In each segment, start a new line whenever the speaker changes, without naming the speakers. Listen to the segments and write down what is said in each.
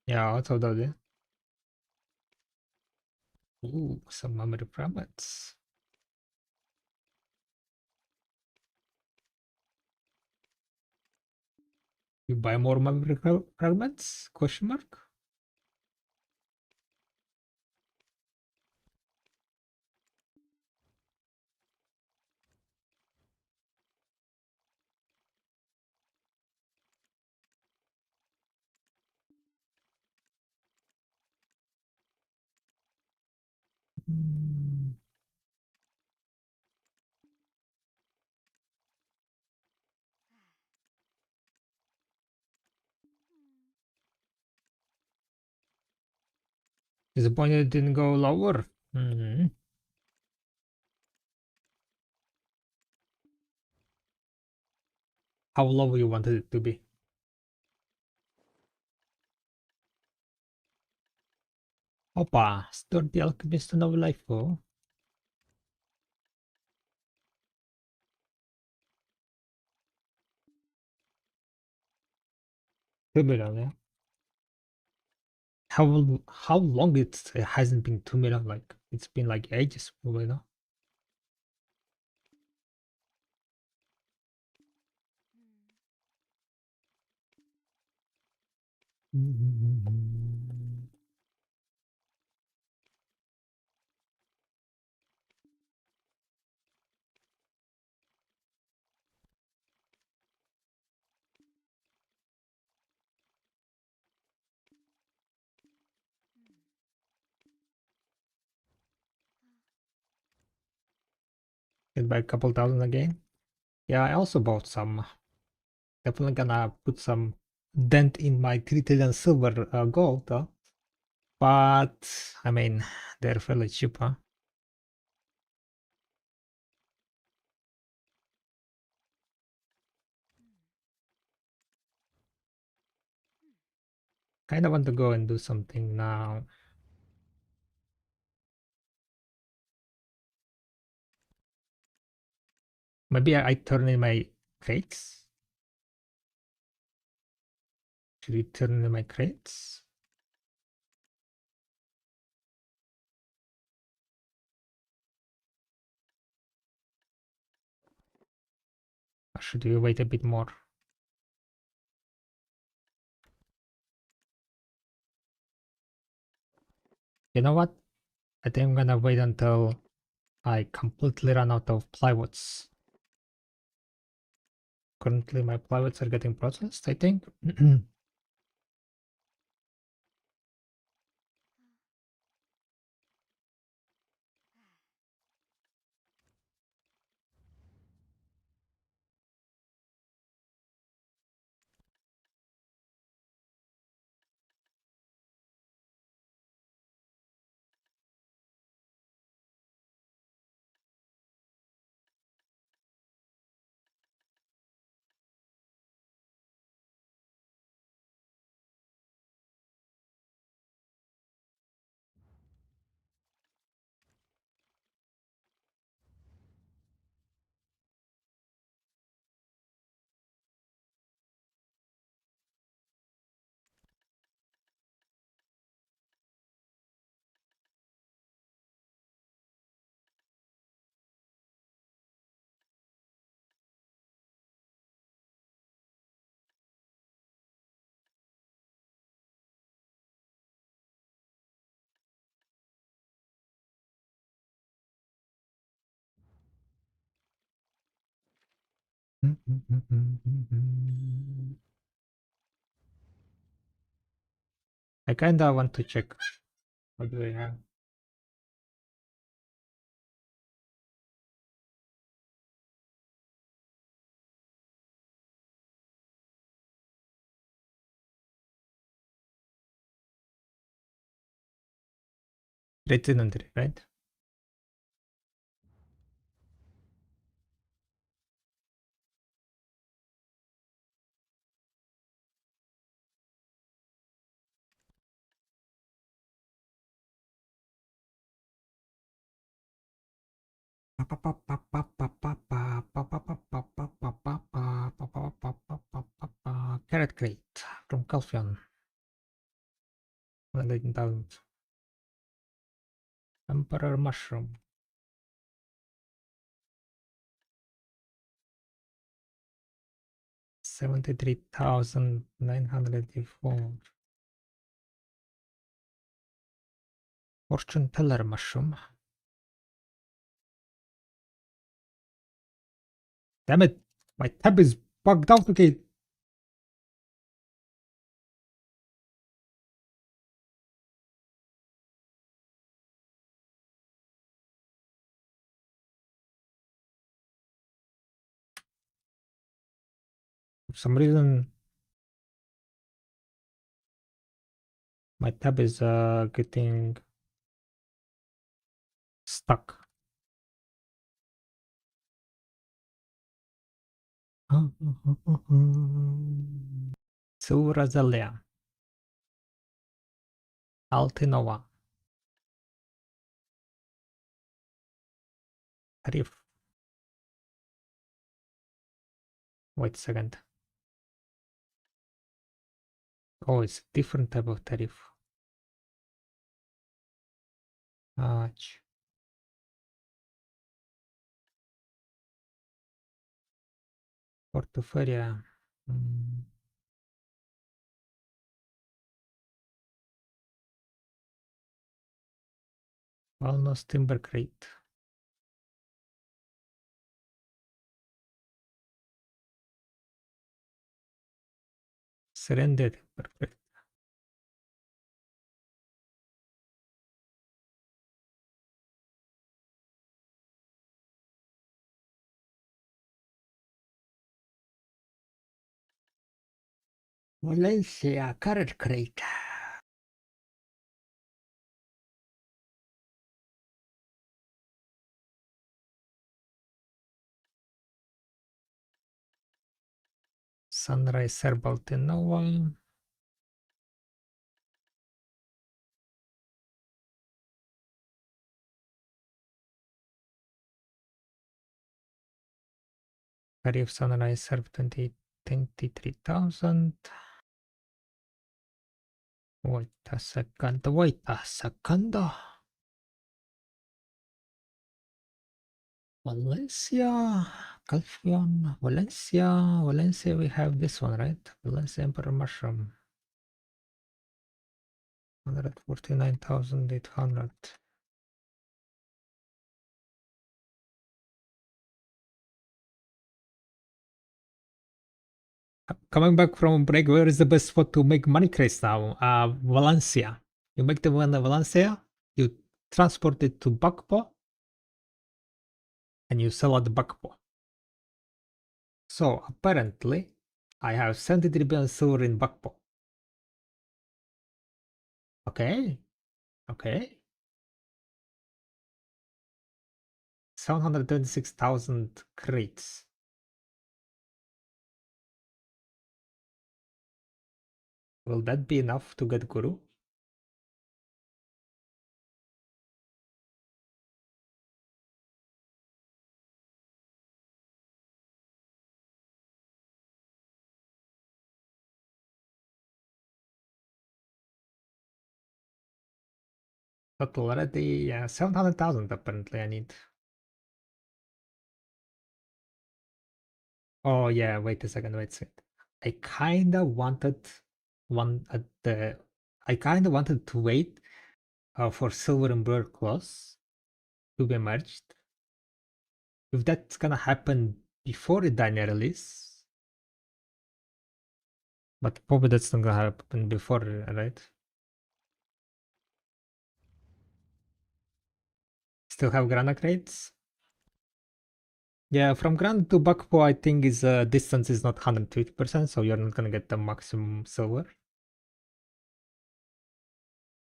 Yeah, totally. Ooh, some memory fragments. You buy more memory fragments? Question mark. Hmm. Disappointed it didn't go lower. Hmm. How low you wanted it to be? Opa, Sturdy Alchemist of Life. Oh, 2 million, yeah. How long it hasn't been 2 million? Like it's been like ages, probably no. Get by a couple thousand again. Yeah, I also bought some. Definitely gonna put some dent in my 3 trillion silver gold, though. But I mean, they're fairly cheap, huh? Kind of want to go and do something now. Maybe I turn in my crates. Should we turn in my crates? Or should we wait a bit more? You know what? I think I'm gonna wait until I completely run out of plywoods. Currently, my plywoods are getting processed, I think. I kinda want to check what do I have. Written entry, right? Carrot crate from Calphion. 118,000. Emperor mushroom. 73,984. Fortune teller mushroom. Damn it! My tab is bugged out again. For some reason, my tab is getting stuck. Surazalia. Altinova. Tarif. Wait a second. Oh, it's a different type of tariff. Ach. Portfolio. Walnut timber crate. Surrender timber crate. Valencia carrot crate. Sunrise herbal Tinoa. Tariff sunrise serve 23,000. Wait a second. Wait a second. Valencia, Calfion, Valencia, we have this one, right? Valencia Emperor Mushroom. 149,800. Coming back from break, where is the best spot to make money crates now? Valencia. You make the one in Valencia, you transport it to Bakpo, and you sell at Bakpo. So apparently, I have 73 billion silver in Bakpo. Okay, okay. 726,000 crates. Will that be enough to get Guru? Not already, yeah, 700,000 apparently I need. Oh yeah, wait a second, wait a second. I kinda wanted one at the I kinda wanted to wait for silver and bird claws to be merged. If that's gonna happen before the diner release, but probably that's not gonna happen before, right? Still have Grana crates? Yeah, from Grand to Bakpo, I think is distance is not 150%, so you're not gonna get the maximum silver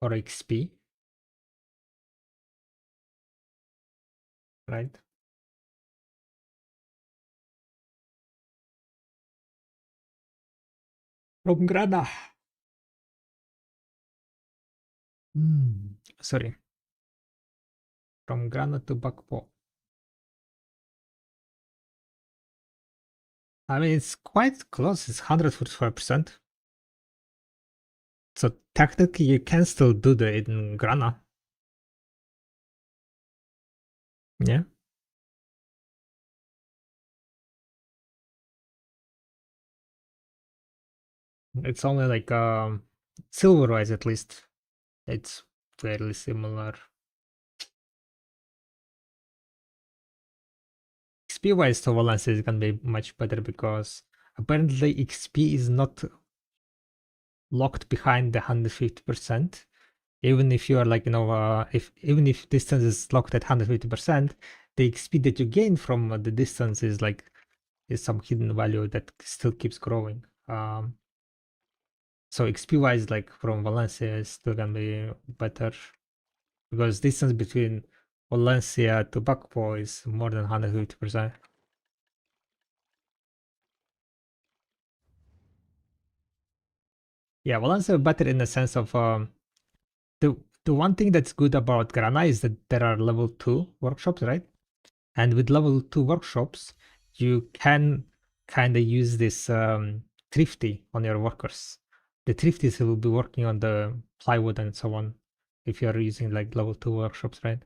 or XP, right? From Grana. Sorry. From Grana to Bakpo. I mean, it's quite close. It's 145%. So technically you can still do that in Grana. Yeah. It's only like silver wise at least. It's fairly similar. XP wise to Valencia is gonna be much better because apparently XP is not locked behind the 150%. Even if you are like, if even if distance is locked at 150%, the XP that you gain from the distance is like is some hidden value that still keeps growing. So XP wise, like from Valencia is still gonna be better because distance between Valencia to Bakpo is more than 150%. Yeah, Valencia better in the sense of the the one thing that's good about Grana is that there are level 2 workshops, right? And with level 2 workshops, you can kind of use this thrifty on your workers. The thrifties will be working on the plywood and so on if you are using like level 2 workshops, right?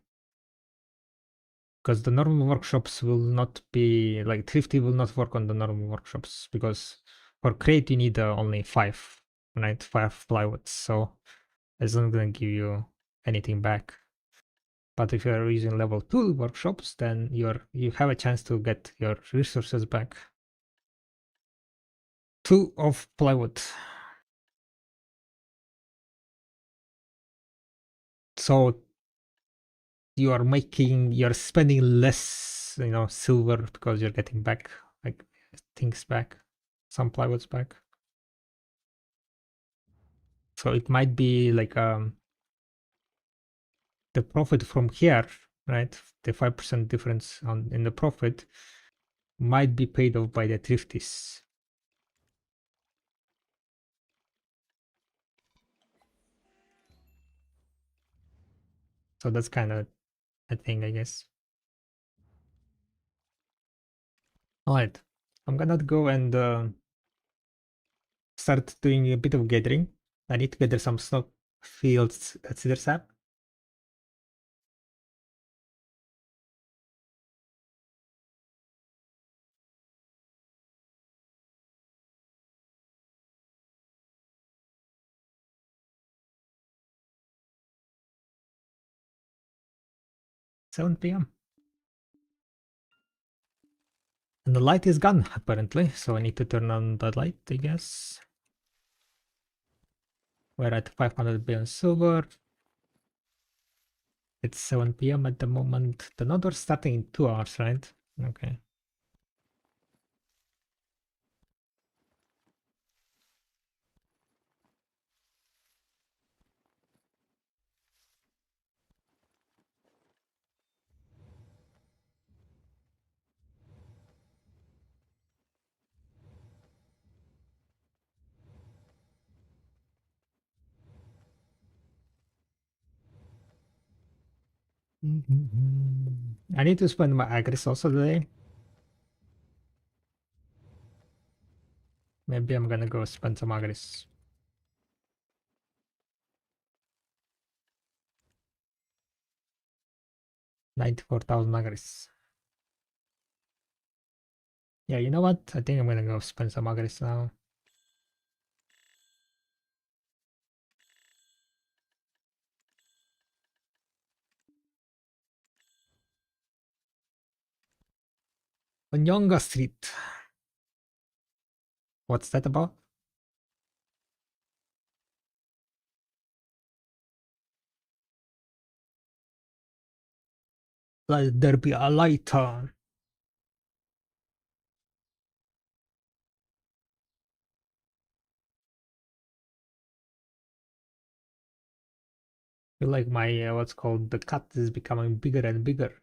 Because the normal workshops will not be like thrifty will not work on the normal workshops because for crate you need only 5, right? 5 plywoods, so it's not gonna give you anything back. But if you're using level 2 workshops, then you have a chance to get your resources back. 2 of plywood. So you're spending less, silver because you're getting back like things back, some plywoods back. So it might be like the profit from here, right? The 5% difference in the profit might be paid off by the thrifties. So that's kind of a thing, I guess. All right, I'm gonna go and start doing a bit of gathering. I need to gather some snow fields at Cedar Sap. Seven p.m. And the light is gone apparently, so I need to turn on the light, I guess. We're at 500 billion silver. It's 7 p.m. at the moment. The node is starting in 2 hours, right? Okay. I need to spend my agris also today. Maybe I'm gonna go spend some agris. 94,000 agris. Yeah, you know what? I think I'm gonna go spend some agris now. Onyonga Street. What's that about? Let there be a light on. Feel like my what's called the cut is becoming bigger and bigger.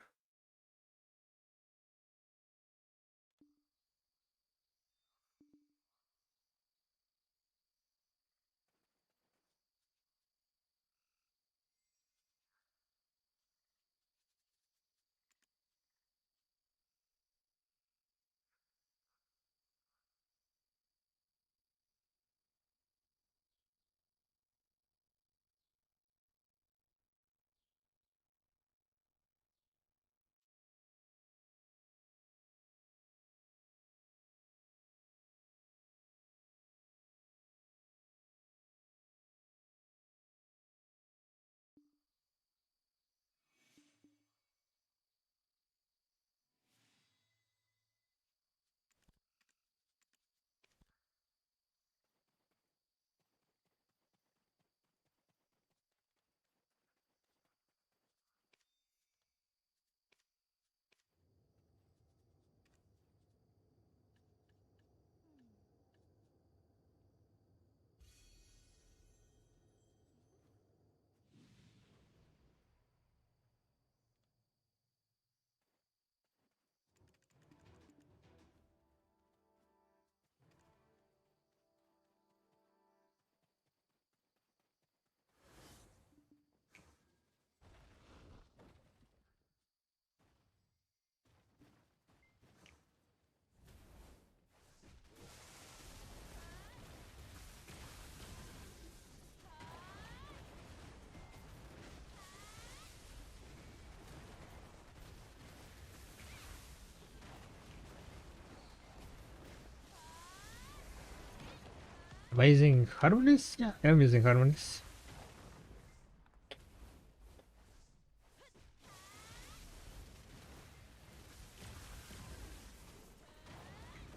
Amazing harmonies? Yeah, I'm using harmonies.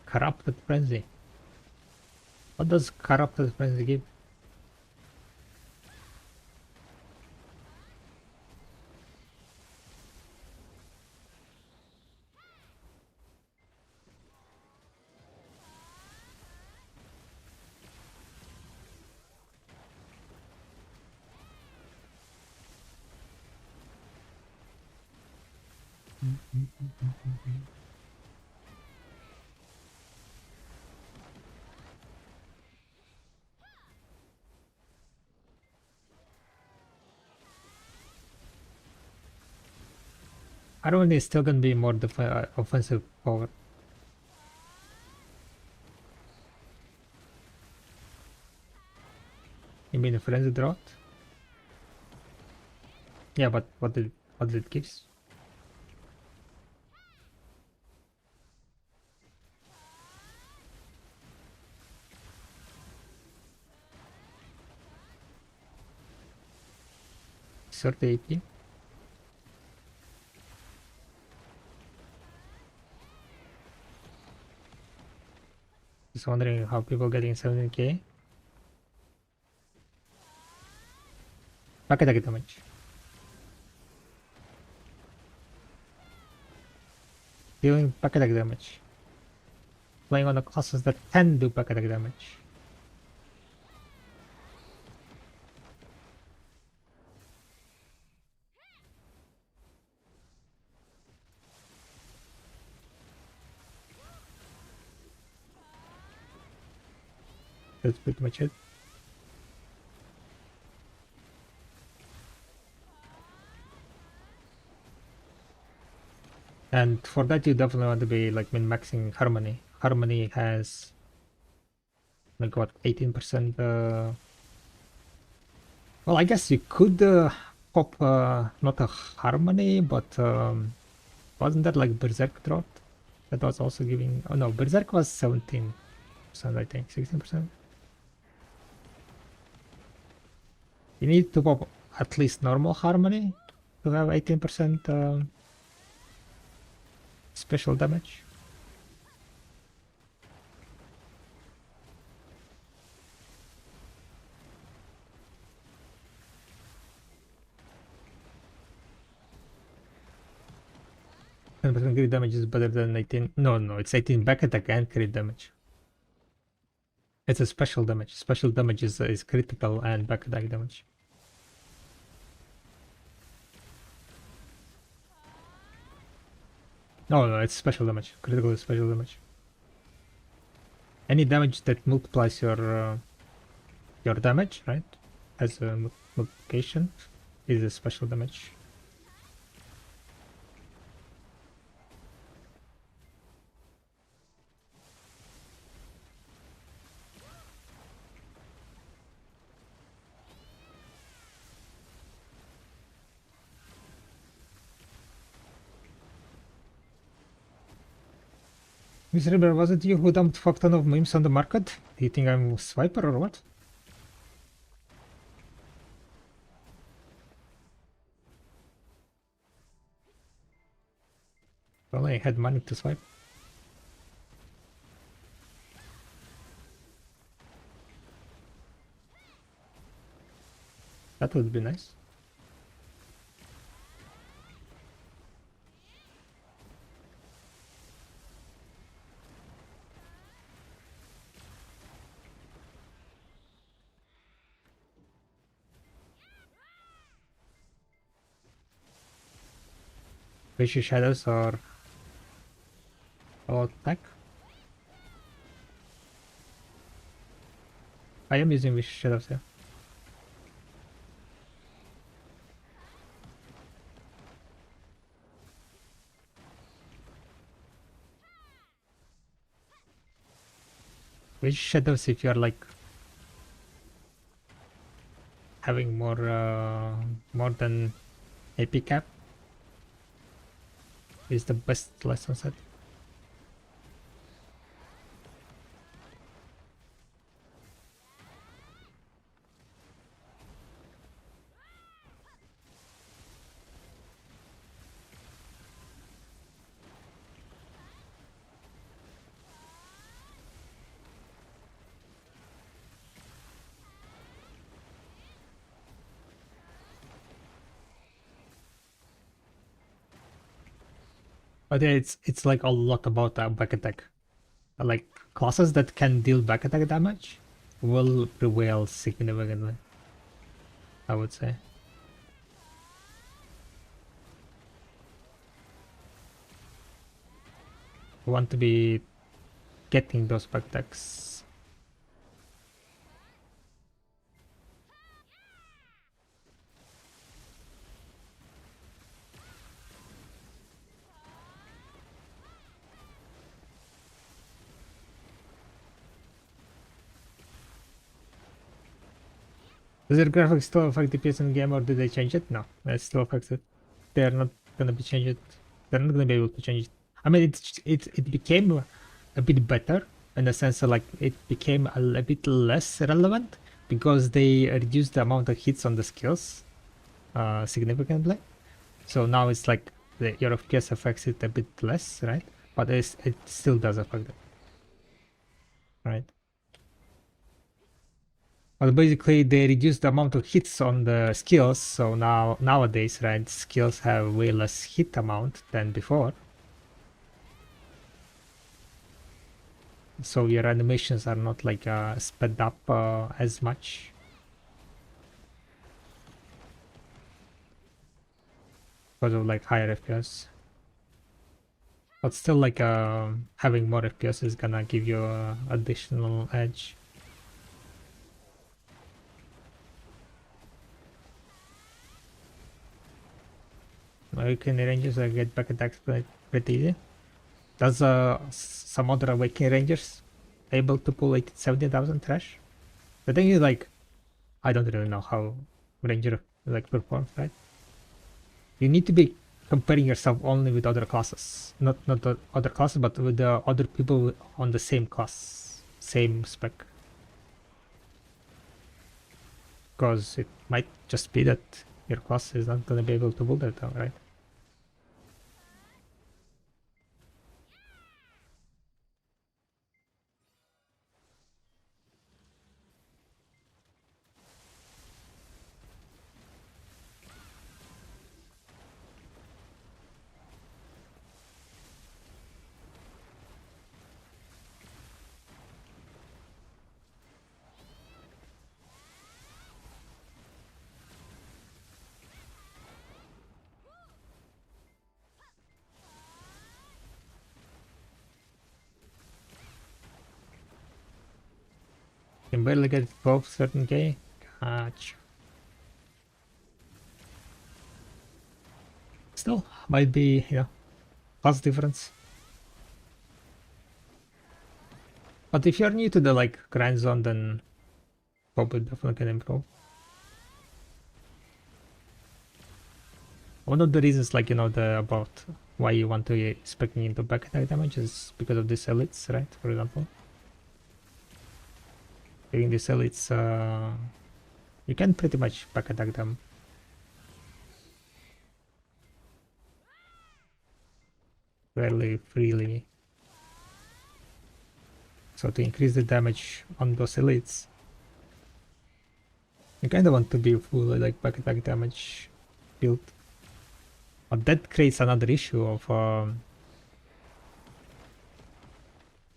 Corrupted frenzy. What does corrupted frenzy give? Harmony is still gonna be more offensive power. You mean a frenzy drought? Yeah, but what did it gives? Sort the AP. Just wondering how people getting 17k. Pack attack damage. Dealing pack attack damage. Playing on the classes that can do pack attack damage. That's pretty much it. And for that you definitely want to be like min-maxing Harmony. Harmony has like what, 18%. Well, I guess you could pop not a Harmony, but wasn't that like Berserk drought? That was also giving, oh no, Berserk was 17%, I think, 16%. You need to pop at least normal Harmony to have 18% special damage. And crit damage is better than 18. No, it's 18 back attack and crit damage. It's a special damage. Special damage is critical and back attack damage. No, it's special damage. Critical is special damage. Any damage that multiplies your damage, right, as a multiplication, is a special damage. Miss River, was it you who dumped fuck ton of memes on the market? Do you think I'm a swiper or what? Well, I had money to swipe. That would be nice. Vicious shadows or attack. I am using vicious shadows, yeah. Vicious shadows if you're like having more than AP cap is the best lesson set. But yeah, it's like a lot about back attack. Like classes that can deal back attack damage will prevail significantly, I would say. You want to be getting those back attacks. Does your graphics still affect DPS in the game, or did they change it? No, it still affects it. They're not gonna be changed. They're not gonna be able to change it. I mean, it became a bit better in the sense that like it became a bit less relevant because they reduced the amount of hits on the skills significantly. So now it's like your FPS affects it a bit less, right? But it still does affect it, right? But basically, they reduced the amount of hits on the skills. So nowadays, right, skills have way less hit amount than before. So your animations are not like sped up as much because of like higher FPS. But still, like having more FPS is gonna give you additional edge. Awakening Rangers get back attacks pretty easy. Does some other Awakening Rangers able to pull 70,000 trash? The thing is like, I don't really know how Ranger like performs, right? You need to be comparing yourself only with other classes, not the other classes, but with the other people on the same class, same spec. Because it might just be that your class is not gonna be able to build it, right? You can barely get both certain K. Gotcha. Still, might be, class difference. But if you're new to the like grind zone, then probably definitely can improve. One of the reasons, like the about why you want to be specking into back attack damage is because of these elites, right? For example, doing these elites, you can pretty much back attack them fairly freely. So to increase the damage on those elites, you kind of want to be fully like back attack damage build. But that creates another issue of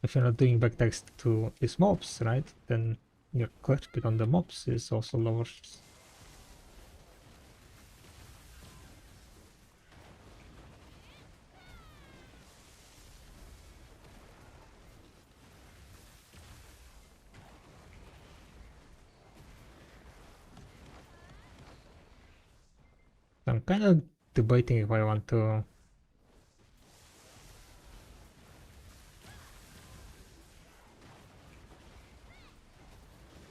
if you're not doing back attacks to these mobs, right? Then your clutch speed on the mobs is also lower. I'm kind of debating if I want to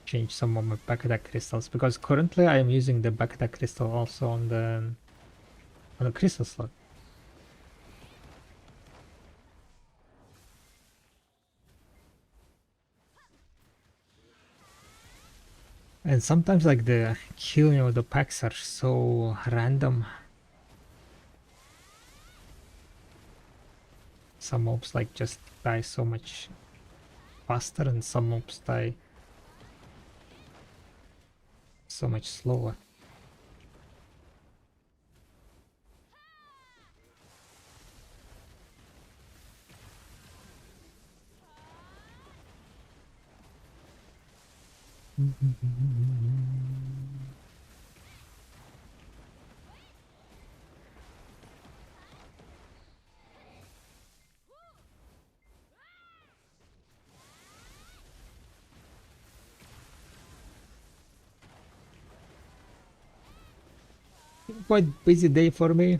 change some of my back attack crystals, because currently I am using the back attack crystal also on the crystal slot. And sometimes like the killing of the packs are so random. Some mobs like just die so much faster and some mobs die so much slower. Quite busy day for me.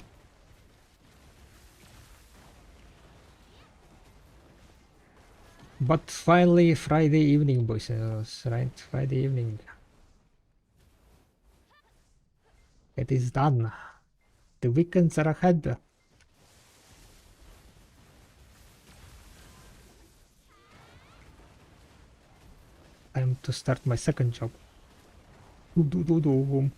But finally Friday evening, boys and girls, right? Friday evening. It is done. The weekends are ahead. Time to start my second job. Boom.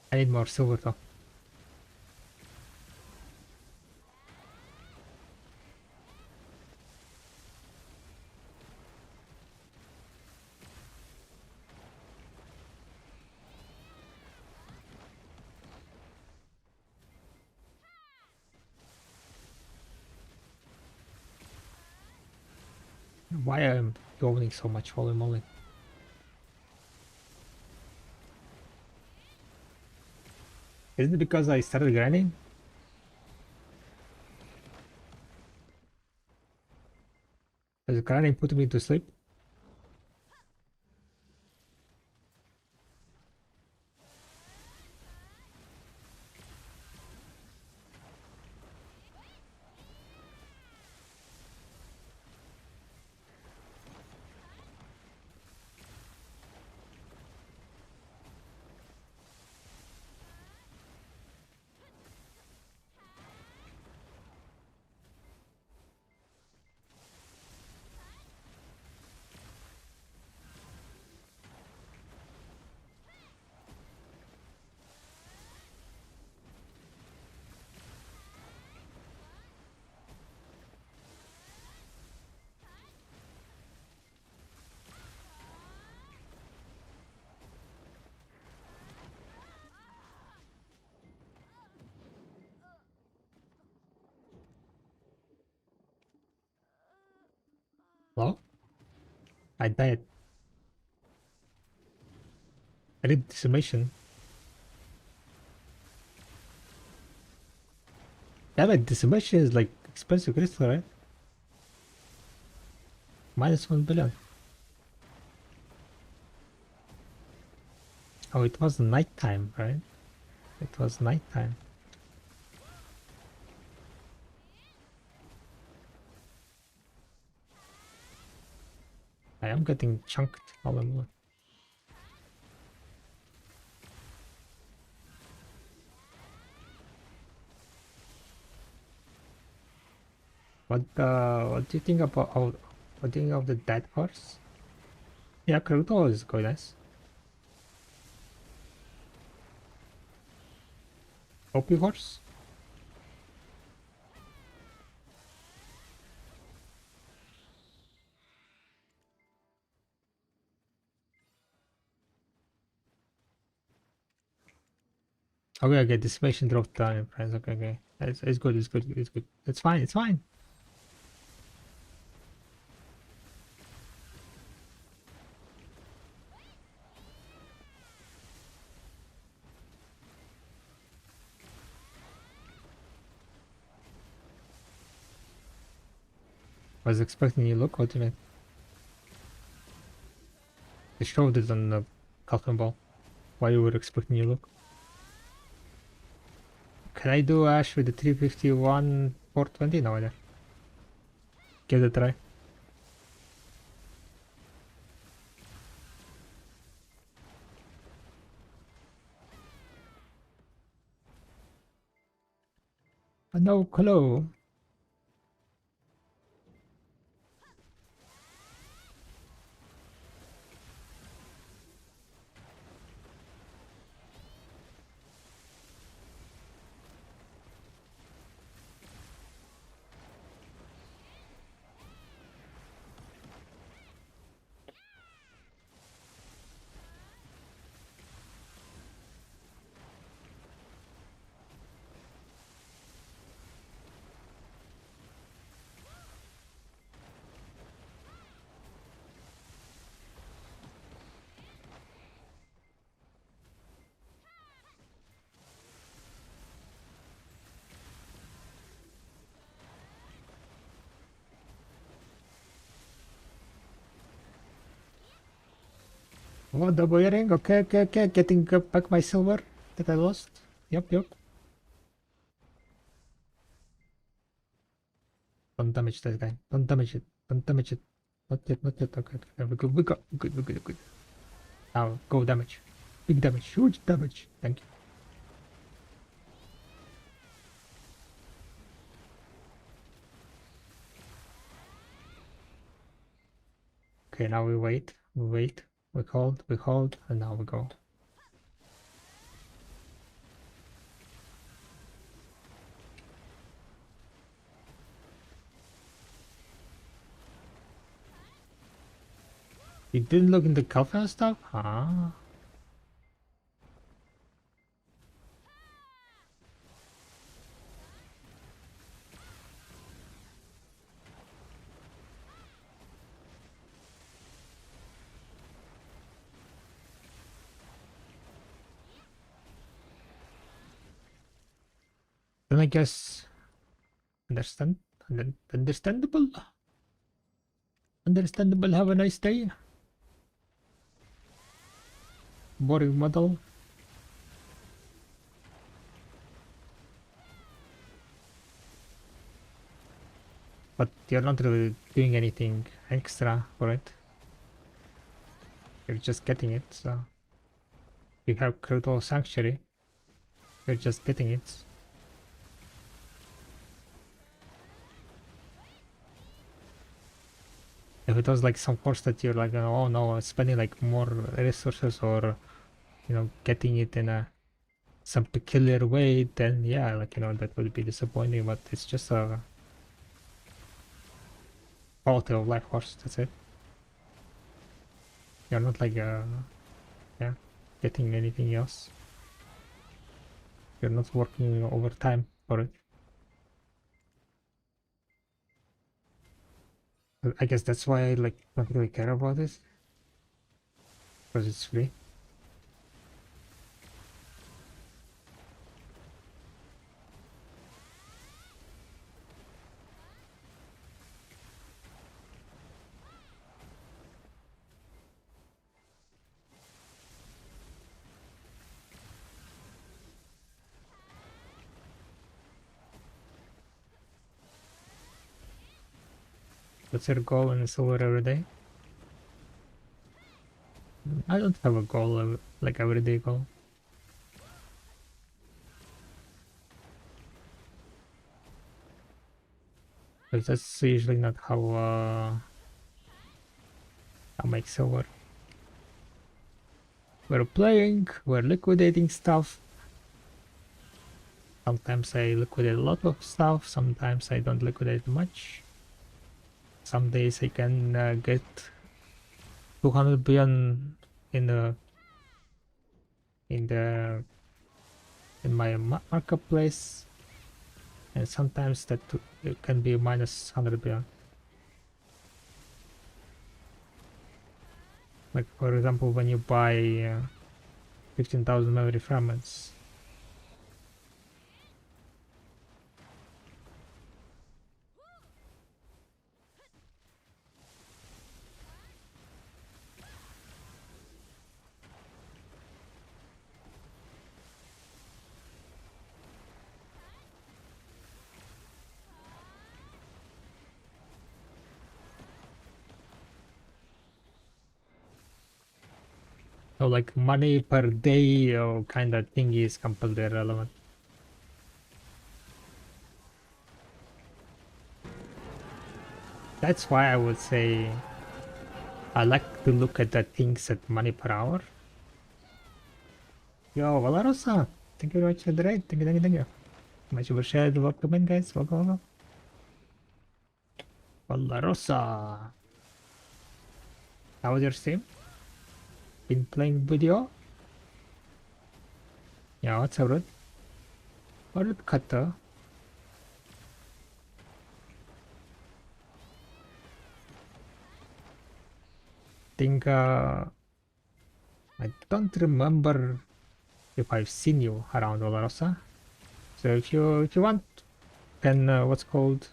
I need more silver though. Why am I owning so much? Holy moly. Is it because I started grinding? Is grinding putting me to sleep? Well, I died. I did decimation. Yeah, but decimation is like expensive crystal, right? Minus 1 billion. Oh, it was nighttime, right? It was nighttime. I am getting chunked. All in one. What do you think about what do you think of the dead horse? Yeah, Karuto is quite nice. OP horse? Okay, okay, decimation dropped down in price. Okay, okay. It's good, it's good, it's good. It's fine, it's fine. Was expecting you look, what do you mean? They showed it on the Calcum ball. Why you were expecting you look? Can I do Ash with the 351 420? No idea. Give it a try. No, hello. Oh, double earring. Okay, okay, okay. Getting back my silver that I lost. Yep, yep. Don't damage that guy. Don't damage it. Don't damage it. Not yet, not yet. Okay, okay. We're good, we're good, we're good, we're good, we're good. Now, go damage. Big damage. Huge damage. Thank you. Okay, now we wait, we hold, and now we go. You didn't look in the coffin and stuff? Ah. Then I guess understand understandable. Understandable, have a nice day. Boring model. But you're not really doing anything extra for it. You're just getting it, so you have Critical Sanctuary. You're just getting it. If it was like some course that you're like, oh no, I'm spending like more resources or, you know, getting it in a some peculiar way, then yeah, like, you know, that would be disappointing, but it's just a quality of life course, that's it. You're not like, yeah, getting anything else. You're not working overtime for it. I guess that's why I like don't really care about it, because it's free. What's your goal in silver every day? I don't have a goal, like everyday goal. Because that's usually not how I make silver. We're playing, we're liquidating stuff. Sometimes I liquidate a lot of stuff, sometimes I don't liquidate much. Some days I can get 200 billion in the in the in my marketplace, and sometimes that it can be minus 100 billion. Like for example, when you buy 15,000 memory fragments. So like money per day kind of thing is completely irrelevant. That's why I would say I like to look at the things at money per hour. Yo, Valarosa, thank you very much for the raid. Thank you, thank you, thank you. Much appreciated. Welcome in, guys. Welcome, welcome. Valarosa. How was your stream? Been playing video? Yeah, what's up, bro? What did cutter? Think I don't remember if I've seen you around Olarosa. So if you want, can what's called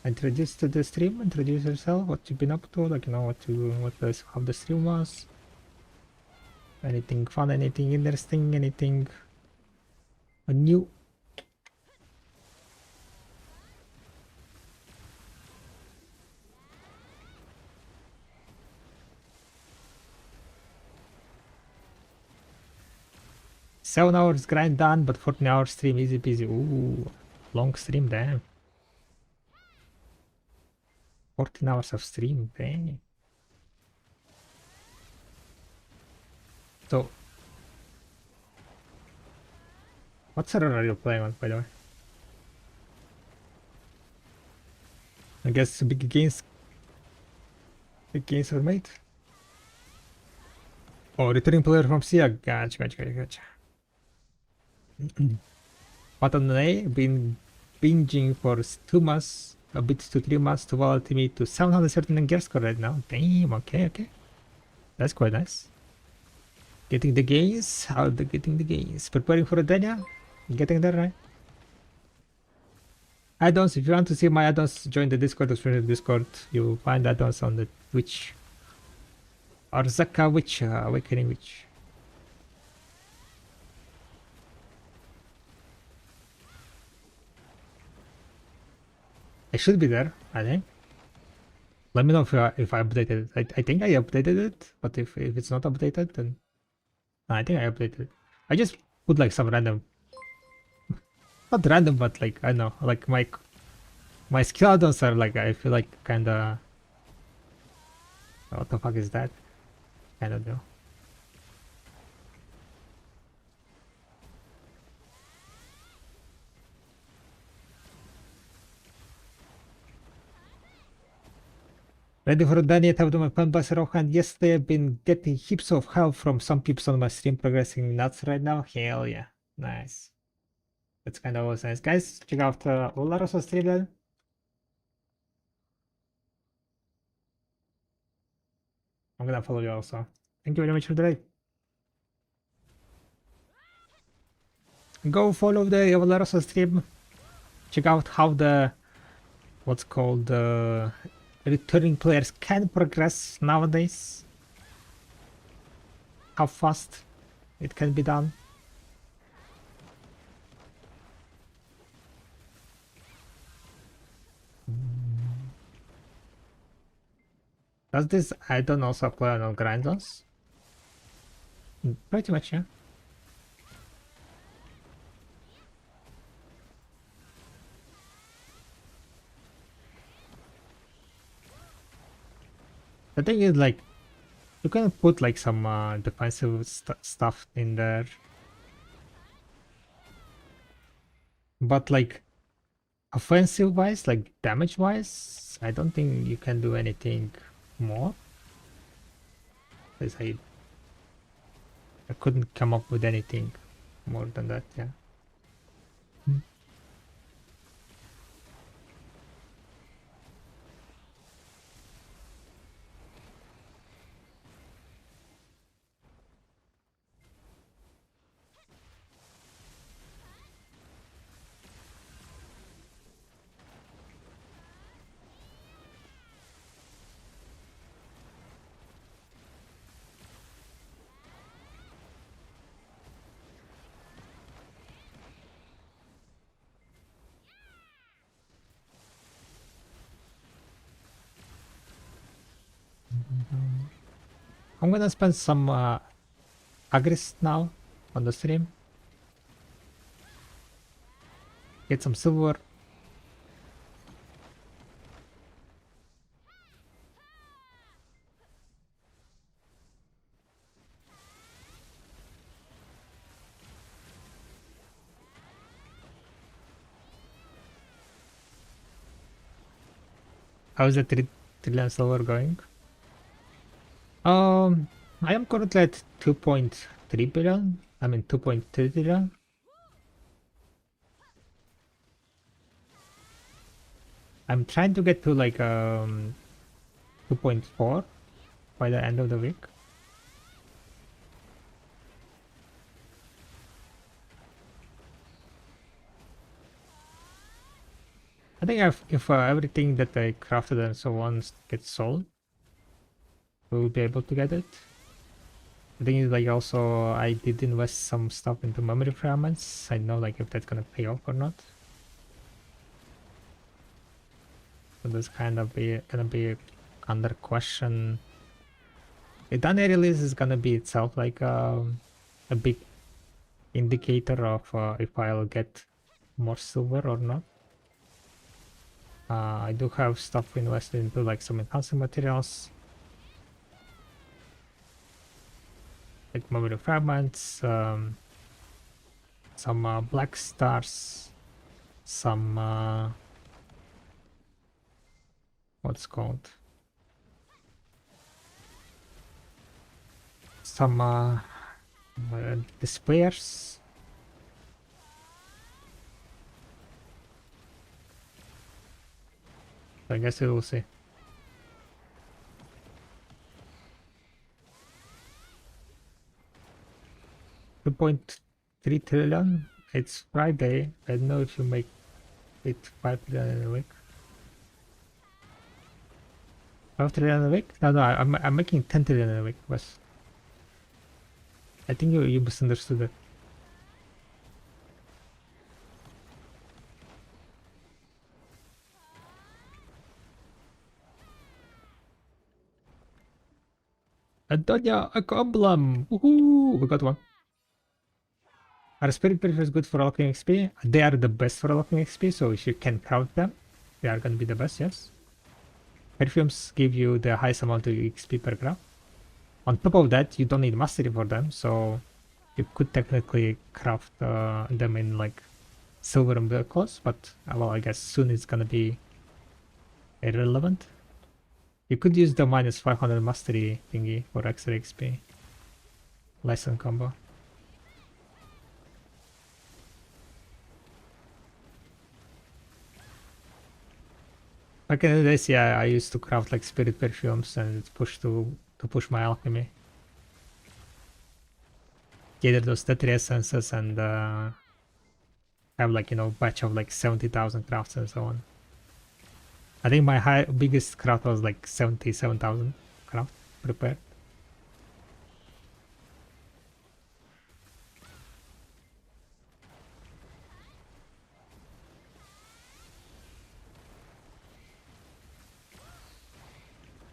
introduce to the stream, introduce yourself, what you've been up to, like you know what you what the how the stream was. Anything fun, anything interesting, anything new? 7 hours grind done, but 14 hours stream easy peasy. Ooh, long stream, damn. 14 hours of stream, dang. So, what server are you playing on, by the way? I guess big gains were made. Oh, returning player from SIA. Gotcha. Button A, been binging for 2 months, a bit to 3 months to volatile me to 713 gear score right now. Damn, okay. That's quite nice. Getting the gains, getting the gains. Preparing for Adenia? Getting there, right? Add-ons, if you want to see my add-ons, join the Discord, You find add-ons on the Twitch. Arzaka Witch, Awakening Witch. I should be there, I think. Let me know if I updated it. I think I updated it, but if it's not updated, then I think I updated it. I just put like some random, not random, but like I don't know, like my skill add-ons are like I feel like kinda. What the fuck is that? I don't know. Ready for done yet? Have my pen bus and yesterday I've been getting heaps of help from some people on my stream progressing nuts right now. Hell yeah. Nice. That's kind of always nice. Guys, check out Olaro's stream then. I'm gonna follow you also. Thank you very much for the raid. Go follow the Olaro's stream. Check out how the what's called returning players can progress nowadays. How fast it can be done. Does this add-on also apply on all grindons? Pretty much, yeah. The thing is, like, you can put like some defensive stuff in there, but like offensive wise, like damage wise, I don't think you can do anything more. Because I couldn't come up with anything more than that, yeah. I'm gonna spend some agris now on the stream. Get some silver. How's the 3 trillion silver going? I am currently at 2.3 billion. I mean 2.3 trillion. I'm trying to get to like 2.4 by the end of the week. I think if everything that I crafted and so on gets sold, we will be able to get it. I think like also I did invest some stuff into memory fragments. I know like if that's gonna pay off or not. So this kind of gonna be under question. The done release is gonna be itself like a big indicator of if I'll get more silver or not. I do have stuff invested into like some enhancing materials, like memory fragments, some black stars, some what's called, some despairs. I guess we will see. 2.3 trillion. It's Friday. I don't know if you make it 5 trillion in a week. 5 trillion in a week? No, I'm making 10 trillion in a week. But I think you misunderstood it. Antonia, a goblin! Woohoo! We got one. Are spirit perfumes good for unlocking XP? They are the best for unlocking XP, so if you can count them, they are gonna be the best, yes. Perfumes give you the highest amount of XP per gram. On top of that, you don't need mastery for them, so you could technically craft them in like silver and vehicles, but well, I guess soon it's gonna be irrelevant. You could use the minus 500 mastery thingy for extra XP. Lesson combo. Back in the days, yeah, I used to craft like spirit perfumes and push to push my alchemy. Gather those tetri essences and have like, you know, batch of like 70,000 crafts and so on. I think my biggest craft was like 77,000 craft prepared.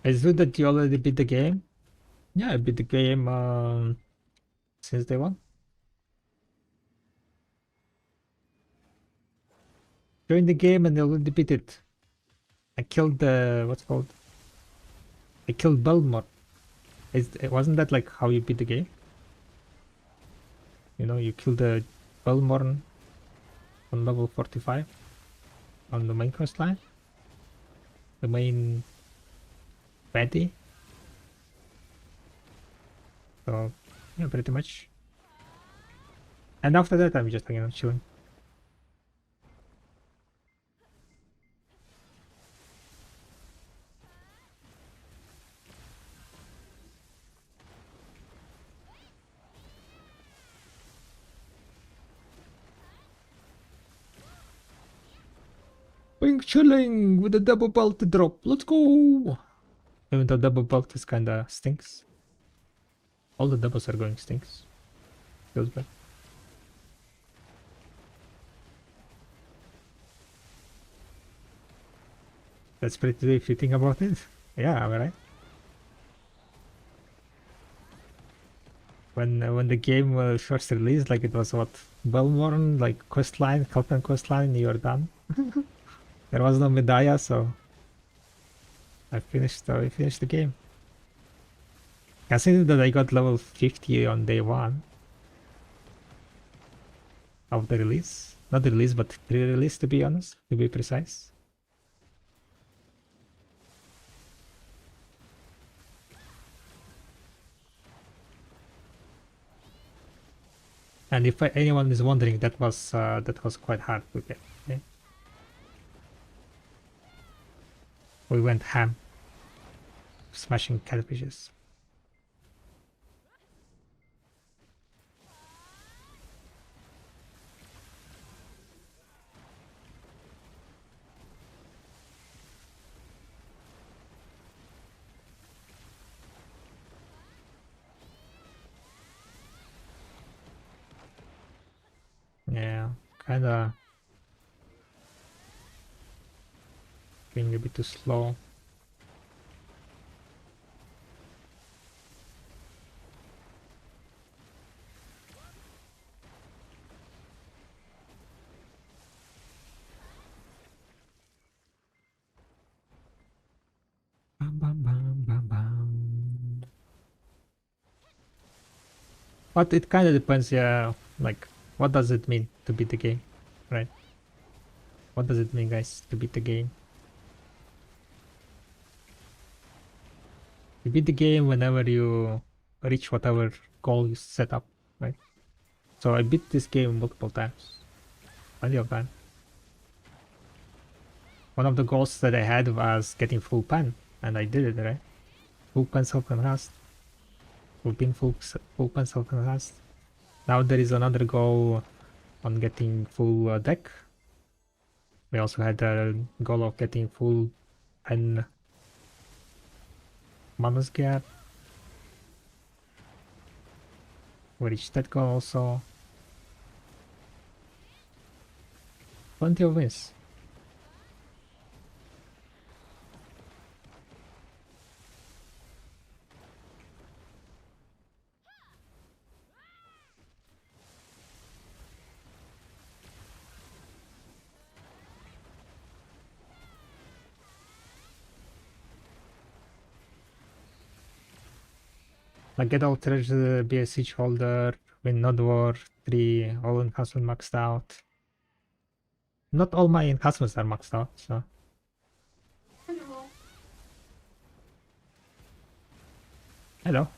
Is it that you already beat the game? Yeah, I beat the game since day one. Joined the game and already beat it. I killed the what's called? I killed Belmore. Wasn't that like how you beat the game? You know, you kill the Belmorn on level 45 on the main quest line. The main baddie. So yeah, pretty much. And after that, I'm just, you know, chilling. Being chilling with a double belt drop. Let's go. Even though double belt is kinda stinks. All the doubles are going stinks. Feels bad. That's pretty if you think about it. Yeah, am I right? When the game was first released, like it was what, Belmorn, like questline, Kelpen questline, you're done. There was no Medaya, so I finished the game. Considering that I got level 50 on day one of the release. Not the release, but pre-release to be honest, to be precise. And if anyone is wondering, that was quite hard to get. Okay? We went ham, smashing catfishes. Yeah, kinda being a bit too slow. Bam, bam, bam, bam, bam. But it kind of depends, yeah, like, what does it mean to beat the game, right? What does it mean, guys, to beat the game? You beat the game whenever you reach whatever goal you set up, right? So I beat this game multiple times, plenty of time. One of the goals that I had was getting full pen, and I did it, right? Full pen self enhanced, full pen self enhanced. Now there is another goal on getting full deck. We also had a goal of getting full pen Manus Gap. We reached that goal also. Plenty of wins. Like get all treasure, be a siege holder, win Node War, 3, all enhancement maxed out. Not all my enhancements are maxed out, so. Hello.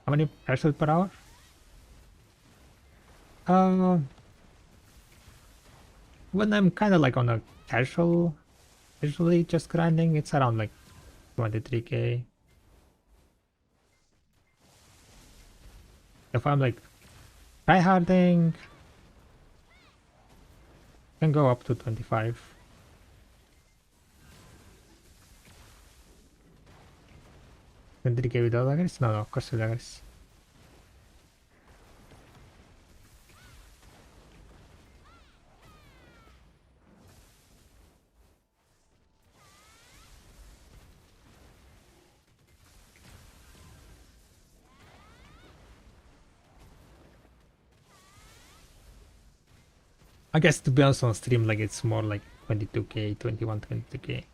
How many parcels per hour? Uh, when I'm kind of like on a casual, usually just grinding, it's around like 23k. If I'm like tryharding, can go up to 25. 23k without daggers? No, of course with daggers. I guess to be honest on stream, like it's more like 22k, 21, 22k.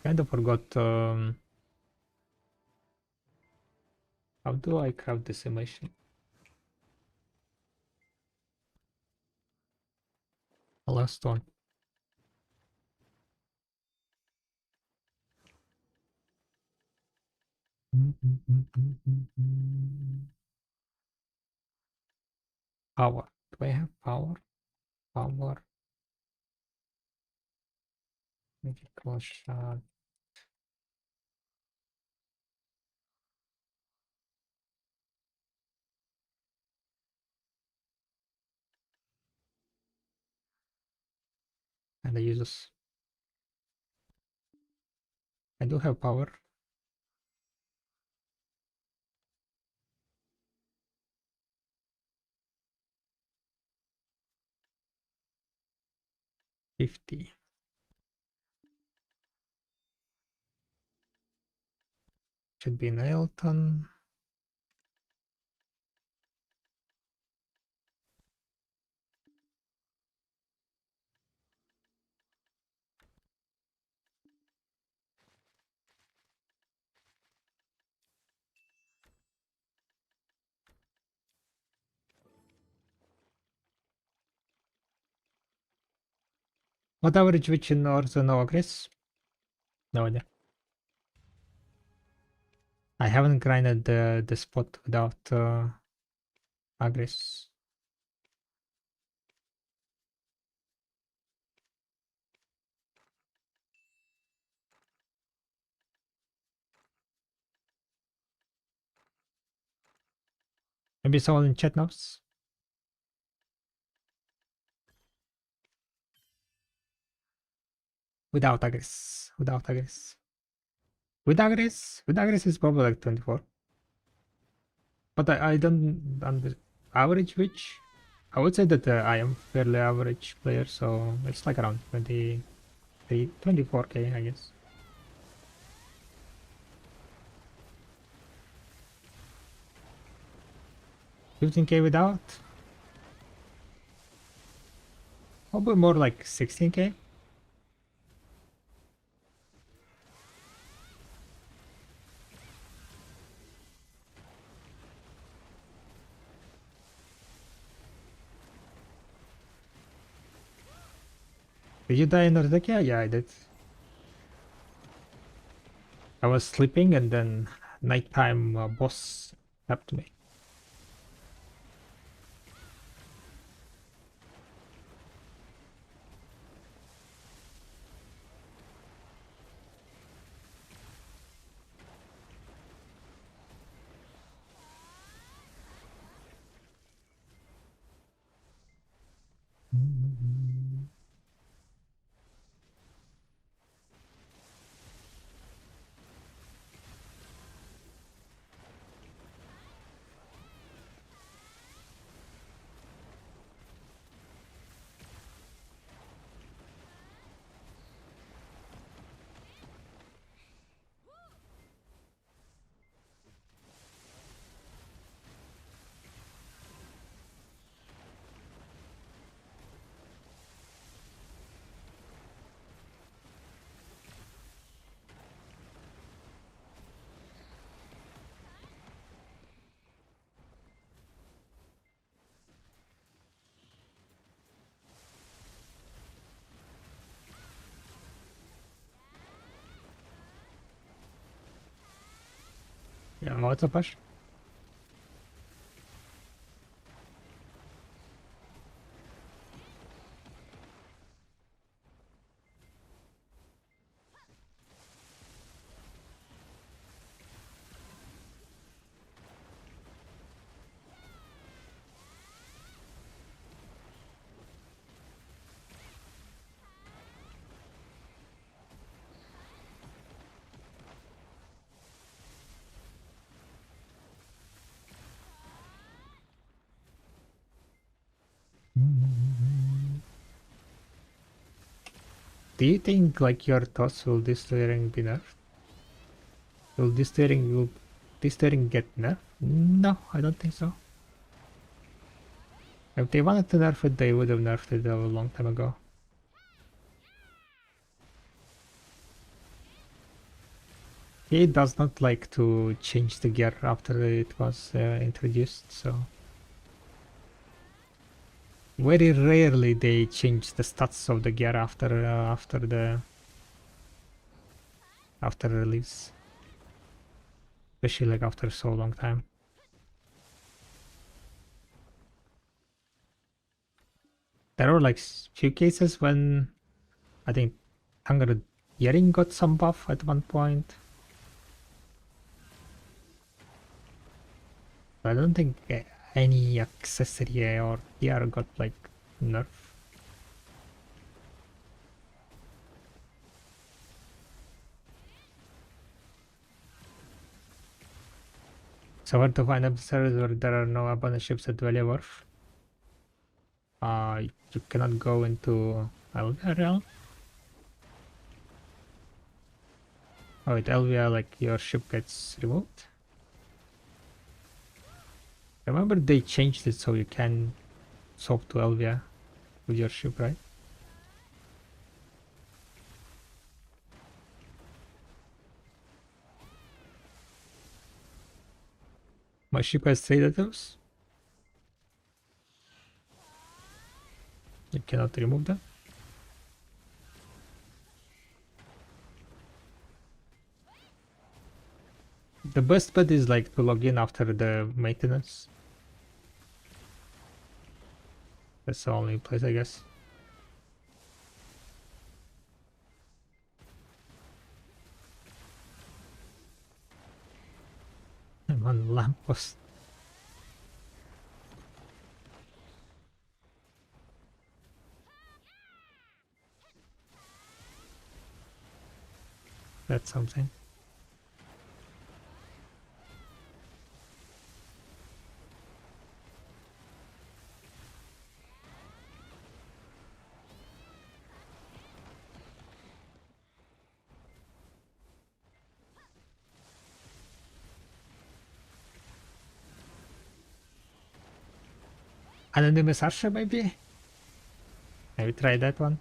Kind of forgot how do I craft this animation? The last one. Power. Do I have power? Power. Magical shot. And I use this. I do have power. 50. Should be Nailton. What average witch in Orzo no Agris? No idea. I haven't grinded the spot without Agris. Maybe someone in chat knows. Without aggress. Without aggress. With aggress is probably like 24. But I don't under average which I would say that I am fairly average player, so it's like around 23, 24k, I guess. 15k without? Probably more like 16k. Did you die in Nordekia? Yeah, I did. I was sleeping and then nighttime boss tapped me. Yeah, what's a push? Do you think like your toss will this steering be nerfed? Will this steering get nerfed? No, I don't think so. If they wanted to nerf it, they would have nerfed it a long time ago. It does not like to change the gear after it was introduced, so very rarely they change the stats of the gear after release, especially like after so long time. There were like few cases when I think Tanger Yering got some buff at one point. I don't think any accessory or gear got like nerf. So where to find episodes where there are no abandoned ships at Valia Wharf? You cannot go into Elvia realm. Oh, with Elvia, like your ship gets removed. Remember they changed it so you can swap to Elvia with your ship, right? My ship has 3 tattoos. You cannot remove them. The best bet is like to log in after the maintenance. That's the only place, I guess. I'm on lamppost. That's something. Anonymous Archer, maybe? Maybe try that one.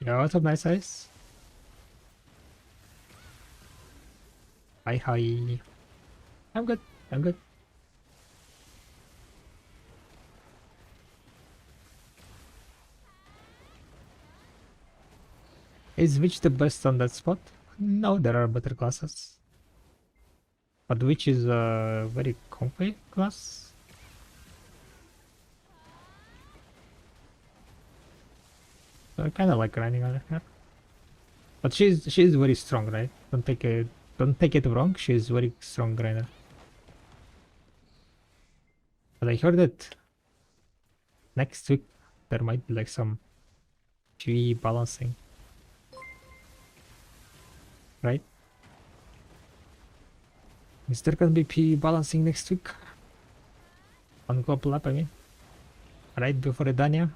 Yeah, what's up, nice eyes? Hi, hi. I'm good. I'm good. Is Witch the best on that spot? No, there are better classes. But Witch is a very comfy class. So I kind of like grinding on her. But she's very strong, right? Don't take it wrong. She's very strong grinder. But I heard that next week there might be like some PvE balancing, right? Is there gonna be PvE balancing next week? On global lab, I mean. Right before Edania?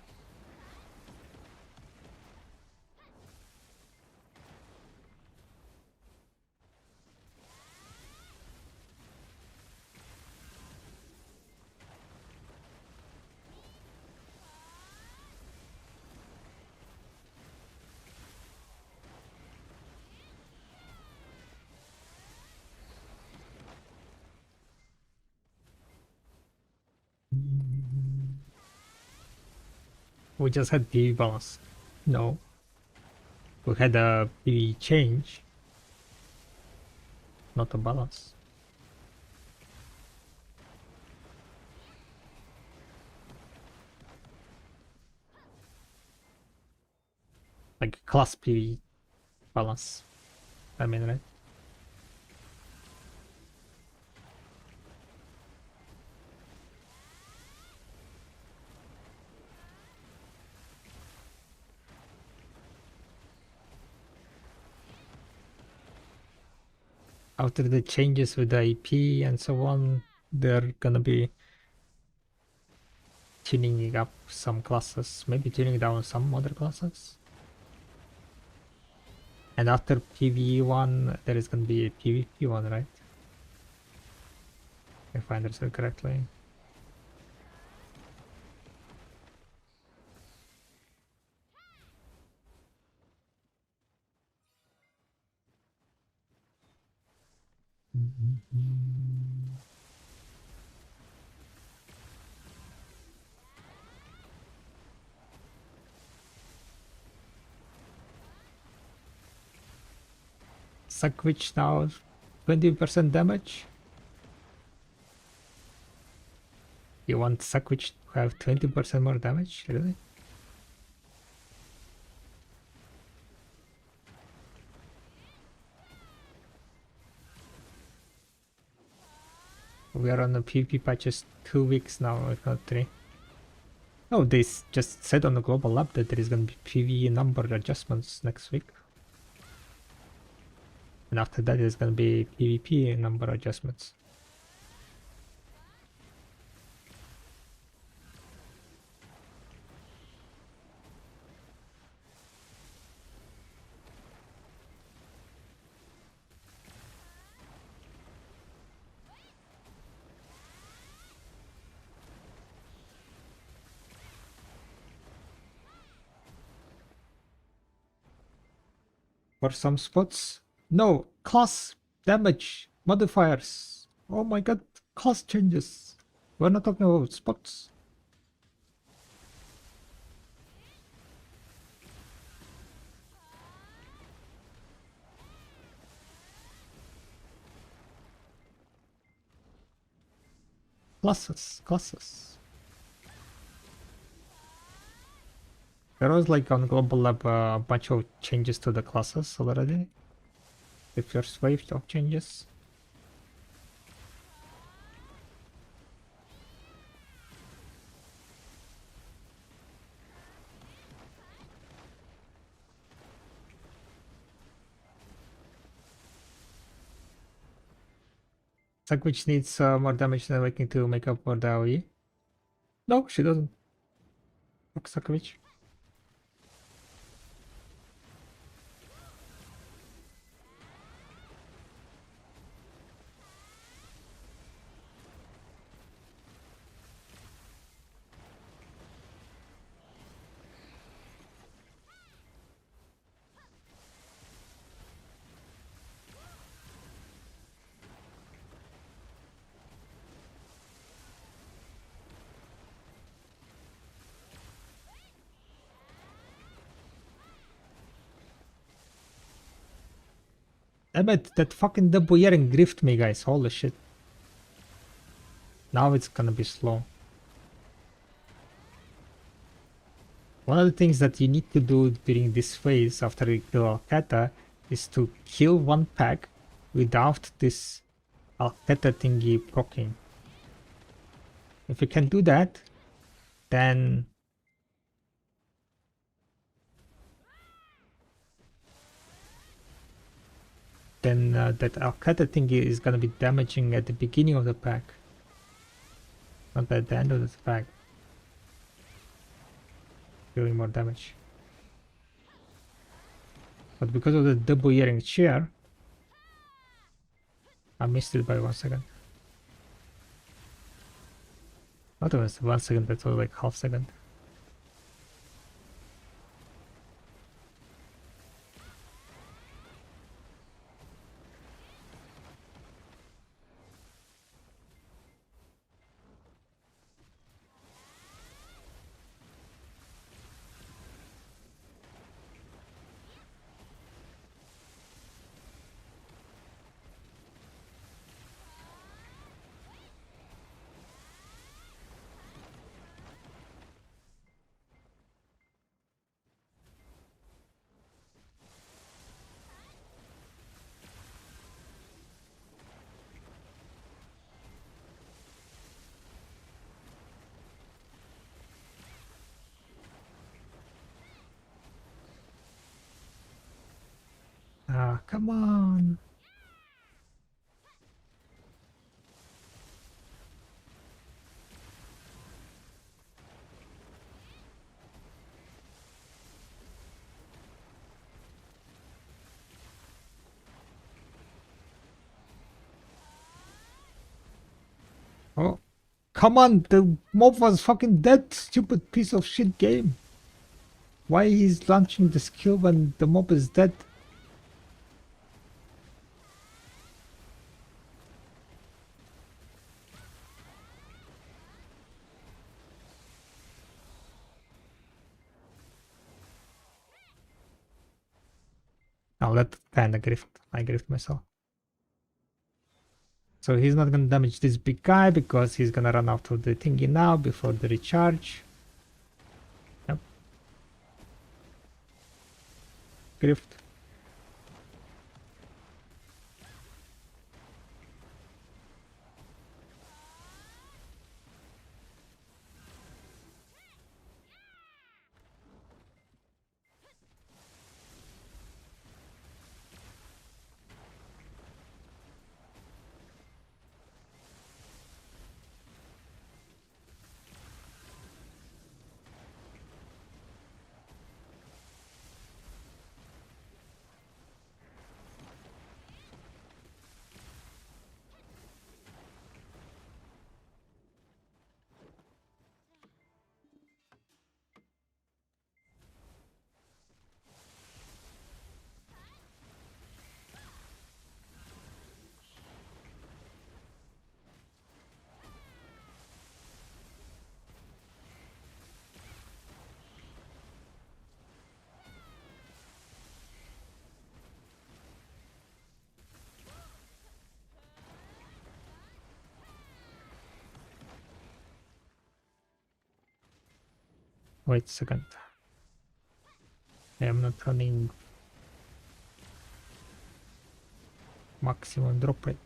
We just had PvE balance. No. We had a PvE change, not a balance. Like class PvE balance. I mean, right? After the changes with the IP and so on, they're gonna be tuning up some classes, maybe tuning down some other classes. And after PvE one, there is gonna be a PvP one, right? If I understood correctly. Suckwitch now 20% damage. You want Suckwitch to have 20% more damage? Really? We are on the PvP patches 2 weeks now, if not 3. Oh, they just said on the global lab that there is gonna be PvE number adjustments next week. And after that, there's gonna be PvP number adjustments. For some spots, no, class damage modifiers. Oh my god, class changes. We're not talking about spots. Classes. There was like on global lab a bunch of changes to the classes already. The first wave of changes. Sakwich needs more damage than Awakening to make up for the AoE. No, she doesn't. Fuck Sakwich. I bet that fucking Deboyering grift me, guys. Holy shit. Now it's gonna be slow. One of the things that you need to do during this phase after you kill Alcata is to kill one pack without this Alcata thingy proccing. If you can do that, then that Alcata thingy is gonna be damaging at the beginning of the pack, not at the end of the pack, doing more damage. But because of the double earring chair, I missed it by 1 second. Not even 1 second, that's all like half second. Ah, come on. Oh, come on, the mob was fucking dead, stupid piece of shit game. Why is launching the skill when the mob is dead? I'll let kinda grift. I grift myself. So he's not gonna damage this big guy because he's gonna run out of the thingy now before the recharge. Yep. Grift. Wait a second. I am not running maximum drop rate.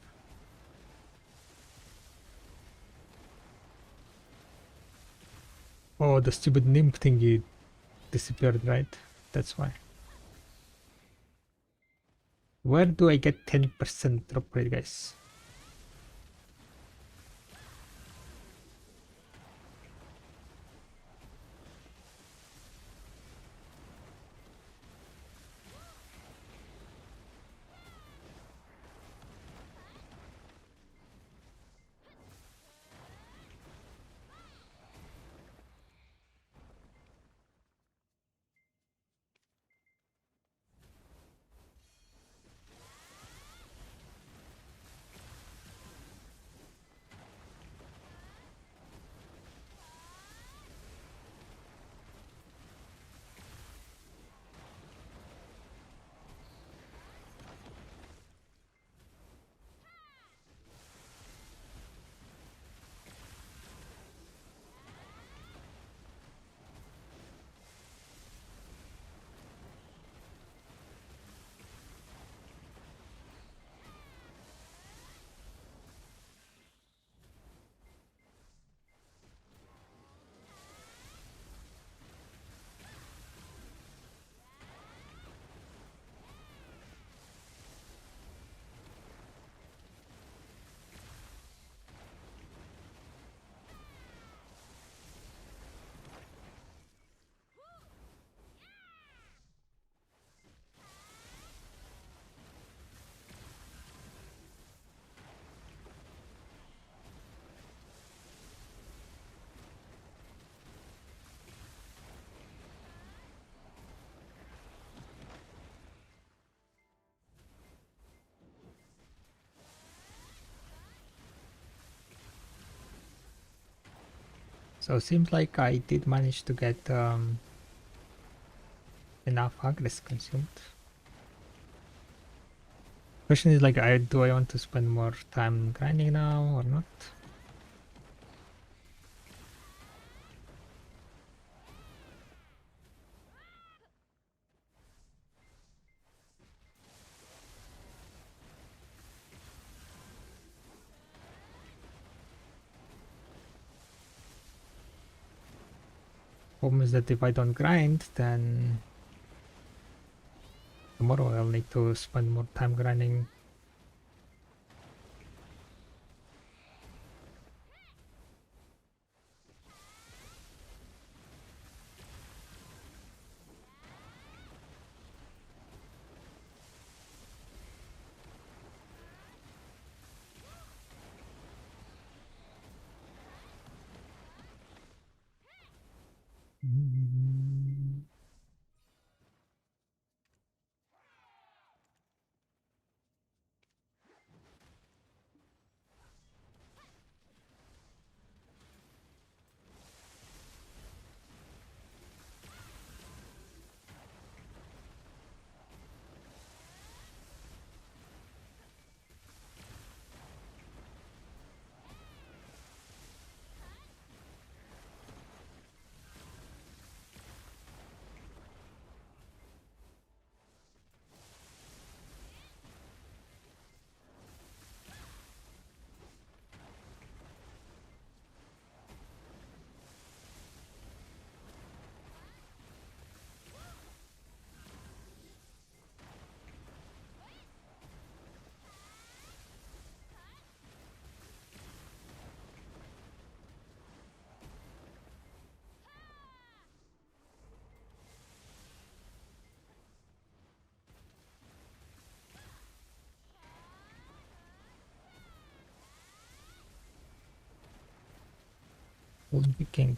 Oh, the stupid nymph thingy disappeared, right? That's why. Where do I get 10% drop rate, guys? So it seems like I did manage to get enough agres consumed. Question is like, do I want to spend more time grinding now or not? Problem is that if I don't grind, then tomorrow I'll need to spend more time grinding. Would be king.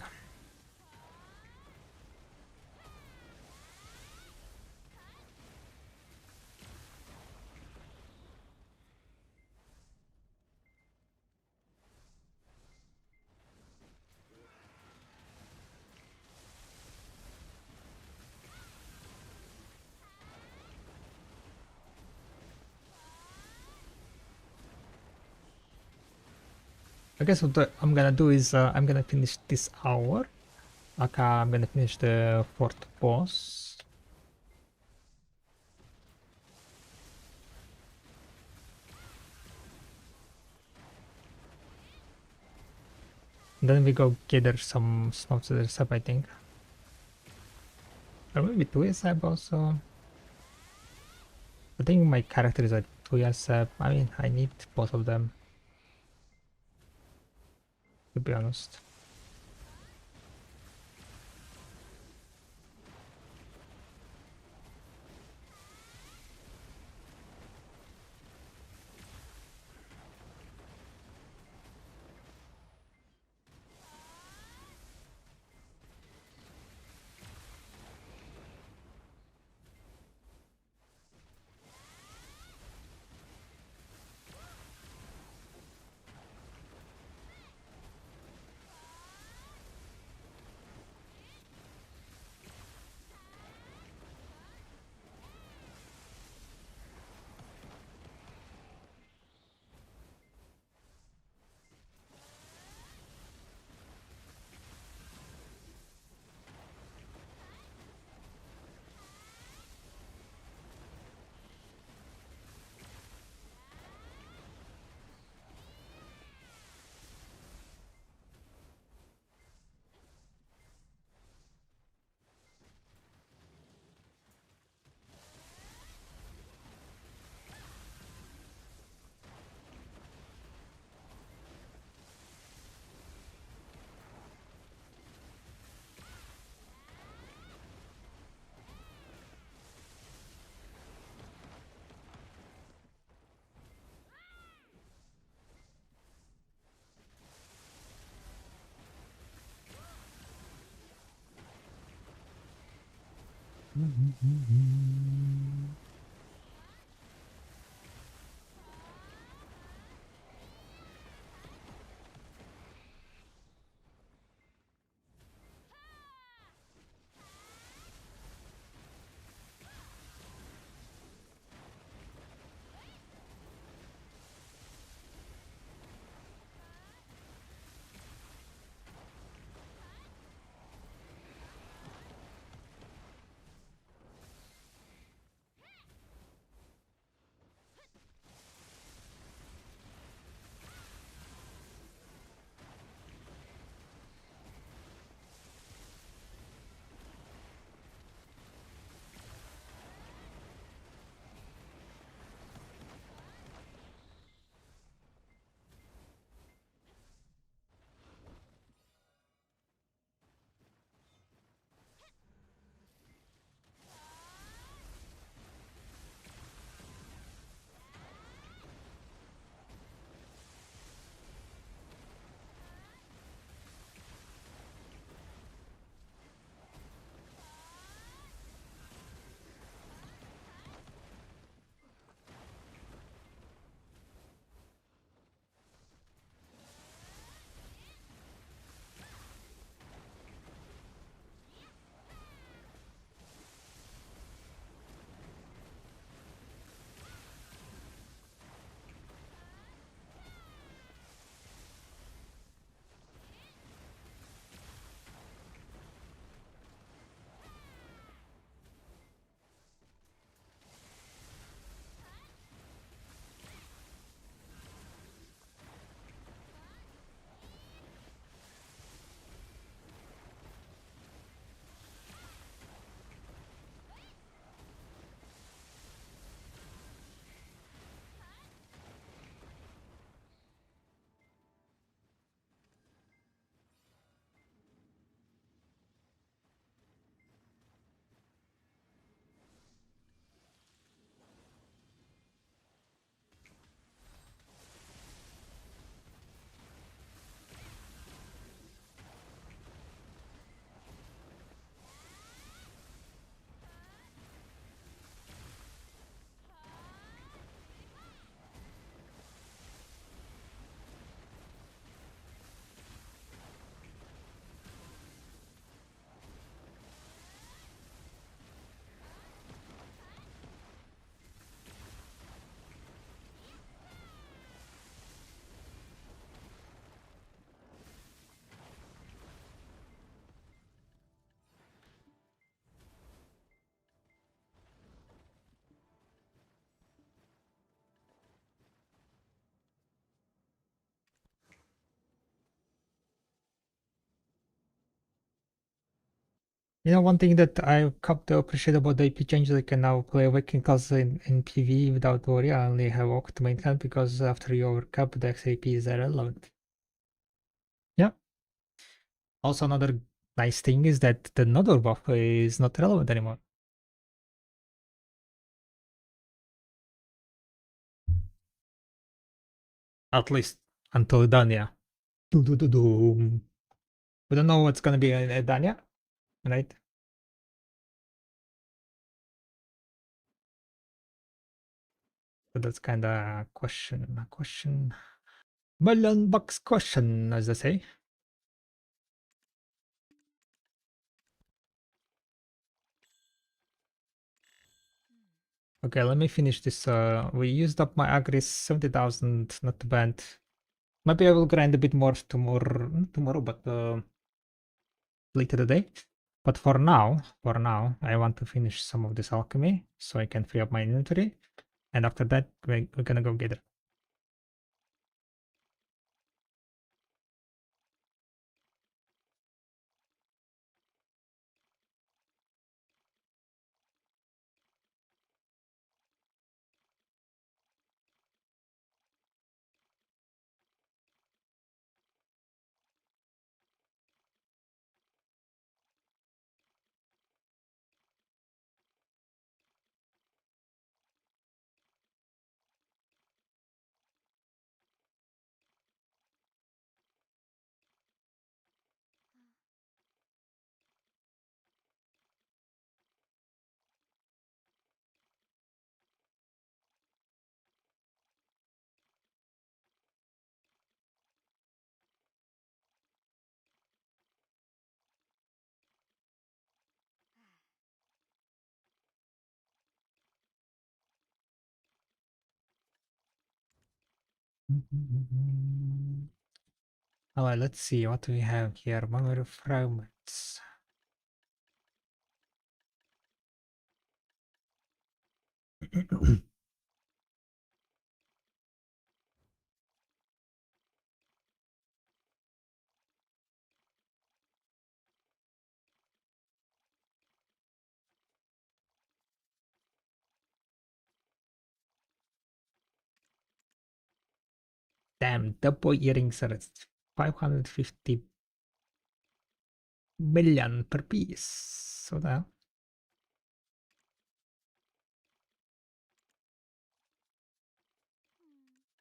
I guess what I'm gonna do is I'm gonna finish this hour. Okay, I'm gonna finish the fourth boss. And then we go gather some snouts of the sub, I think. Or maybe 2 sub also. I think my character is a 2 sub. I mean, I need both of them, to be honest. You know, one thing that I've come to appreciate about the AP changes, I can now play Awakening class in PvE without worry. I only have Oct main camp because after you overcap, the XAP is irrelevant. Yeah. Also, another nice thing is that the Nodor buff is not relevant anymore. At least until Dania. Do. We don't know what's gonna be in Dania, right? So that's kind of a question. Million bucks question, as they say. Okay, let me finish this. We used up my agris 70,000, not too bad. Maybe I will grind a bit more tomorrow, not tomorrow, but later today. But for now, I want to finish some of this alchemy so I can free up my inventory. And after that, we're gonna go get it. Alright, let's see what we have here. Memory fragments. Damn, double earrings are at 550 million per piece. So that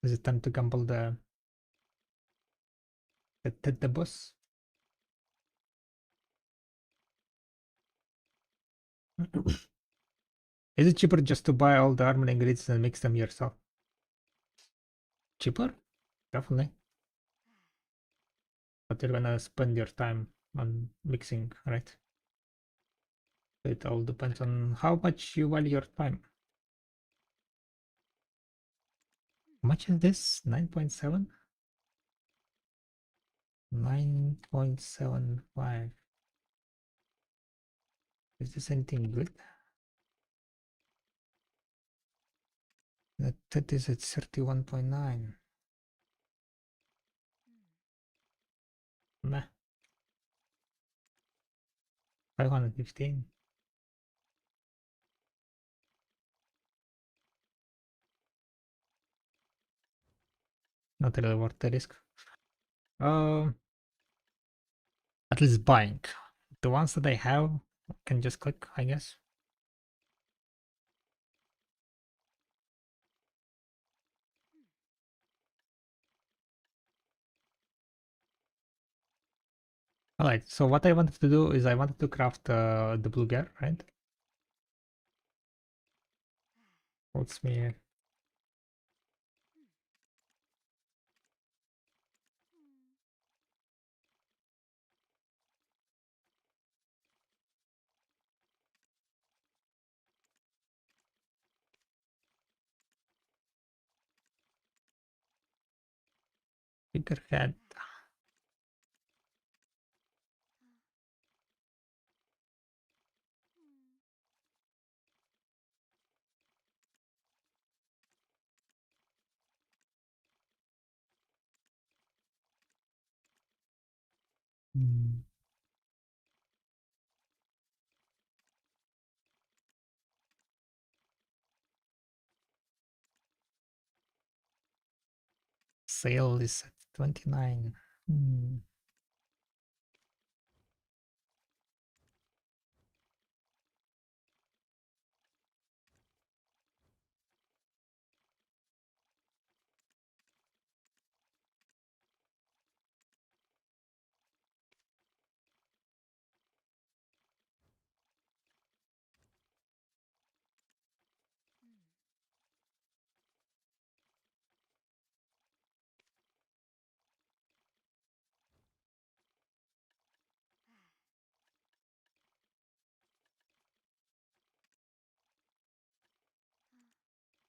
is it time to gamble the boss? Is it cheaper just to buy all the armor ingredients and mix them yourself? Cheaper? Definitely. But you're gonna spend your time on mixing, right? It all depends on how much you value your time. How much is this? 9.7? 9.75. Is this anything good? That is at 31.9. Meh. 515. Not really worth the risk. Um, at least buying. The ones that I have, I can just click, I guess. Alright, so what I wanted to do is I wanted to craft the blue gear, right? What's me? Figurehead. Hmm. Sale is at 29. Hmm.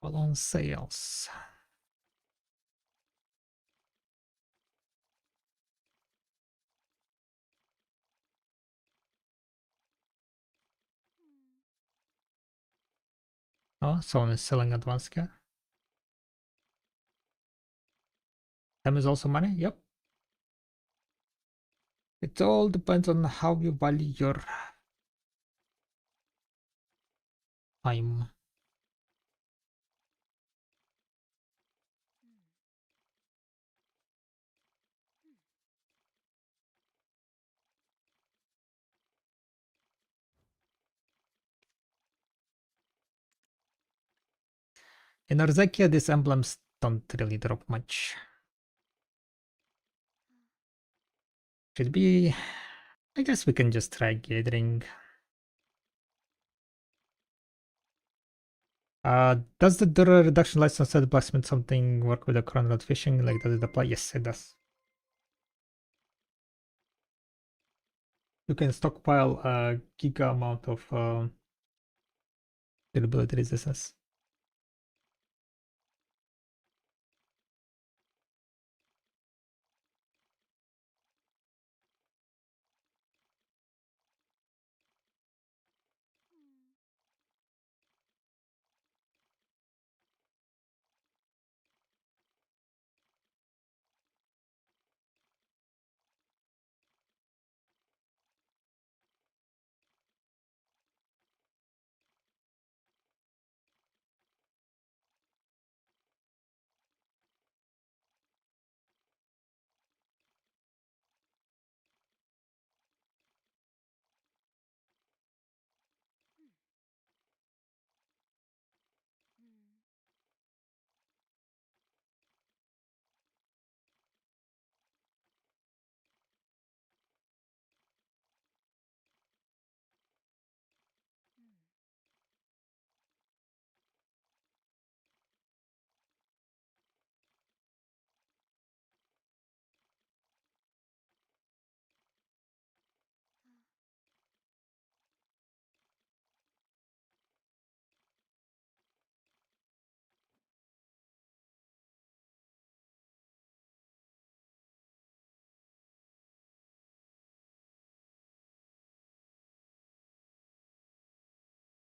All on sales. Oh, someone is selling advanced care. Time is also money. Yep. It all depends on how you value your time. In Arzakia, these emblems don't really drop much. Should be... I guess we can just try gathering. Does the Dura reduction license set blacksmith something work with the current fishing? Like, does it apply? Yes, it does. You can stockpile a giga amount of durability resistance.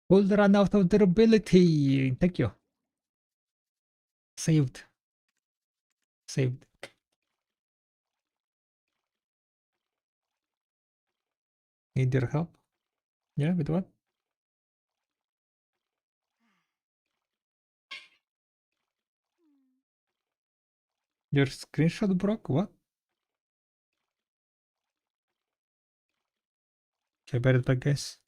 Will run out of durability. Thank you. Saved. Saved. Need your help? Yeah, with what? Your screenshot broke? What? Okay, bear it back, guys.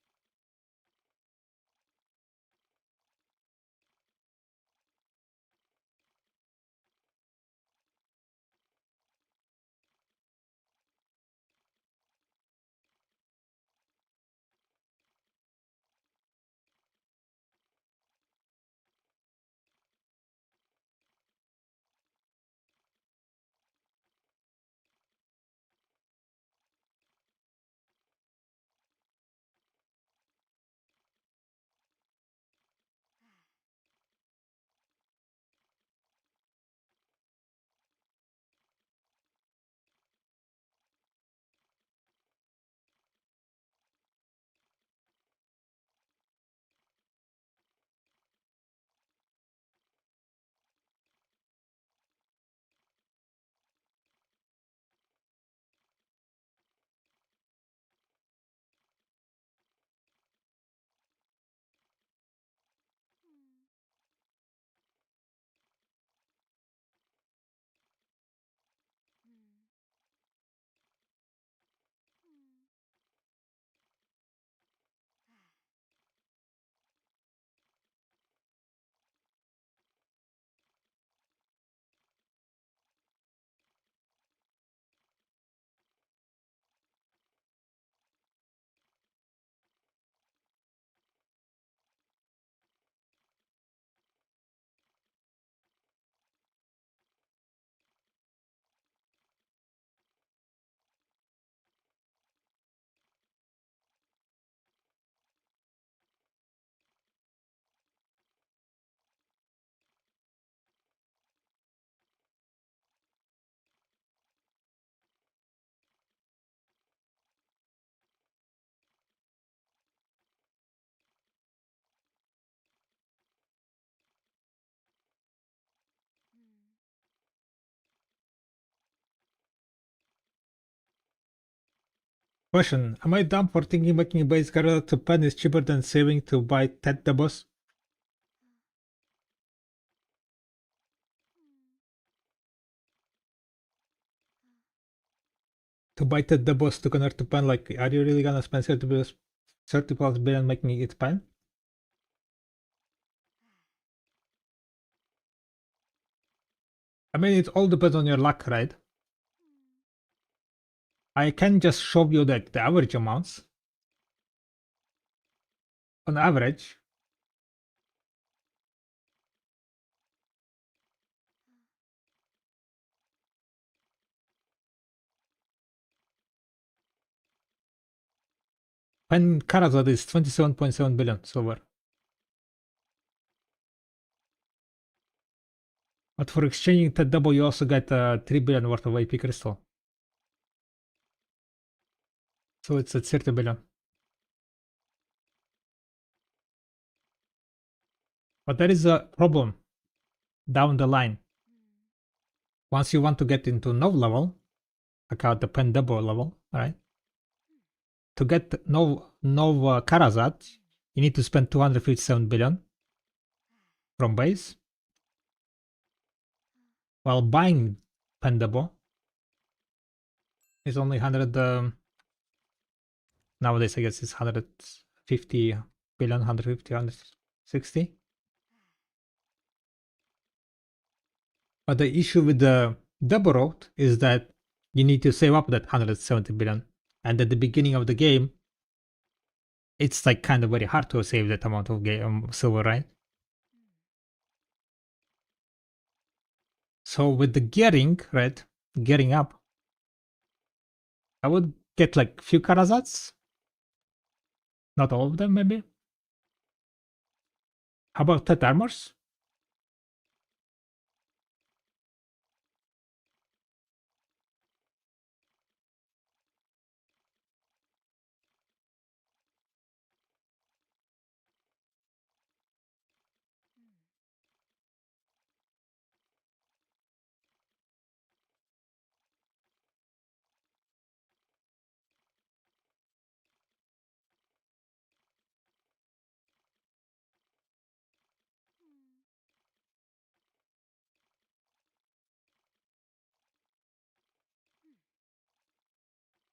Question: am I dumb for thinking making a base character to pen is cheaper than saving to buy Ted the boss? To buy Ted the boss to convert to pen, like, are you really gonna spend 30 plus billion making it pen? I mean, it all depends on your luck, right? I can just show you like the average amounts. On average, pen Karazad is 27.7 billion silver. But for exchanging Ted double, you also get 3 billion worth of AP crystal. So it's at 30 billion. But there is a problem down the line. Once you want to get into Nov level, like the pen double level, right? To get Nov Karazad, you need to spend 257 billion from base. While buying pen double is only 100. Nowadays, I guess it's 150 billion, 150, 160. But the issue with the double road is that you need to save up that 170 billion. And at the beginning of the game, it's like kind of very hard to save that amount of silver, right? So with the gearing, right, gearing up, I would get like few Karazats. Not all of them, maybe. How about Tet Armors?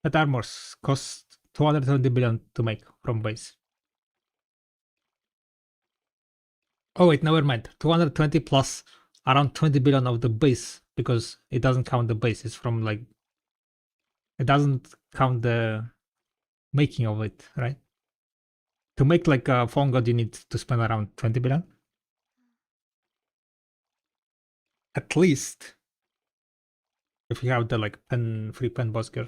Tet Armors cost 220 billion to make from base. Oh wait, never mind. 220 plus around 20 billion of the base, because it doesn't count the base. It's from like, it doesn't count the making of it, right? To make like a phone god, you need to spend around 20 billion. At least. If you have the like free pen boss gear.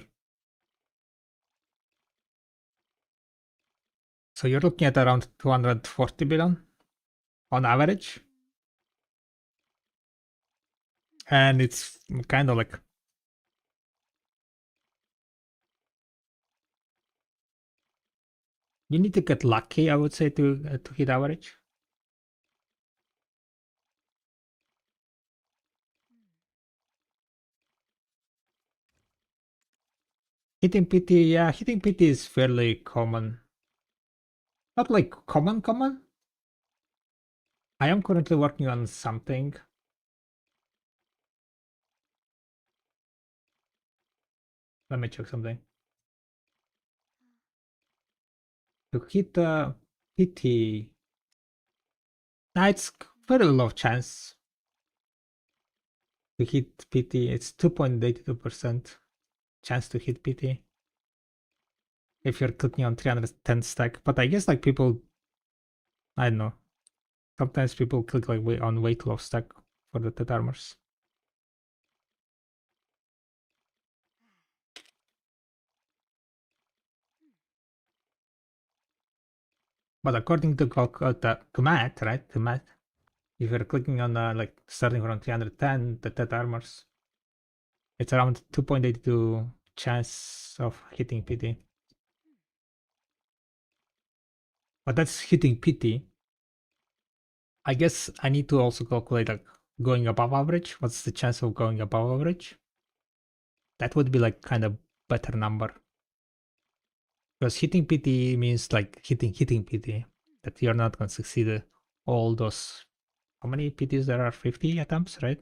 So you're looking at around 240 billion on average. And it's kind of like, you need to get lucky, I would say, to hit average. Hitting PT, yeah, hitting PT is fairly common. Not like common. I am currently working on something. Let me check something. To hit PT, it's very low chance to hit PT. It's 2.82% chance to hit PT if you're clicking on 310 stack. But I guess like people, I don't know. Sometimes people click like on weight loss stack for the Tet armors. But according to Matt, right? To Matt, if you're clicking on like starting from 310, the Tet armors, it's around 2.82 chance of hitting PT. But that's hitting PT. I guess I need to also calculate like going above average. What's the chance of going above average? That would be like kind of better number. Because hitting PT means like hitting PT. That you're not gonna succeed all those. How many PTs there are? 50 attempts, right?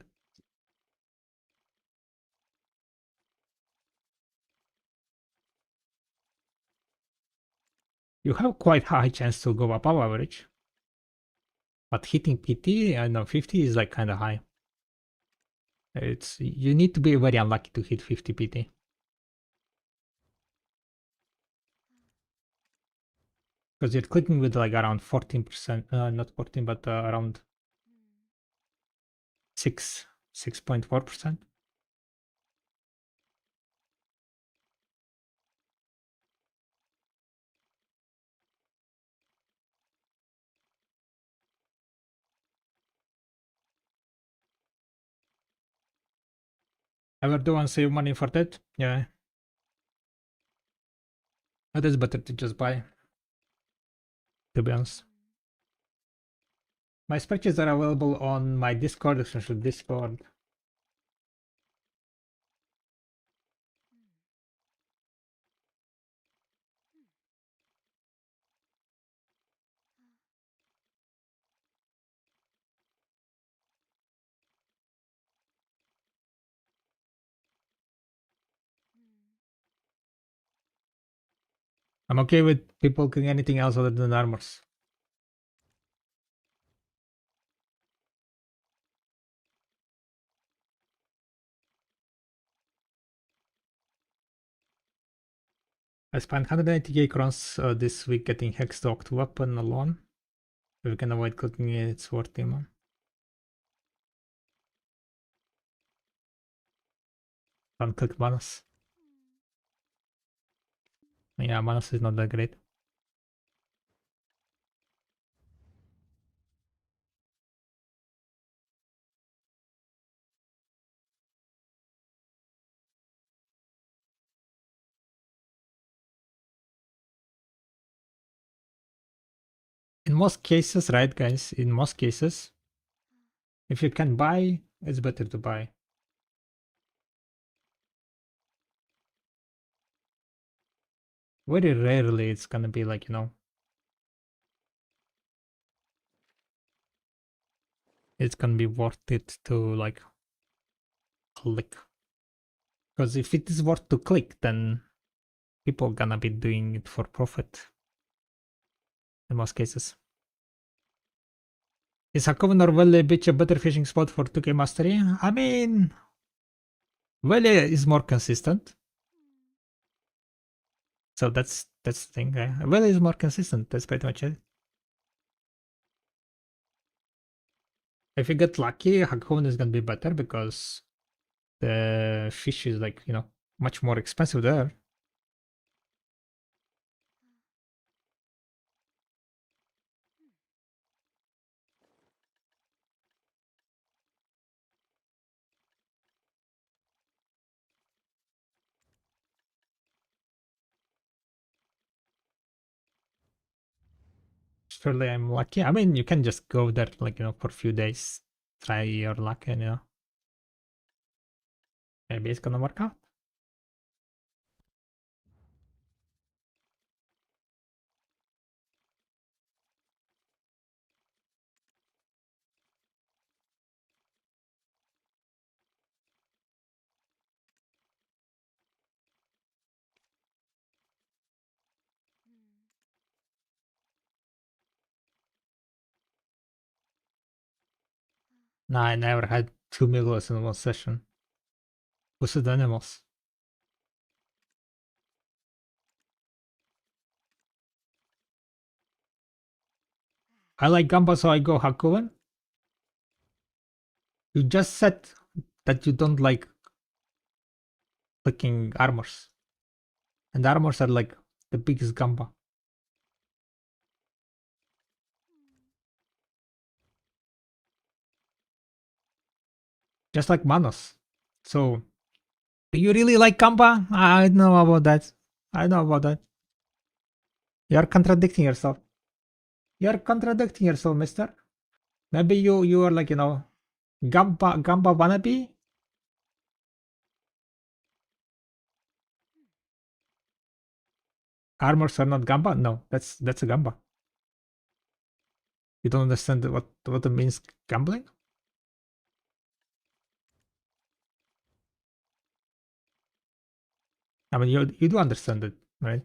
You have quite high chance to go above average. But hitting PT, I know 50 is like kind of high. It's you need to be very unlucky to hit 50 PT. Because you're clicking with like around 14%, not 14, but around 6.4%. Ever do and save money for that? Yeah. It is better to just buy, to be honest. My spreadsheets are available on my Discord, essentially Discord. I'm okay with people clicking anything else other than armors. I spent 180k crowns this week getting Hexlocked weapon alone. If we can avoid clicking it, it's worth it, man. Don't click Manus. Yeah, Manus is not that great. In most cases, right, guys? In most cases, if you can buy, it's better to buy. Very rarely it's gonna be like, it's gonna be worth it to like click. Because if it is worth to click, then people gonna be doing it for profit. In most cases. Is Hakoven or Valley Beach a better fishing spot for 2k mastery? I mean, Valley is more consistent. So that's the thing. Valley is more consistent. That's pretty much it. If you get lucky, Hakoven is gonna be better because the fish is like, much more expensive there. Surely I'm lucky. I mean, you can just go there, like, for a few days, try your luck, and, maybe it's gonna work out. Nah, I never had 2 meals in one session. Boosted animals. I like Gamba, so I go Hakuven. You just said that you don't like clicking armors. And the armors are like the biggest Gamba. Just like Manos. So, do you really like Gamba? I know about that. I know about that. You're contradicting yourself. You're contradicting yourself, mister. Maybe you are like, Gamba wannabe? armors are not gamba? No, that's a gamba. You don't understand what it means gambling? I mean, you do understand it, right?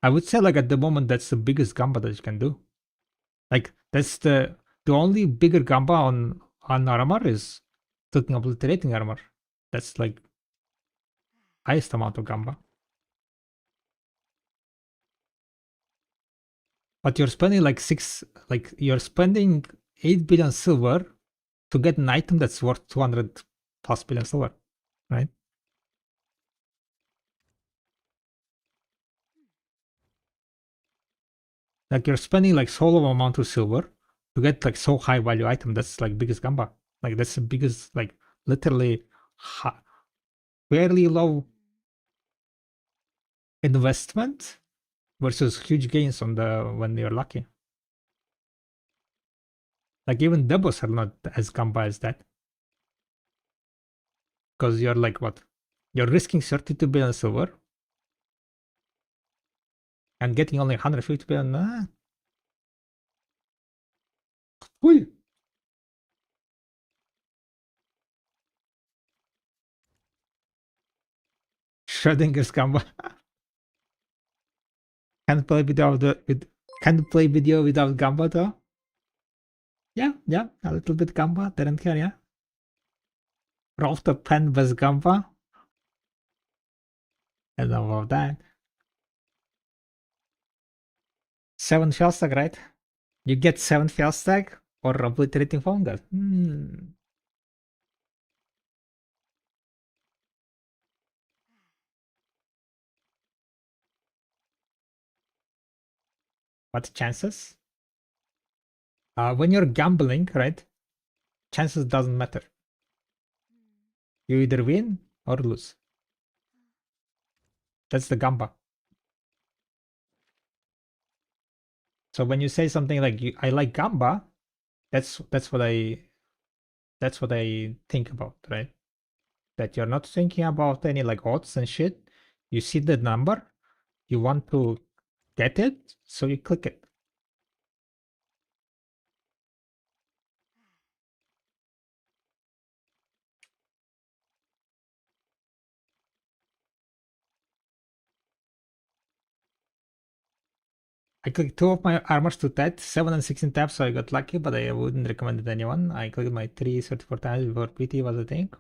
I would say like at the moment that's the biggest gamba that you can do. Like that's the only bigger gamba on armor is taking obliterating armor. That's like highest amount of gamba. But you're spending like you're spending 8 billion silver to get an item that's worth 200 plus billion silver, right? Like you're spending like so low amount of silver to get like so high value item. That's like biggest gamba. Like that's the biggest like literally fairly low investment versus huge gains on the when you're lucky. Like even doubles are not as gamba as that because you're like what? You're risking 32 billion silver and getting only 150 billion. Whoo! Schrodinger's gamba. Can't play video can't play video without gamba though. Yeah, yeah, a little bit gamba. Didn't care, yeah. Roll the pen with gamba. I don't know about that. 7 fail stack, right? You get 7 fail stack or obliterating fungal. What chances? When you're gambling, right? Chances doesn't matter. You either win or lose. That's the gamba. So when you say something like I like gamba, that's what I think about, right? That you're not thinking about any like odds and shit. You see the number, you want to get it, so you click it. I clicked 2 of my armors to that, 7 and 16 tabs, so I got lucky, but I wouldn't recommend it to anyone. I clicked my 3 34 times before PT was a thing.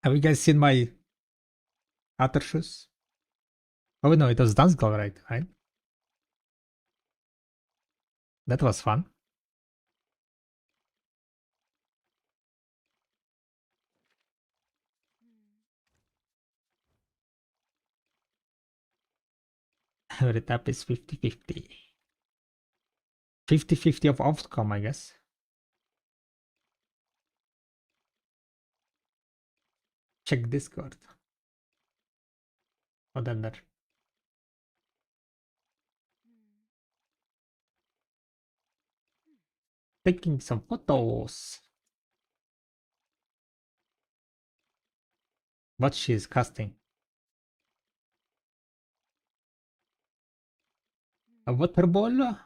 Have you guys seen my other shoes? Oh no, it was dance glow, right? That was fun. Every tap is 50-50. 50-50 of outcome, I guess. Check Discord. What then there? Taking some photos. What she's casting. A water ball?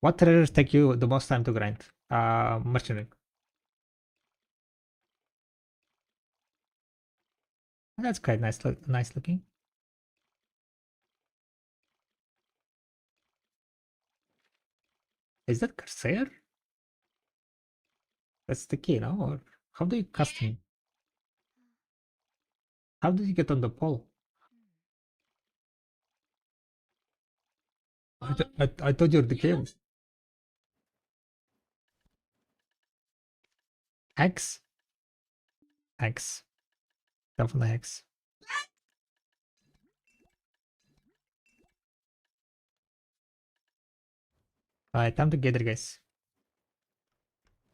What treasures take you the most time to grind? Mercenary. That's quite nice looking. Is that Corsair? That's the key, no? Or how do you custom? How did you get on the pole? I thought you're the cave. X? X. Definitely X. Alright, time to gather, guys.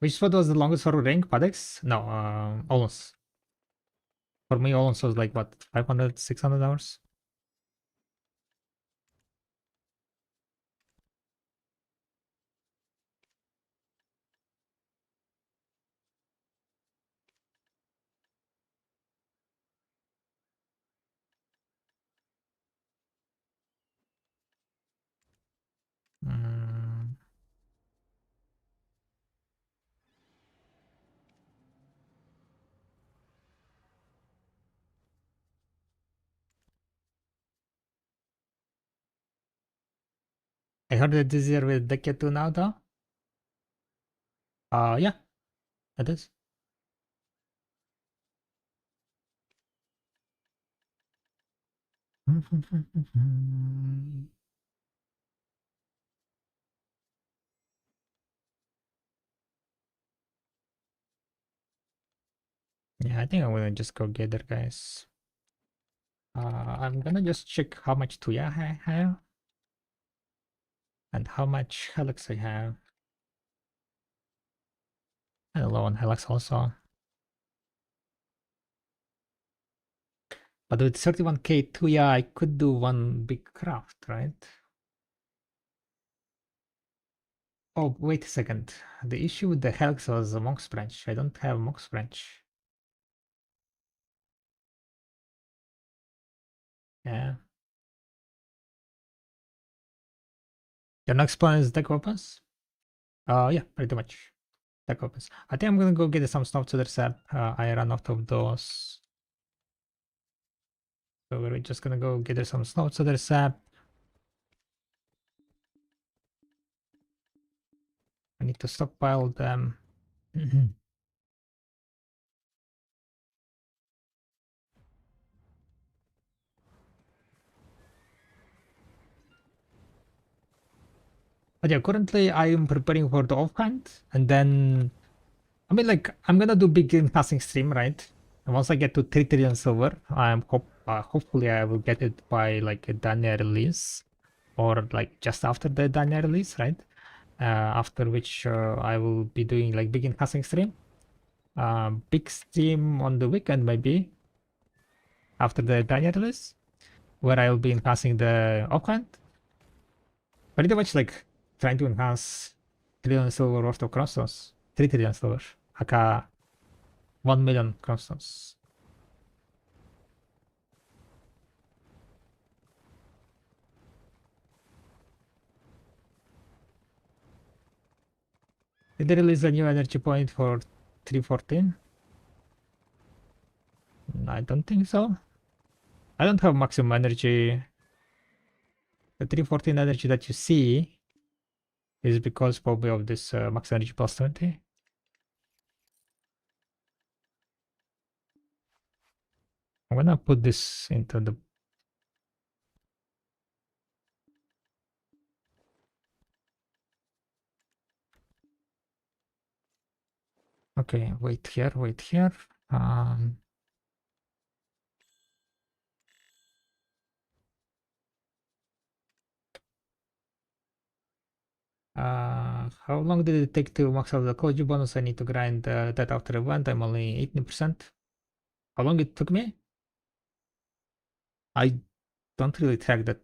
Which spot was the longest for rank? Padex? No, almost. For me, almost was like what, 500, 600 hours? I heard it easier with Deca 2 now though. Yeah, it is. Yeah, I think I'm gonna just go gather, guys. I'm gonna just check how much Tuya I have and how much Helix I have. And low on Helix also. But with 31k Tuya, I could do one big craft, right? Oh, wait a second. The issue with the Helix was the Monk's Branch. I don't have Monk's Branch. Yeah. Your next plan is deck weapons? Yeah, pretty much. Deck weapons. I think I'm gonna go get some stuff to the set. I ran out of those. So we're just gonna go get some snow to the set. I need to stockpile them. But yeah, currently I am preparing for the offhand, and then I mean, like, I'm gonna do big game passing stream, right? And once I get to 3 trillion silver, hopefully I will get it by like a Dania release, or like just after the Dania release, right? After which I will be doing like big game passing stream, big stream on the weekend maybe after the Dania release, where I will be passing the offhand. Pretty much like trying to enhance trillion silver worth of crossstones, 3 trillion silver, aka 1 million crossstones. Did they release a new energy point for 314? I don't think so. I don't have maximum energy. The 314 energy that you see is because probably of this max energy plus 20. I'm gonna put this into the... Okay, wait here, wait here. Um, how long did it take to max out the Koji bonus? I need to grind that after event. I'm only 18%. How long it took me? I don't really track that.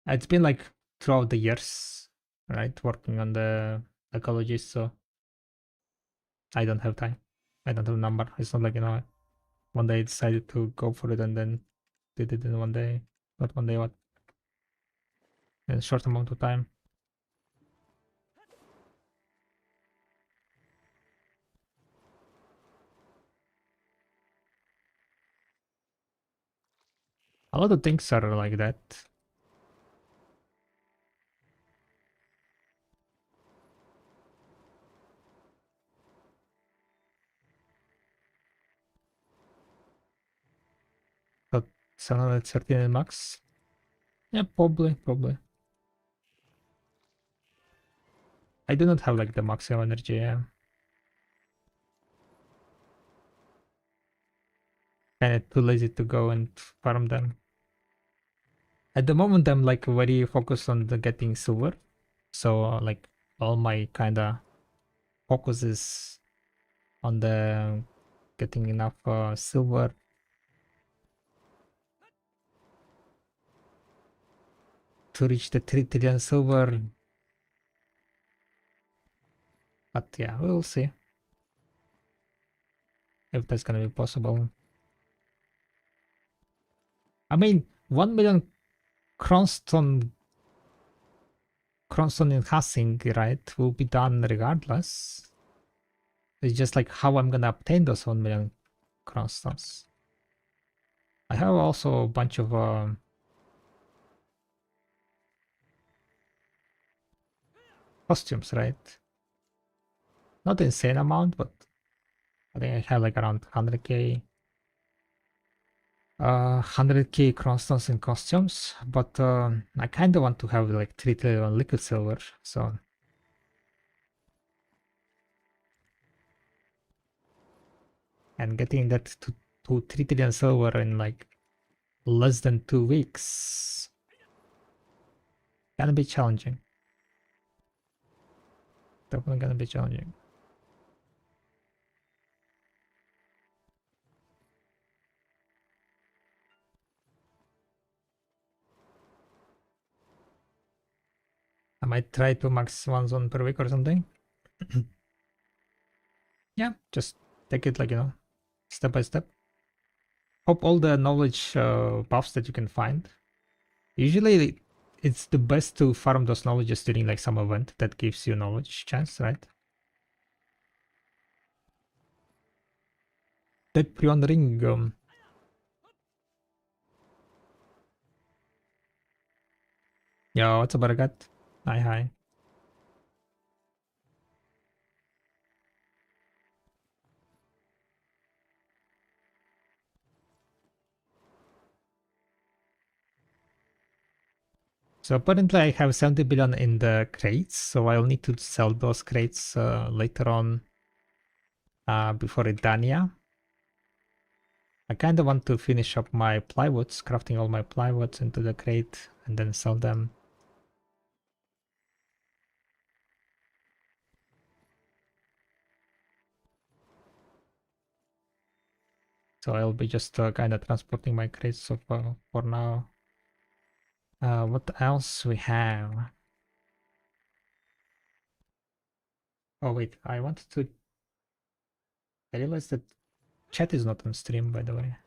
It's been like throughout the years, right? Working on the ecology, so I don't have time. I don't have a number. It's not like, one day I decided to go for it and then did it in one day. Not one day, what? In a short amount of time. A lot of things are like that. But 713 max? Yeah, probably. I do not have like the maximum energy, yeah. Kinda too lazy to go and farm them. At the moment, I'm like very focused on the getting silver. So like all my kinda focus is on the getting enough silver to reach the 3 trillion silver. But yeah, we'll see if that's gonna be possible. I mean, 1 million cronstone enhancing, right, will be done regardless. It's just like how I'm gonna obtain those 1 million cronstones. I have also a bunch of costumes, right? Not insane amount, but I think I have like around 100k. 100k crossstones in costumes, but I kind of want to have like 3 trillion liquid silver, so and getting that to 3 trillion silver in like less than 2 weeks gonna be challenging. Definitely gonna be challenging. I might try to max one zone per week or something. Yeah, just take it like, step by step. Hope all the knowledge buffs that you can find. Usually it's the best to farm those knowledges during like some event that gives you knowledge chance, right? That Prion ring. Yo, what's up, Baragat? Hi, hi. So apparently I have 70 billion in the crates, so I'll need to sell those crates later on before Idania. I kind of want to finish up my plywoods, crafting all my plywoods into the crate and then sell them. So I'll be just kind of transporting my crates so for now. What else we have? Oh wait, I wanted to. I realized that chat is not on stream, by the way.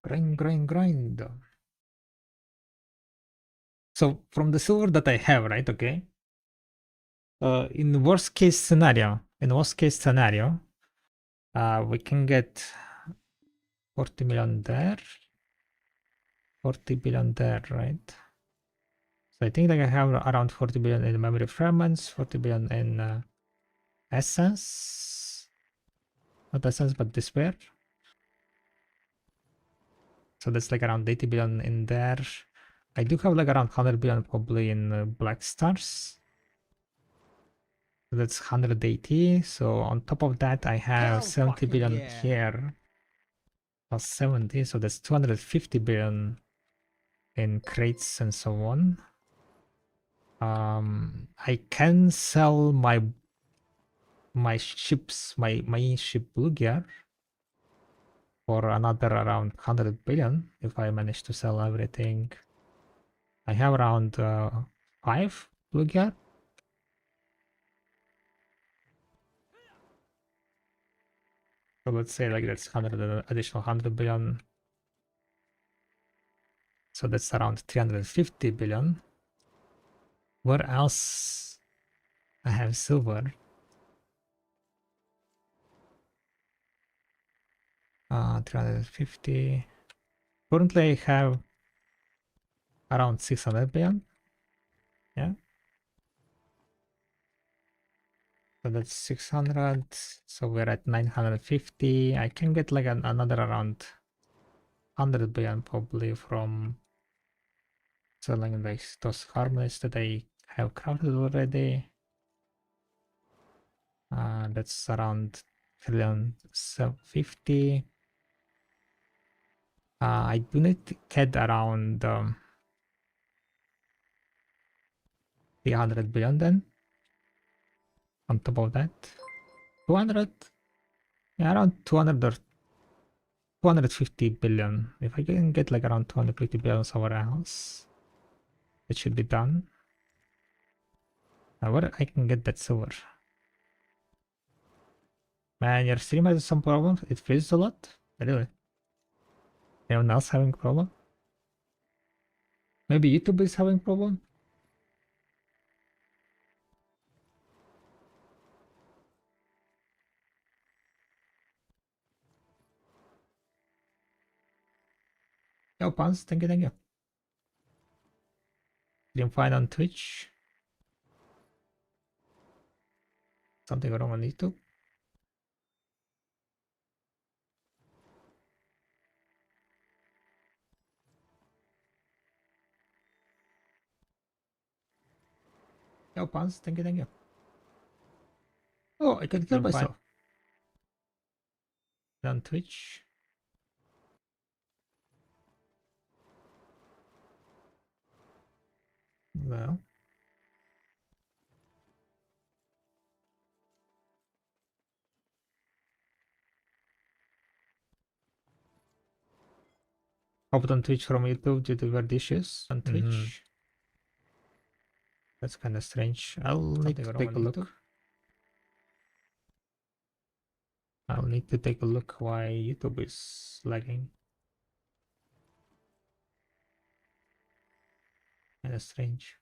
Grind, grind, grind. So from the silver that I have, right? Okay. In worst case scenario, we can get 40 million there, 40 billion there, right? So I think like I have around 40 billion in memory fragments, 40 billion in essence, not essence, but despair. So that's like around 80 billion in there. I do have like around 100 billion probably in black stars. So that's 180. So on top of that, I have 70 billion here plus 70. So that's 250 billion in crates and so on. I can sell my ships, my main ship Blue Gear for another around 100 billion if I manage to sell everything. I have around 5 Blue Gear. So let's say like that's 100 additional 100 billion. So that's around 350 billion. Where else I have silver? 350. Currently I have around 600 billion. Yeah. So that's 600. So we're at 950. I can get like another around 100 billion probably from selling like those harmonies that I have crafted already. That's around trillion 750. I do need to get around 300 billion then on top of that. 200, yeah, around 200 or 250 billion. If I can get like around 250 billion somewhere else, it should be done. Where I can get that silver? Man, your stream has some problems. It freezes a lot. Really? Anyone else having problem? Maybe YouTube is having problem? Yo, Pans, thank you, thank you. Didn't find on Twitch. Something wrong on YouTube. Yo, Pans, thank you, thank you. Oh, I can kill myself. On Twitch. Well. Hopped on Twitch from YouTube due to weird issues on Twitch. That's kind of strange. I'll need to take a look. I'll need to take a look why YouTube is lagging. Kind of strange.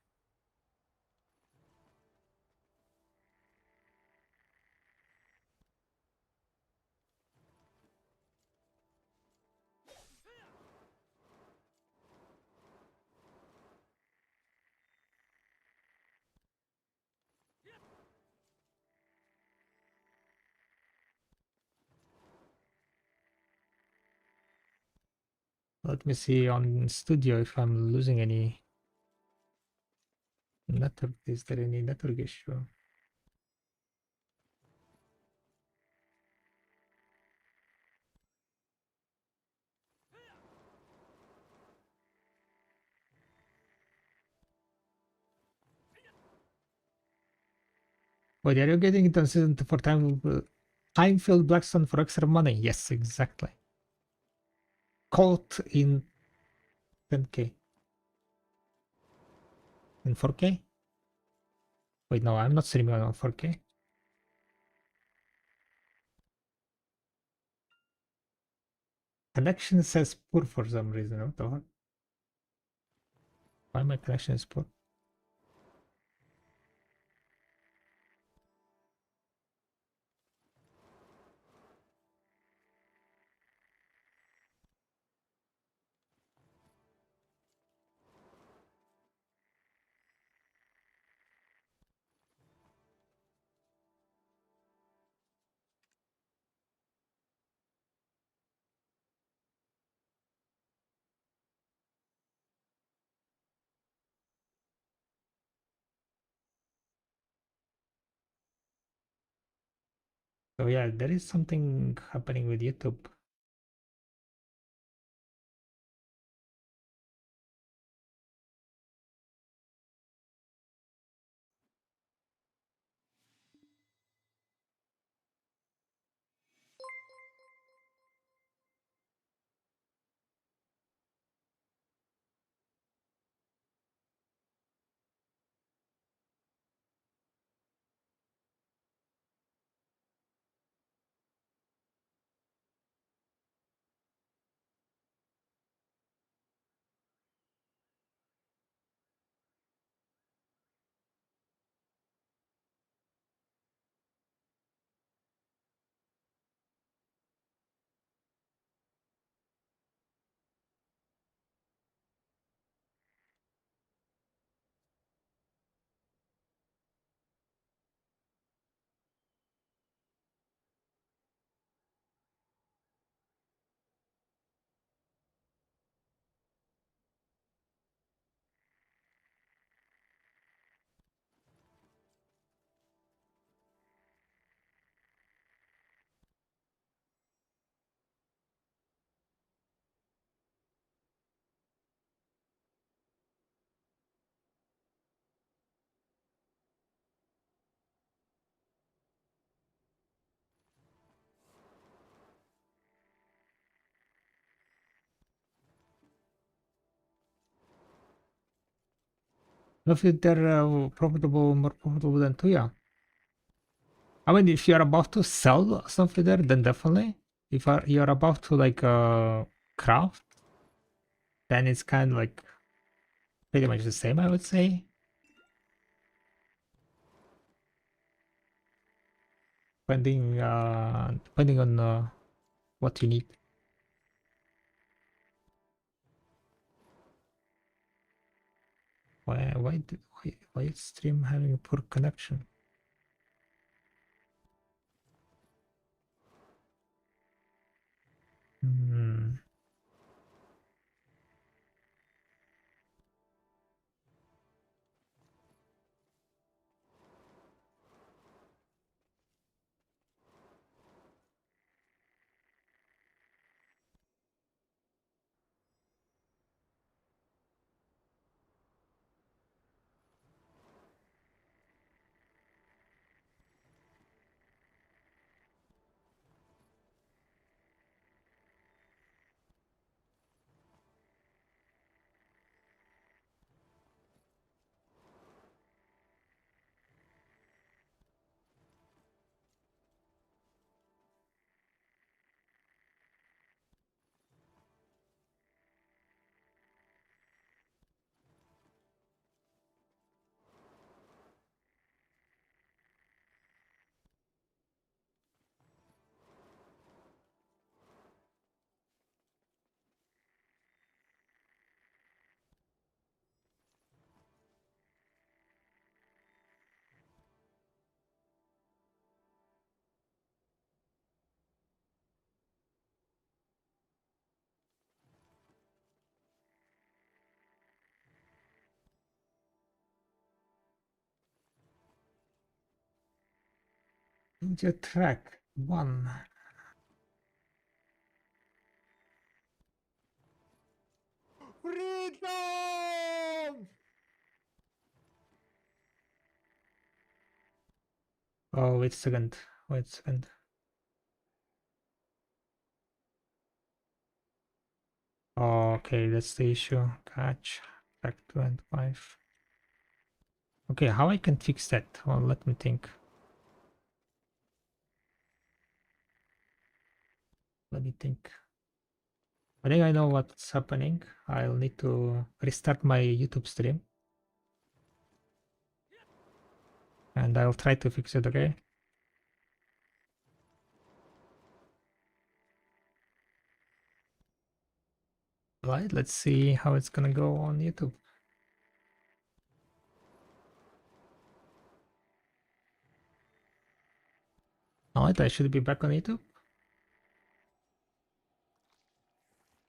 Let me see on Studio if I'm losing any network. Is there any network issue? Wait, are you getting into season for time-filled Blackstone for extra money? Yes, exactly. Caught in 10K. In 4K? Wait, no, I'm not streaming on 4K. Connection says poor for some reason. What the fuck? Why my connection is poor? So yeah, there is something happening with YouTube. If they're profitable, more profitable than Tuya. I mean, if you're about to sell something there, then definitely. If you're about to like craft, then it's kind of like pretty much the same, I would say. Depending on what you need. Why is stream having a poor connection? Hmm. Ninja track 1. Freedom! Oh, wait a second. Wait a second. Oh, okay, that's the issue. Catch. Back 2 and 5. Okay, how I can fix that? Well, let me think. Let me think. I think I know what's happening. I'll need to restart my YouTube stream. And I'll try to fix it, okay? Right, let's see how it's gonna go on YouTube. Alright, I should be back on YouTube.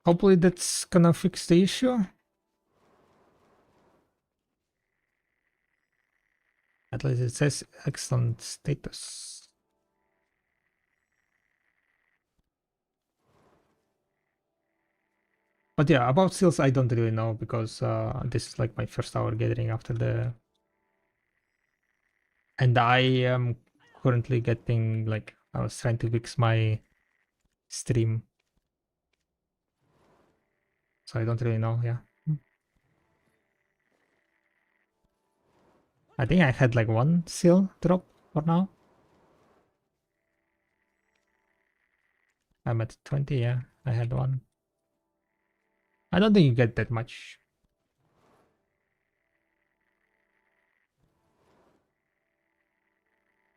Hopefully that's gonna fix the issue. At least it says excellent status. But yeah, about seals I don't really know because this is like my first hour gathering after the... And I am currently getting like... I was trying to fix my stream. So I don't really know, yeah. I think I had like one seal drop for now. I'm at 20, yeah. I had one. I don't think you get that much.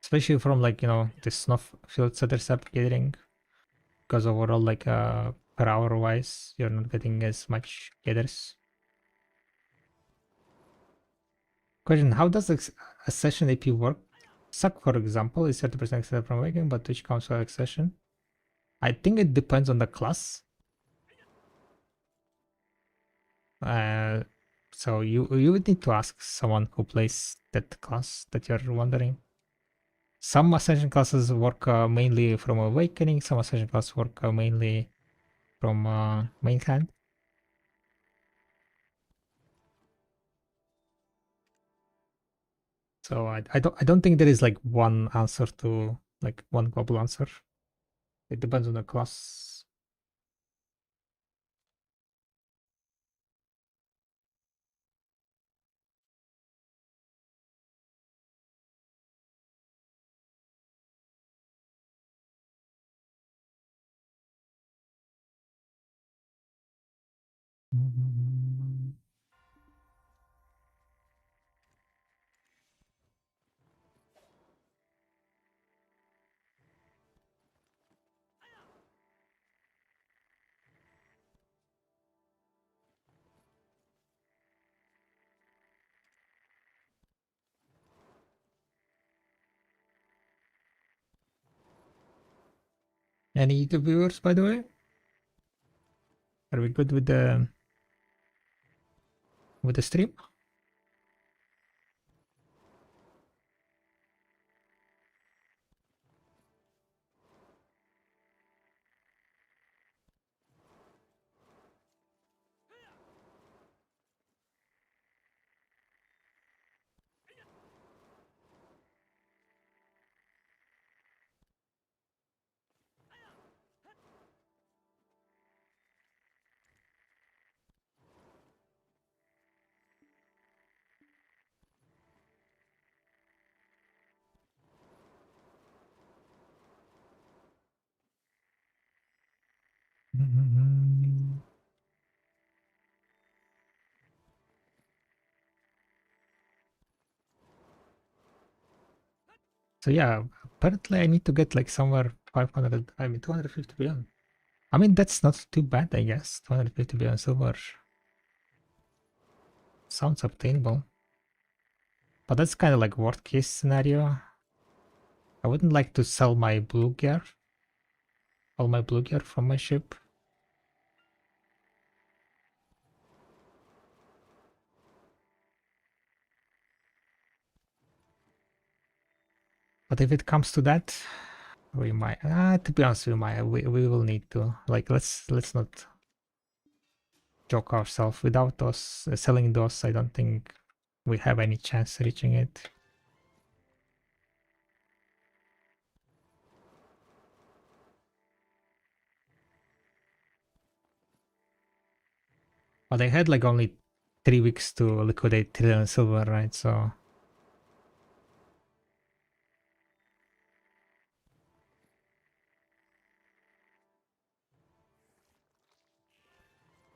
Especially from like, you know, the snuff field setters up gathering. Because overall, like per hour wise, you're not getting as much gathers. Question, how does a session AP work? Suck, for example, is 30% extended from waking, but which counts for accession? I think it depends on the class. Uh, so you would need to ask someone who plays that class that you're wondering. Some ascension classes work mainly from awakening. Some ascension classes work mainly from main hand. So I don't think there is like one answer to like one global answer. It depends on the class. Any YouTube viewers, by the way? Are we good with the stream? Mhm. So yeah, apparently I need to get like somewhere 500, I mean 250 billion. I mean, that's not too bad, I guess. 250 billion silver sounds obtainable. But that's kind of like worst case scenario. I wouldn't like to sell my blue gear, all my blue gear from my ship. But if it comes to that, we might. To be honest, we will need to. Like, let's not joke ourselves. Without us selling those, I don't think we have any chance reaching it. But I had like only 3 weeks to liquidate trillion silver, right? So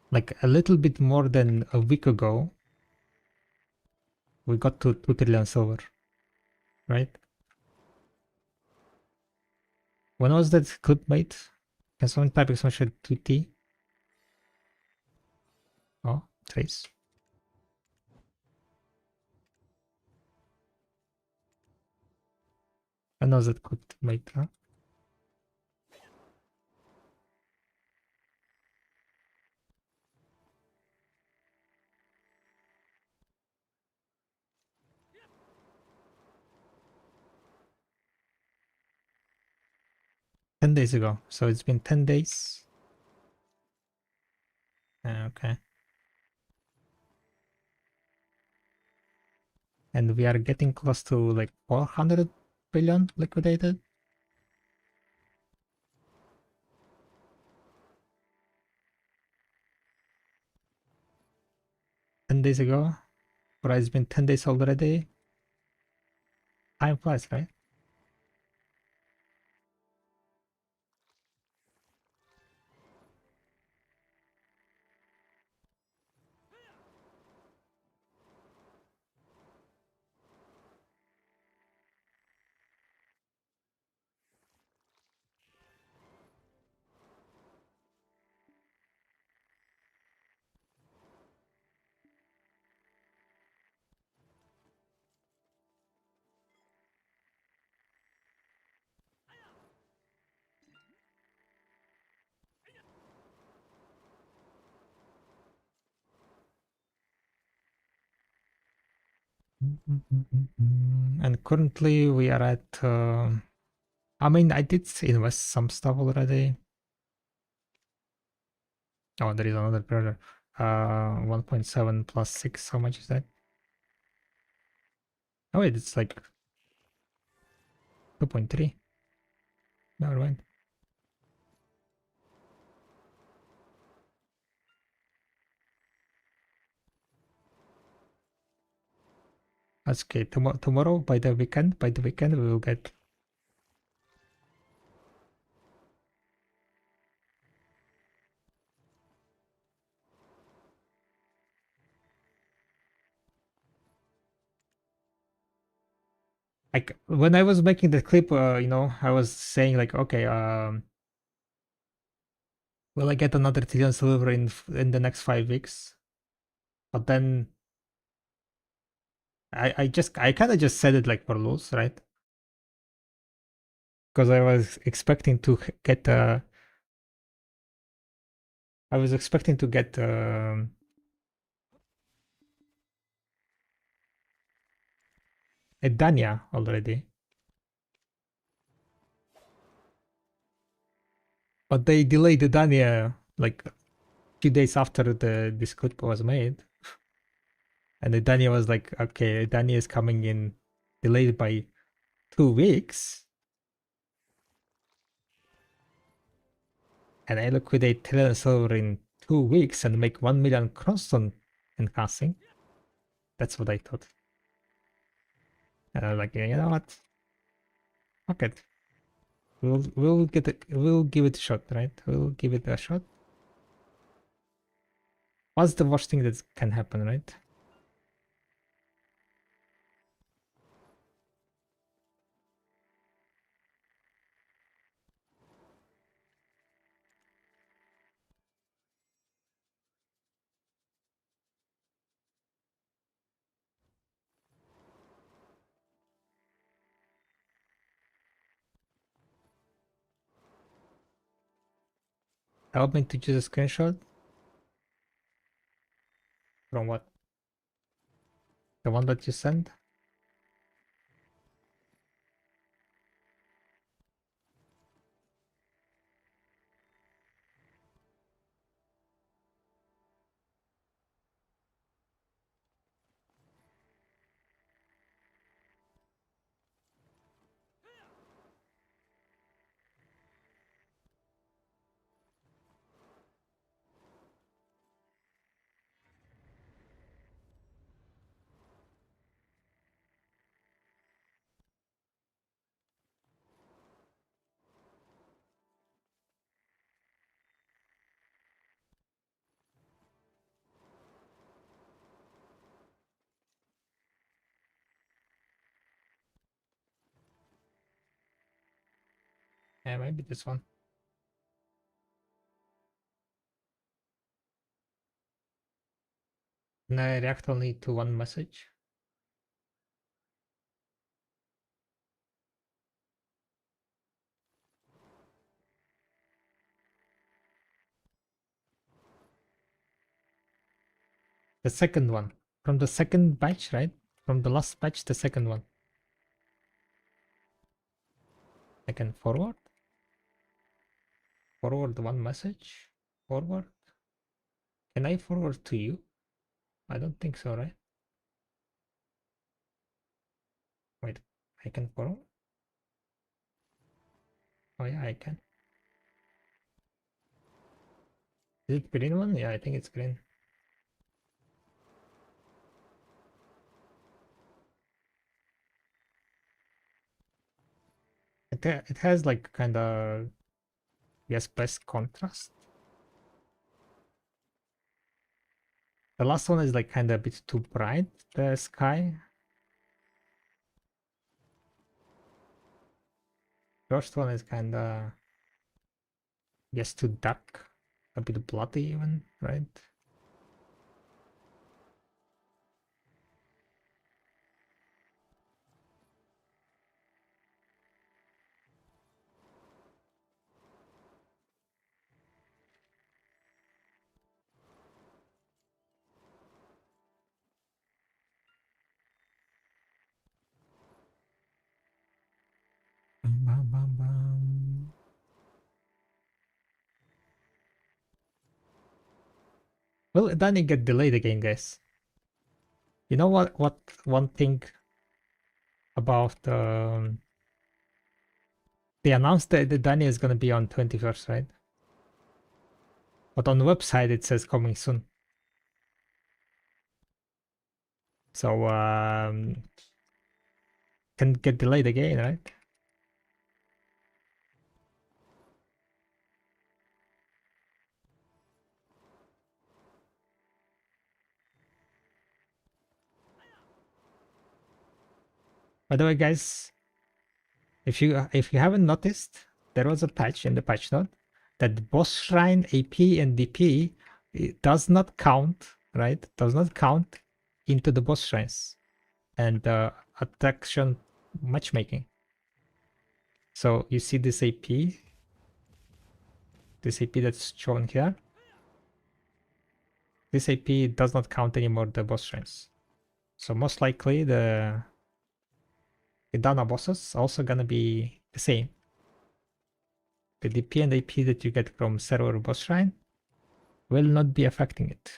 like a little bit more than a week ago, we got to 2 trillion silver, right? When was that clip made? Can someone type expansion 2T? Oh, trace. I know that clip made, huh? 10 days ago. So it's been 10 days. Okay. And we are getting close to like 400 billion liquidated. 10 days ago. But it's been 10 days already. Time flies, right? And currently we are at, I mean, I did invest some stuff already. Oh, there is another pressure. 1.7 plus 6. How much is that? Oh, wait, it's like 2.3. Never mind. That's okay. Tomorrow, by the weekend, we will get. Like when I was making the clip, I was saying like, okay, will I get another trillion silver in the next 5 weeks? But then I kind of just said it like for loose, right? because I was expecting to get I was expecting to get a Dania already, but they delayed the Dania like a few days after this clip was made, and the Dania was like, okay, Dania is coming in delayed by 2 weeks, and I liquidate Tyrell Silver in 2 weeks and make 1 million constant in casting. That's what I thought. And I was like, you know what? Fuck it. We'll give it a shot, right? We'll give it a shot. What's the worst thing that can happen, right? Help me to choose a screenshot from what? The one that you sent? Yeah, maybe this one. And I react only to one message. The second one. From the second batch, right? From the last batch, the second one. I can forward. Forward one message. Forward. Can I forward to you? I don't think so, right? Wait, I can forward? Oh yeah, I can. Is it green one? Yeah, I think it's green. It has like kind of, yes, best contrast. The last one is like kind of a bit too bright, the sky. First one is kind of, yes, too dark, a bit bloody even, right? Bum, bum, bum, bum. Well, then it get delayed again, guys. You know what? What one thing about they announced that the Dani is gonna be on 21st, right? But on the website it says coming soon. So can get delayed again, right? By the way, guys, if you haven't noticed, there was a patch in the patch note that the boss shrine AP and DP it does not count, right? Does not count into the boss shrines and attraction matchmaking. So you see this AP? This AP that's shown here? This AP does not count anymore the boss shrines. So most likely the Idana bosses also gonna be the same. The DP and AP that you get from server boss shrine will not be affecting it.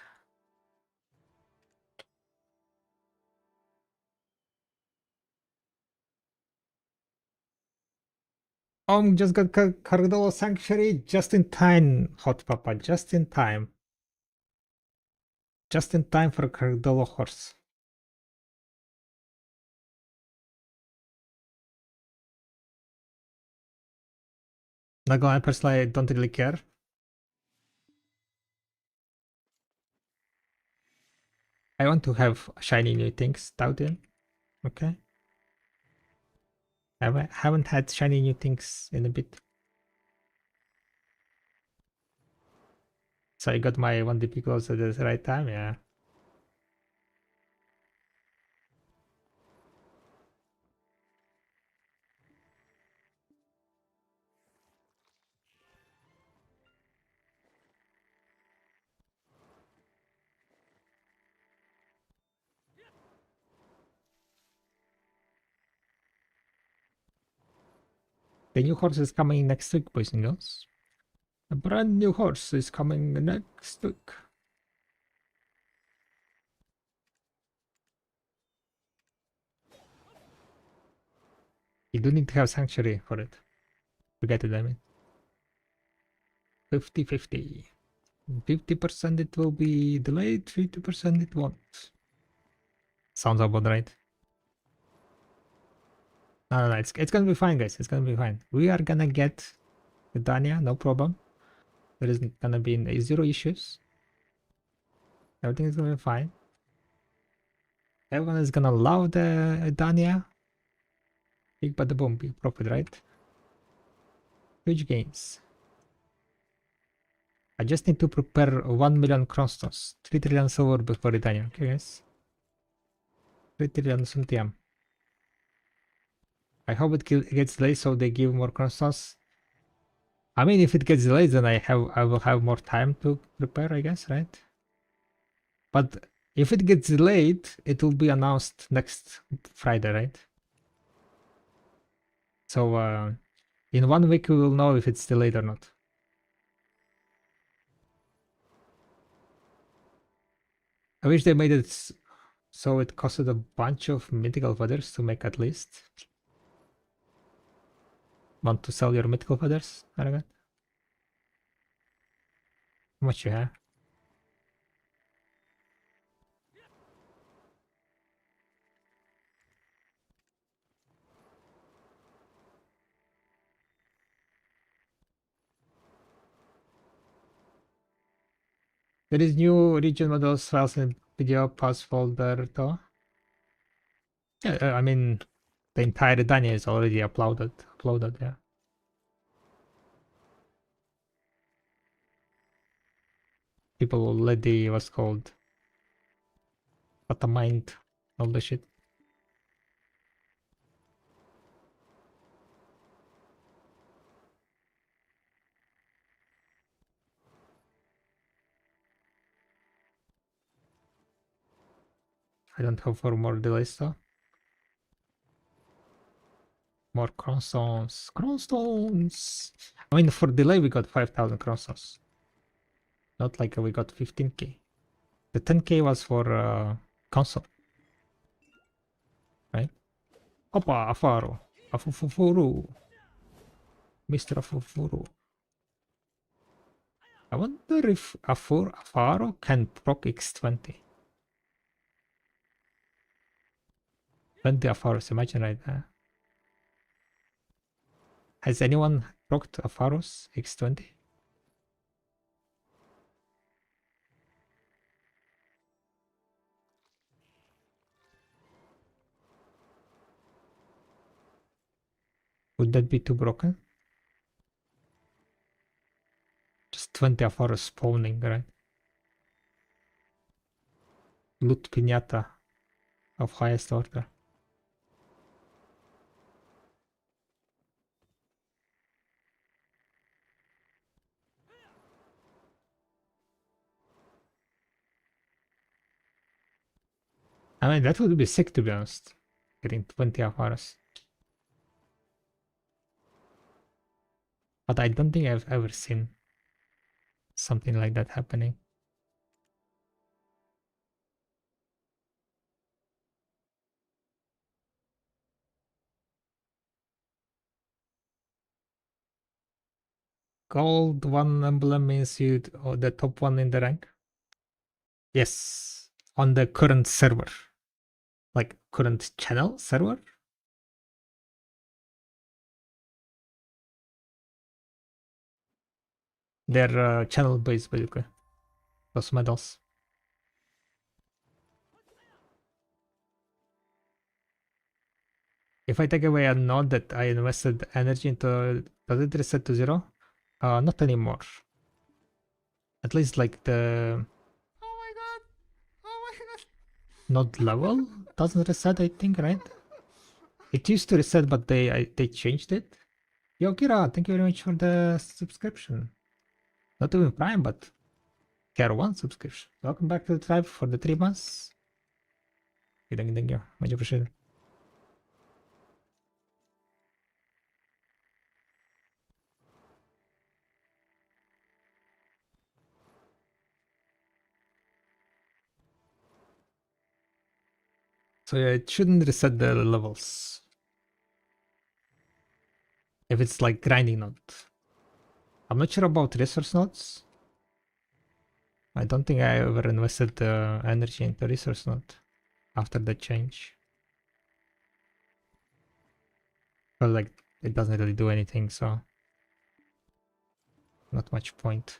Just got Cardolo Sanctuary just in time, Hot Papa, just in time. Just in time for Cardolo horse. Not gonna lie, personally, I don't really care. I want to have shiny new things out in. Okay. I haven't had shiny new things in a bit. So I got my 1 DP close at the right time, yeah. The new horse is coming next week, boys and girls. A brand new horse is coming next week. You do need to have sanctuary for it. Forget it, I mean. 50-50. 50% it will be delayed, 50% it won't. Sounds about right. No, it's gonna be fine, guys. It's gonna be fine. We are gonna get the Dania, no problem. There isn't gonna be zero issues. Everything is gonna be fine. Everyone is gonna love the Dania. Big bada boom, big profit, right? Huge gains. I just need to prepare 1 million Kronstos, 3 trillion silver before Dania. Okay, guys? 3 trillion Suntiam. I hope it gets delayed so they give more Kronstos. I mean, if it gets delayed, then I will have more time to prepare, I guess, right? But if it gets delayed, it will be announced next Friday, right? So in 1 week we will know if it's delayed or not. I wish they made it so it costed a bunch of mythical feathers to make at least. Want to sell your mythical feathers, Aragon? How much you have? There is new region models files in video pass folder though. Yeah, I mean the entire Dania is already uploaded, yeah. People already what's called mind all the shit. I don't hope for more delays though. More croissants. Croissants! I mean, for delay, we got 5,000 croissants. Not like we got 15k. The 10k was for console. Right? Opa, Afaro. Afufufuru. Mr. Afufuru. I wonder if Afaro can proc X20. 20 Afaros, imagine right there. Has anyone procced Afaros X20? Would that be too broken? Just 20 Afaros spawning, right? Loot Pinata of highest order. I mean, that would be sick, to be honest. Getting 20 hours. But I don't think I've ever seen something like that happening. Gold one emblem means you the top one in the rank. Yes, on the current server, like current channel server. They're channel based basically. Those medals. If I take away a node that I invested energy into, does it reset to 0? Not anymore. At least like the oh my god, oh my god, node level doesn't reset. I think, right? It used to reset, but they changed it. Yo, Kira, thank you very much for the subscription. Not even Prime, but Tier 1 subscription. Welcome back to the tribe for the 3 months. Thank you. Much appreciated. So yeah, it shouldn't reset the levels. If it's like grinding node. I'm not sure about resource nodes. I don't think I ever invested energy into resource node after the change. But like, it doesn't really do anything, so not much point.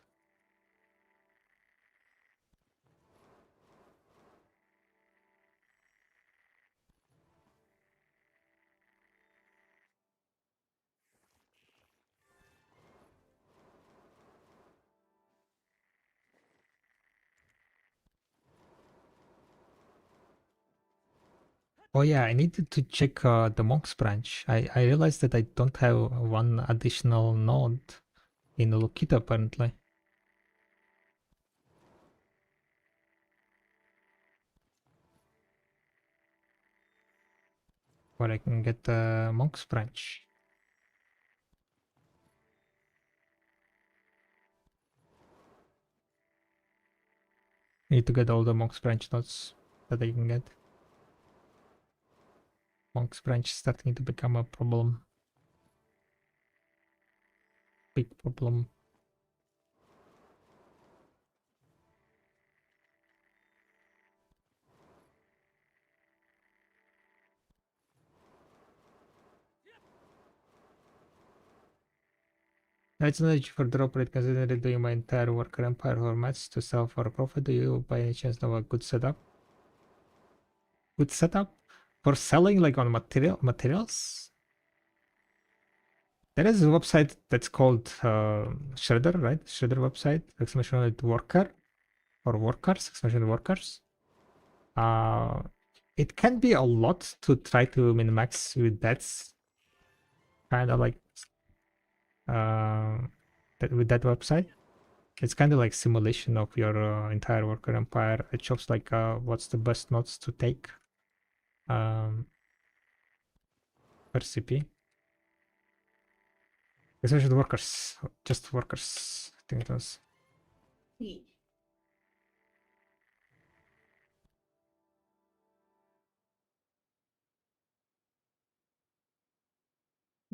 Oh yeah, I needed to check the monks branch. I realized that I don't have one additional node in Lokita apparently. Where I can get the monks branch. I need to get all the monks branch nodes that I can get. Monks branch is starting to become a problem. Big problem. It's not for drop rate considering doing my entire worker empire formats to sell for a profit. Do you by any chance know a good setup? Good setup for selling like on materials? There is a website that's called Shredder, right? Shredder website, exclamation point worker or workers, exclamation workers. It can be a lot to try to min-max with that kind of like with that website. It's kind of like simulation of your entire worker empire. It shows like what's the best nodes to take per CP. Especially workers, just workers. I think it was.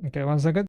Okay, 1 second.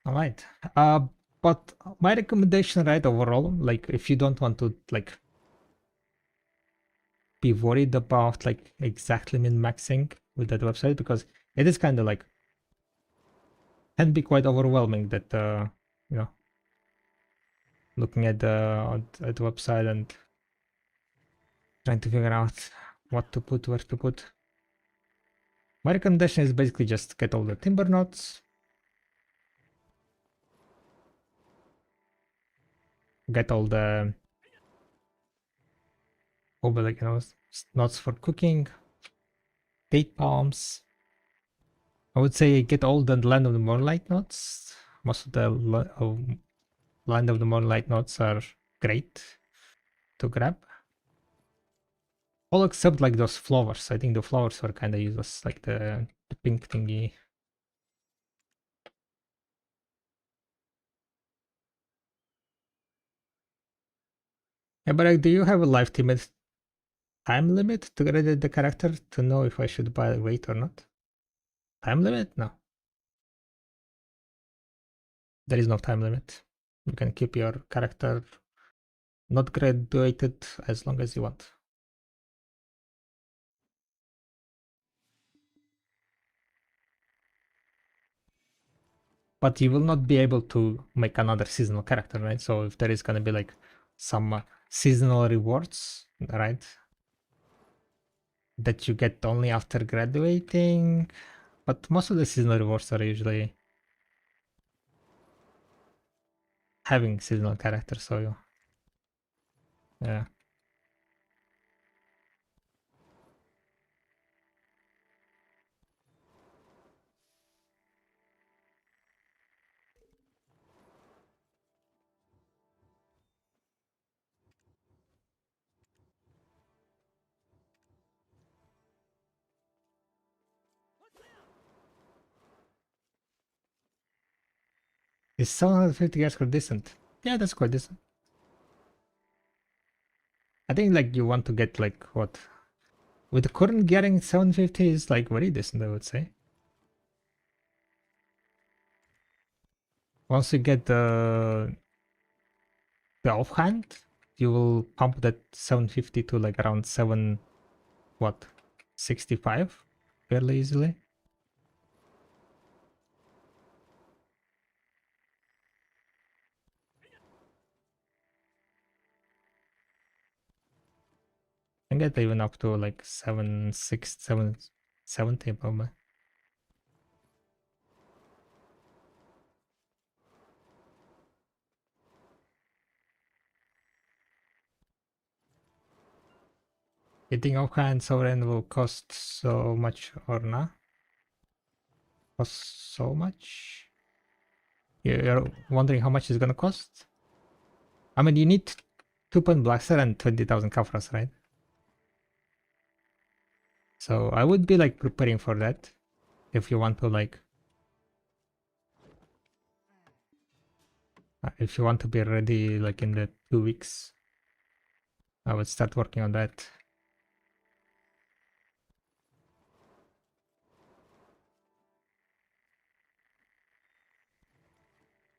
Alright. But my recommendation, right, overall, like if you don't want to like be worried about like exactly min-maxing with that website, because it is kind of like can be quite overwhelming that you know, looking at the website and trying to figure out what to put, where to put. My recommendation is basically just get all the timber knots, get all the like, you know, knots for cooking, date palms. I would say get all the land of the moonlight knots. Most of the land of the moonlight knots are great to grab. All except like those flowers. I think the flowers were kind of useless, like the pink thingy. Yeah, but like, do you have a life limit time limit to get the character to know if I should buy wait or not? Time limit? No. There is no time limit. You can keep your character not graduated as long as you want. But you will not be able to make another seasonal character, right? So if there is gonna be like some seasonal rewards, right, that you get only after graduating, but most of the seasonal rewards are usually having seasonal characters, so yeah. Is 750 guys quite decent? Yeah, that's quite decent. I think like you want to get like what? With the current gearing, 750 is like very decent, I would say. Once you get the offhand, you will pump that 750 to like around 7 what 65 fairly easily. And get even up to like 7 6 770 probably. Getting offhand sovereign will cost so much or not? Cost so much? You're wondering how much it's gonna cost? I mean, you need 2 point blaster and 20,000 kafras, right? So I would be like preparing for that if you want to like if you want to be ready like in the 2 weeks. I would start working on that.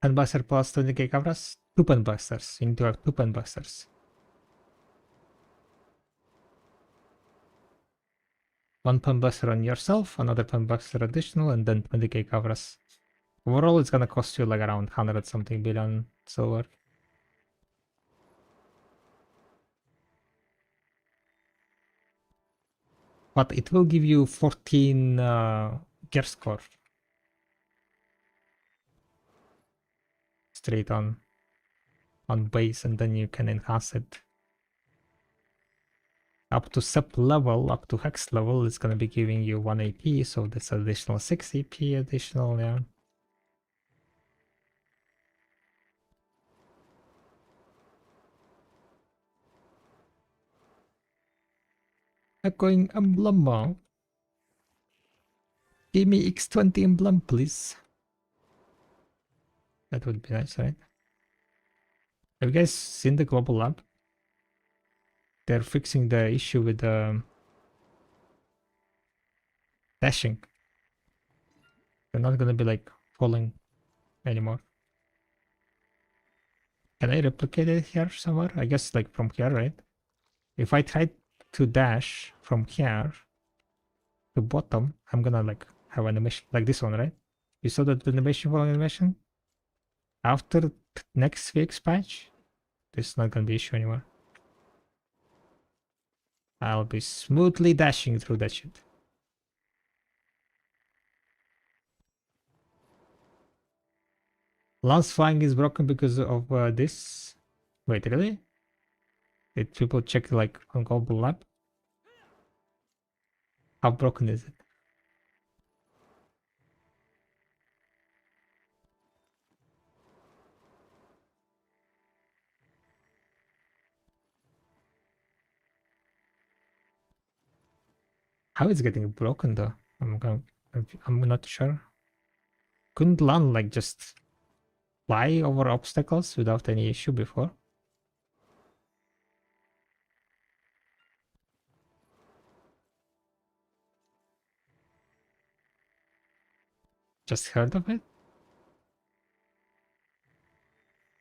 Pen blaster plus 20k kafras. 2 pen blasters. You need to have 2 pen blasters. 1 pen blaster on yourself, another pen blaster additional, and then 20k kafras. Overall, it's gonna cost you like around 100 something billion silver. But it will give you 14 gear score straight on base, and then you can enhance it up to sub level, up to hex level. It's gonna be giving you 1 AP, so that's additional 6 AP additional. Yeah. Echoing emblem. Give me X20 emblem, please. That would be nice, right? Have you guys seen the global lab? They're fixing the issue with the dashing. They're not gonna be like falling anymore. Can I replicate it here somewhere? I guess like from here, right? If I try to dash from here to bottom, I'm gonna like have animation like this one, right? You saw that animation for animation? After next week's patch, this is not gonna be issue anymore. I'll be smoothly dashing through that shit. Lance flying is broken because of this. Wait, really? Did people check like on Global Lab? How broken is it? How is it getting broken though? I'm not sure. Couldn't Lan like just fly over obstacles without any issue before? Just heard of it?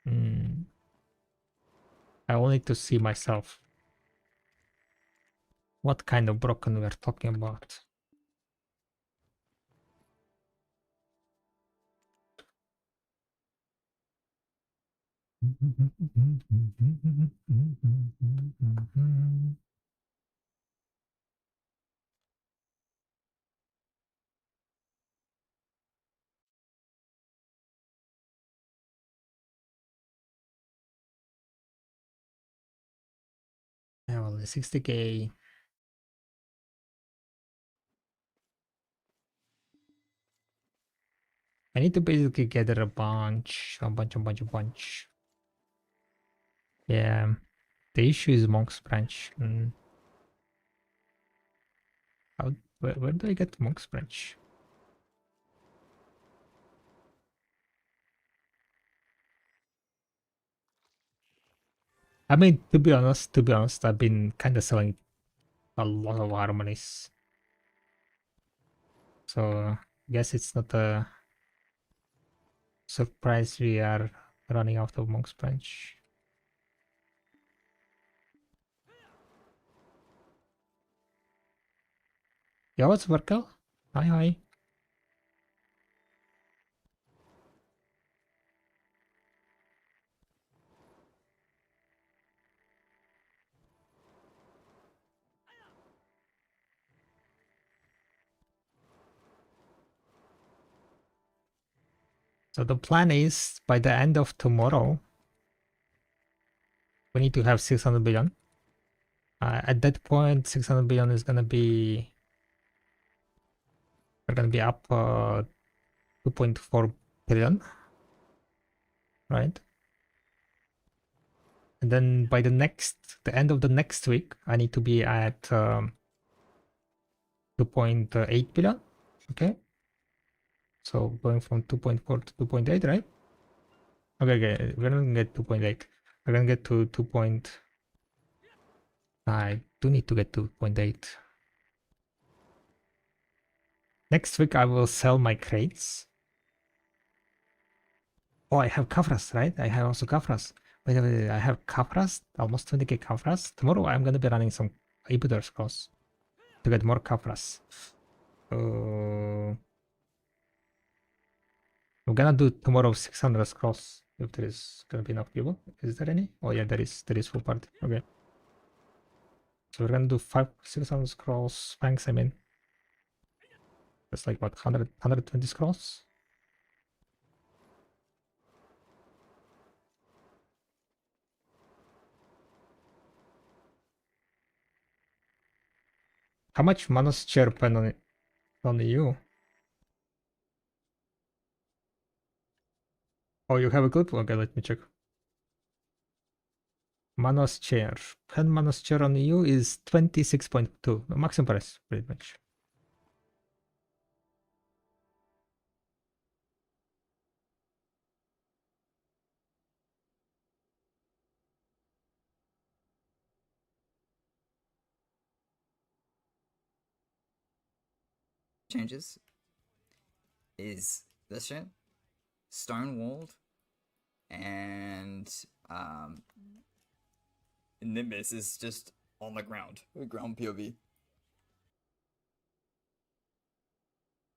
Hmm. I will need to see myself. What kind of broken we're talking about? Yeah, well, 60k. I need to basically gather a bunch. Yeah. The issue is Monk's Branch. Where do I get Monk's Branch? I mean, to be honest, I've been kind of selling a lot of harmonies. So I guess it's not a surprise we are running out of Monk's Branch. Yeah, what's Verkel? Hi, hi. So the plan is by the end of tomorrow, we need to have 600 billion. At that point, 600 billion is gonna be we're gonna be up 2.4 billion, right? And then by the end of the next week, I need to be at 2.8 billion. Okay. So going from 2.4 to 2.8, right? Okay, we're gonna get 2.8. We're gonna get to 2. I do need to get 2.8. Next week I will sell my crates. Oh, I have Kafras, right? I have also Kafras. Wait, I have Kafras, almost 20k Kafras. Tomorrow I'm gonna be running some Ibudar scrolls to get more Kafras. I'm gonna do tomorrow 600 scrolls if there is gonna be enough people. Is there any? Oh yeah, there is. There is full party. Okay. So we're gonna do 600 scrolls. Thanks, I mean. That's like what, 120 scrolls? How much Manos chair pen on you? Oh, you have a clip? Okay, let me check. Manos chair. Pen Manos chair on you is 26.2. Maximum price, pretty much.
Changes is this shit. stone walled, and Nimbus is just on the ground POV.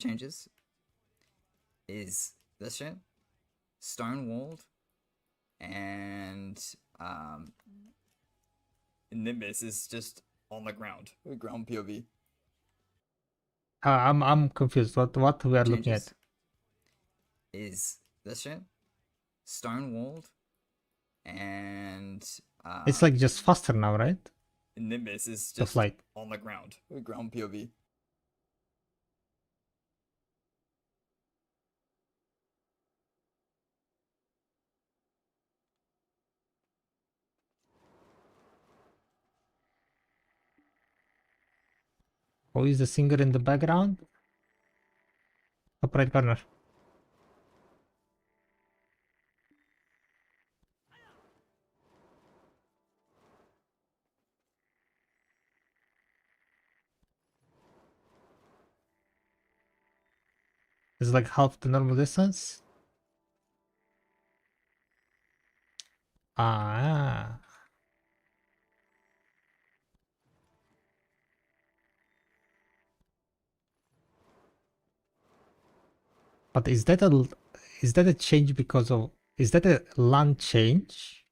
Changes is this shit stone walled, and Nimbus is just on the ground POV.
I'm confused. What we are looking
Changes
at?
is this shit stone walled, and
It's like just faster now, right?
Nimbus is
The
just
flight.
on the ground POV.
Who is the singer in the background? Top right corner. It's like half the normal distance. Ah. But is that a change because of, is that a LAN change?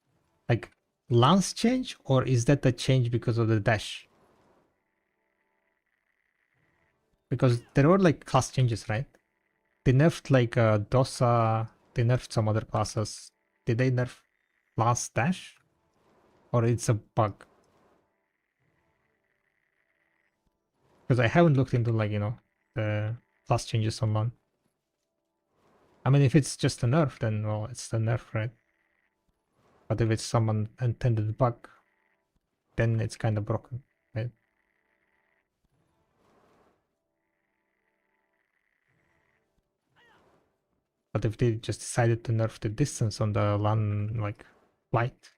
Like lance change, or is that a change because of the dash? Because there were like class changes, right? They nerfed like Dosa, they nerfed some other classes. Did they nerf lance dash? Or it's a bug? Because I haven't looked into like, the class changes on LAN. I mean, if it's just a nerf, then well, it's the nerf, right? But if it's someone intended bug, then it's kind of broken, right? But if they just decided to nerf the distance on the LAN like flight,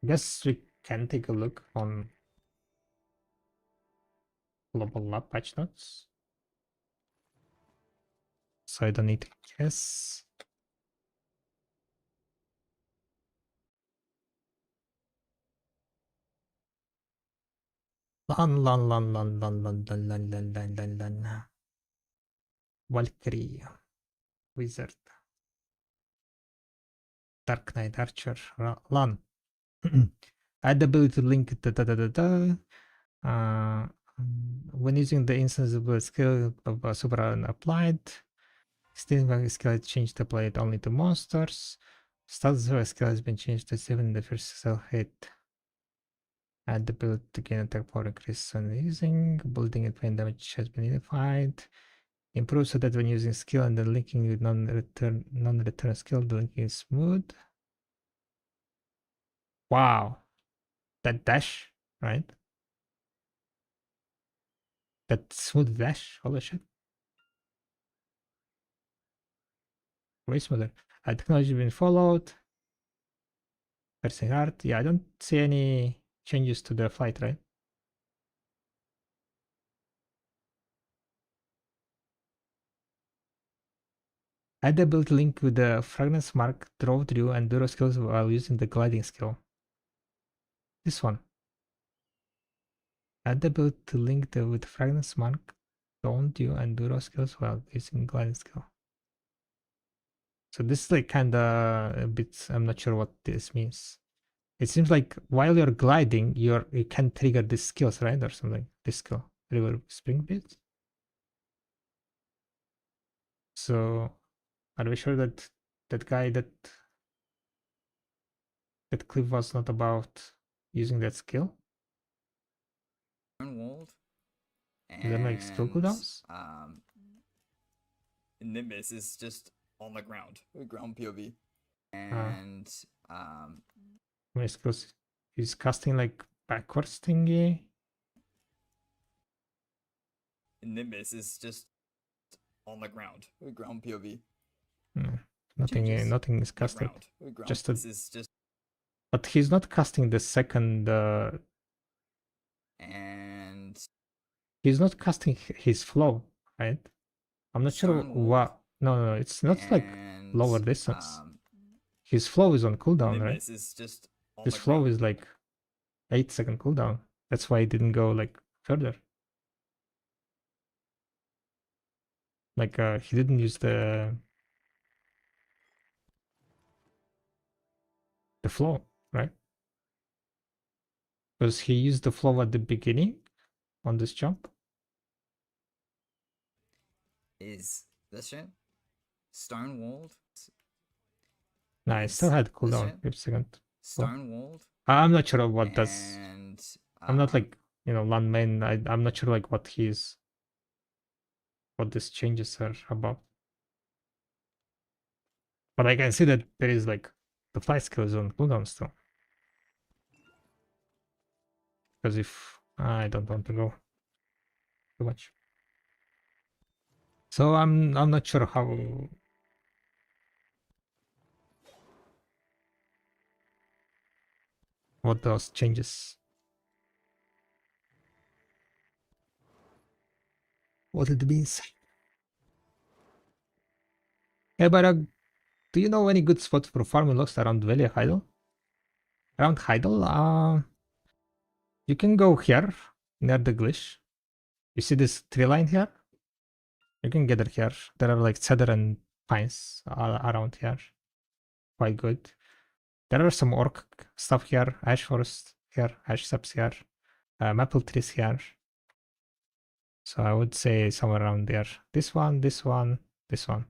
I guess we can take a look on global lab patch notes. So I don't need to guess. Lan. Valkyrie. Wizard. Dark Knight Archer. Lan. Add the ability to link when using the instance of the skill of super applied, still skill changed to apply it only to monsters. Status of a skill has been changed to 7 in the first cell hit. Add the ability to gain attack power increase when using. Building and pain damage has been unified. Improve so that when using skill and then linking with non-return skill, the linking is smooth. Wow. That dash, right? That smooth dash. Holy shit. Way smoother. Technology been followed. Pressing hard. Yeah, I don't see any changes to the flight, right? Add the ability link with the fragrance mark, draw, drew, and duro skills while using the gliding skill. This one. Add the ability to link with fragrance mark, draw, drew, and duro skills while using gliding skill. So this is like kinda a bit, I'm not sure what this means. It seems like while you're gliding, you can trigger these skills, right? Or something. This skill. River spring beat. So are we sure that that guy that clip was not about using that skill?
Walled,
Is that like skill
and
cooldowns?
Nimbus is just on the ground POV.
Uh,
And
my skills is casting like backwards thingy.
Nimbus is just on the ground POV.
No,
Changes.
nothing is casted. Just a,
This is just
but he's not casting the second
and
He's not casting his flow, right? I'm not sure
Stone Wall
what. No, it's not like
and
lower distance. His flow is on cooldown, right?
Nimbus is just on
His
the
flow
ground.
is like 8-second cooldown. That's why he didn't go like further. Like he didn't use the flow, right? Because he used the flow at the beginning on this jump.
Is this shit? Stone Walled?
Nah, I still
Is
had
this
cooldown
shit?
5-second. Flow.
Stone Walled?
I'm not sure what does.
And
I'm not like land main. I'm not sure like what these changes are about. But I can see that there is like the fly skill is on cooldown still. Because if I don't want to go too much. So I'm not sure how what those changes. What it means. Yeah, but do you know any good spot for farming logs around Valley Heidel? Around Heidel, you can go here near the glitch. You see this tree line here? You can gather here. There are like cedar and pines all around here. Quite good. There are some orc stuff here, ash forest here, ash steps here, maple trees here. So I would say somewhere around there. This one, this one, this one.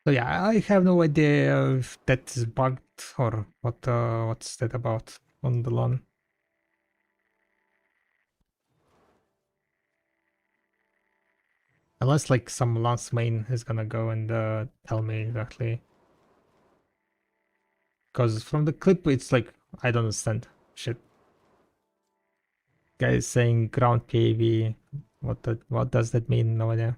So yeah, I have no idea if that is bugged or what's that about on the lawn. Unless like some lance main is gonna go and tell me exactly. Because from the clip it's like I don't understand shit. Guy is saying ground PAV. What does that mean? No idea.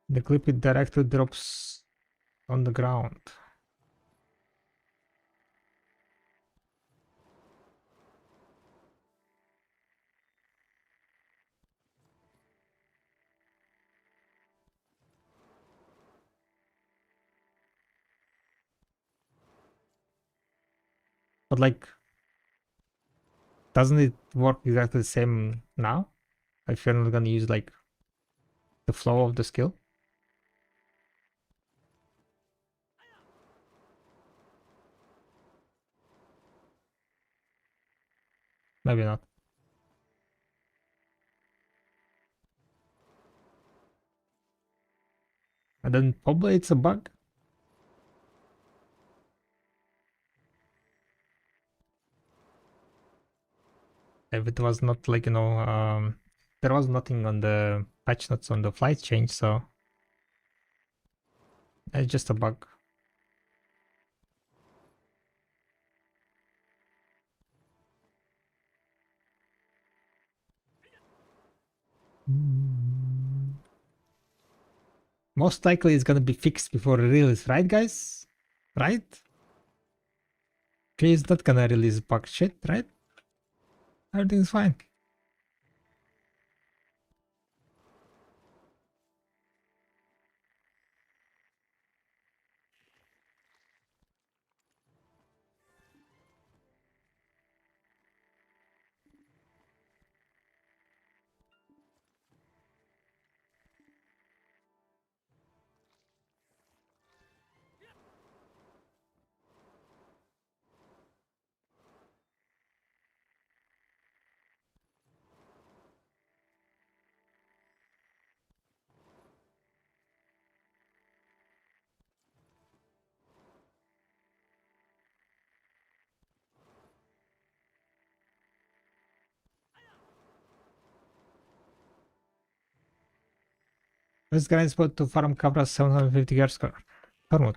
The clip it directly drops on the ground. But like, doesn't it work exactly the same now? If you're not gonna use like the flow of the skill? Maybe not. And then probably it's a bug. If it was not like, there was nothing on the patch notes on the flight change, so it's just a bug. Most likely it's gonna be fixed before release, right guys? Right? Okay, it's not gonna release bug shit, right? Everything's fine. Best grind spot to farm cabras 750 yards. Tormod.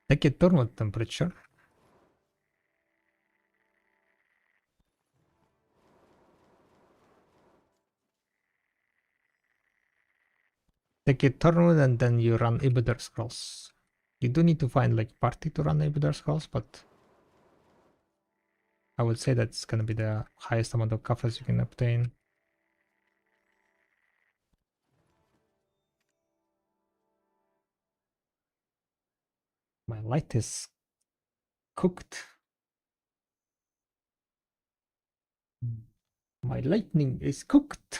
Take a Tormod temperature. Take a Tormod and then you run Ibidar Scrolls. You do need to find like party to run Ibidar Scrolls, but I would say that's gonna be the highest amount of cabras you can obtain. My light is cooked. My lightning is cooked.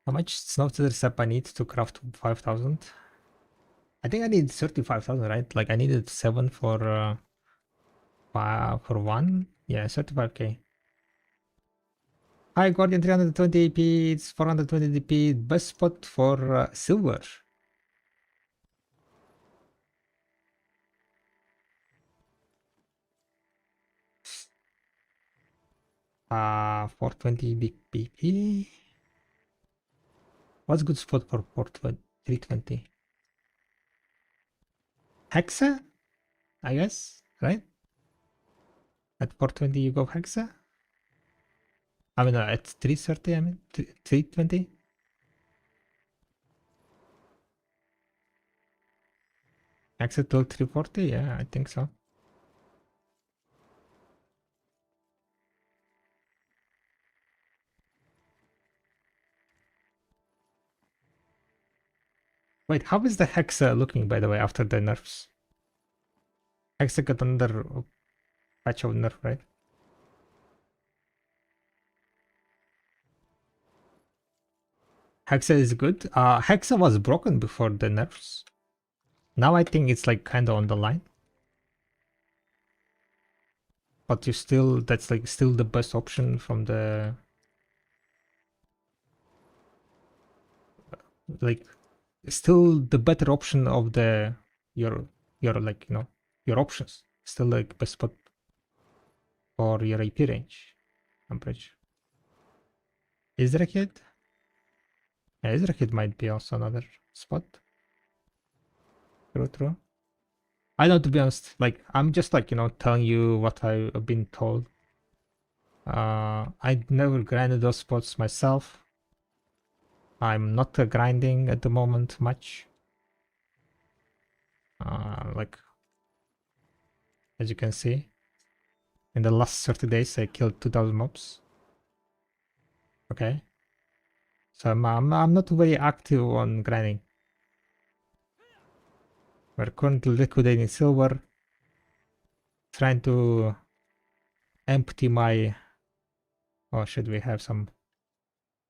How much snow sap I need to craft 5,000? I think I need 35,000, right? Like I needed 7 for one. Yeah, 35k. Hi, Guardian 320 AP. It's 420 DP. Best spot for silver. 420 BP. What's good spot for 320? Hexa, I guess, right? At 420 you go Hexa? I mean, at 330, I mean, 320? Hexa till 340? Yeah, I think so. Wait, how is the Hexa looking, by the way, after the nerfs? Hexa got another patch of nerf, right? Hexa is good. Hexa was broken before the nerfs. Now I think it's like kind of on the line. But you still, that's like still the best option from the, like, still the better option of the, your like, you know, your options. Still like best spot for your AP range, I'm pretty sure. Izrakid? Yeah, Izrakid might be also another spot. True. I know, to be honest, like, I'm just like, you know, telling you what I've been told. I never grinded those spots myself. I'm not grinding at the moment much. Like, as you can see, in the last 30 days, I killed 2,000 mobs. Okay. So I'm not very active on grinding. We're currently liquidating silver, trying to empty my, or should we have some,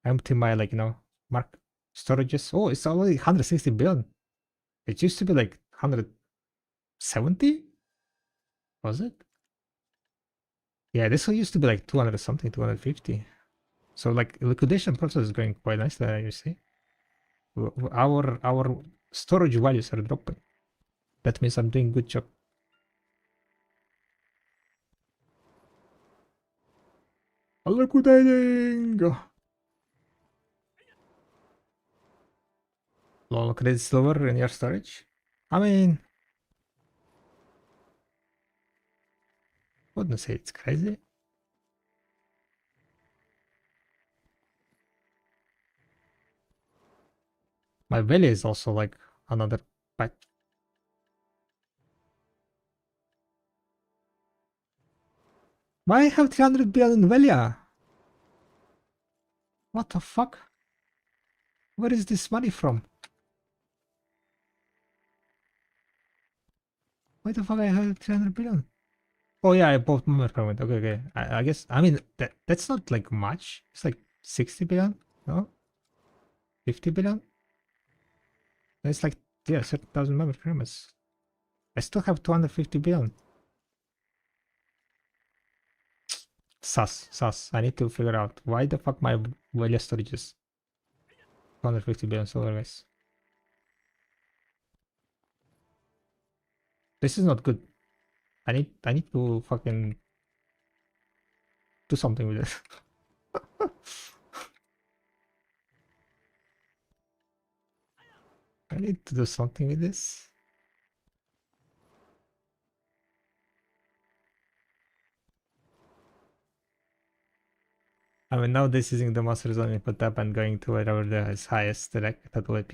empty my, like, you know, mark storages. Oh, it's already 160 billion. It used to be like 170, was it? Yeah, this one used to be like 200 something, 250. So like liquidation process is going quite nice there, you see. Our storage values are dropping. That means I'm doing good job. Liquidating! Lol, credit silver in your storage? I mean, wouldn't say it's crazy. My value is also like another patch. Why I have 300 billion in value? What the fuck? Where is this money from? Why the fuck I have 300 billion? Oh yeah, I bought more from it. Okay. I guess, I mean, that's not like much. It's like 60 billion, no? 50 billion? It's like, yeah, 30,000 memory pyramids. I still have 250 billion. Sus. I need to figure out why the fuck my value storage is 250 billion silver, guys. This is not good. I need to fucking do something with this. I need to do something with this. I mean, now this using the master zone input tab and going to wherever there is highest direct total AP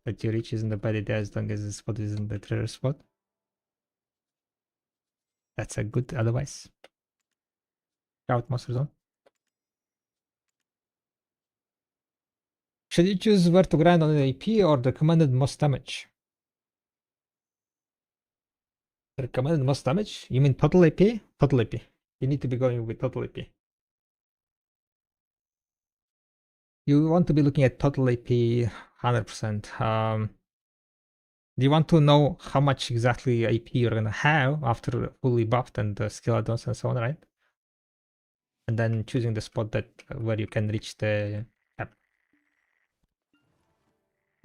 that you reach isn't a bad idea as long as the spot is in the treasure spot. That's a good advice. Out master zone. Should you choose where to grind on the AP or the recommended most damage? The recommended most damage? You mean total AP? Total AP. You need to be going with total AP. You want to be looking at total AP 100%. Do you want to know how much exactly AP you're gonna have after fully buffed and skill add-ons and so on, right? And then choosing the spot that where you can reach the cap.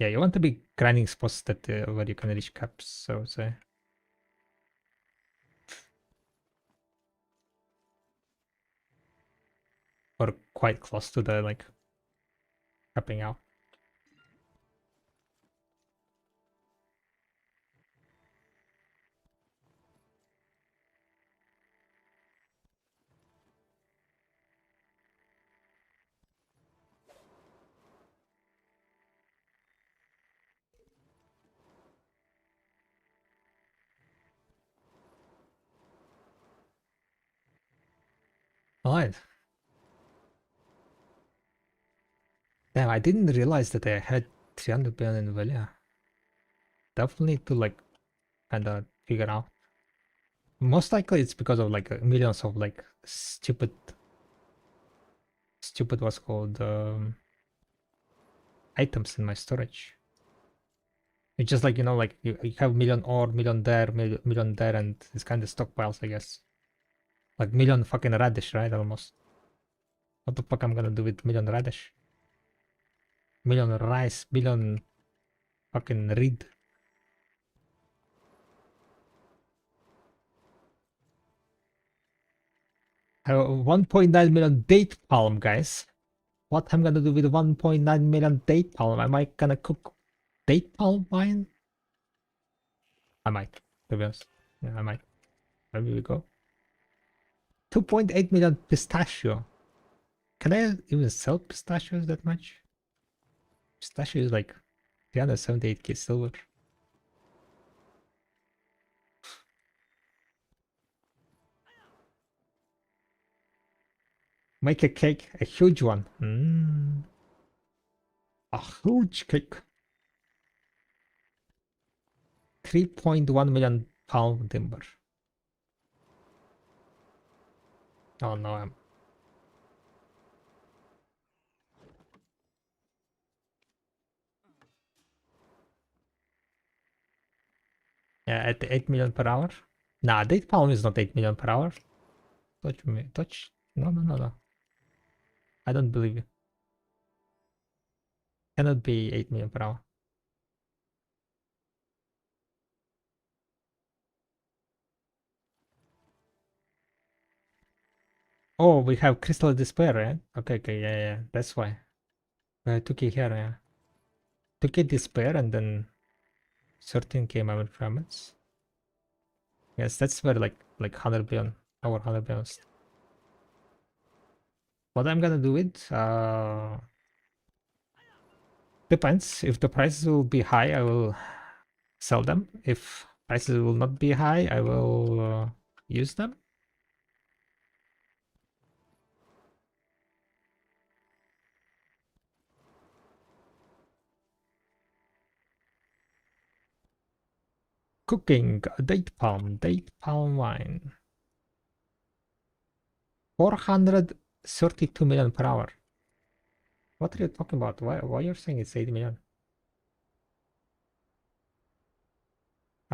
Yeah, you want to be grinding spots that where you can reach caps, so say. Or quite close to the like capping out. Alright. Damn, I didn't realize that I had 300 billion in value. Definitely to like kinda figure out. Most likely it's because of like millions of like stupid what's called items in my storage. It's just like, you know, like you have million ore, million there, million there, and it's kind of stockpiles, I guess. Like million fucking radish, right? Almost. What the fuck I'm gonna do with million radish? Million rice, million fucking reed. 1.9 million date palm, guys. What I'm gonna do with 1.9 million date palm? Am I gonna cook date palm wine? I might, to be honest. Yeah, I might. Maybe we go. 2.8 million pistachio. Can I even sell pistachios that much? Pistachio is like 378k silver. Make a cake, a huge one. A huge cake. 3.1 million pound timber. Oh no, I'm. Yeah, at 8 million per hour. Nah, date palm is not 8 million per hour. Touch me. Touch. No. I don't believe you. Cannot be 8 million per hour. Oh, we have crystal despair, right? Okay, yeah. That's why. Took it here, yeah. Took it despair and then 13k mammoth fragments. Yes, that's where like 100 billion, over 100 billion. What I'm gonna do with depends. If the prices will be high, I will sell them. If prices will not be high, I will use them. Cooking date palm wine. 432 million per hour. What are you talking about? Why you're saying it's 80 million?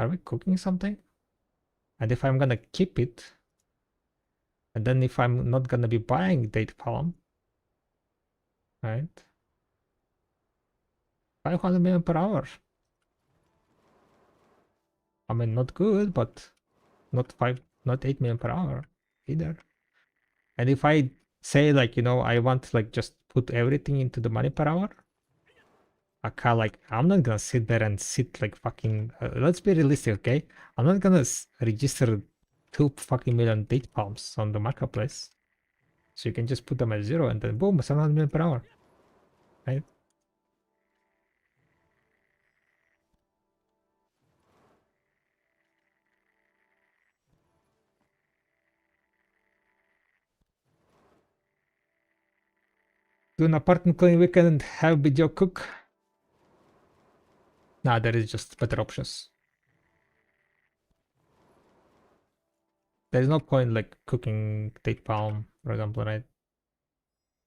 Are we cooking something? And if I'm gonna keep it, and then if I'm not gonna be buying date palm, right? 500 million per hour. I mean, not good, but not 8 million per hour either. And if I say like, I want like just put everything into the money per hour, I'm not gonna sit there and sit like fucking. Let's be realistic, okay? I'm not gonna register 2 fucking million date palms on the marketplace. So you can just put them at 0 and then boom, 700 million per hour, right? Do an apartment cleaning weekend and have video cook. Nah, there is just better options. There's no point like cooking date palm, for example, right?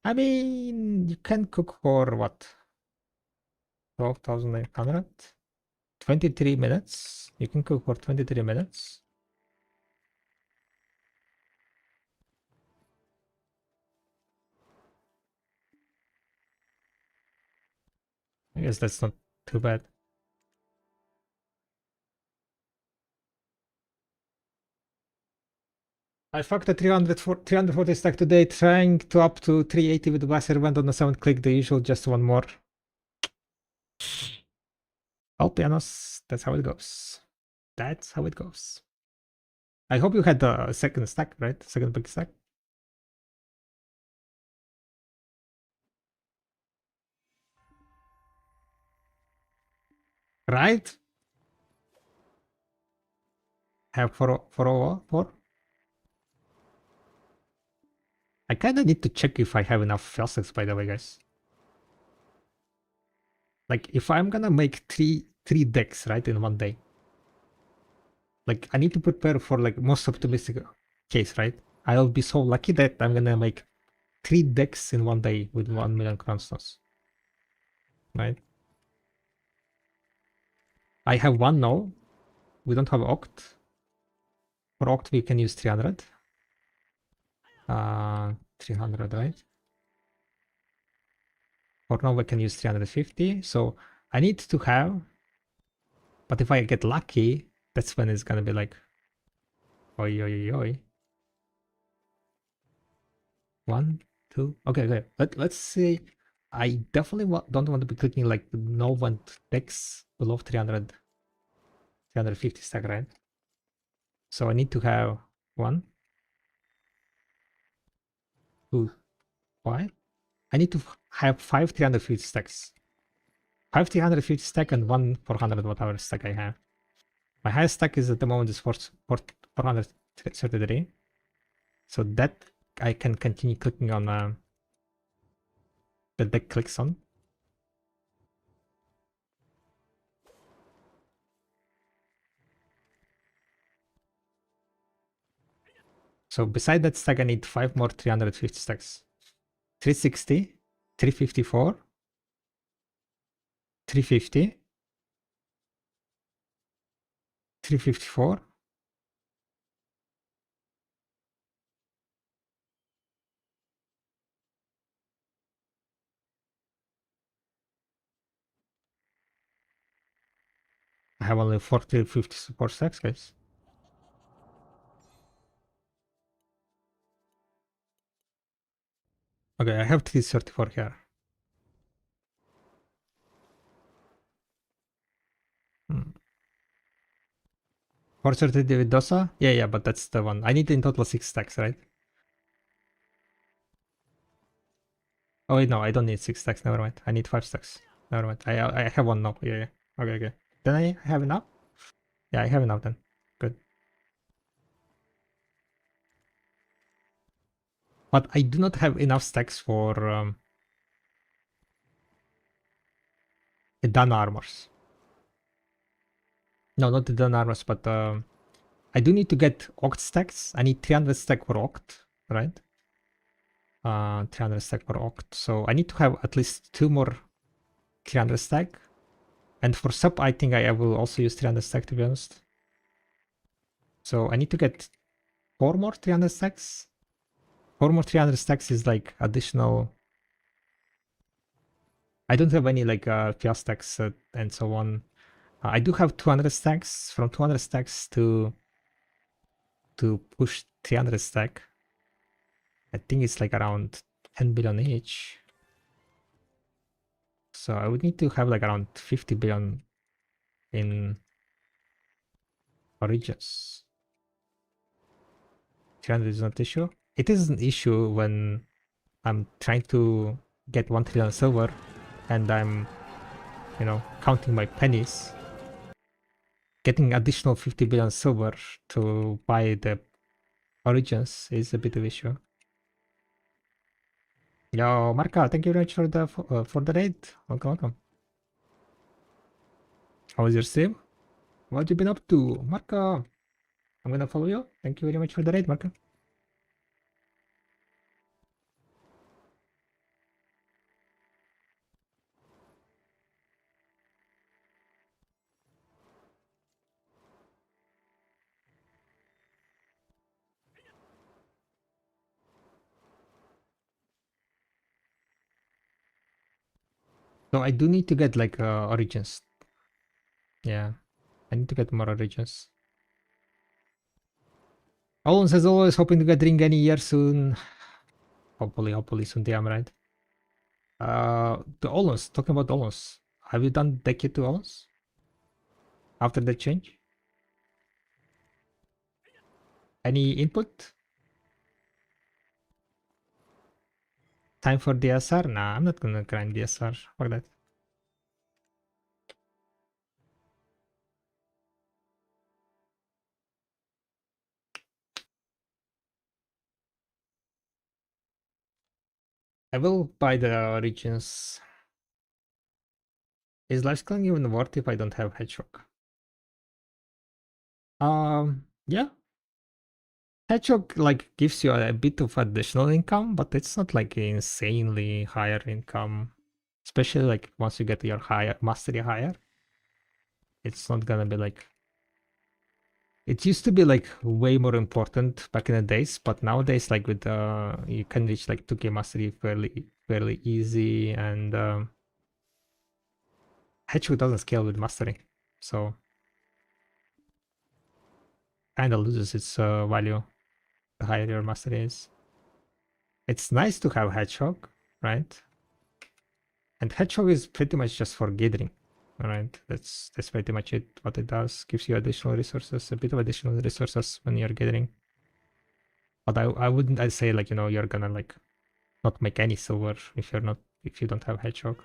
I mean, you can cook for what? 12,900? 23 minutes? You can cook for 23 minutes. I guess that's not too bad. I fucked a 340 stack today, trying to up to 380 with the Wasser, went on the 7th click, the usual, just one more. All pianos, that's how it goes. That's how it goes. I hope you had the second stack, right? Second big stack. Right? Have 404. I kinda need to check if I have enough fail stacks, by the way, guys. Like, if I'm gonna make three decks, right, in one day, like, I need to prepare for, like, most optimistic case, right? I'll be so lucky that I'm gonna make 3 decks in one day with 1 million crownstones, right? I have one now. We don't have Oct. For Oct, we can use 300. 300, right? For now, we can use 350. So I need to have, but if I get lucky, that's when it's gonna be like, oi, oi, oi, oi. 1, 2. Okay, okay. Let's see. I definitely don't want to be clicking like no one decks below 300, 350 stack, right? So I need to have 1, 2, 5. I need to have 5 350 stacks. 5 350 stack and 1 400 whatever stack I have. My highest stack is at the moment is 433. So that I can continue clicking on the deck clicks on. So beside that stack, I need 5 more 350 stacks. 360, 354, 350, 354. I have only 54 stacks, guys. Okay, I have 334 here. 430 with Dosa? Yeah, but that's the one. I need in total 6 stacks, right? Oh wait, no, I don't need 6 stacks. Never mind. I need 5 stacks. Never mind. I have one now. Yeah. Okay. Then I have enough? Yeah, I have enough then. Good. But I do not have enough stacks for the Dana armors. No, not the Dana armors, but I do need to get Oct stacks. I need 300 stack for Oct, right? 300 stack for Oct. So I need to have at least 2 more 300 stack. And for sub, I think I will also use 300 stack, to be honest. So I need to get 4 more 300 stacks. 4 more 300 stacks is like additional. I don't have any like fuel stacks and so on. I do have 200 stacks. From 200 stacks to push 300 stack, I think it's like around 10 billion each. So I would need to have like around 50 billion in origins. 300 is not issue. It is an issue when I'm trying to get 1 trillion silver and I'm, counting my pennies. Getting additional 50 billion silver to buy the origins is a bit of issue. Yo, Marka, thank you very much for the raid. Welcome, welcome. How was your stream? What you been up to, Marka? I'm gonna follow you. Thank you very much for the raid, Marka. So I do need to get like origins. Yeah, I need to get more origins. Olens as always, hoping to get ring any year soon. Hopefully soon, damn right. The Olens, talking about Olens. Have you done Decade to Olens? After the change? Any input? Time for DSR? Nah, I'm not gonna grind DSR for that. I will buy the origins. Is lifescaling even worth if I don't have Hedgehog? Yeah. Hedgehog like gives you a bit of additional income, but it's not like insanely higher income. Especially like once you get your higher mastery higher. It's not gonna be like, it used to be like way more important back in the days, but nowadays like with you can reach like 2k mastery fairly easy, and Hedgehog doesn't scale with mastery, so kind of loses its value the higher your mastery is. It's nice to have Hedgehog, right? And Hedgehog is pretty much just for gathering, right? That's pretty much it. What it does, gives you additional resources, a bit of additional resources when you're gathering. But I wouldn't, I'd say like, you're gonna like not make any silver if you don't have Hedgehog.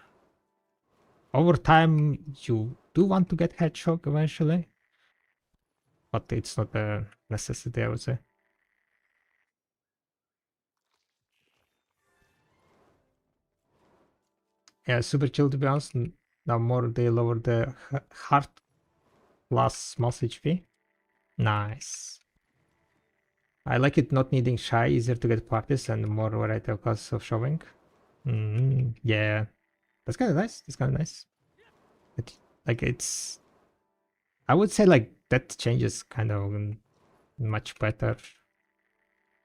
Over time, you do want to get Hedgehog eventually, but it's not a necessity, I would say. Yeah, super chill to be honest. Now more they lower the heart plus mass HP. Nice. I like it not needing shy, easier to get parties, and more variety of classes of showing. Yeah, that's kind of nice. It's kind of nice. It's. I would say like that changes kind of much better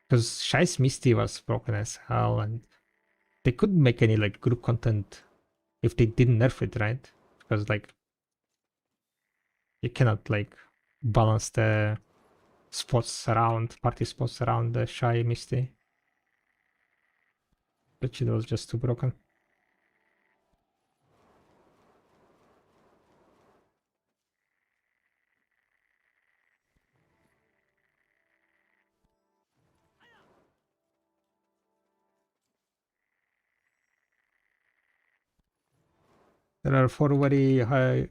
because Shy's Misty was broken as hell, and they couldn't make any like group content if they didn't nerf it, right? Because like you cannot like balance the party spots around the Shy Misty. But it was just too broken. There are 4 very high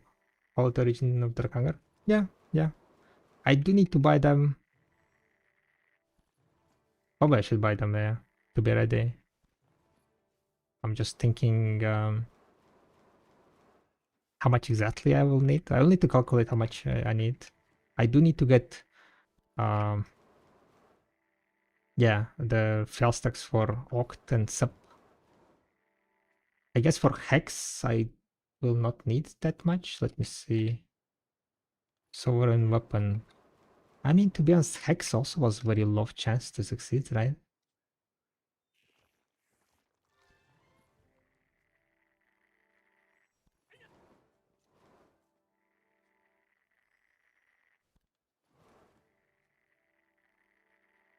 out origin of Drakhangar. Yeah, yeah. I do need to buy them. Probably I should buy them to be ready. I'm just thinking how much exactly I will need. I will need to calculate how much I need. I do need to get um yeah, the file stacks for Oct and Sub. I guess for Hex I will not need that much. Let me see. Sovereign weapon. I mean, to be honest, Hex also was very low chance to succeed, right?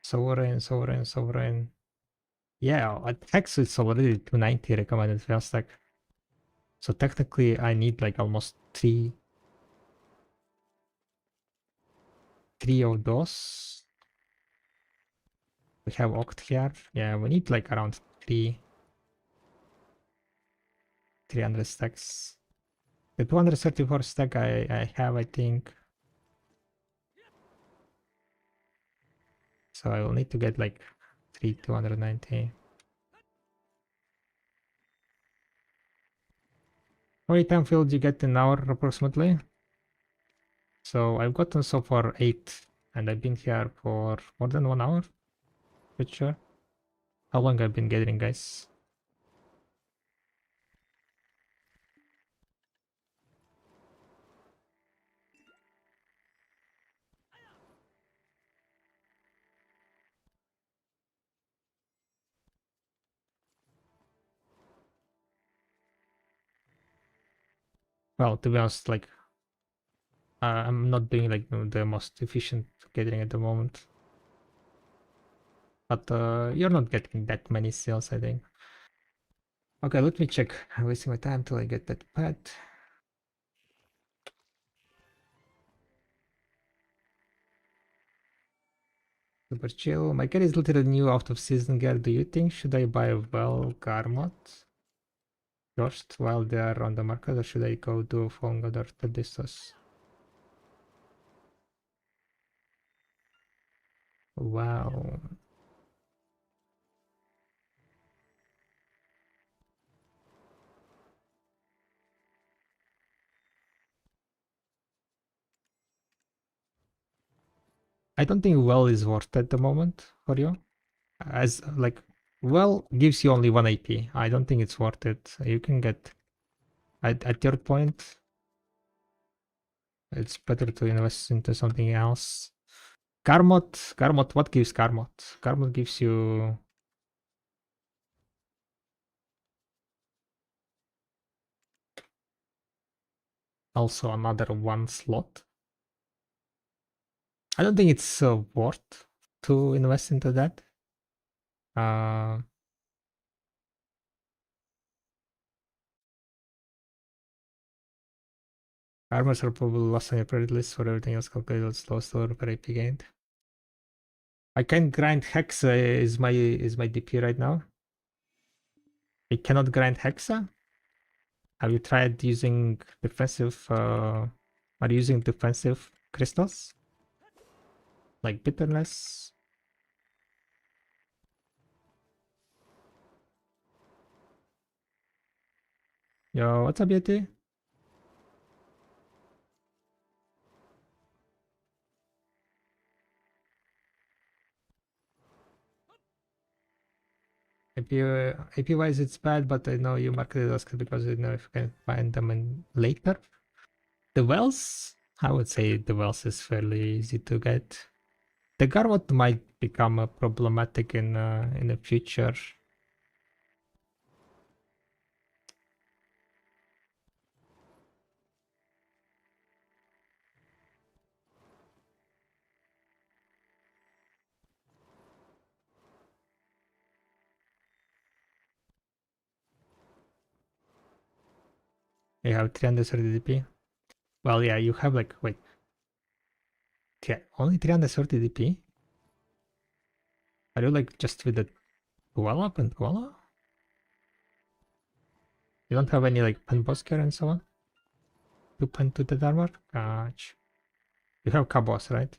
Sovereign, sovereign, sovereign. Yeah, at Hex it's already 290 recommended fail stack. So technically I need like almost three of those. We have Oct here. Yeah, we need like around 300 stacks. The 234 stack I have, I think. So I will need to get like 290. How many time field you get in hour approximately? So I've gotten so far 8, and I've been here for more than 1 hour. Pretty sure. How long I've been gathering, guys? Well, to be honest, like I'm not doing like the most efficient gathering at the moment. But you're not getting that many sales, I think. Okay, let me check. I'm wasting my time till I get that pet. Super chill. My cat is literally new out of season gear. Do you think should I buy a well Garmot first while they are on the market, or should I go do Fallen God or Tadistos? Wow. I don't think well is worth at the moment for you. As like well gives you only 1 AP. I don't think it's worth it. You can get at your point, it's better to invest into something else. Garmot, what gives Garmot? Garmot gives you also another 1 slot. I don't think it's worth to invest into that. Uh, Armors are probably lost on your credit list for everything else calculated slow store per AP gained. I can grind Hexa is my DP right now. I cannot grind Hexa. Have you tried using defensive are you using defensive crystals? Like bitterness? Yo, what's up, Yeti? AP wise it's bad, but I know you marketed us because you know if you can find them in later. The wells, I would say the wells is fairly easy to get. The Garrot might become problematic in the future. You have 330 DP. Well, yeah, you have like wait, yeah, only 330 DP. Are you like just with the Koala and Koala? You don't have any like pen bosker and so on to pen to the armor? Gotcha. You have Cabos, right?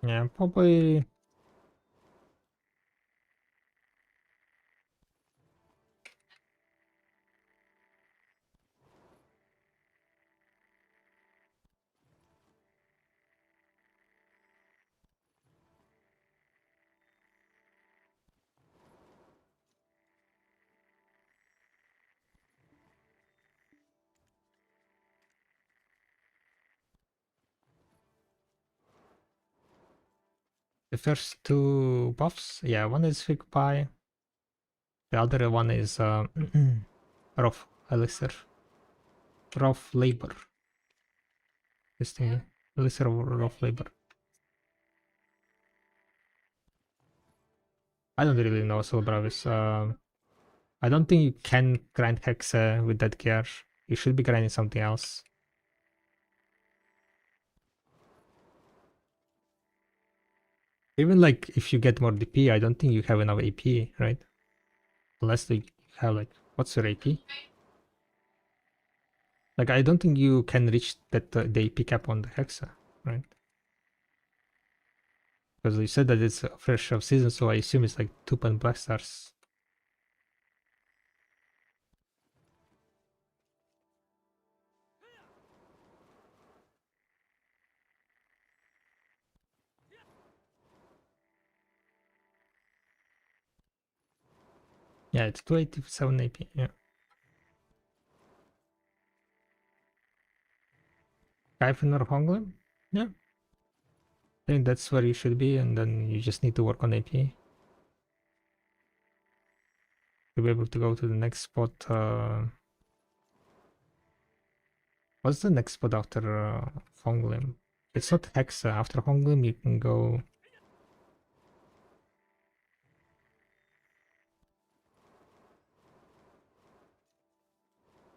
Yeah, probably. The first two buffs, yeah, one is Fig Pie. The other one is rough elixir, rough labor. This thing, elixir of rough labor. I don't really know Soul Bravis. I don't think you can grind Hexa with that gear. You should be grinding something else. Even like if you get more DP, I don't think you have enough AP, right? Unless you have like, what's your AP? Like I don't think you can reach that the AP cap on the Hexa, right? Because you said that it's a fresh of season, so I assume it's like 2 Black Stars. Yeah, it's 287 AP. Yeah. Typhon or Honglim? Yeah. I think that's where you should be, and then you just need to work on AP to be able to go to the next spot. What's the next spot after Honglim? It's not Hexa. After Honglim, you can go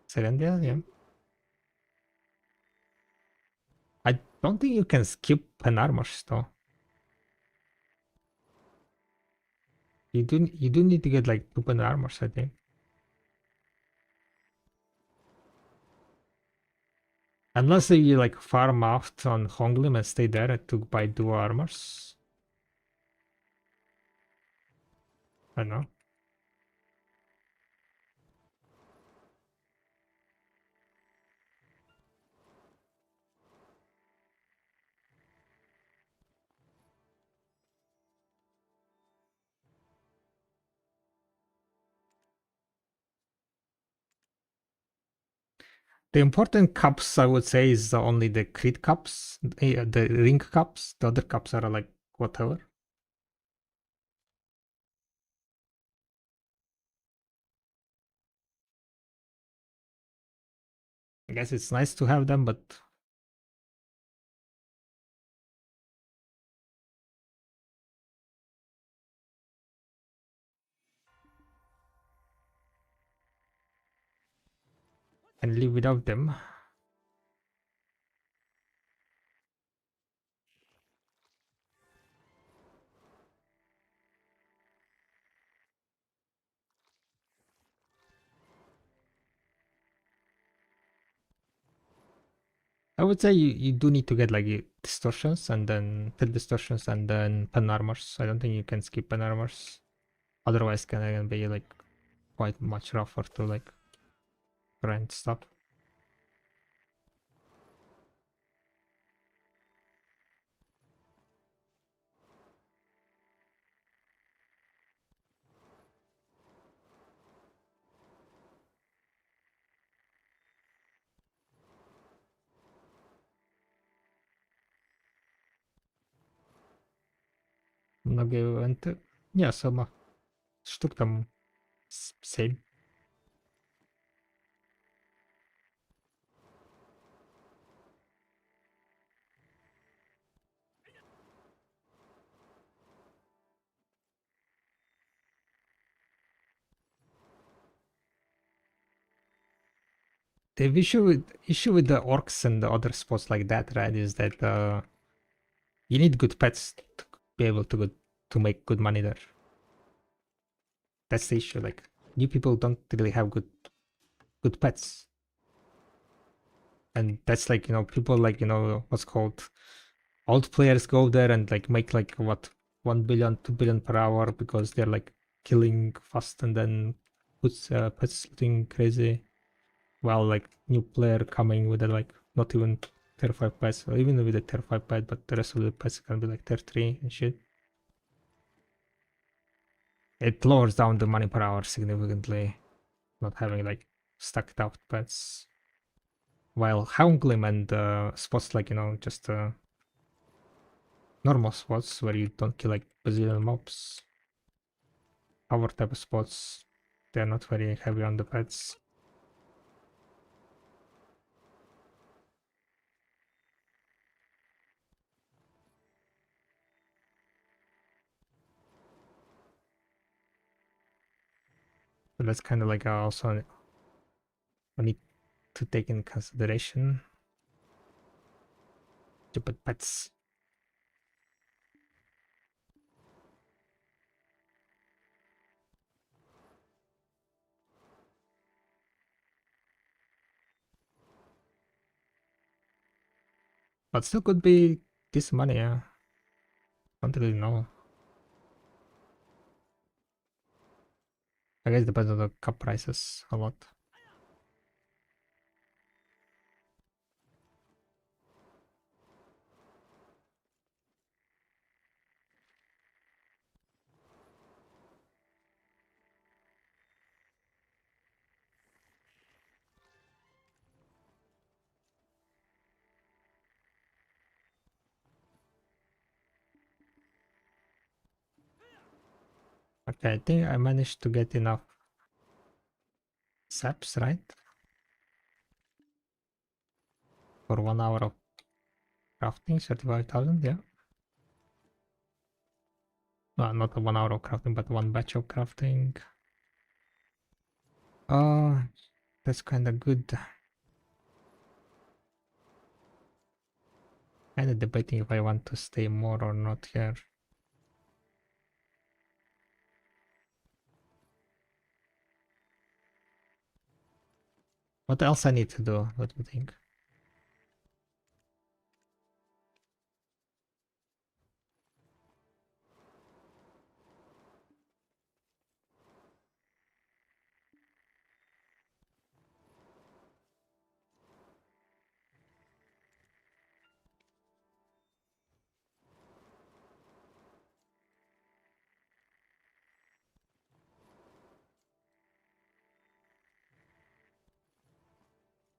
Serendia. Yeah. I don't think you can skip an armor though. You do need to get like 2 armors, I think. Unless you like farm out on Honglim and stay there to buy dual armors. I don't know. The important cups, I would say, is only the crit cups, the ring cups. The other cups are like whatever. I guess it's nice to have them, but can live without them. I would say you do need to get like distortions and then fill distortions and then pen armors. I don't think you can skip pen armors. Otherwise, can be like quite much rougher to like grind stuff. Многие ивенты не особо. Штук там 7. The issue with the orcs and the other spots like that, right, is that you need good pets to be able to make good money there. That's the issue. Like new people don't really have good pets, and that's like people like what's called old players go there and like make like what 1 billion, 2 billion per hour because they're like killing fast and then puts pets looking crazy. While like new player coming with a like not even tier 5 pets or even with a tier 5 pet, but the rest of the pets can be like tier 3 and shit. It lowers down the money per hour significantly, not having like stacked out pets. While Houndglim and spots like just normal spots where you don't kill like bazillion mobs. Power type of spots, they're not very heavy on the pets. So that's kind of like also I need to take in consideration to put pets. But still could be this money, yeah. Don't really know. I guess it depends on the cup prices a lot. Okay, I think I managed to get enough saps, right? For 1 hour of crafting, 35,000, yeah. Not a 1 hour of crafting, but one batch of crafting. Uh, that's kind of good. Kind of debating if I want to stay more or not here. What else I need to do? What do you think?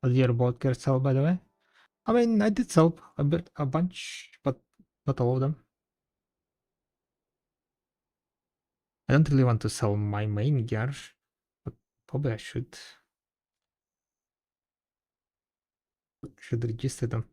What did your boat gear sell, by the way? I mean, I did sell a bunch, but not all of them. I don't really want to sell my main gear, but probably I should register them.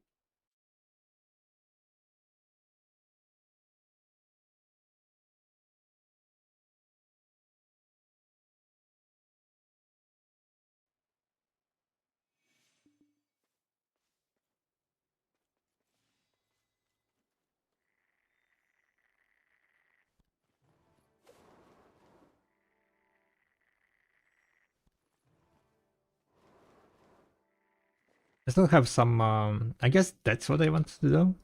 I still have some. I guess that's what I want to do.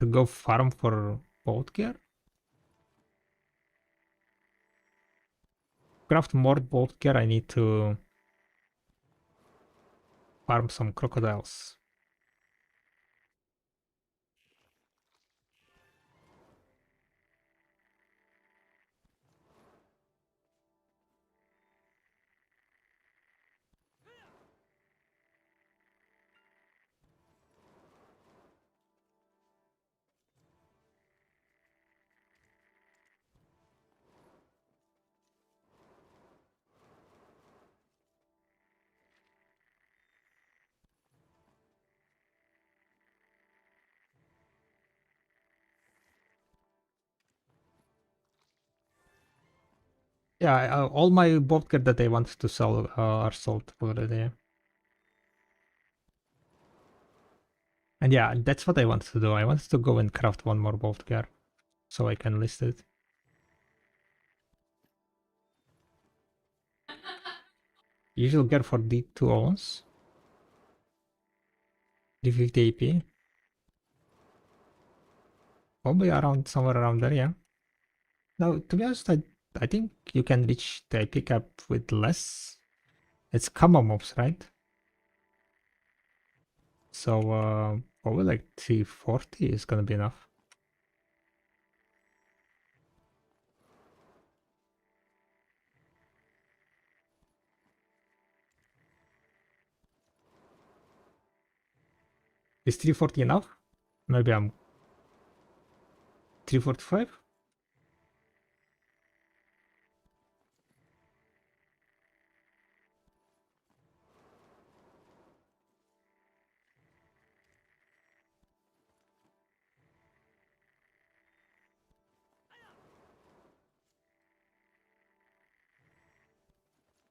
To go farm for boat gear. Craft more boat gear. I need to farm some crocodiles. Yeah, all my boat gear that I want to sell are sold already. And yeah, that's what I want to do. I want to go and craft one more bolt gear so I can list it. Usual gear for D2 owns. D50 AP. Probably around somewhere around there, yeah. Now, to be honest, I think you can reach the AP cap with less. It's combo mobs, right? So probably like 340 is gonna be enough. Is 340 enough? Maybe I'm 345?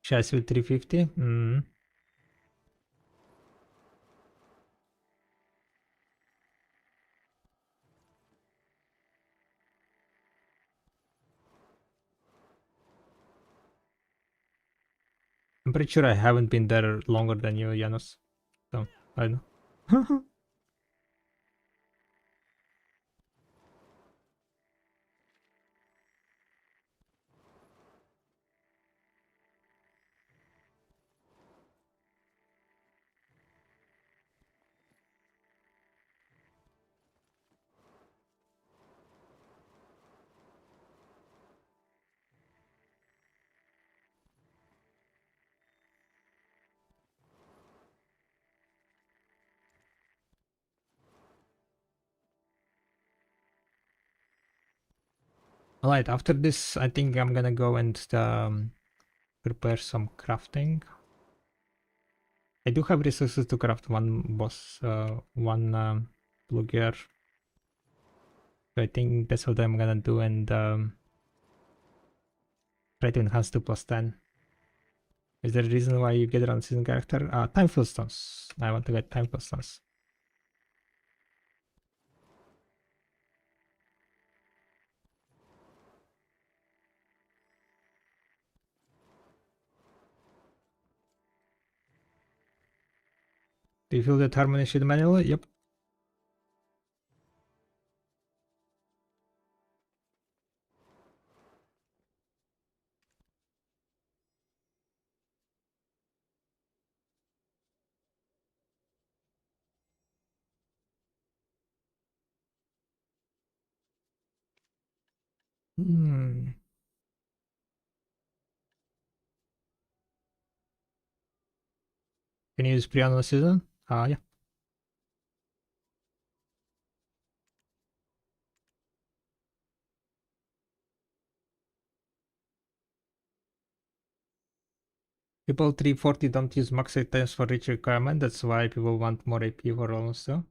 Chassis with 350? I'm pretty sure I haven't been there longer than you, Janos. So, I don't know. Alright, after this, I think I'm gonna go and prepare some crafting. I do have resources to craft one boss, one blue gear. So I think that's what I'm gonna do and try to enhance to +10. Is there a reason why you get around season character? Time fill stones. I want to get time fill stones. Do you feel that harmony should manually? Yep. Hmm. Can you use pre-on season? Yeah. People 340 don't use max items for each requirement. That's why people want more AP for almost so.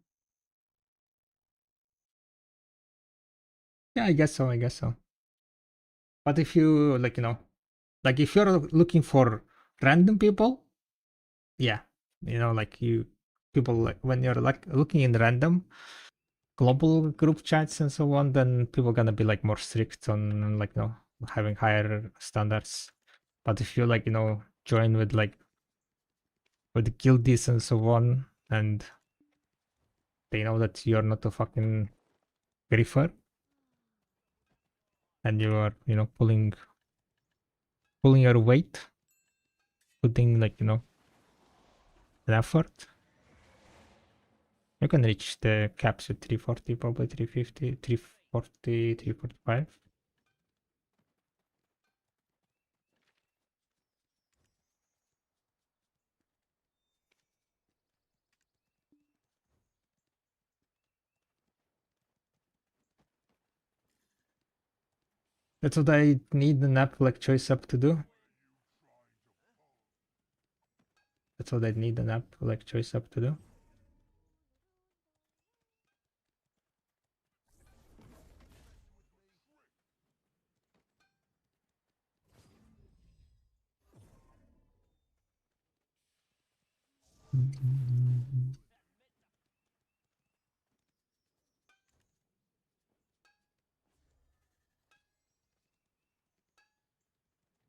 Yeah, I guess so. I guess so. But if you like, like if you're looking for random people, yeah, like people like when you're like looking in random global group chats and so on, then people gonna be like more strict on like having higher standards. But if you like join with like with guildies and so on, and they know that you're not a fucking griefer, and you are pulling your weight, putting like an effort, you can reach the caps at 340, probably 350, 340, 345. That's what I need an app like Choice Up to do. That's what I need an app like Choice Up to do.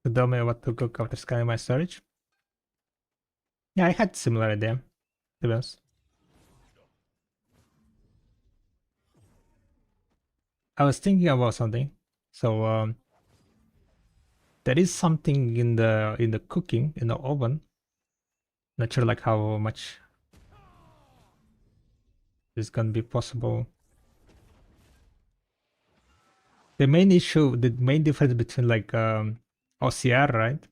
To tell me what to cook after scanning my storage. Yeah, I had similar idea, to be honest. I was thinking about something. So there is something in the cooking in the oven. Not sure like how much is gonna be possible. The main difference between like OCR, right,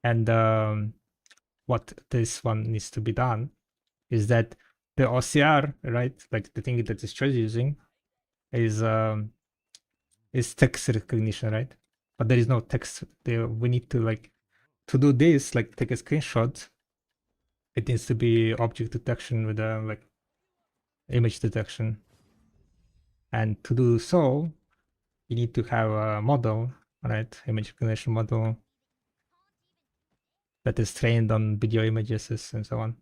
and what this one needs to be done is that the OCR, right? Like the thing that is Choice using is text recognition, right? But there is no text there. We need to like to do this, like take a screenshot. It needs to be object detection with a like image detection. And to do so, you need to have a model, right? Image recognition model that is trained on video images and so on.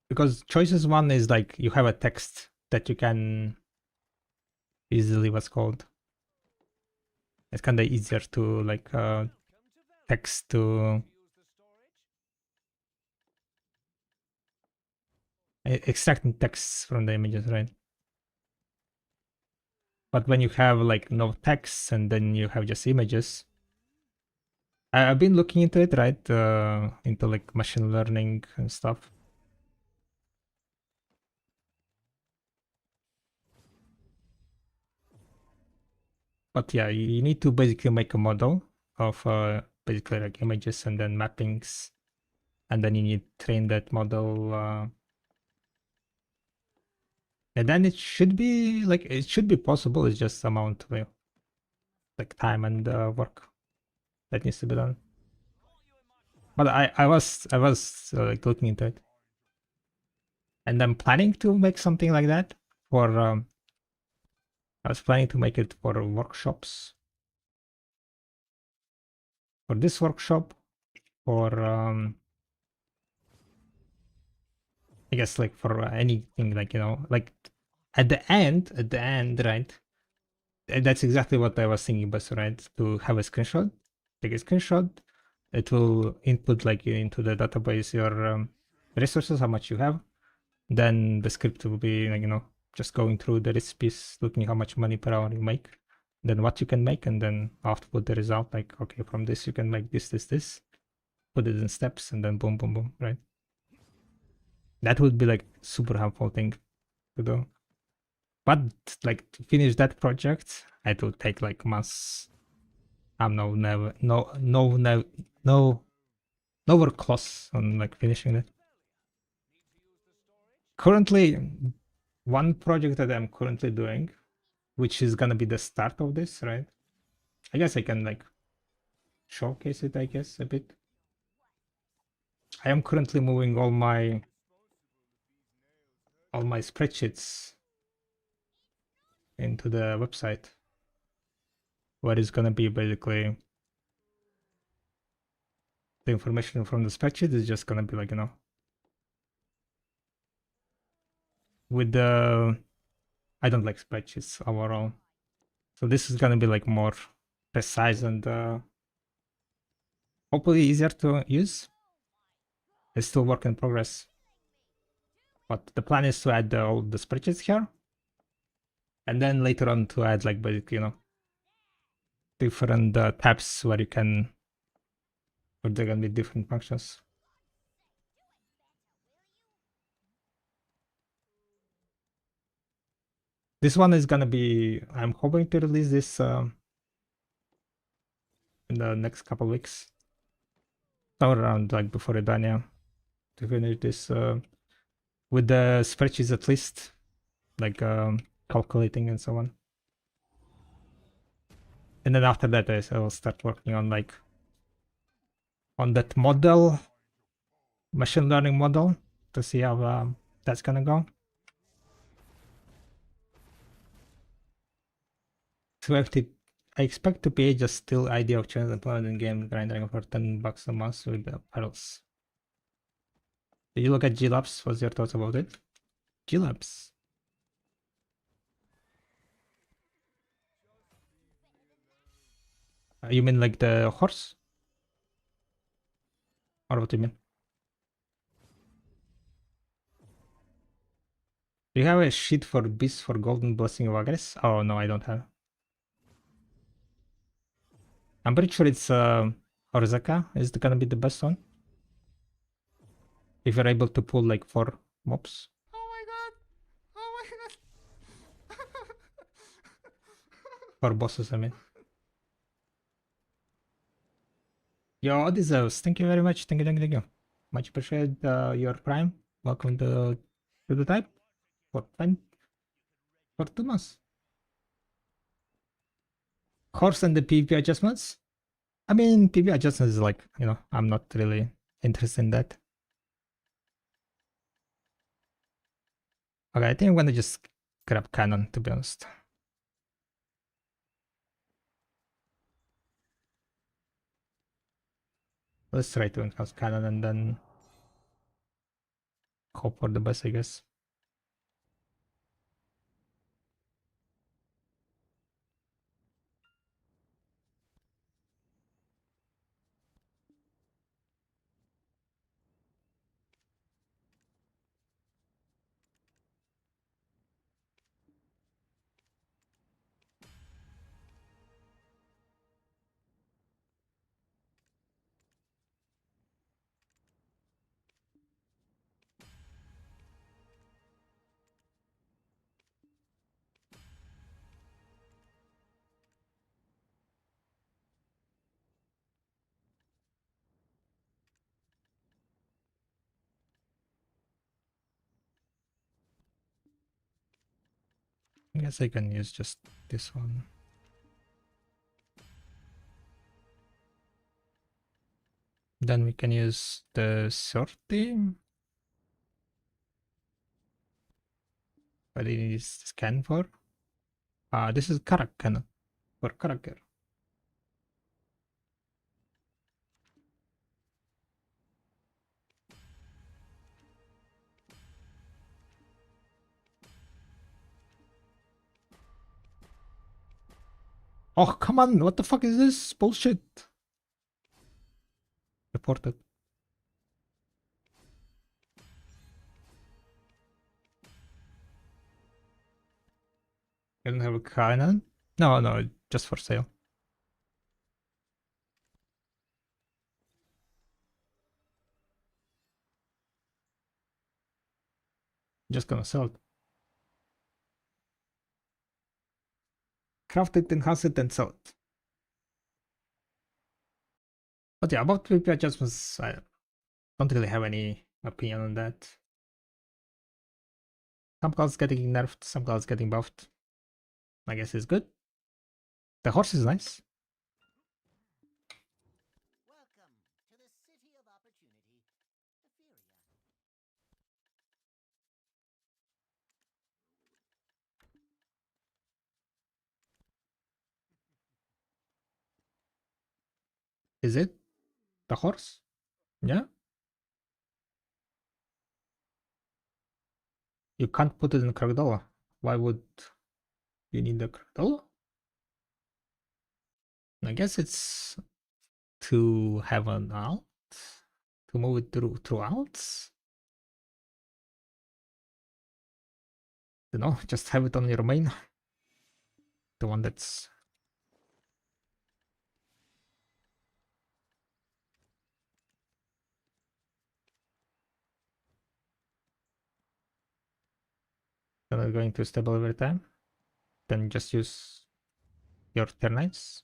Because choices one is like you have a text that you can easily what's called. It's kind of easier to like text to extracting texts from the images, right? But when you have like no text and then you have just images, I've been looking into it, right? Into like machine learning and stuff. But yeah, you need to basically make a model of basically like images and then mappings, and then you need to train that model. And then it should be like it should be possible. It's just amount of like time and work that needs to be done. But I was like looking into it, and I'm planning to make something like that for. I was planning to make it for workshops. For this workshop, for I guess like for anything like like at the end, right? That's exactly what I was thinking, but right, to have a screenshot, take a screenshot, it will input like into the database your resources, how much you have. Then the script will be like just going through the recipes, looking how much money per hour you make, then what you can make, and then output the result. Like okay, from this you can make this, put it in steps, and then boom, boom, boom, right? That would be like super helpful thing to do. But like to finish that project, it will take like months. I'm nowhere close on like finishing it. Currently, one project that I'm currently doing, which is gonna be the start of this, right? I guess I can like showcase it, I guess, a bit. I am currently moving all my spreadsheets into the website, where it's gonna be basically the information from the spreadsheet is just gonna be like with the I don't like spreadsheets overall, so this is gonna be like more precise and hopefully easier to use. It's still work in progress, but the plan is to add all the spreadsheets here, and then later on to add like basically different tabs where there can be different functions. This one is gonna be, I'm hoping to release this in the next couple weeks, somewhere around like before Edania, to finish this with the spreadsheets at least, like calculating and so on. And then after that, I will start working on like on that model, machine learning model, to see how that's gonna go. So I expect to pay just still idea of channel employment in game grinding for $10 a month with the pedals. Did you look at G-Labs? What's your thoughts about it? G-Labs. You mean like the horse? Or what do you mean? Do you have a sheet for beasts for Golden Blessing of Agres? Oh no, I don't have. I'm pretty sure it's Orzaka is gonna be the best one. If you're able to pull like 4 mobs.
Oh my god! Oh my god!
For bosses, I mean. Yo, deserves. Thank you very much. Thank you. Much appreciate your prime. Welcome to the type for 2 months. Horse and the PvP adjustments. I mean, PvP adjustments is like, I'm not really interested in that. Okay, I think I'm gonna just grab cannon, to be honest. Let's try to enhance cannon and then hope for the best, I guess. I guess I can use just this one. Then we can use the sortie. What it is scan for? This is Karak cannon for Karakter. Oh, come on. What the fuck is this bullshit? Reported. You don't have a cannon? No, just for sale. Just gonna sell it. Craft it, enhance it, and sell it. But yeah, about PvP adjustments, I don't really have any opinion on that. Some classes getting nerfed, some classes getting buffed. I guess it's good. The horse is nice.
Welcome to the city of opportunity, Etheria.
Is it? The horse? Yeah? You can't put it in Kragdola. Why would you need the Kragdola? I guess it's to have an alt? To move it through alts? You know, just have it on your main. The one that's... going to stable every time. Then just use your termites.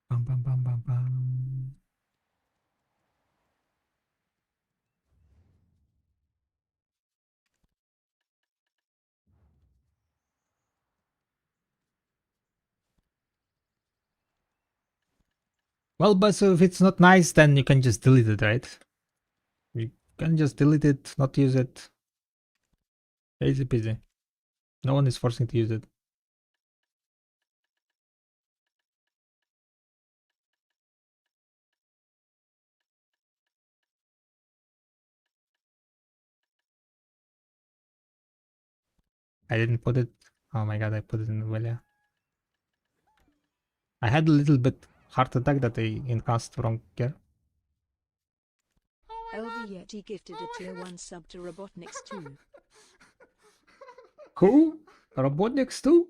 Bum, bum, bum, bum, bum. Well, but so if it's not nice, then you can just delete it, right? You can just delete it, not use it. Easy peasy. No one is forcing to use it. I didn't put it. Oh my god, I put it in Velia. I had a little bit heart attack that I enhanced wrong gear.
LV Yeti gifted a tier 1 sub to Robotniks 2.
Who? Robotniks too?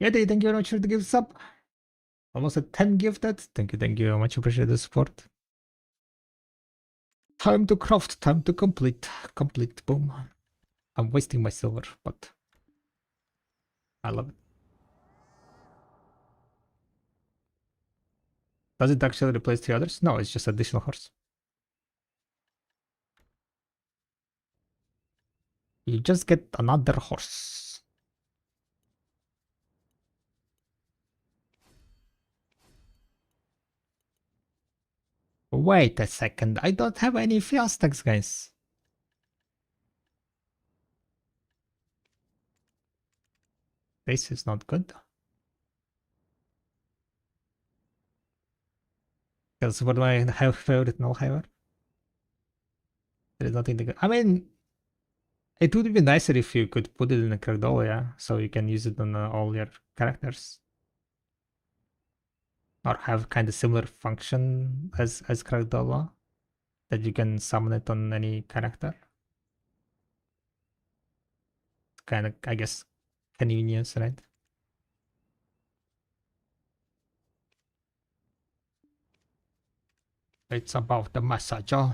Yeti, thank you very much for the gift sub. Almost a 10 gifted. Thank you very much. Appreciate the support. Time to craft, time to complete. Complete, boom. I'm wasting my silver, but I love it. Does it actually replace 3 others? No, it's just additional horse. You just get another horse. Wait a second, I don't have any fiastags, guys. This is not good. Because what do I have favorite null hiver? There is nothing to go. I mean, it would be nicer if you could put it in a Kragdola, yeah? So you can use it on all your characters. Or have kind of similar function as Kragdola. That you can summon it on any character. Kind of, I guess, convenience, right? It's about the massage, oh.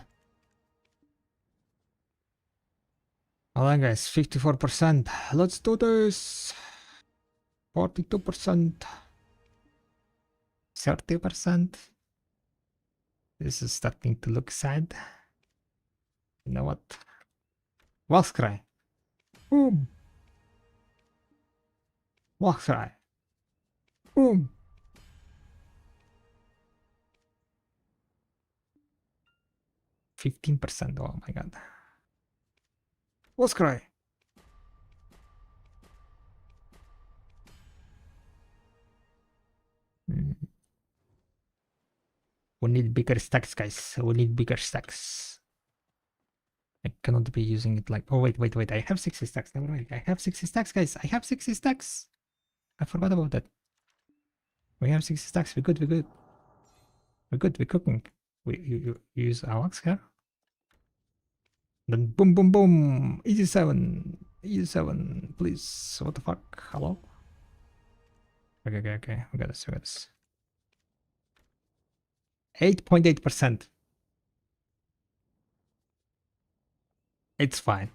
Alright guys, 54%. Let's do this. 42%. 30%. This is starting to look sad. You know what? Wolf's Cry. Boom. Wolf's Cry. Boom. 15%. Oh my god. Wolf's Cry. We need bigger stacks, guys. We need bigger stacks. I cannot be using it like... Oh, wait. I have 60 stacks. Never mind. I have 60 stacks, guys. I have 60 stacks. I forgot about that. We have 60 stacks. We're good. We're good. We're cooking. You use Alex here. Then boom. Easy 7. Easy 7. Please. What the fuck? Hello? Okay. We got this. 8.8%. It's fine.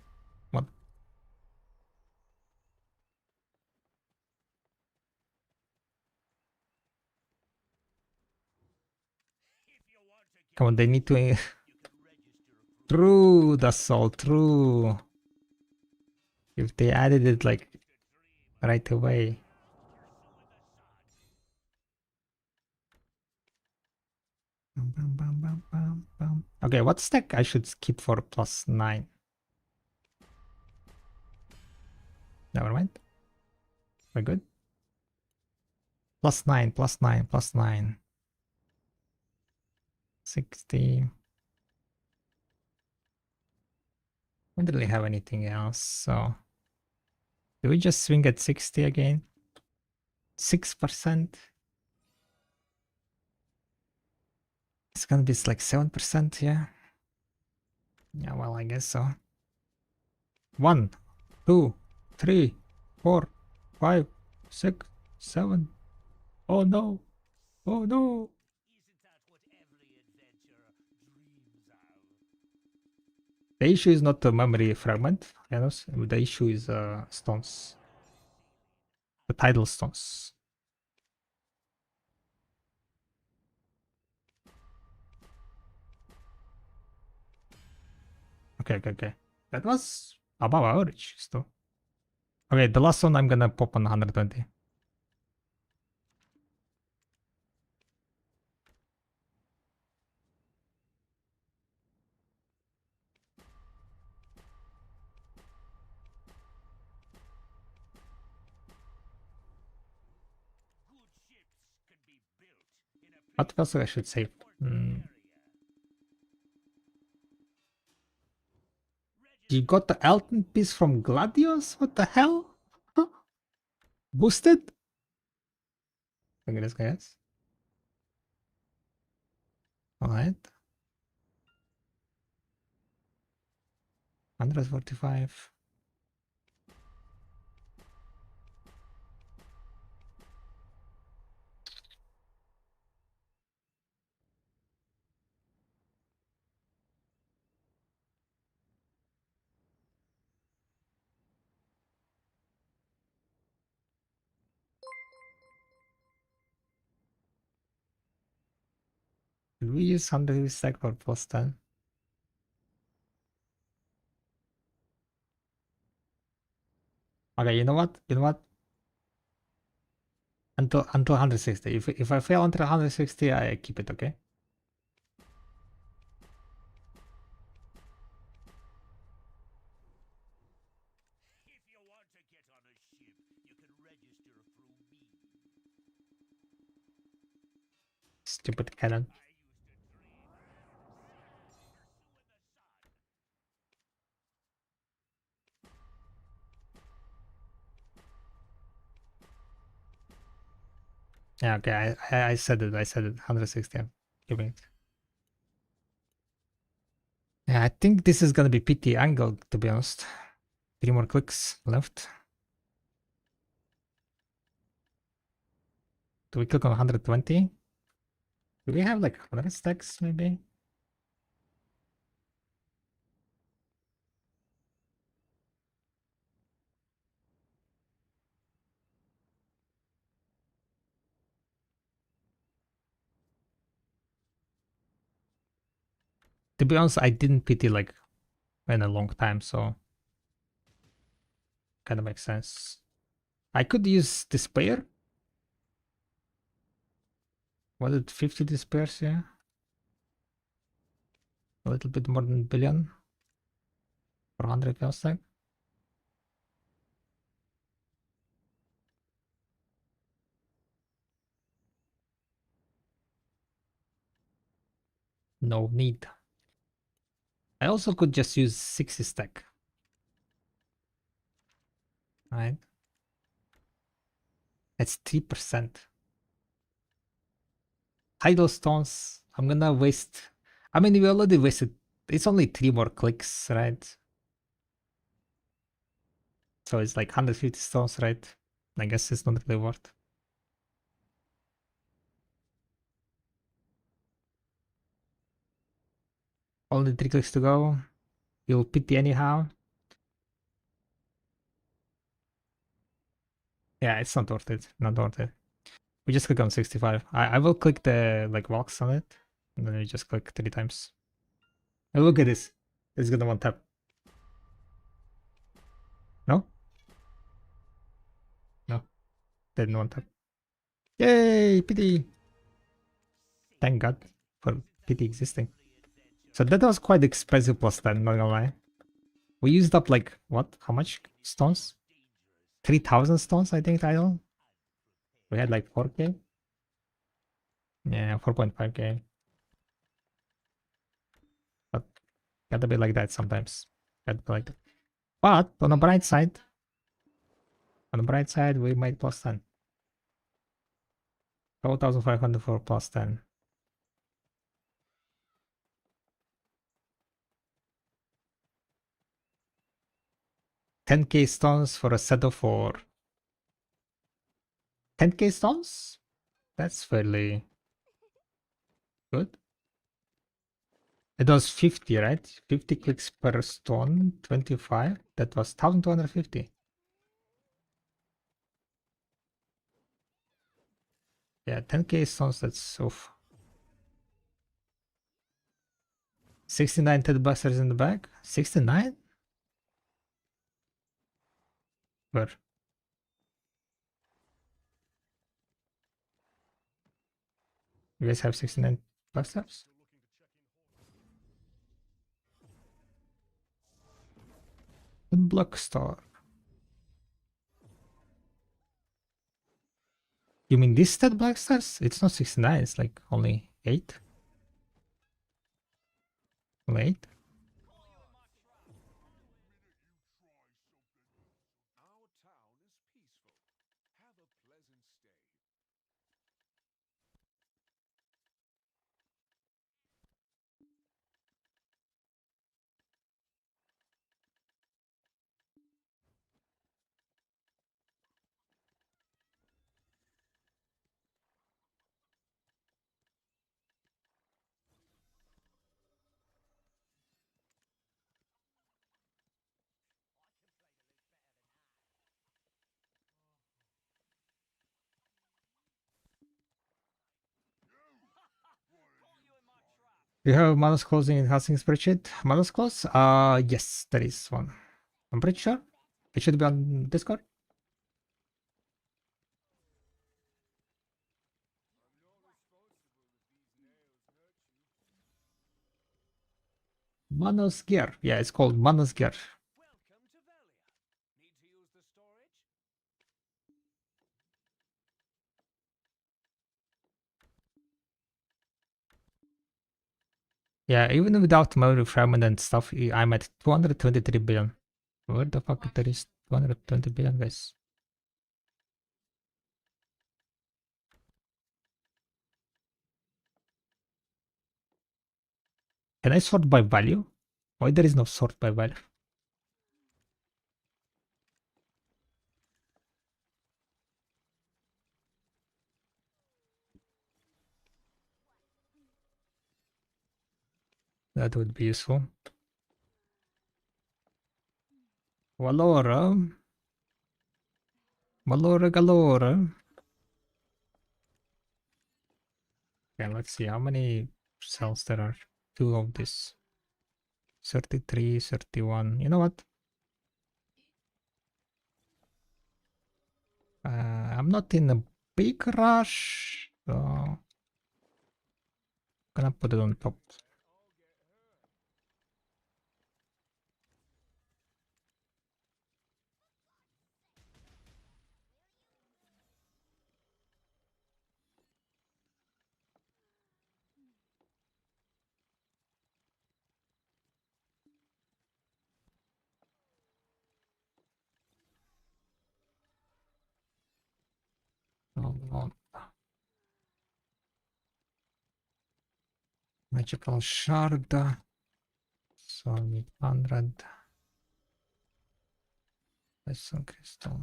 What? Come on, they need to... True, that's all true. If they added it like right away. Okay, what stack I should skip for +9? Never mind. We're good. +9. 60. I don't really have anything else, so... Do we just swing at 60 again? 6%? It's gonna be like 7%, yeah? Yeah, well, I guess so. 1, 2, 3, 4, 5, 6, 7. Oh no! Oh no! The issue is not the memory fragment, Janos. The issue is stones. The tidal stones. Okay. That was above average still. Okay, the last one I'm gonna pop on 120. What else I should save? You got the Elton piece from Gladius? What the hell? Huh? Boosted? Look at this, guys. Alright. 145. Should we use 100 stack for plus 10? Okay, you know what? You know what? Until 160. If I fail until 160, I keep it, okay?
If you want to get on a ship, you can register through me.
Stupid cannon.
I used to dream of pursuing the sun.
Yeah, okay, I said it. I said it. 160. I'm giving it. Yeah, I think this is gonna be PT angle, to be honest. 3 more clicks left. Do we click on 120? Do we have like 100 stacks maybe? To be honest, I didn't PT like in a long time, so kind of makes sense. I could use despair. Was it 50 despairs? Yeah, a little bit more than billion for 100 fail stack. No need. I also could just use 60 stack. Right? That's 3%. Tidal stones. I'm gonna waste. I mean, we already wasted. It's only 3 more clicks, right? So it's like 150 stones, right? I guess it's not really worth. Only 3 clicks to go. You'll pity anyhow. Yeah, it's not worth it. Not worth it. We just click on 65. I will click the like box on it. And then we just click 3 times. And look at this. It's gonna one tap. No? No. Didn't one tap. Yay! Pity! Thank God for pity existing. So that was quite expensive plus 10, not gonna lie. We used up like, what? How much stones? 3,000 stones, I think, idle. We had like 4k. Yeah, 4.5k. But gotta be like that sometimes. Gotta be like that. But on the bright side, we made plus 10. 4,500 for plus 10. 10k stones for a set of 4. 10k stones? That's fairly good. It was 50, right? 50 clicks per stone, 25. That was 1,250. Yeah, 10k stones, that's oof. 69 Ted Busters in the back. 69? Where? You guys have 69 Busters? Block Star. You mean this stat Black Stars? It's not 69, it's like only 8. Only 8?
Our town is peaceful. Have a pleasant stay.
Do you have Manus clause in enhancing spreadsheet? Manus clause? Yes, there is one. I'm pretty sure. It should be on Discord. Manus gear. Yeah, it's called Manus gear.
Welcome to Valia. Need to use the storage?
Yeah, even without memory fragment and stuff, I'm at 223 billion. Where the fuck there is 220 billion, guys? Can I sort by value? Why there is no sort by value? That would be useful. Valora. Valora galore. Okay, let's see how many cells there are. Two of this. 33, 31. You know what? I'm not in a big rush. So gonna put it on top. Oh, magical shard. So I need 100. Lesson crystal.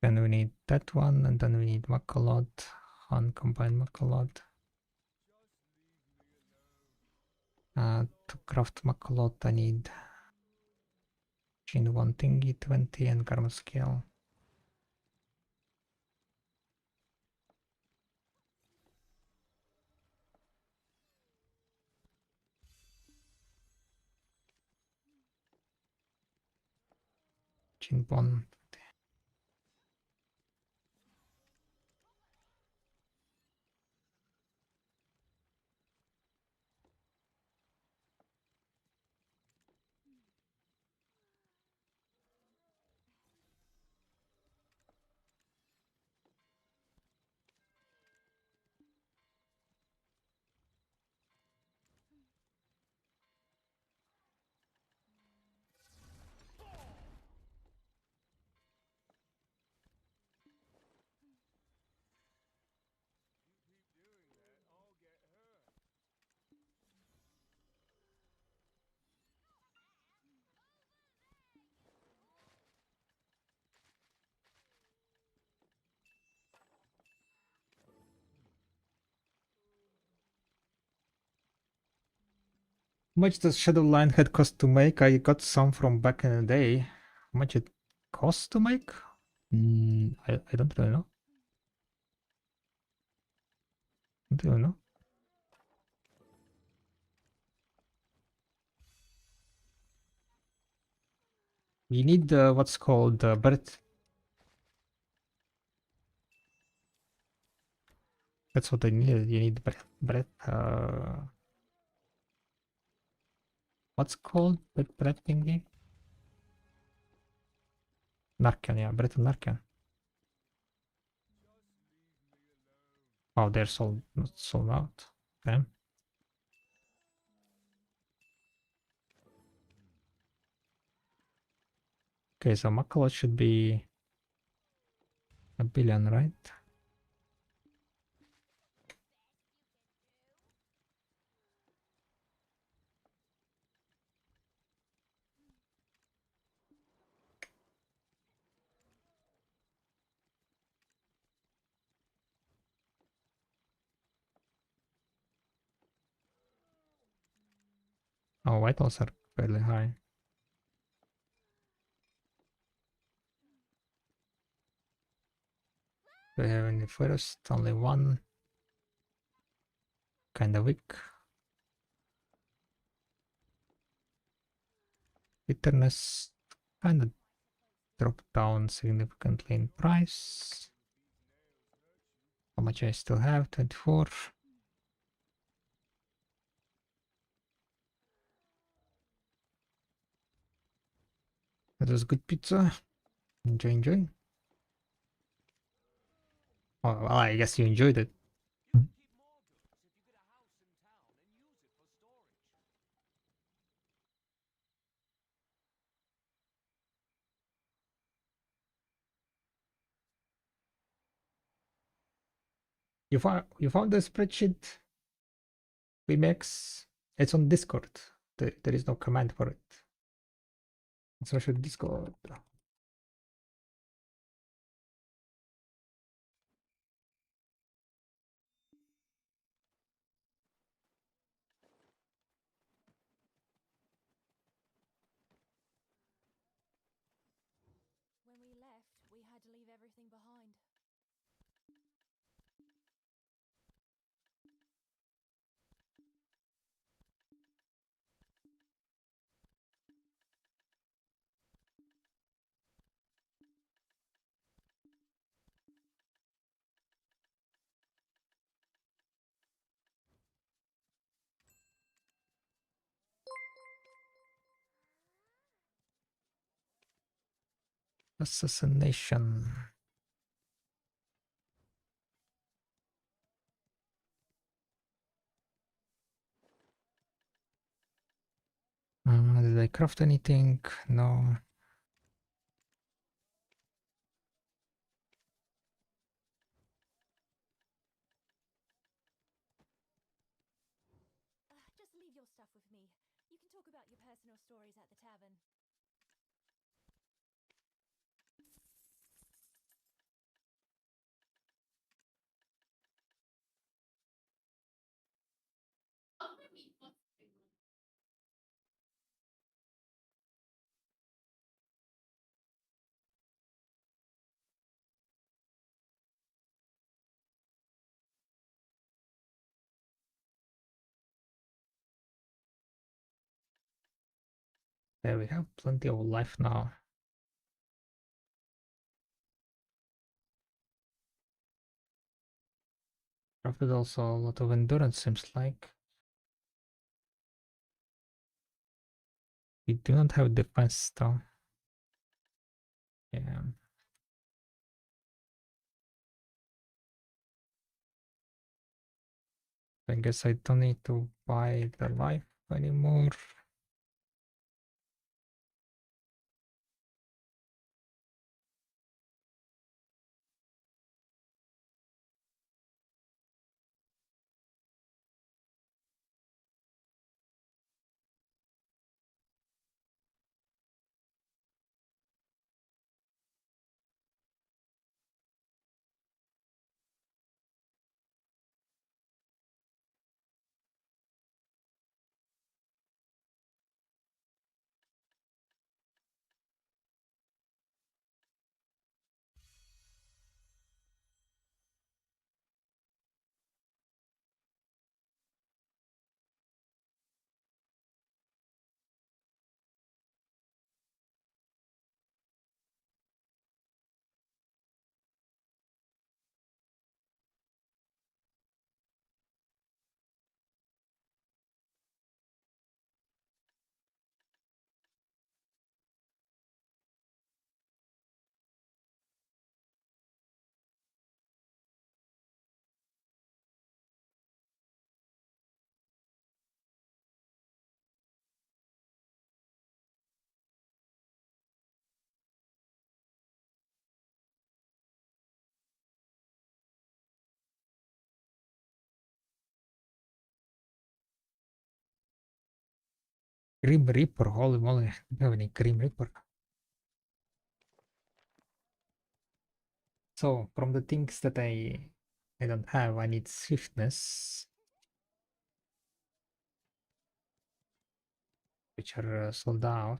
Then we need that one, and then we need Makalot, uncombined Makalot. To craft Makalot, I need Chain 1 thingy, 20, and Karma Scale. Chain 1. How much does Shadow Line head cost to make? I got some from back in the day. How much it costs to make? I don't really know. Don't really know. We need what's called breath. That's what I need. You need breath. What's called breath thingy? Narcan, yeah, breath of Narcan. Oh, they're sold, not sold out. Okay. Okay, so Makalot should be a billion, right? Oh, vitals are fairly high. Do we have any first? Only one. Kinda weak. Bitterness kinda dropped down significantly in price. How much I still have? 24. That was good pizza. Enjoy, enjoy. Oh, well, I guess you enjoyed it. You found the spreadsheet VMX? It's on Discord. There is no command for it. Search with Discord.
When we left, we had to leave everything behind.
Assassination. Did I craft anything? No.
Just leave your stuff with me. You can talk about your personal stories at the tavern.
There we have plenty of life now. Crafted also a lot of endurance, seems like. We do not have defense though. Yeah. I guess I don't need to buy the life anymore. Grim Reaper, holy moly, I don't have any Grim Reaper. So from the things that I don't have, I need swiftness. which are sold out.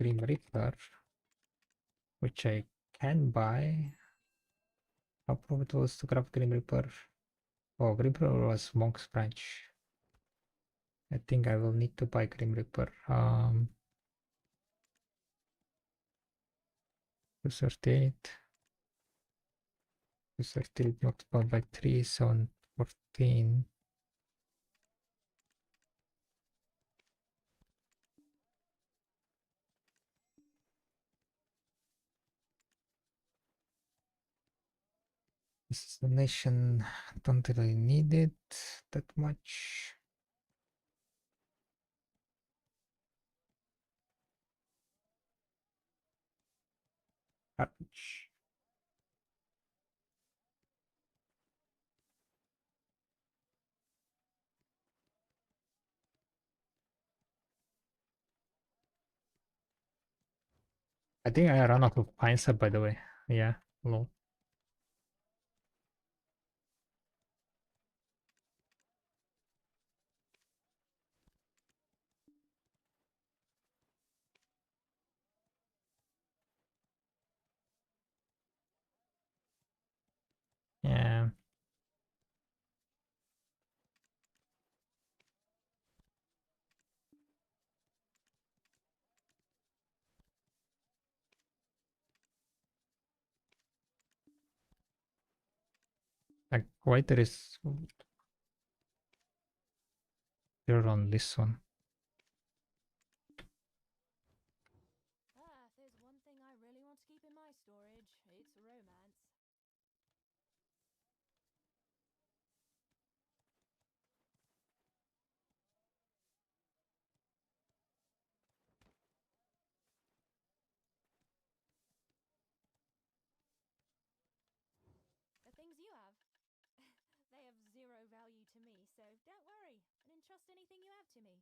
Grim Reaper, which I can buy. How profitable is to craft Grim Reaper? Oh, Grim Reaper was Monk's Branch. I think I will need to buy Grim Reaper. 238. 238 multiplied by 3, 714. Assassination, don't really need it that much. Garbage. I think I ran out of pine sap, by the way. Yeah, lol. Yeah. Like, why there is error on this one?
Ah, if there's one thing I really want to keep in my storage, it's romance. The things you have. They have zero value to me, so don't worry and entrust anything you have to me.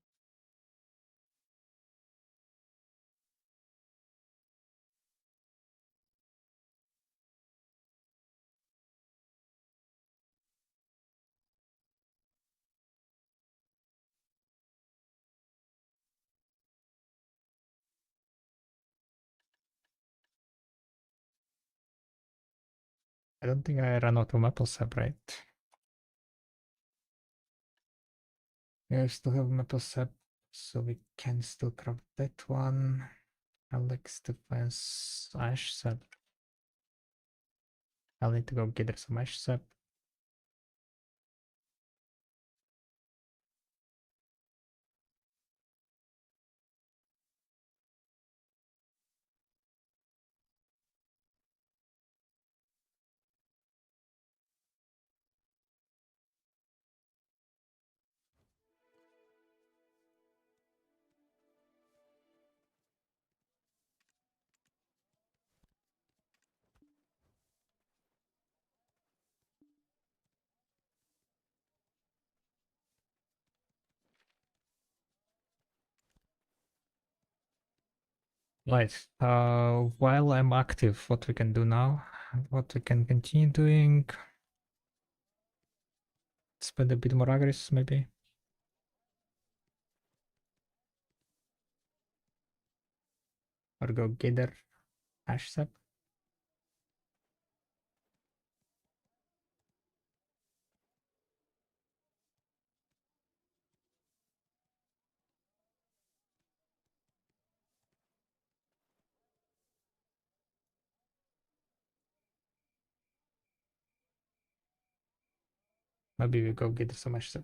I don't think I ran out of maple sap, right? I still have maple sap, so we can still craft that one. Alex defense ash sap. I'll need to go gather some ash sap. Right. While I'm active, what we can do now, what we can continue doing, spend a bit more agris maybe, or go gather ash sap. Maybe we go gather some ash sap.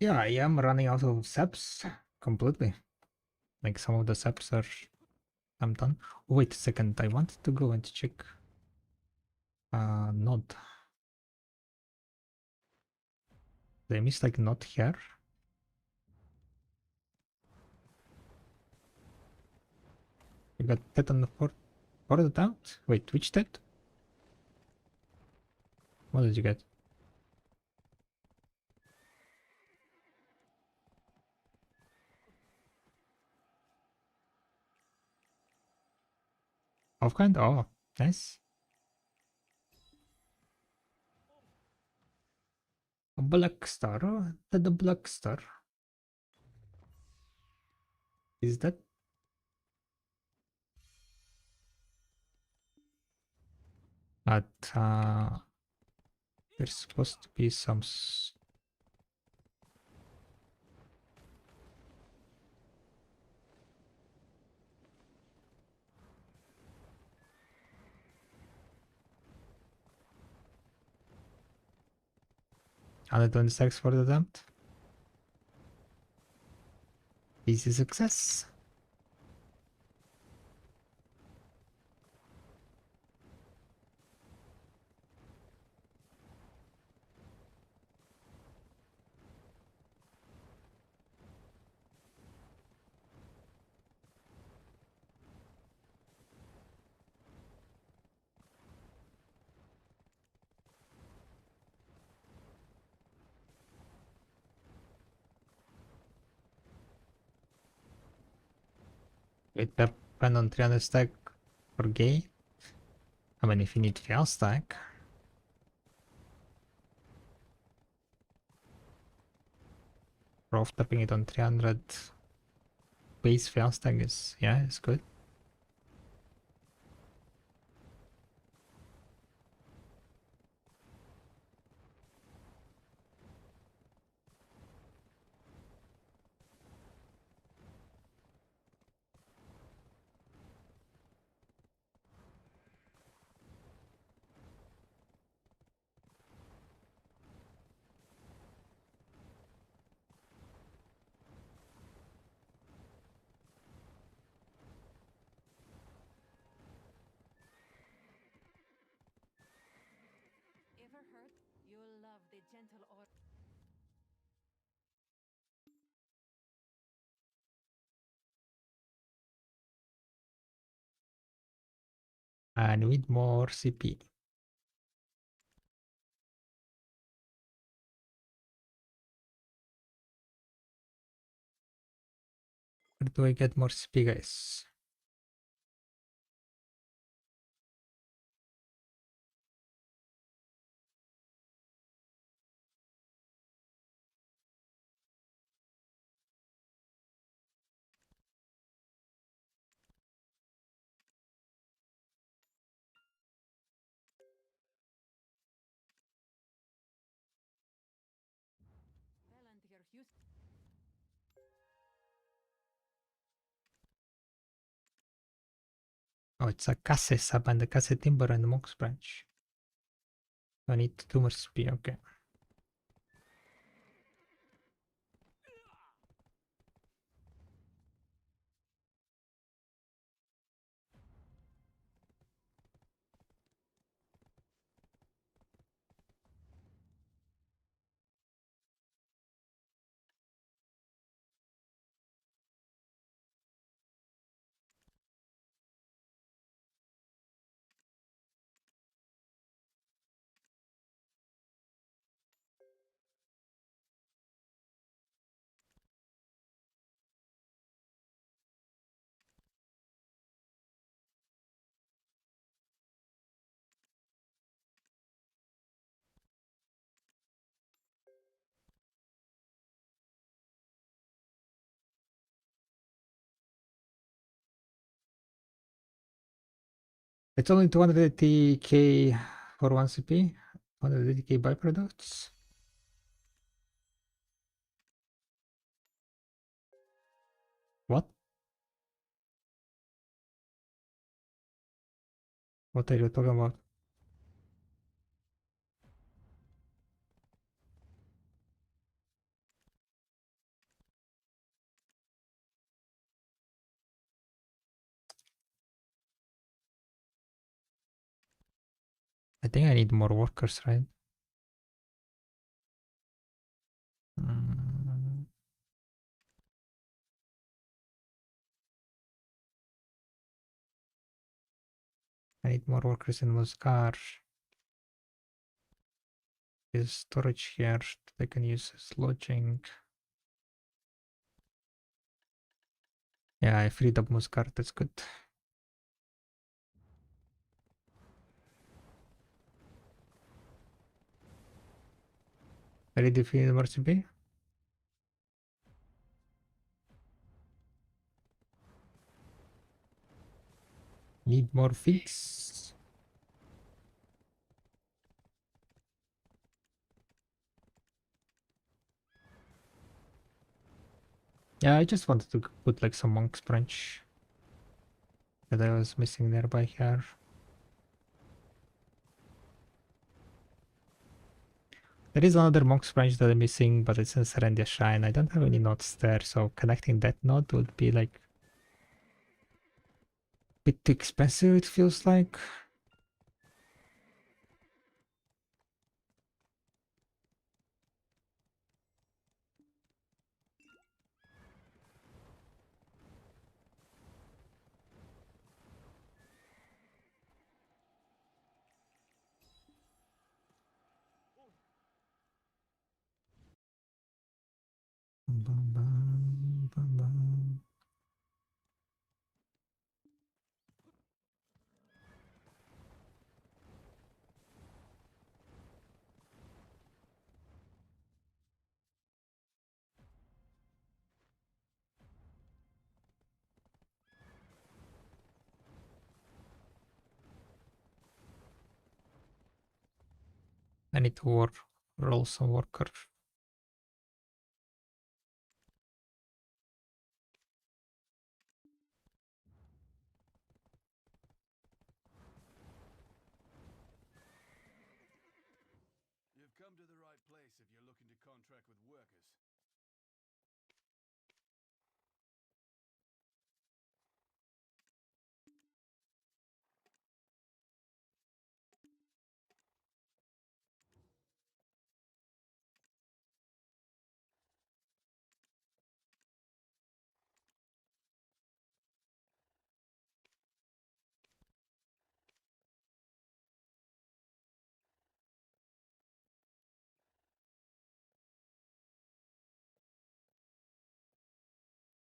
Yeah, I am running out of saps completely. Like some of the saps are I'm done. Wait a second, I wanted to go and check node. Did I miss like not here? You got that on the for the out? Wait, which that? What did you get? Off kind? Oh, nice. A black star. Oh, the black star. Is that? But there's supposed to be some. Other 26 for the attempt. Easy success. It depends on 300 stack for gay. I mean, if you need fail stack. Prof tapping it on 300 base fail stack is, yeah, it's good.
Ever heard? You'll love the gentle or.
I need more CP. Where do I get more CP, guys?
Volunteer use.
Oh, it's a Case sub and the Case Timber and the Monk's branch. I need 2 more CP, okay. It's only 280k for 1 CP, 280k byproducts. What? What are you talking about? I think I need more workers, right? Mm. I need more workers in Moscar. There's storage here that I can use as lodging. Yeah, I freed up Moscar, that's good. Ready for University? Need more fix. Yeah, I just wanted to put like some monk's branch that I was missing nearby here. There is another monk's branch that I'm missing, but it's in Serendia Shrine. I don't have any nodes there, so connecting that node would be like a bit too expensive, it feels like. Bum, bum, bum, bum. I need to roll some worker.
You've come to the right place if you're looking to contract with workers.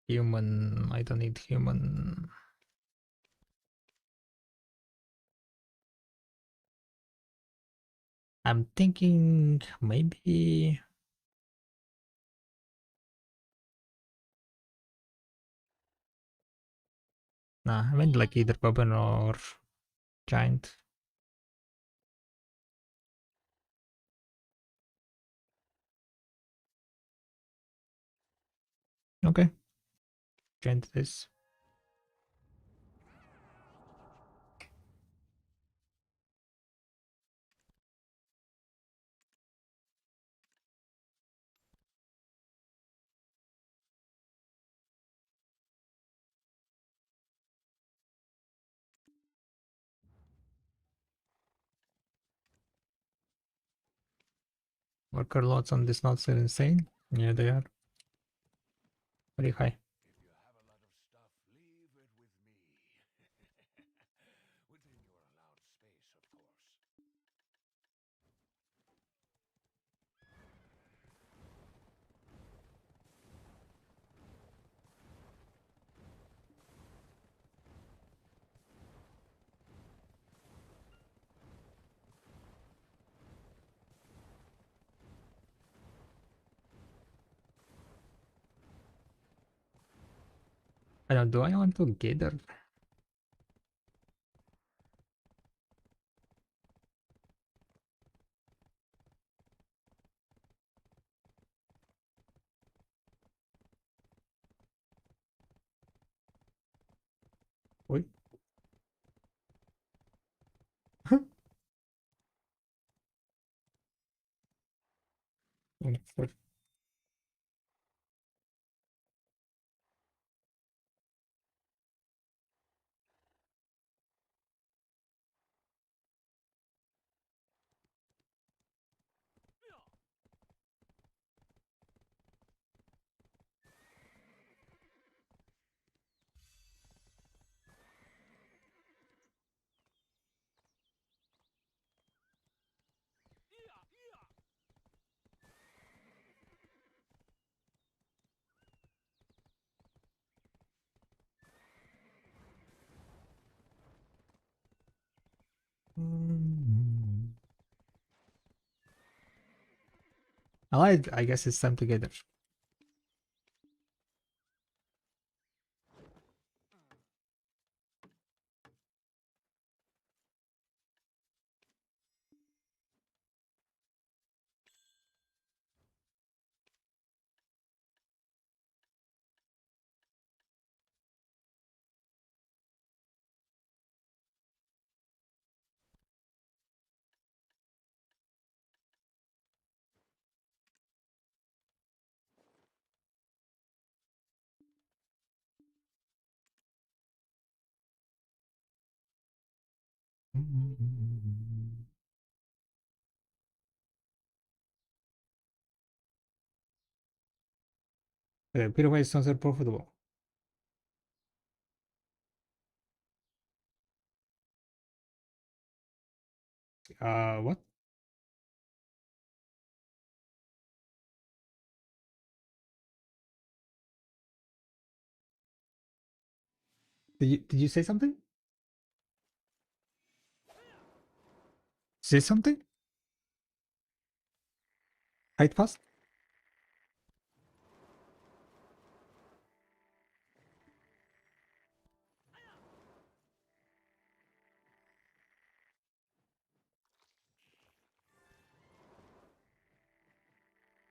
Human, I don't need human. I'm thinking maybe. Nah, I meant like either Boban or Giant. Okay. Giant this. Worker loads on this nodes are insane. Yeah, they are. Very high.
If you have a lot of stuff, leave it with me. Within your allowed space, of course.
I don't do I want to gather? Wait. Alright, I guess it's time together. Purify is not profitable. What? Did you say something? Say something? Right fast?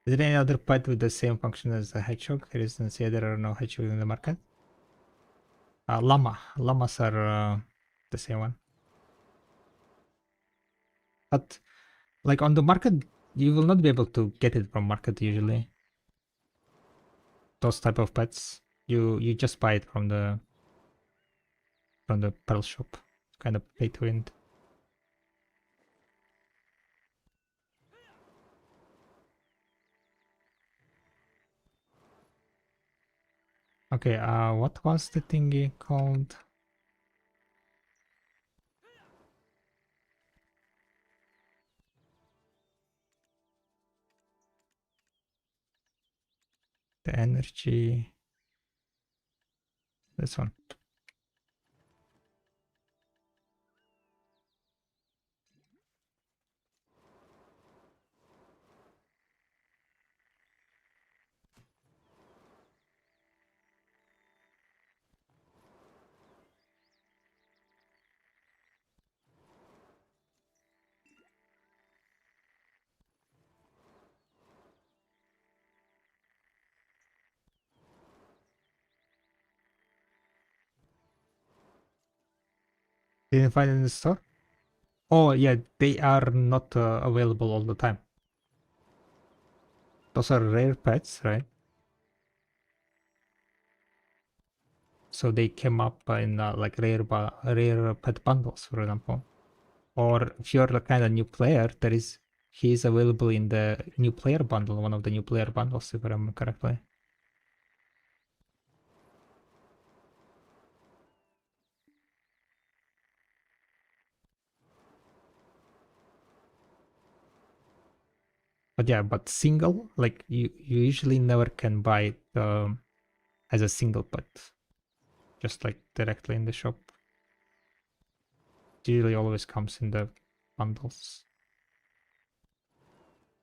Is there any other pet with the same function as the hedgehog? For instance, here there are no hedgehogs in the market. Llamas are the same one. But like on the market, you will not be able to get it from market usually. Those type of pets, you just buy it from the pearl shop. Kind of pay to win. Okay, what was the thingy called? The energy. This one. Didn't find it in the store? Oh yeah, they are not available all the time. Those are rare pets, right? So they came up in like rare pet bundles, for example. Or if you're a kind of new player, he's available in the new player bundle, one of the new player bundles, if I remember correctly. But yeah, but single, like you usually never can buy it as a single pet, just like directly in the shop. It usually always comes in the bundles,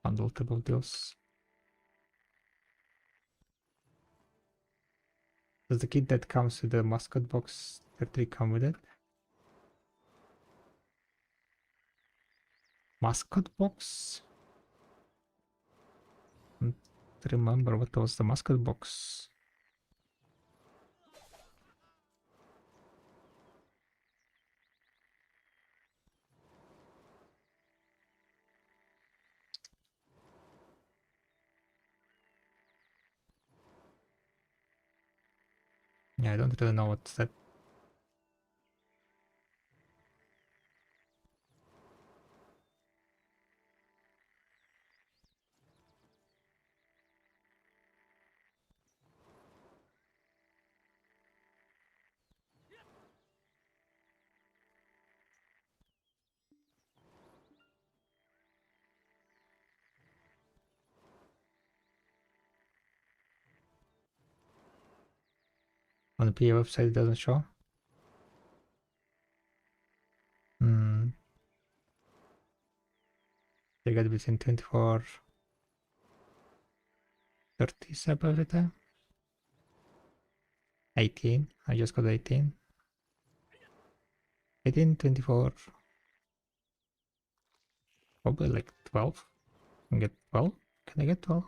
bundle type of deals. Does the kit that comes with the mascot box 33 come with it? Mascot box? Don't remember what was the mascot box. Yeah, I don't really know what's that. On the PA website it doesn't show. Hmm. They got between 24. 30 sap every time. 18. I just got 18. 18, 24. Probably like 12. Can get 12? Can I get 12?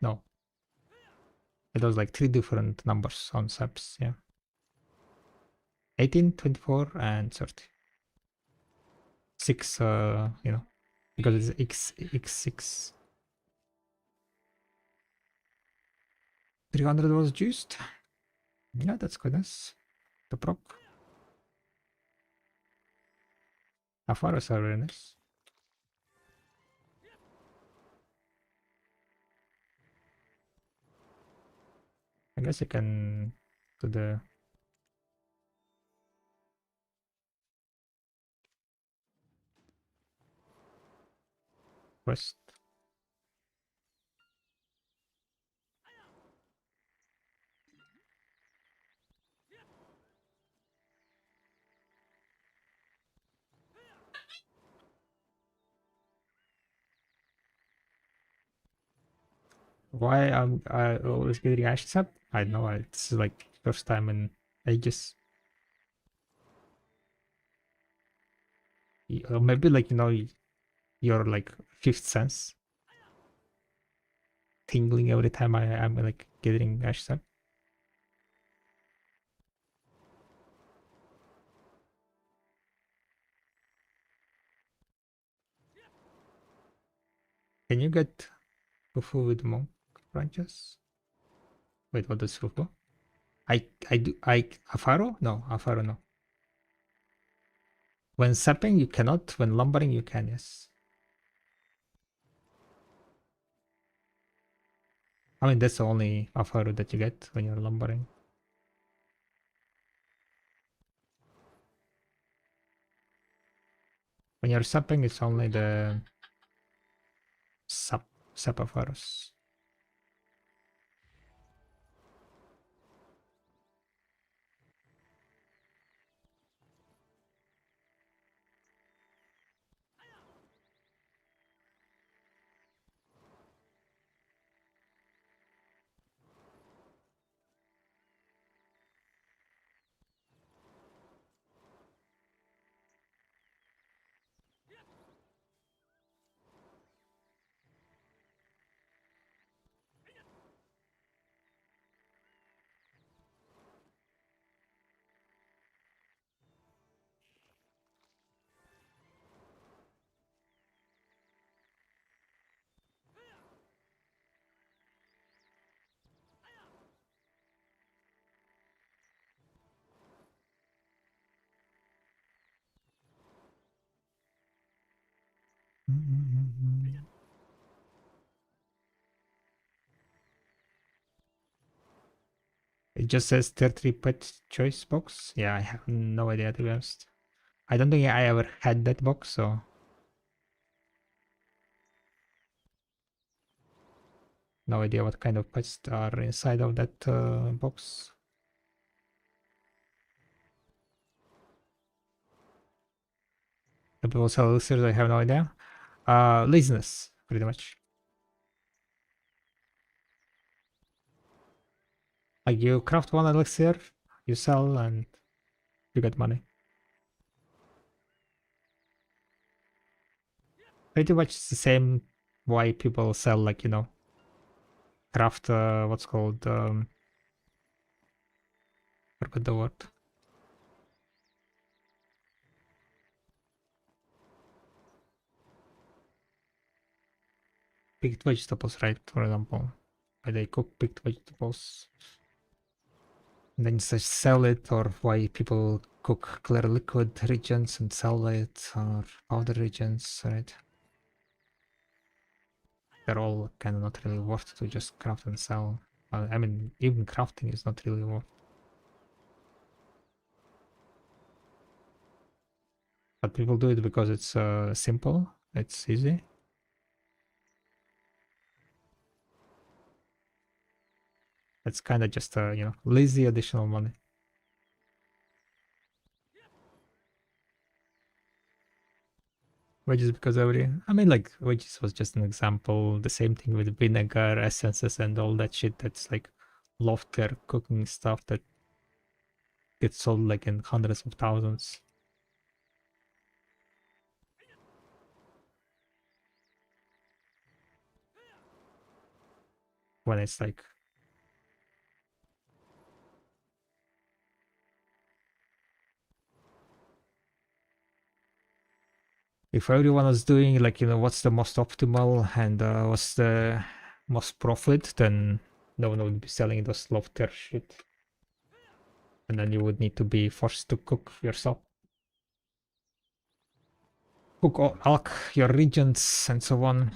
No. It was like 3 different numbers on saps, yeah. 18, 24, and 30. 6, you know, because it's x6. 300 was juiced. Yeah, that's goodness. The proc. How far is our awareness? I guess I can do the quest. Why am I always getting ash sap? I know it's like first time in ages. Or maybe like your like fifth sense tingling every time I'm like getting ash sap. Can you get fufu with monk branches? Wait, what is fufu? I do Afaro? No, Afaro no. When sapping you cannot, when lumbering you can, yes. I mean that's the only Afaro that you get when you're lumbering. When you're sapping it's only the sap Afaros. It just says 33 pet choice box. Yeah, I have no idea to be honest. I don't think I ever had that box, so no idea what kind of pets are inside of that box. The people sell elixirs, I have no idea. Laziness, pretty much. Like you craft one elixir, you sell, and you get money. Pretty much the same why people sell, like, craft, what's called, forgot the word. Picked vegetables, right? For example, why they cook picked vegetables and then just sell it, or why people cook clear liquid regions and sell it, or powder regions, right? They're all kind of not really worth to just craft and sell. I mean, even crafting is not really worth. But people do it because it's simple, it's easy. It's kind of just lazy additional money. Wedges because I mean, like, wedges was just an example. The same thing with vinegar, essences, and all that shit that's like loft-care cooking stuff that gets sold like in hundreds of thousands. When it's like if everyone is doing like, you know, what's the most optimal and what's the most profit, then no one would be selling those loft-care shit. And then you would need to be forced to cook yourself. Cook all alk your regions and so on.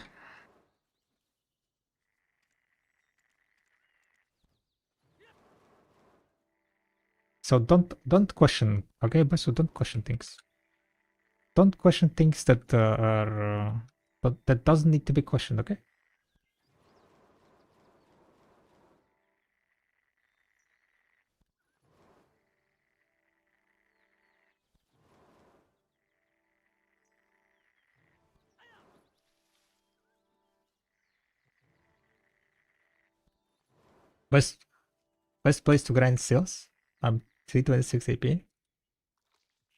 So don't question, okay, but so don't question things. Don't question things that are but that doesn't need to be questioned, okay? Best place to grind sales. I'm 326 AP.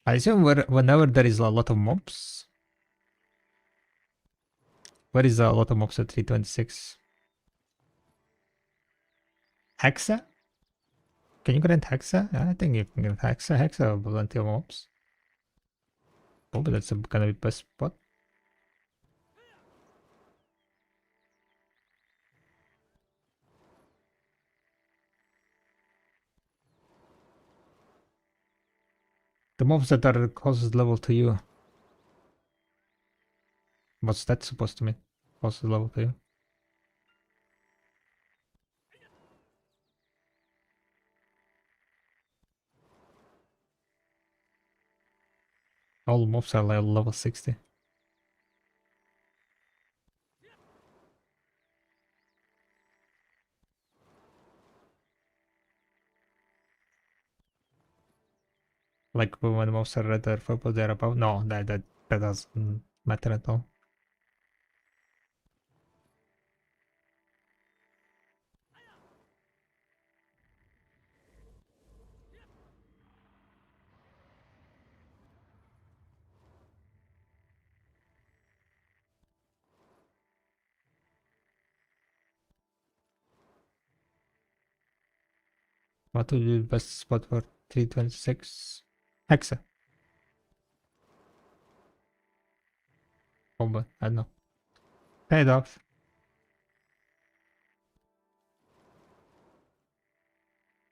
I assume whenever there is a lot of mobs. Where is a lot of mobs at 326? Hexa? Can you grind Hexa? I think you can grind Hexa. Hexa have plenty of mobs. Probably that's gonna be best spot. The mobs that are closest level to you. What's that supposed to mean? Closest level to you? All mobs are like level 60. Like when the mobs are red or purple, they're above. No, that doesn't matter at all. What would be the best spot for 326? Hexa. Probably. I don't know. Paid off.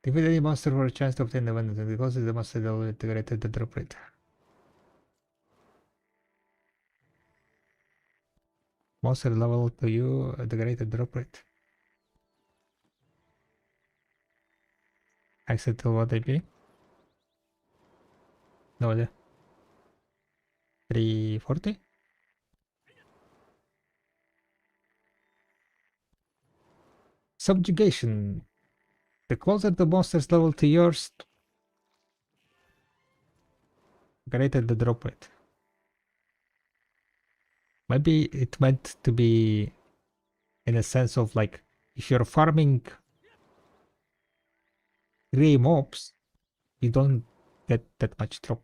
Defeat any monster for a chance to obtain the weapon, and because the monster will integrate the drop rate. Monster level to you, integrated drop rate. Exit till what AP? No idea. 340? Subjugation. The closer the monster's level to yours, greater the drop rate. Maybe it meant to be in a sense of like, if you're farming gray mobs, you don't get that much drop.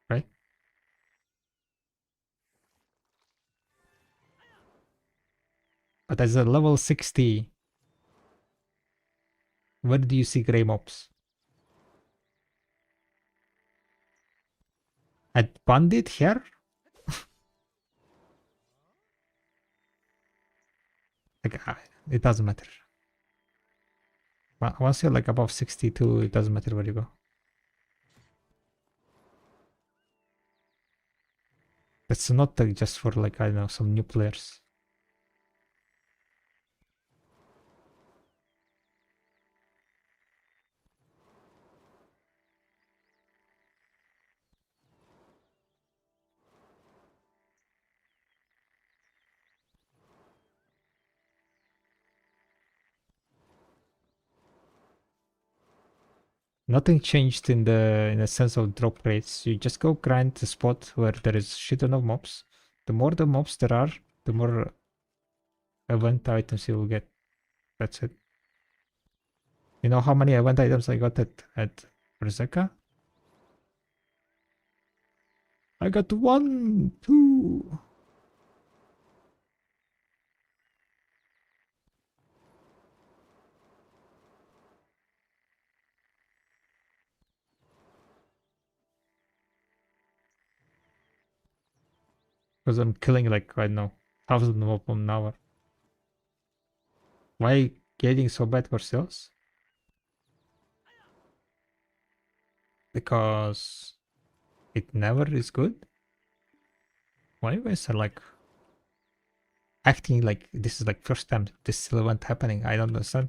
Right? But as a level 60, where do you see gray mobs? At Bandit here? Like, it doesn't matter. Once you're like above 62, it doesn't matter where you go. That's not like just for like, I don't know, some new players. Nothing changed in the sense of drop rates. You just go grind the spot where there is shit ton of mobs. The more the mobs there are, the more event items you will get. That's it. You know how many event items I got at Berserker? I got 1, 2. Because I'm killing like right now, 1,000 mob an hour. Why getting so bad for sales? Because it never is good. Why you guys are like acting like this is like first time this event happening? I don't understand.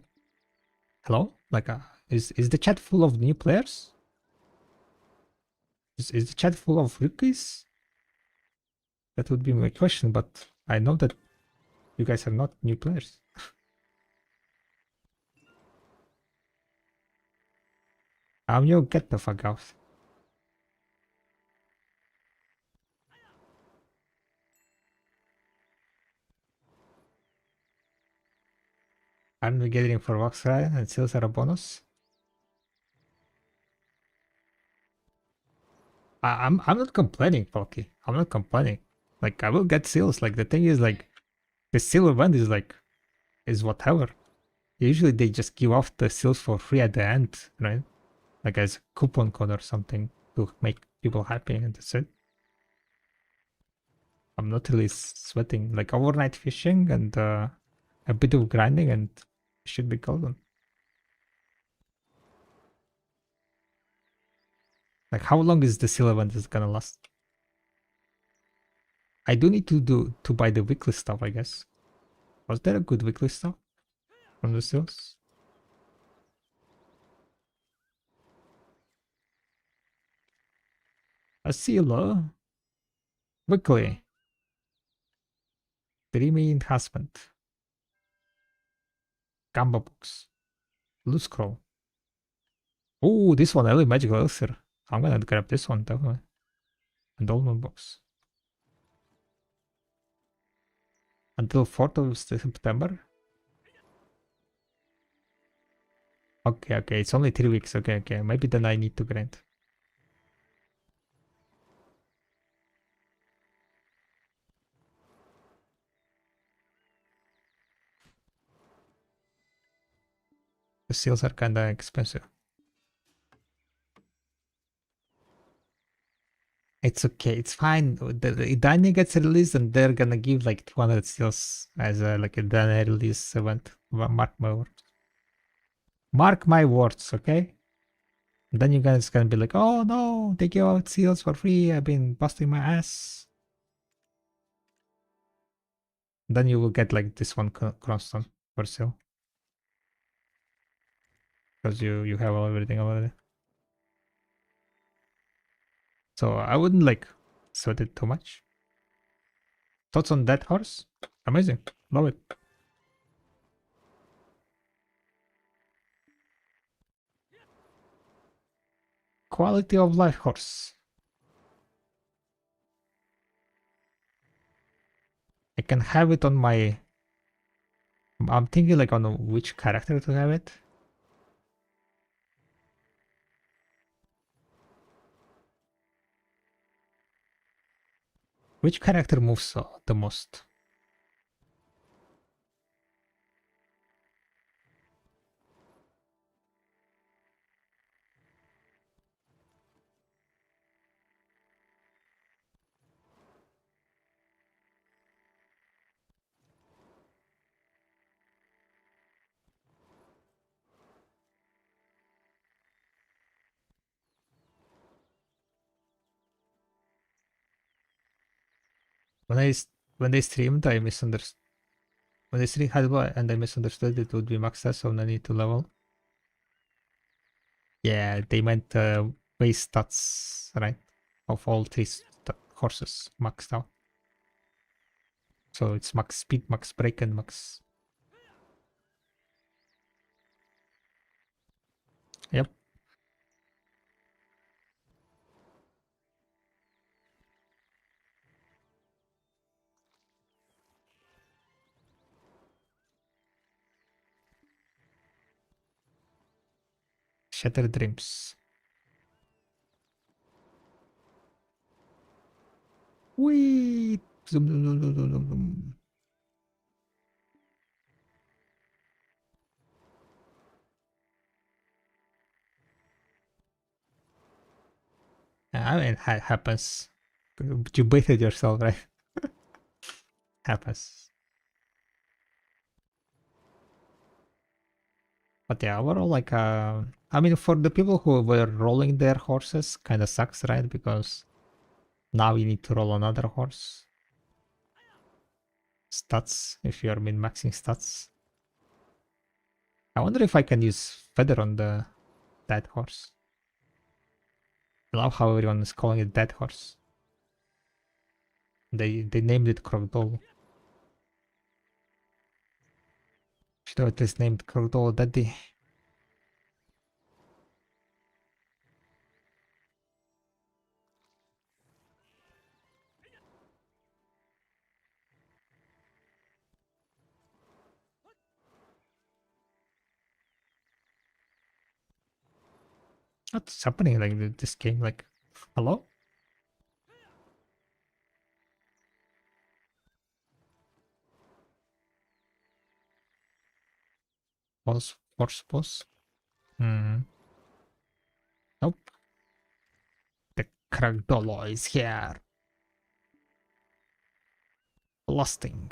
Hello? Like, is the chat full of new players? Is the chat full of rookies? That would be my question, but I know that you guys are not new players. You get the fuck out. Aren't we getting for Voxra and sales are a bonus? I'm not complaining, Falky. I'm not complaining. Like I will get sales. Like the thing is like the silver band is whatever. Usually they just give off the seals for free at the end, right? Like as a coupon code or something to make people happy, and that's it. I'm not really sweating. Like overnight fishing and a bit of grinding and it should be golden. Like how long is the seal event is gonna last? I do need to buy the weekly stuff, I guess. Was there a good weekly stuff from the seals? A seal weekly. Dreamy enhancement. Gamba box. Blue scroll. Oh, this one, early magical elixir. I'm gonna grab this one definitely. Endowment box. Until 4th of September. Okay, okay, it's only 3 weeks. Okay, okay. Maybe then I need to grind. The seals are kinda expensive. It's okay, it's fine. The Dania gets released and they're gonna give like 200 seals as like a Dania release event. Mark my words. Mark my words, okay? And then you guys can be like, oh no, they give out seals for free. I've been busting my ass. Then you will get like this one Cronstone for sale. Because you have everything already. So I wouldn't like sweat it too much. Thoughts on that horse? Amazing. Love it. Quality of life horse. I can have it on my... I'm thinking like on which character to have it. Which character moves the most? When I when they streamed, I misunderstood. When they streamed Hadwa and I misunderstood it would be maxed out, so no need to level. Yeah, they meant base stats, right? Of all three horses maxed out. So it's max speed, max break, and max. Yep. Shattered Dreams. Whee! Zoom, zoom, zoom, zoom, zoom, zoom, zoom. I mean, happens. You baited yourself, right? Happens. But yeah, overall, like, I mean, for the people who were rolling their horses, kind of sucks, right? Because now you need to roll another horse. Stats, if you are min-maxing stats. I wonder if I can use feather on the dead horse. I love how everyone is calling it dead horse. They named it Crocodile. Should have at least named Crocodile Daddy. What's happening like this game? Like, hello? Pause, force, pause. Nope. The Crocodile is here. Blasting.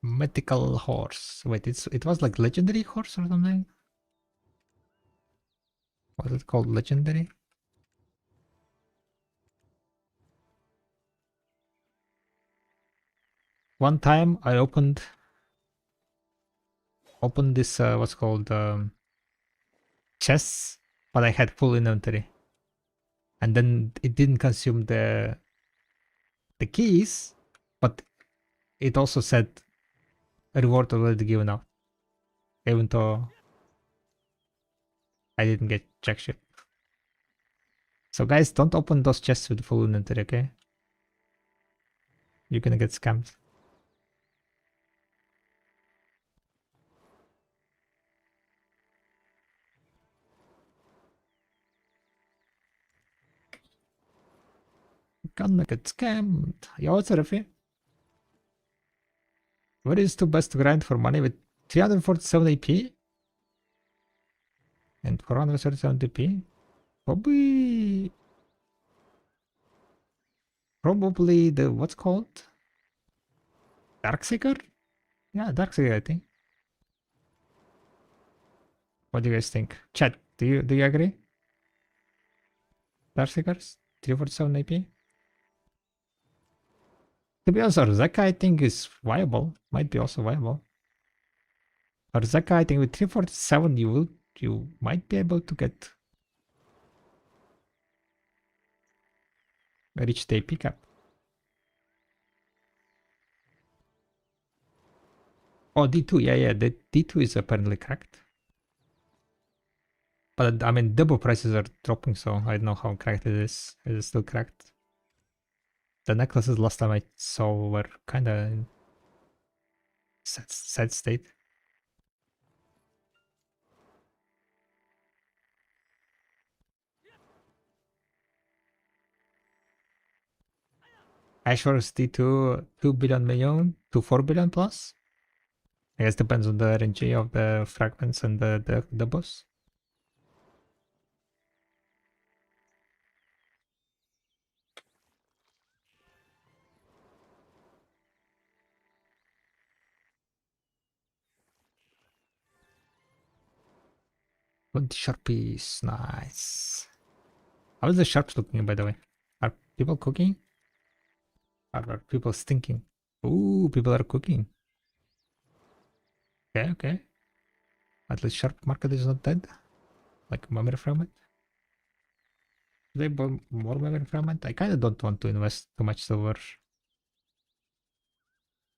Mythical horse. Wait, it was like legendary horse or something? Was it called legendary? One time I opened this what's called chests, but I had full inventory. And then it didn't consume the keys, but it also said reward already given out. Even though I didn't get jack shit. So guys, don't open those chests with full inventory, okay? You're gonna get scammed. Gonna get scammed. Yo, what's up, Rafi? What is the best grind for money with 347 AP and 437 DP? Probably the what's called Darkseeker? Yeah, Darkseeker, I think. What do you guys think? Chat, do you agree? Darkseekers? 347 AP? To be honest, Arzeka I think is viable. Might be also viable. Arzeka I think with 347 you might be able to get reach the AP cap. Oh, D2, yeah, the D2 is apparently cracked. But I mean, double prices are dropping, so I don't know how cracked it is. Is it still cracked? The necklaces last time I saw were kind of in sad state. Ashworth D2, 2 billion million to 4 billion plus. I guess depends on the RNG of the fragments and the boss. Good Sharpies, nice. How is the sharps looking, by the way? Are people cooking? Are people stinking? Ooh, people are cooking. Okay. At least sharp market is not dead. Like memory fragment. Do they buy more memory fragment? I kind of don't want to invest too much silver.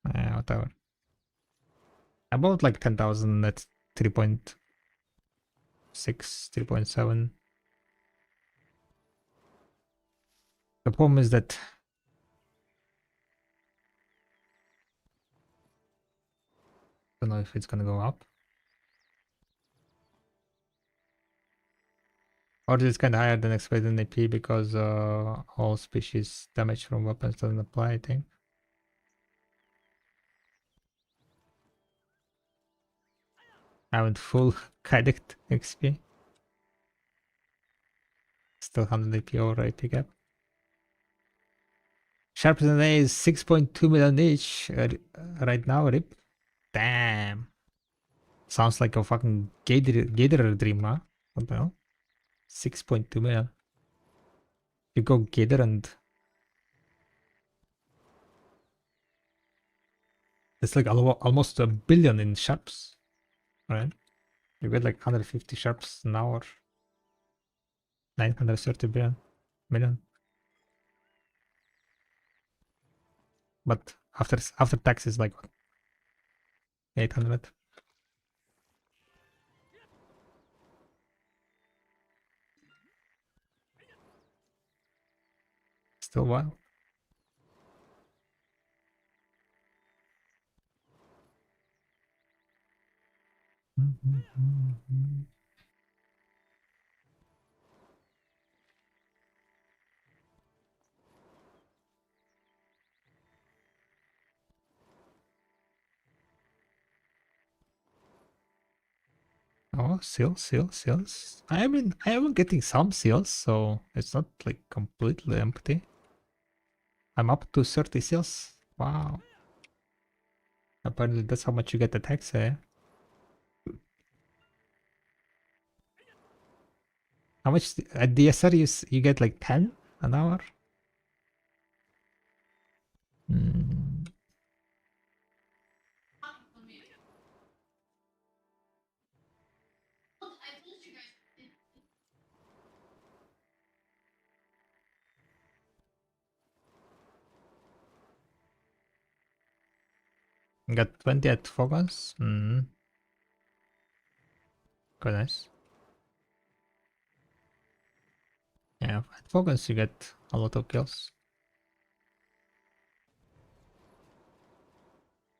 Whatever. I bought like 10,000 at 3.6, 3.7. The problem is that Don't know if it's gonna go up. Or it's kind of higher than expected in AP because all species damage from weapons doesn't apply, I think. I went full Kaidect XP. Still 100 AP over AP gap. Sharps and A is 6.2 million each right now, rip. Damn. Sounds like a fucking Gator dream, huh? What the hell? 6.2 million. You go Gator and it's like almost a billion in sharps, right? You get like 150 sharps an hour. 930 million. But after tax is like what? 800. Still wild. Oh, seals. I mean, I am getting some seals, so it's not like completely empty. I'm up to 30 seals. Wow. Apparently that's how much you get the tax, eh? How much at DSR you get like 10 an hour? Hmm. Got 20 at focus. Quite nice. Yeah, at focus you get a lot of kills.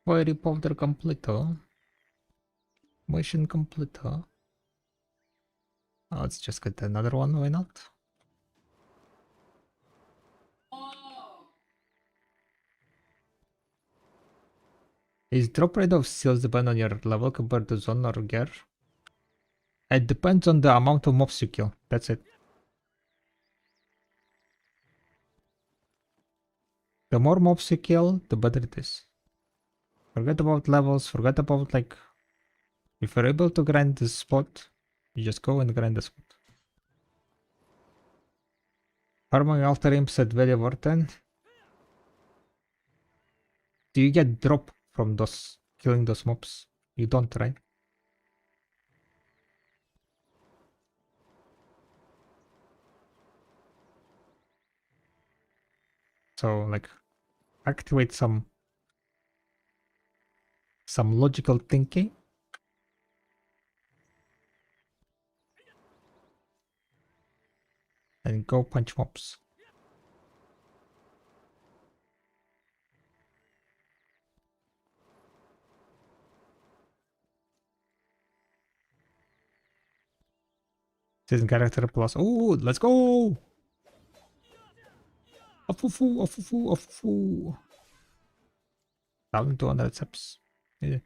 Why reporter completo? Mission completo. Let's just get another one, why not? Is drop rate of seals depend on your level compared to zone or gear? It depends on the amount of mobs you kill. That's it. The more mobs you kill, the better it is. Forget about levels, forget about like... If you're able to grind the spot, you just go and grind the spot. Farming altar imps at value of 10. Do you get drop from those killing those mobs? You don't, right? So like activate some logical thinking and go punch mobs. Season character plus. Oh, let's go! Afufu, afufu, afufu. 1200 steps. Yeah.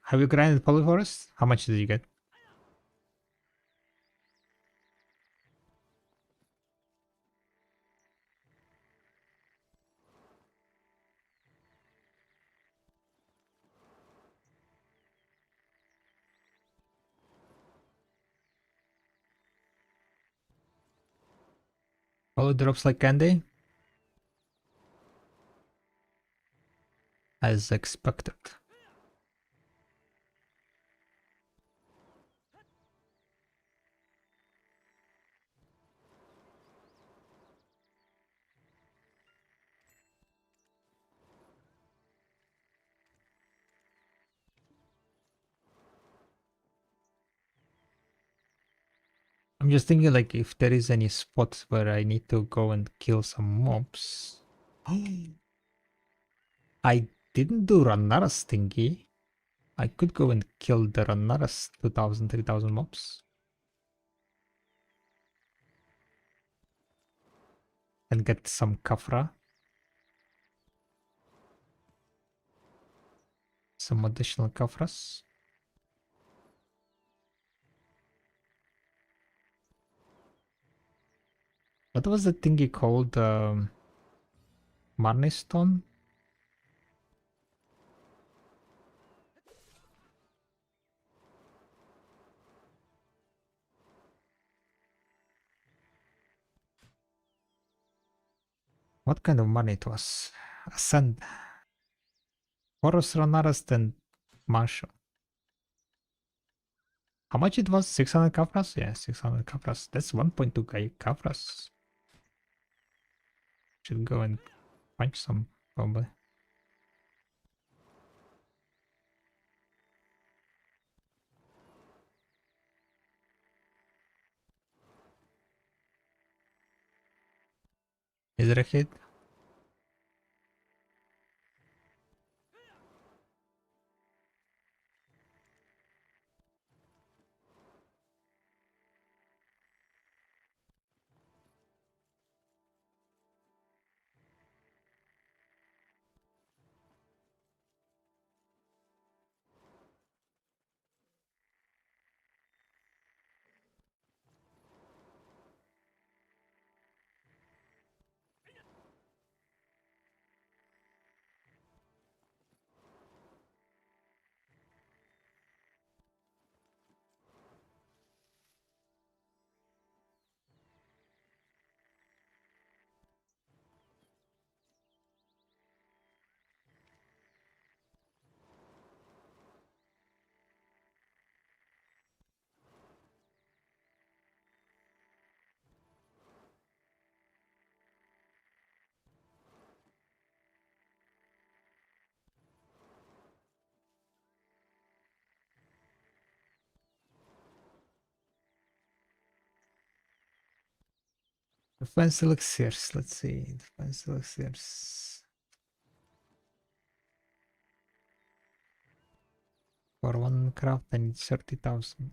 Have you grinded Polyforest? How much did you get? Poly drops like candy? As expected. I'm just thinking like if there is any spots where I need to go and kill some mobs. I didn't do Ranaras thingy. I could go and kill the Ranaras 2000, 3000 mobs. And get some Kafra. Some additional Kafras. What was the thingy called? Marniston? What kind of money it was? Ascend. Horus Ranaras then Mansion. How much it was? 600 Kafras? Yeah, 600 Kafras. That's 1.2 Kafras. Should go and punch some, probably. Is there a hit? Defense elixirs. Let's see. Defense elixirs. For one craft, I need 30,000.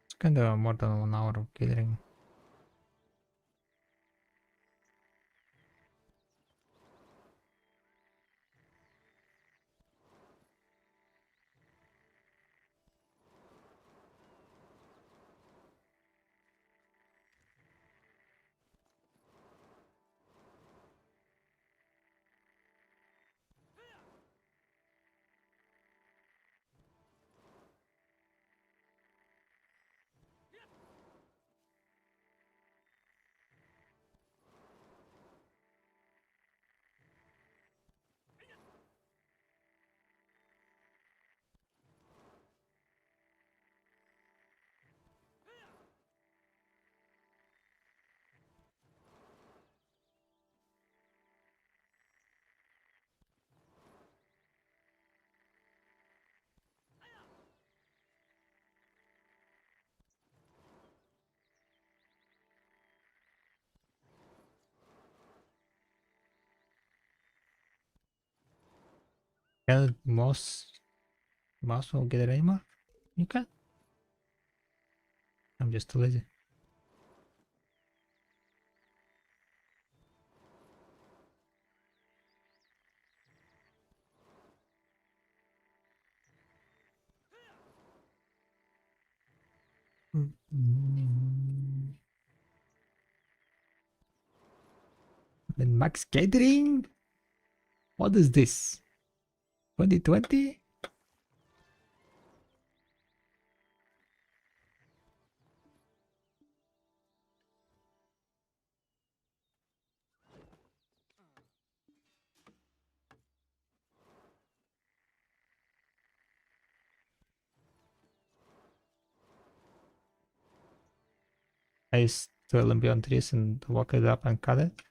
It's kind of more than 1 hour of gathering. Can mouse will get it anymore? You can. I'm just too lazy. Then max gathering? What is this? 2020? I used to LMB on trees and walk it up and cut it.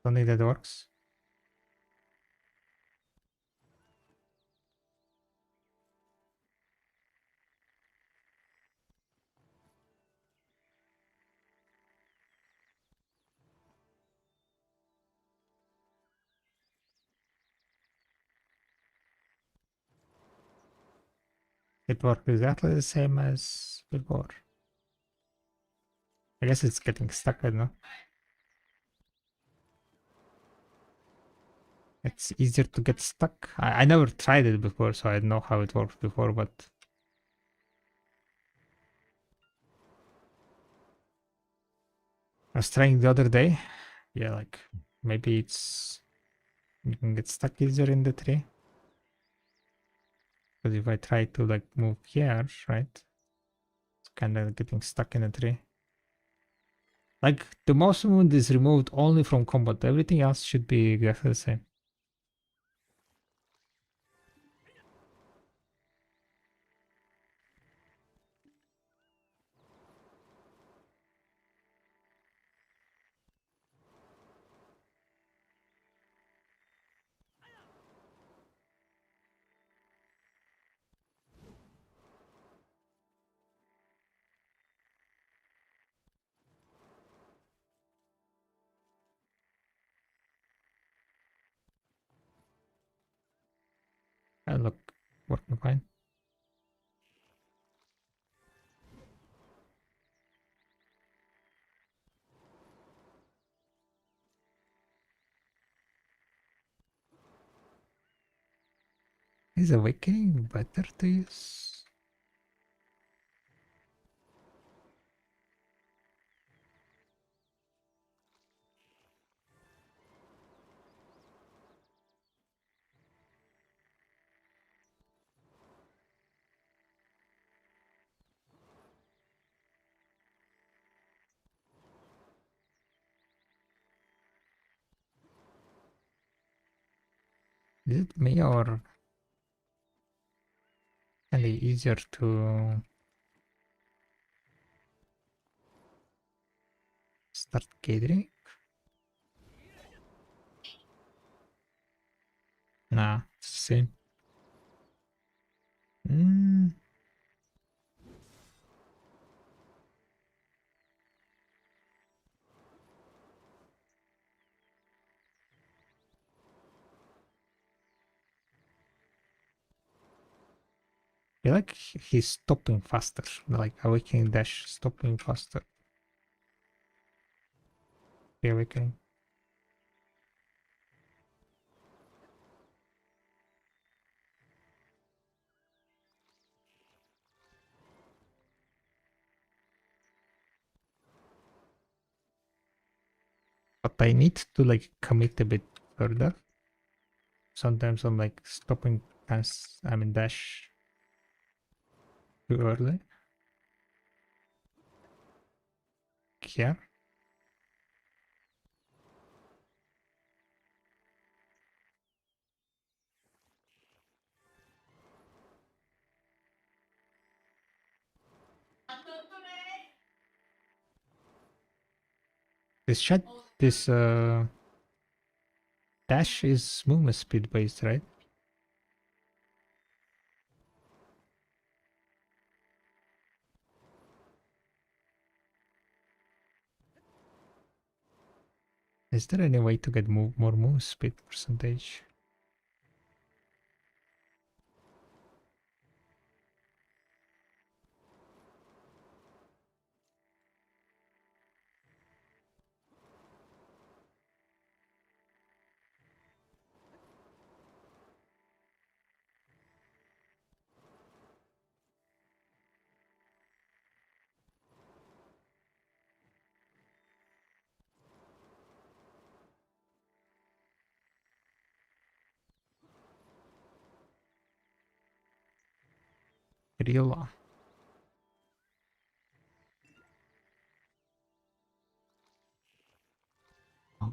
Don't think that works. It worked exactly the same as before. I guess it's getting stuck, I don't know. It's easier to get stuck. I never tried it before, so I don't know how it worked before, but I was trying the other day. Yeah, like maybe it's you can get stuck easier in the tree. Because if I try to like move here, right? It's kind of getting stuck in the tree. Like the mouse movement is removed only from combat. Everything else should be exactly the same. Look, working fine. Is awakening better to use? Is it me or kind of easier to start gathering? Nah, it's the same. Mm, I feel like he's stopping faster. Like awakening dash stopping faster. The awakening. But I need to like commit a bit further. Sometimes I'm like stopping as I mean dash too early. Here. This shot this dash is movement speed based, right? Is there any way to get more move speed percentage? Real. Oh.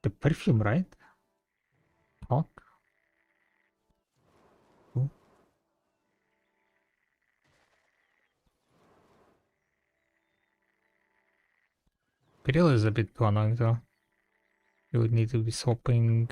The perfume, right? Hawk. Beryl is a bit too annoying though. You would need to be swapping.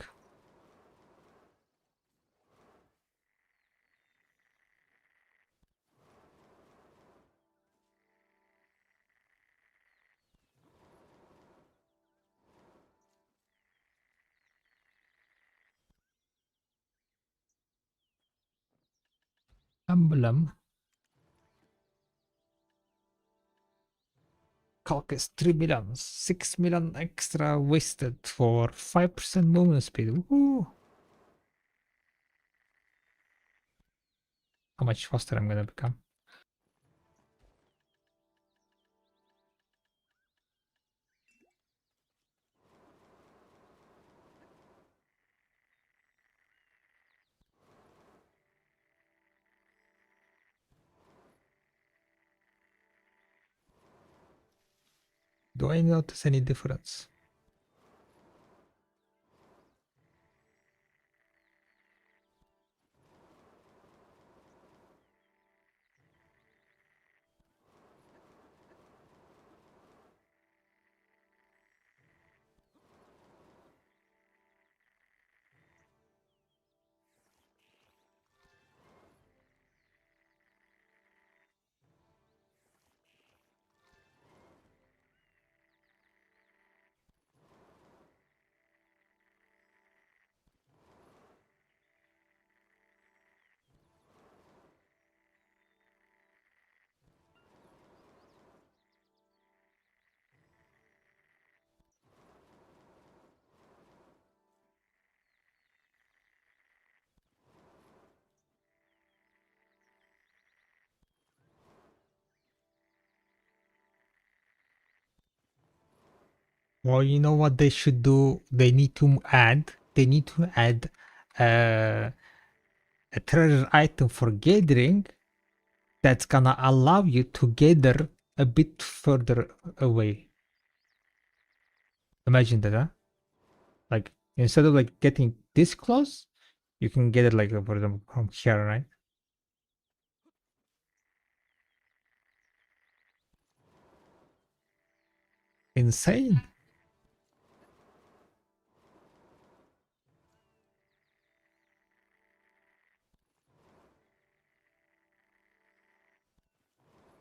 Emblem. Calcus 3 million, 6 million extra wasted for 5% movement speed. Woohoo! How much faster I'm gonna become. Do I notice any difference? Well, you know what they should do? They need to add uh, a treasure item for gathering that's gonna allow you to gather a bit further away. Imagine that, huh? Like instead of like getting this close, you can get it like for example from here, right? Insane.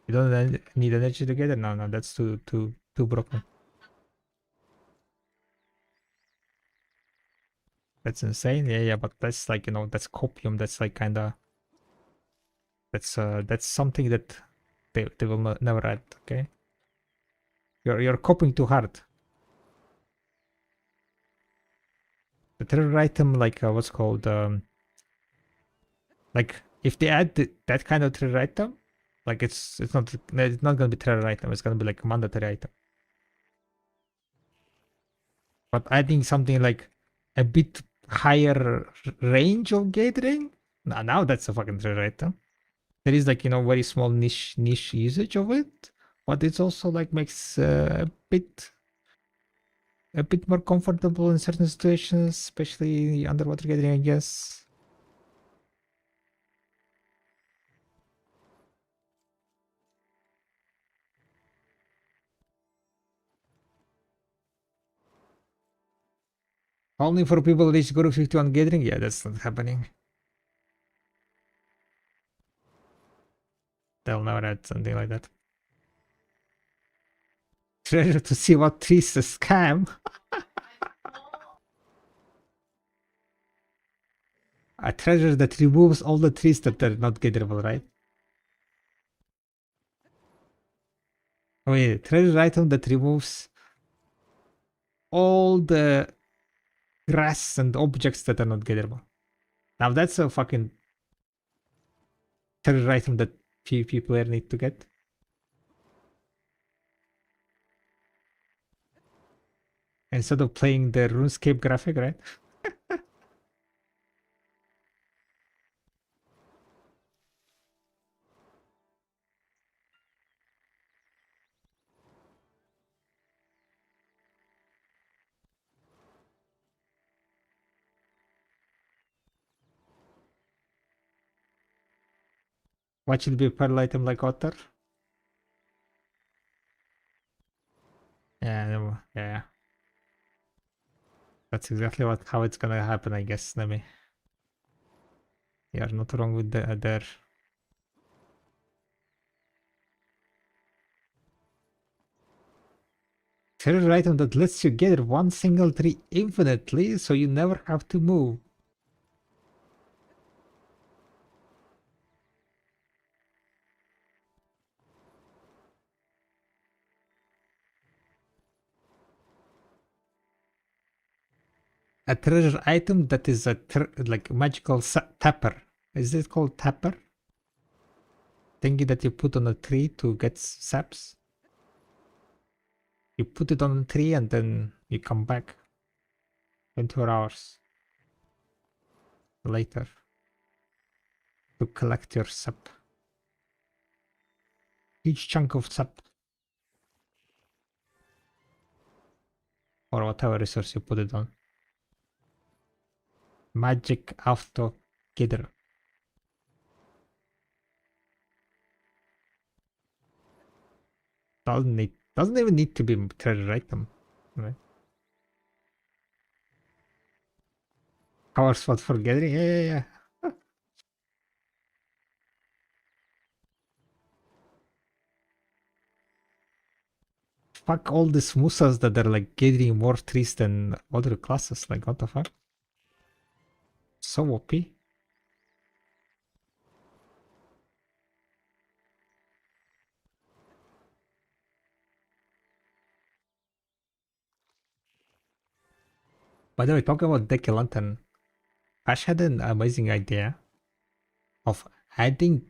You don't need energy to get it? No, that's too broken. That's insane. Yeah, but that's like, you know, that's copium. That's like kinda that's something that they will never add, okay? You're copying too hard. The treasure item, like what's called like if they add that kind of treasure item, like it's not gonna be treasure item. It's gonna be like mandatory item. But adding something like a bit higher range of gathering, now that's a fucking treasure item. There is like, you know, very small niche usage of it, but it's also like makes a bit more comfortable in certain situations, especially underwater gathering, I guess. Only for people that reach Guru 51 gathering? Yeah, that's not happening. They'll never add something like that. Treasure to see what trees to scam. A treasure that removes all the trees that are not gatherable, right? Wait, treasure item that removes all the grass and objects that are not gatherable. Now that's a fucking treasure item that PvP player need to get. Instead of playing the RuneScape graphic, right? What should be a pearl item like otter? Yeah. That's exactly how it's gonna happen, I guess, Nemi. You're not wrong with there. Treasure item that lets you gather one single tree infinitely, so you never have to move. A treasure item that is a like magical tapper. Is it called tapper? Thingy that you put on a tree to get saps. You put it on a tree and then you come back 24 hours later to collect your sap. Each chunk of sap. Or whatever resource you put it on. Magic auto gather. Doesn't even need to be treasure item, right? Power spot for gathering. Yeah. Fuck all these musas that are like gathering more trees than other classes. Like what the fuck? So OP. By the way, talking about Decky Lantern, Ash had an amazing idea of adding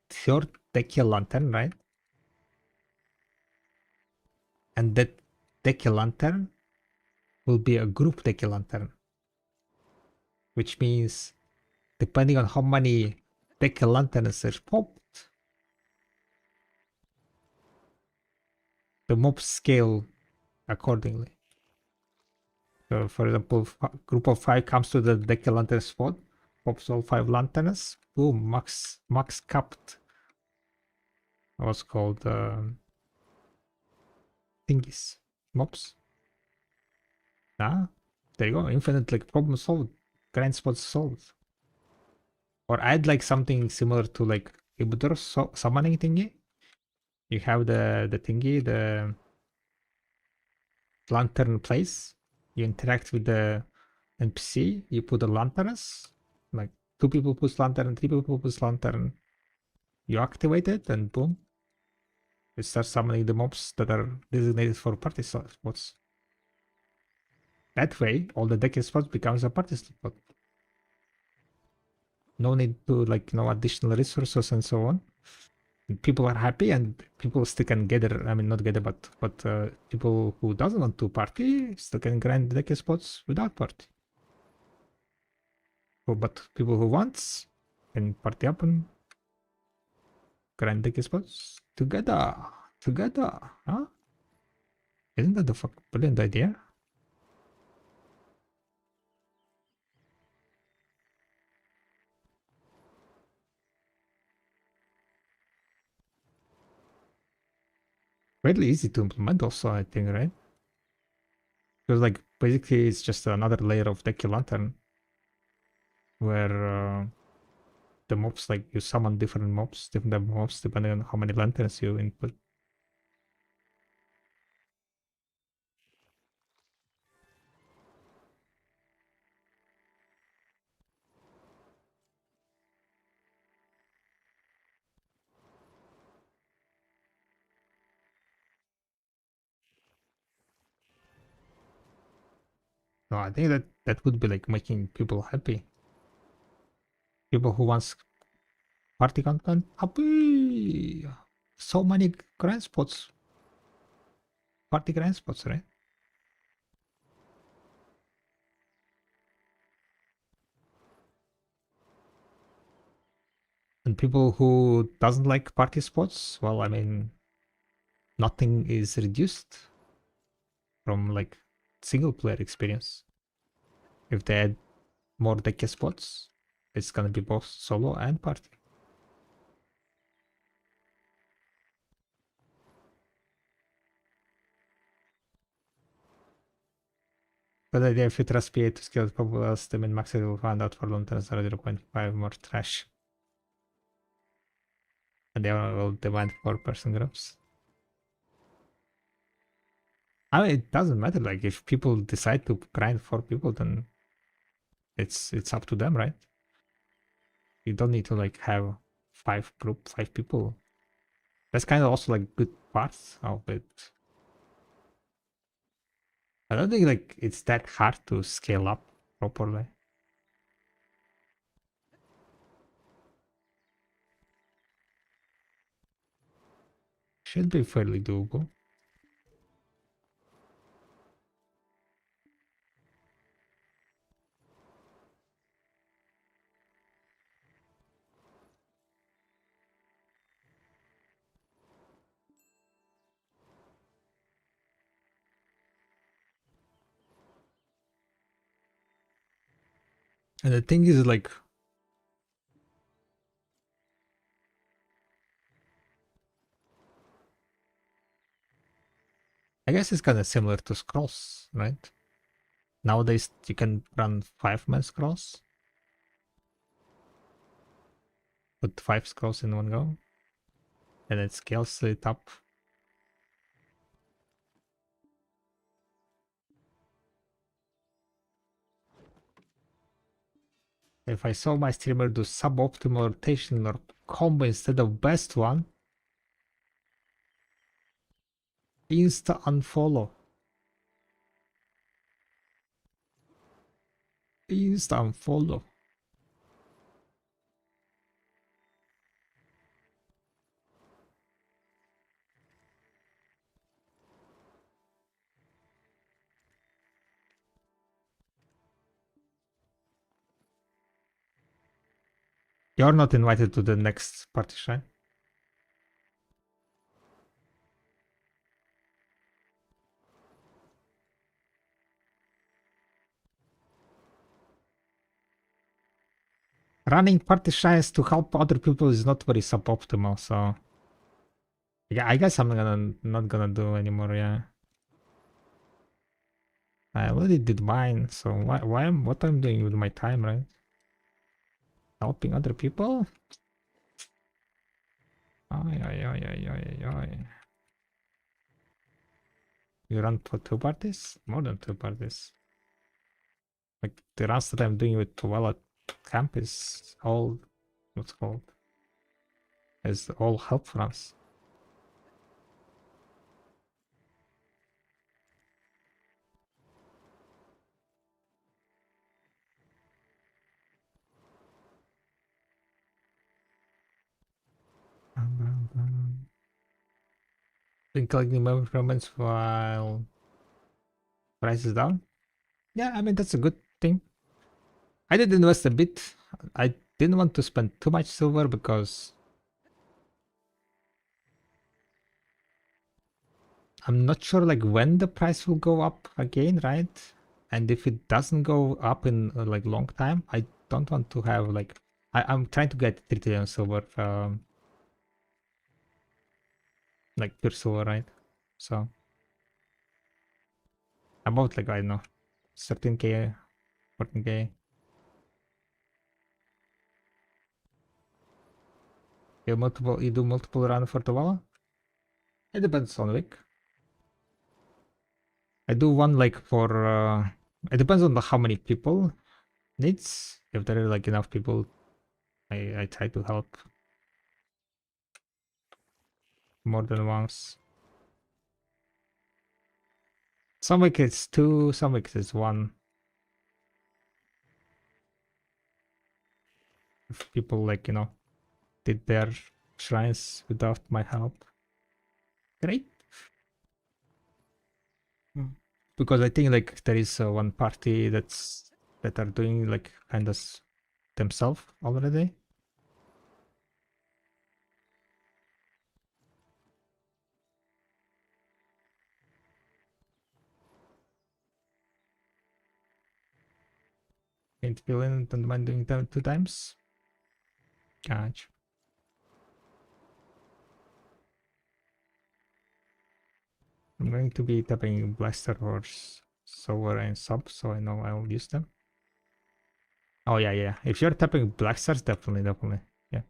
third Decky Lantern, right? And that Decky Lantern will be a group Decky Lantern. Which means depending on how many Decky Lanterns are popped, the mobs scale accordingly. So for example, group of 5 comes to the Decky Lantern spot, pops all 5 lanterns, boom, max capped. What's called thingies, mobs. Ah, there you go, infinite like problem solved, grand spots solved. Or add like something similar to like Ibudor summoning thingy. You have the thingy, the lantern place. You interact with the NPC. You put the lanterns. Like 2 people push lantern, 3 people push lantern. You activate it, and boom, it starts summoning the mobs that are designated for party spots. That way, all the deck spots becomes a party spot. No need to like no additional resources and so on. And people are happy, and people still can gather. I mean, not gather, but people who doesn't want to party still can grind deck spots without party. But people who wants can party up and grind deck spots together. Huh? Isn't that the brilliant idea? Really easy to implement also, I think, right? Because like basically it's just another layer of Decky Lantern where the mobs, like you summon different mobs depending on how many lanterns you input. No, I think that would be like making people happy. People who wants party content, happy. So many grand spots. Party grand spots, right? And people who doesn't like party spots, well, I mean, nothing is reduced from like single player experience. If they add more deck spots, it's gonna be both solo and party. Good idea if you trust PA to scale the popular system in max, it will find out for long term 0.5 more trash. And they will demand 4-person groups. I mean, it doesn't matter. Like, if people decide to grind 4 people, then it's up to them, right? You don't need to like have 5 people. That's kind of also like good parts of it. I don't think like it's that hard to scale up properly. Should be fairly doable. And the thing is like, I guess it's kind of similar to scrolls, right? Nowadays you can run 5-man scrolls. Put 5 scrolls in one go. And it scales it up. If I saw my streamer do suboptimal rotation or combo instead of best one, insta unfollow. Insta unfollow. You're not invited to the next party shrine. Running party shrines to help other people is not very suboptimal, so yeah, I guess I'm not gonna do anymore. Yeah, I already did mine, so what I'm doing with my time, right? Helping other people? Ay, ay, ay, ay, ay, ay. You run for 2 parties? More than 2 parties. Like the runs that I'm doing with Tuvala camp is all what's called is all help runs. Been collecting moments while price is down. Yeah, I mean that's a good thing. I did invest a bit. I didn't want to spend too much silver because I'm not sure like when the price will go up again, right? And if it doesn't go up in like long time, I don't want to have like I'm trying to get 3 trillion silver, like pure silver, right? So about like I don't know, 13k, 14k. You do multiple run for Tovala? It depends on week. I do one like for it depends on how many people needs. If there are like enough people, I try to help more than once. Some weeks it's 2, some weeks it's 1. If people like did their shrines without my help, great. Because I think like there is one party that are doing like kind of themselves already. Can't fill in, don't mind doing them 2 times. Gotcha. I'm going to be tapping Blaster Horse silver and sub, so I know I'll use them. Oh yeah. If you're tapping black stars, definitely. Yeah.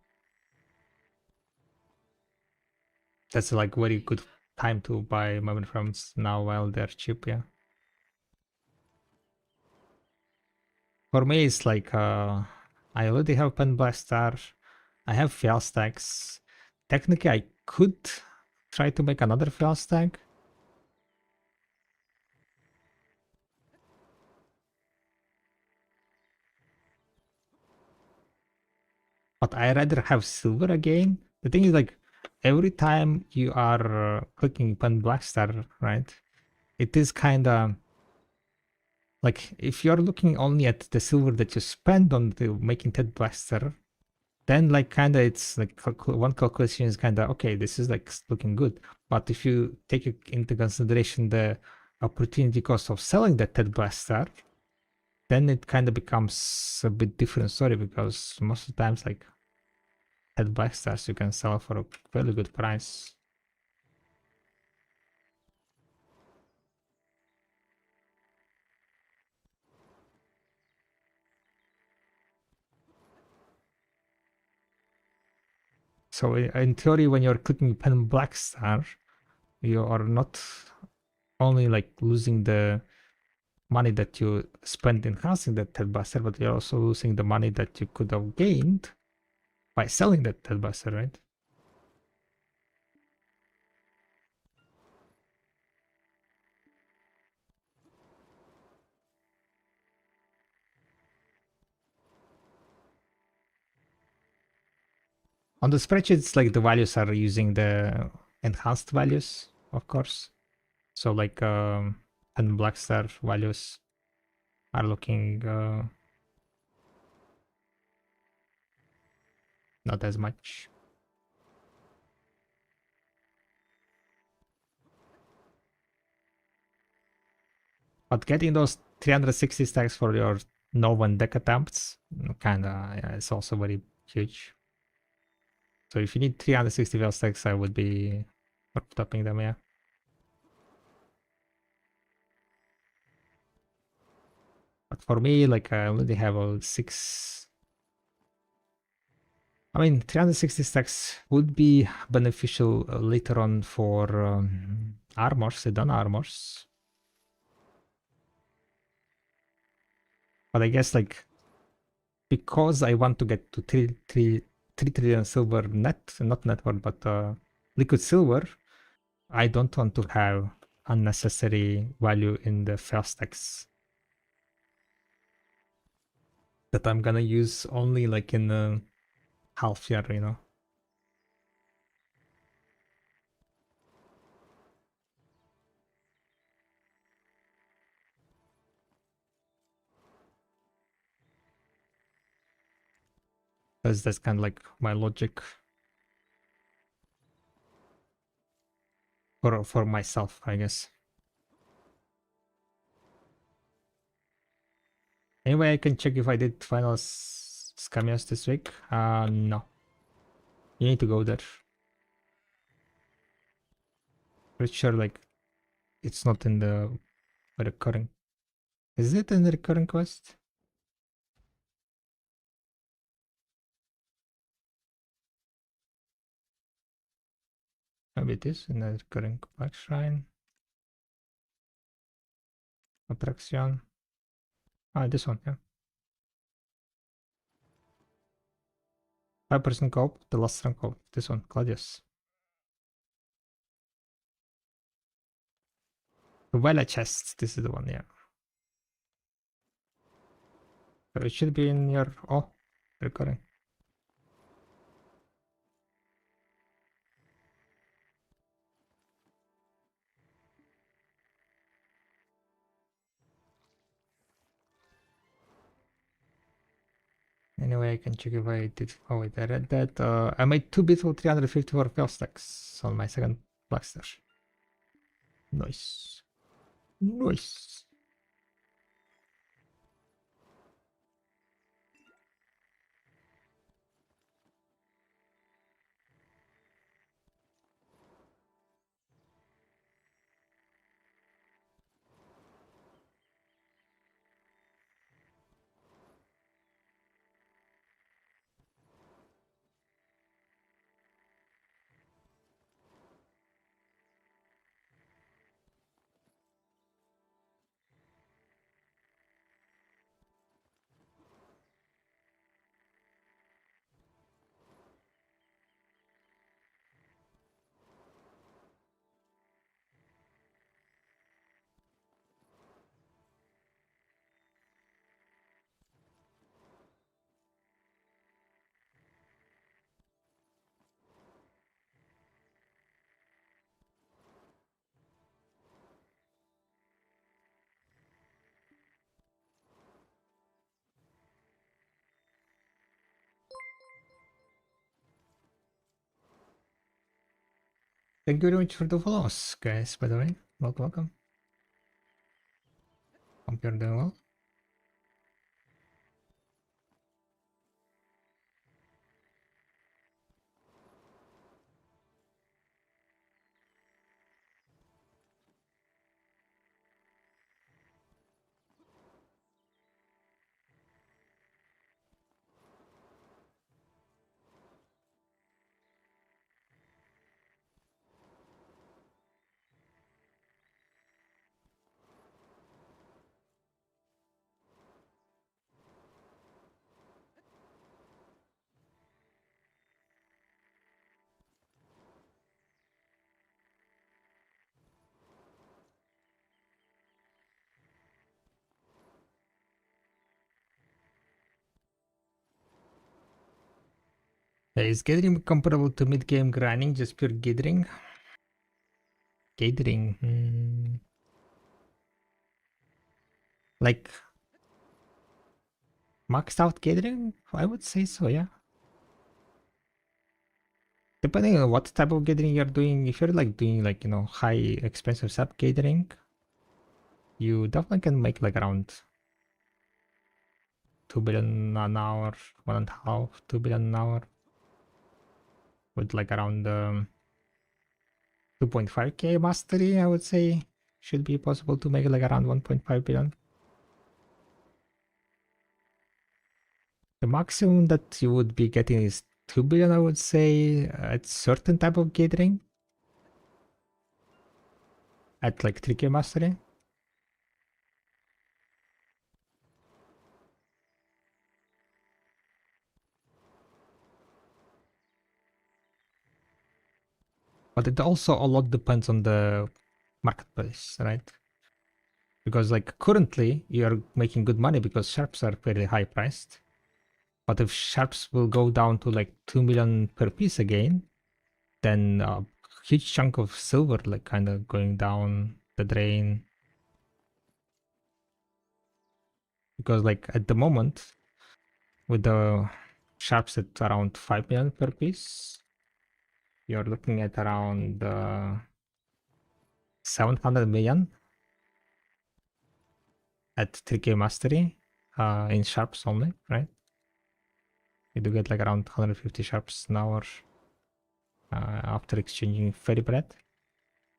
That's like very good time to buy moment frames now while they're cheap, yeah. For me, it's like I already have pen black star. I have fail stacks. Technically, I could try to make another fail stack. But I rather have silver again. The thing is, like, every time you are clicking pen black star, right? It is kind of like if you're looking only at the silver that you spend on the making Ted Blaster, then like kind of it's like one calculation is kind of okay, this is like looking good. But if you take into consideration the opportunity cost of selling that Ted Blaster, then it kind of becomes a bit different story, because most of the times like Ted Blasters you can sell for a fairly good price. So in theory, when you're clicking pen black star, you are not only like losing the money that you spend enhancing that Ted but you're also losing the money that you could have gained by selling that Ted, right? On the spreadsheets, like the values are using the enhanced values, of course. So like and black star values are looking not as much. But getting those 360 stacks for your Nova and deck attempts, kinda, yeah, it's also very huge. So if you need 360 veil stacks, I would be tapping them, yeah. But for me, like I already have a 6. I mean, 360 stacks would be beneficial later on for armors, sedan armors. But I guess like because I want to get to 3 trillion silver net, not net worth, but liquid silver, I don't want to have unnecessary value in the fail stacks that I'm gonna use only like in half year, you know. Because that's kind of like my logic for myself, I guess. Anyway, I can check if I did final scamios this week. No. You need to go there. Pretty sure like it's not in the recurring. Is it in the recurring quest? Maybe it is in the recurring black shrine. Attraction. Ah, this one, yeah. 5% co-op, the last rank co-op. This one, Claudius. The Vela chest, this is the one, yeah. So it should be in your recurring. Anyway, I can check if I did. Oh wait, I read that. I made 2 bits for 354 fail stacks on my second blaster. Nice. Nice. Thank you very much for the follows, guys, by the way. Welcome, welcome. Hope you're doing well. Hey, is gathering comparable to mid-game grinding, just pure gathering? Gathering, like maxed out gathering? I would say so, yeah. Depending on what type of gathering you're doing, if you're like doing like, you know, high expensive sub gathering, you definitely can make like around 2 billion an hour, 1.5, 2 billion an hour, with like around 2.5k mastery, I would say should be possible to make like around 1.5 billion. The maximum that you would be getting is 2 billion, I would say, at certain type of gathering. At like 3k mastery. But it also a lot depends on the marketplace, right? Because like currently you're making good money because sharps are fairly high priced. But if sharps will go down to like 2 million per piece again, then a huge chunk of silver like kind of going down the drain. Because like at the moment, with the sharps at around 5 million per piece, you're looking at around 700 million at 3k mastery in sharps only, right? You do get like around 150 sharps an hour after exchanging fairy bread.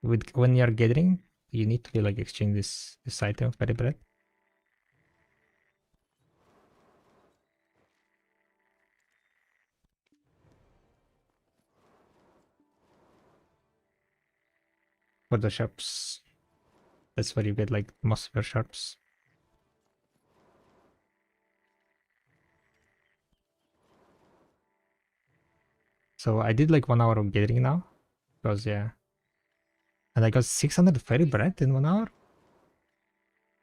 When you're gathering, you need to be like exchange this item fairy bread. For the sharps, that's where you get like most of your sharps. So I did like 1 hour of gathering now, because yeah, and I got 600 fairy bread in 1 hour.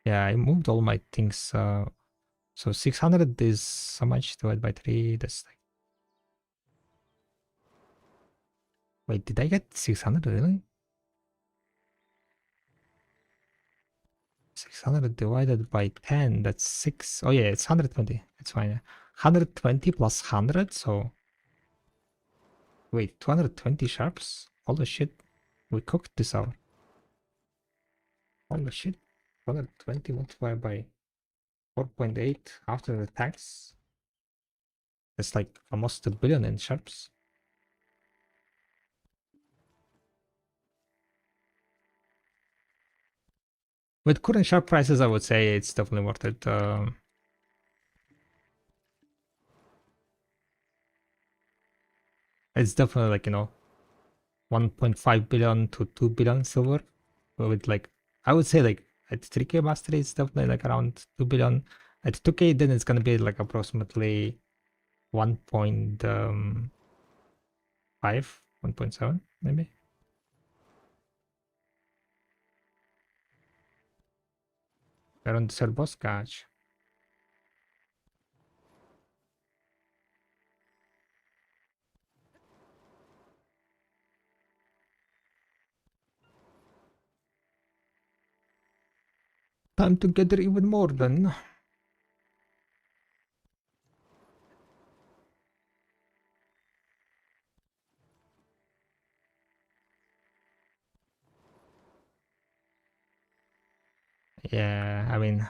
Yeah, I moved all my things. So 600 is how much divided by 3? That's like, wait, did I get 600 really? 600 divided by 10, that's 6. Oh yeah, it's 120. It's fine. 120 plus 100, so wait, 220 sharps? Holy shit. We cooked this out. Holy shit. 220 multiplied by 4.8 after the tax. That's like almost a billion in sharps. With current sharp prices, I would say it's definitely worth it. It's definitely like, you know, 1.5 billion to 2 billion silver. With like, I would say like at 3k mastery, it's definitely like around 2 billion. At 2k, then it's gonna be like approximately 1.5, 1.7 maybe. Around the third boss catch. Time to gather even more then. Yeah, I mean,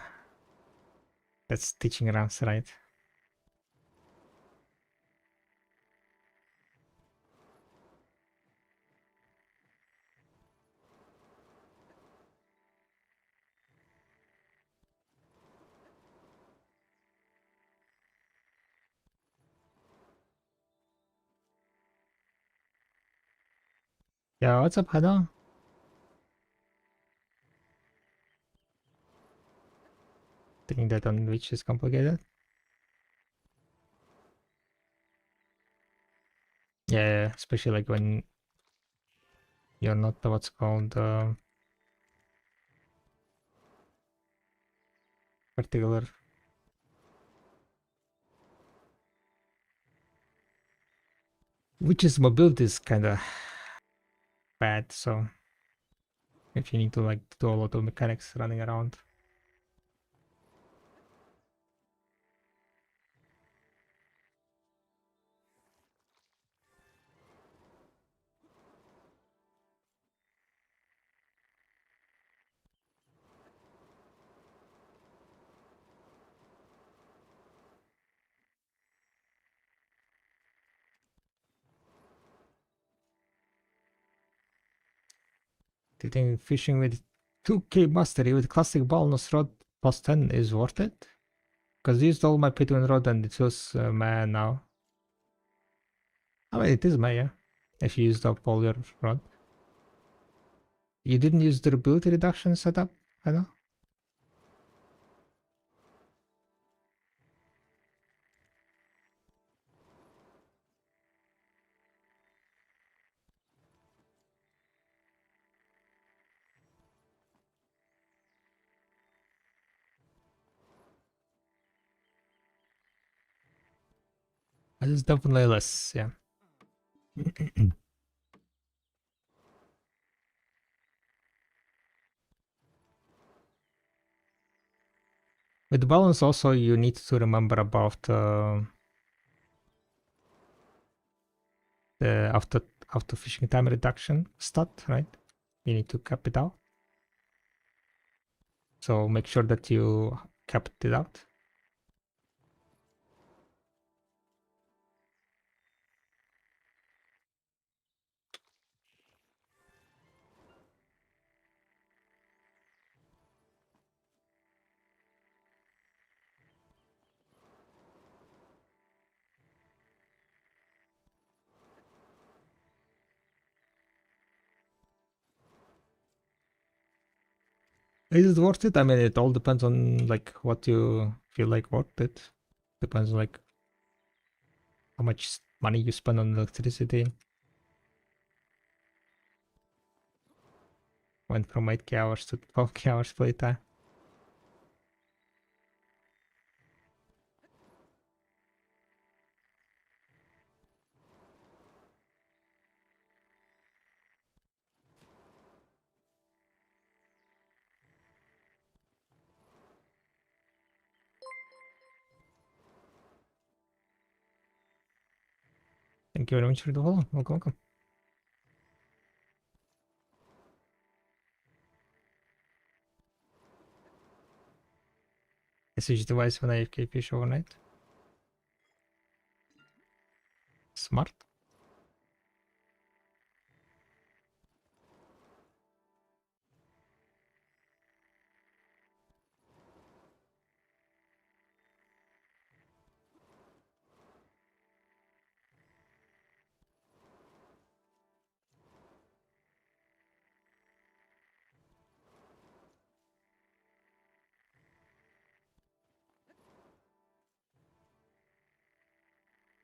that's teaching rounds, right? Yeah, what's up, Hado? Thinking that on which is complicated. Yeah, especially like when you're not what's called particular. Witch's mobility is kind of bad, so if you need to like do a lot of mechanics running around. Do you think fishing with 2k mastery with classic bonus rod plus 10 is worth it? Because I used all my pay-to-win rod and it was meh now. I mean, it is meh, yeah. If you used up all your rod. You didn't use durability reduction setup, I know. It is definitely less, yeah. With balance also you need to remember about the after fishing time reduction stat, right? You need to cap it out. So make sure that you capped it out. Is it worth it? I mean, it all depends on like what you feel like worth it. Depends on like how much money you spend on electricity. Went from 8k hours to 12k hours playtime. Thank you very much for the follow. Welcome, welcome. I switch device when I AFK fish overnight. Smart.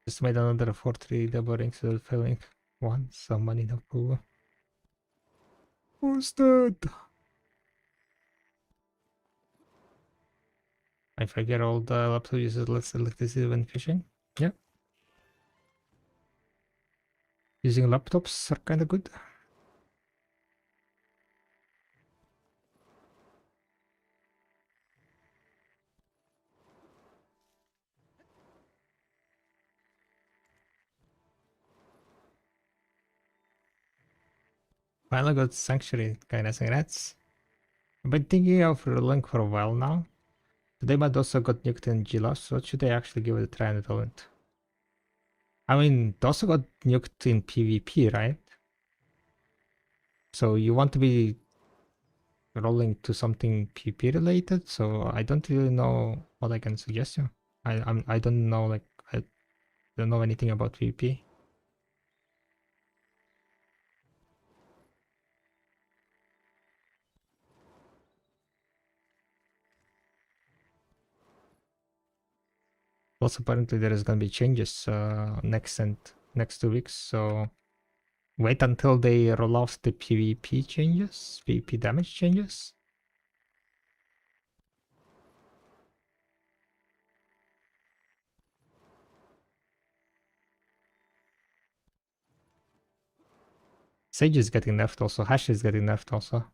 Just made another 4-3 double ring still failing. One, some money no pool. Who's that? I forget all the laptop uses less electricity when fishing. Yeah. Using laptops are kinda good. Finally got Sanctuary, kinda congrats. I've been thinking of rolling for a while now. They might also got nuked in Gila, so should I actually give it a try and roll it? I mean, they also got nuked in PvP, right? So you want to be rolling to something PvP related, so I don't really know what I can suggest you. I don't know, like, I don't know anything about PvP. Also, apparently there is gonna be changes next 2 weeks, so wait until they roll out the PvP changes, PvP damage changes. Sage is getting nerfed also. Hash is getting nerfed also.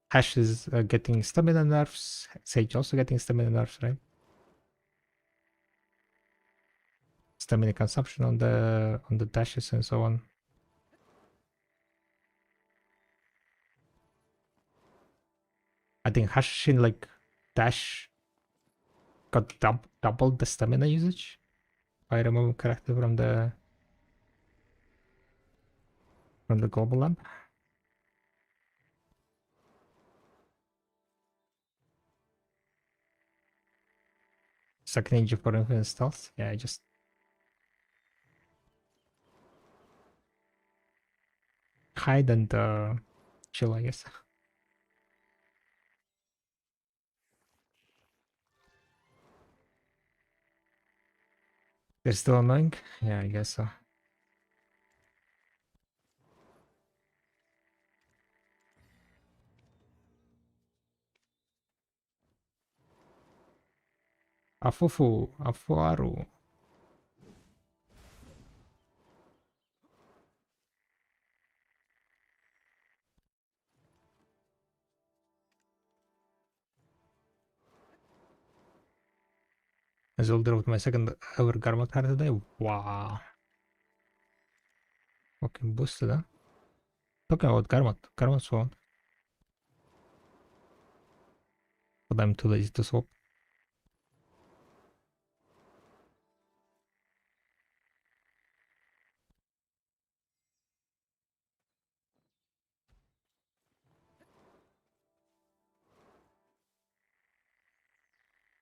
Hash is getting stamina nerfs. Sage also getting stamina nerfs, right? Stamina consumption on the dashes and so on. I think Hashin like dash got doubled the stamina usage. If I remember correctly from the global lab. Second ninja for infinite stealth. Yeah, just hide and chill, I guess. They're still annoying? Yeah, I guess so. Afufu, Afuaru. I sold out my second ever garment card today. Wow. Fucking boosted, huh? Talking about garment swap. But I'm too lazy to swap.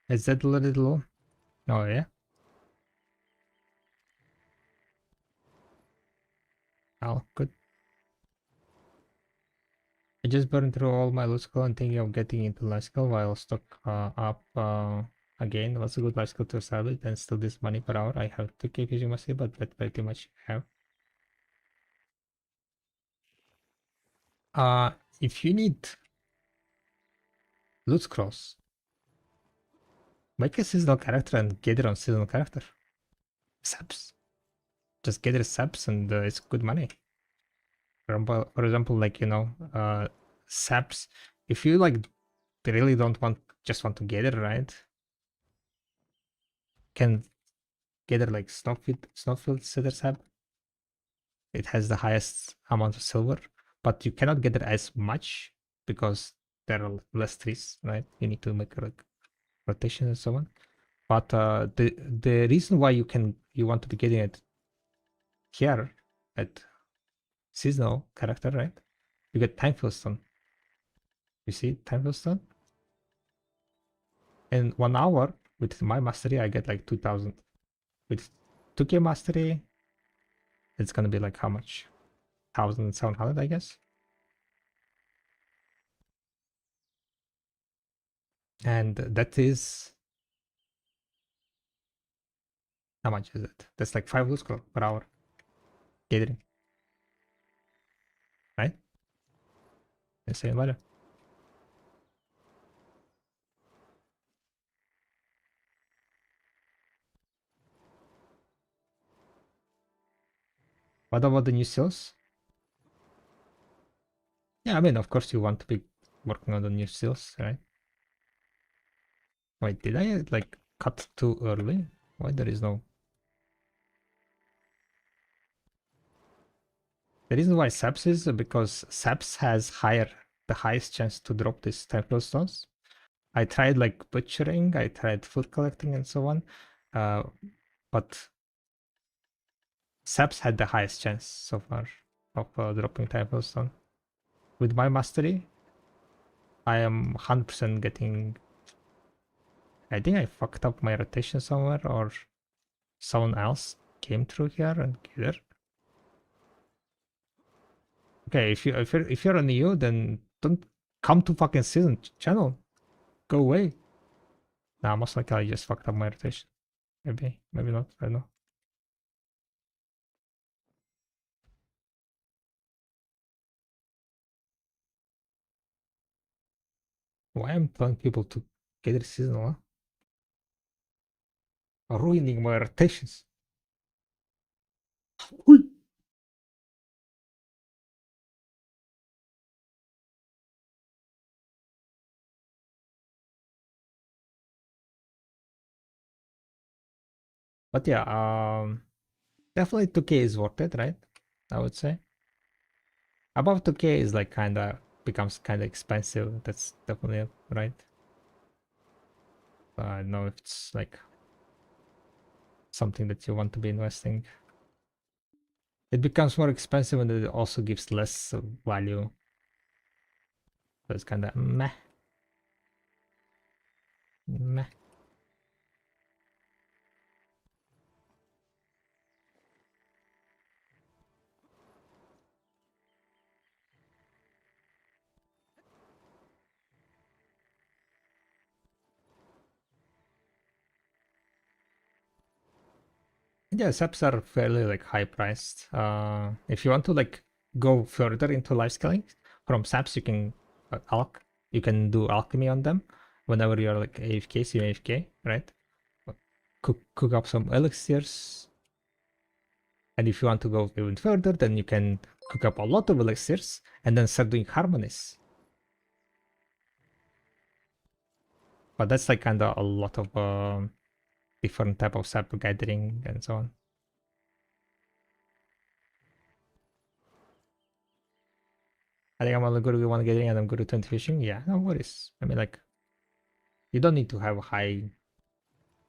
Is that a little low? Oh yeah. Oh, good. I just burned through all my loot skill and thinking of getting into life skill while stock up again. What's a good life skill to establish and still this money per hour? I have to keep using my skill, but that pretty much have. If you need loot scrolls, make a seasonal character and get it on seasonal character. Subs. Just get it subs and it's good money. For example, like, you know, subs. If you like really don't just want to get it, right? Can get it like Snowfield Cedar Sap. It has the highest amount of silver, but you cannot get it as much because there are less trees, right? You need to make like rotation and so on. But the reason why you want to be getting it here at seasonal character, right? You get time stone. You see time stone? In 1 hour with my mastery, I get like 2000. With 2k mastery, it's gonna be like how much? 1700, I guess. And that is how much is it? That's like 5 loot scroll per hour. Gathering. Right? Insane value. What about the new sales? Yeah, I mean, of course you want to be working on the new sales, right? Wait, did I like cut too early? Why there is no... The reason why SAPS is because SAPS has higher the highest chance to drop these temple stones. I tried like butchering, I tried food collecting and so on, but Saps had the highest chance so far of dropping temple stone. With my mastery, I am 100% getting. I think I fucked up my rotation somewhere, or someone else came through here and killed her. Okay, if you're on EU, then don't come to fucking season channel. Go away. Nah, most likely I just fucked up my rotation. Maybe not. I don't know. Why I'm telling people to get a seasonal? Huh? Ruining my rotations. Hui. But yeah, definitely 2K is worth it, right? I would say. Above 2K is like becomes kinda expensive. That's definitely right. I don't know if it's like something that you want to be investing. It becomes more expensive and it also gives less value. So it's kinda meh. Meh. Yeah, subs are fairly like high priced. If you want to like go further into life scaling from subs, you can you can do alchemy on them whenever you're like AFK, so AFK, right? Cook up some elixirs, and if you want to go even further, then you can cook up a lot of elixirs and then start doing harmonies. But that's like kind of a lot of different type of sap gathering and so on. I think I'm only good with one gathering and I'm good with 20 fishing. Yeah, no worries. I mean, like, you don't need to have high.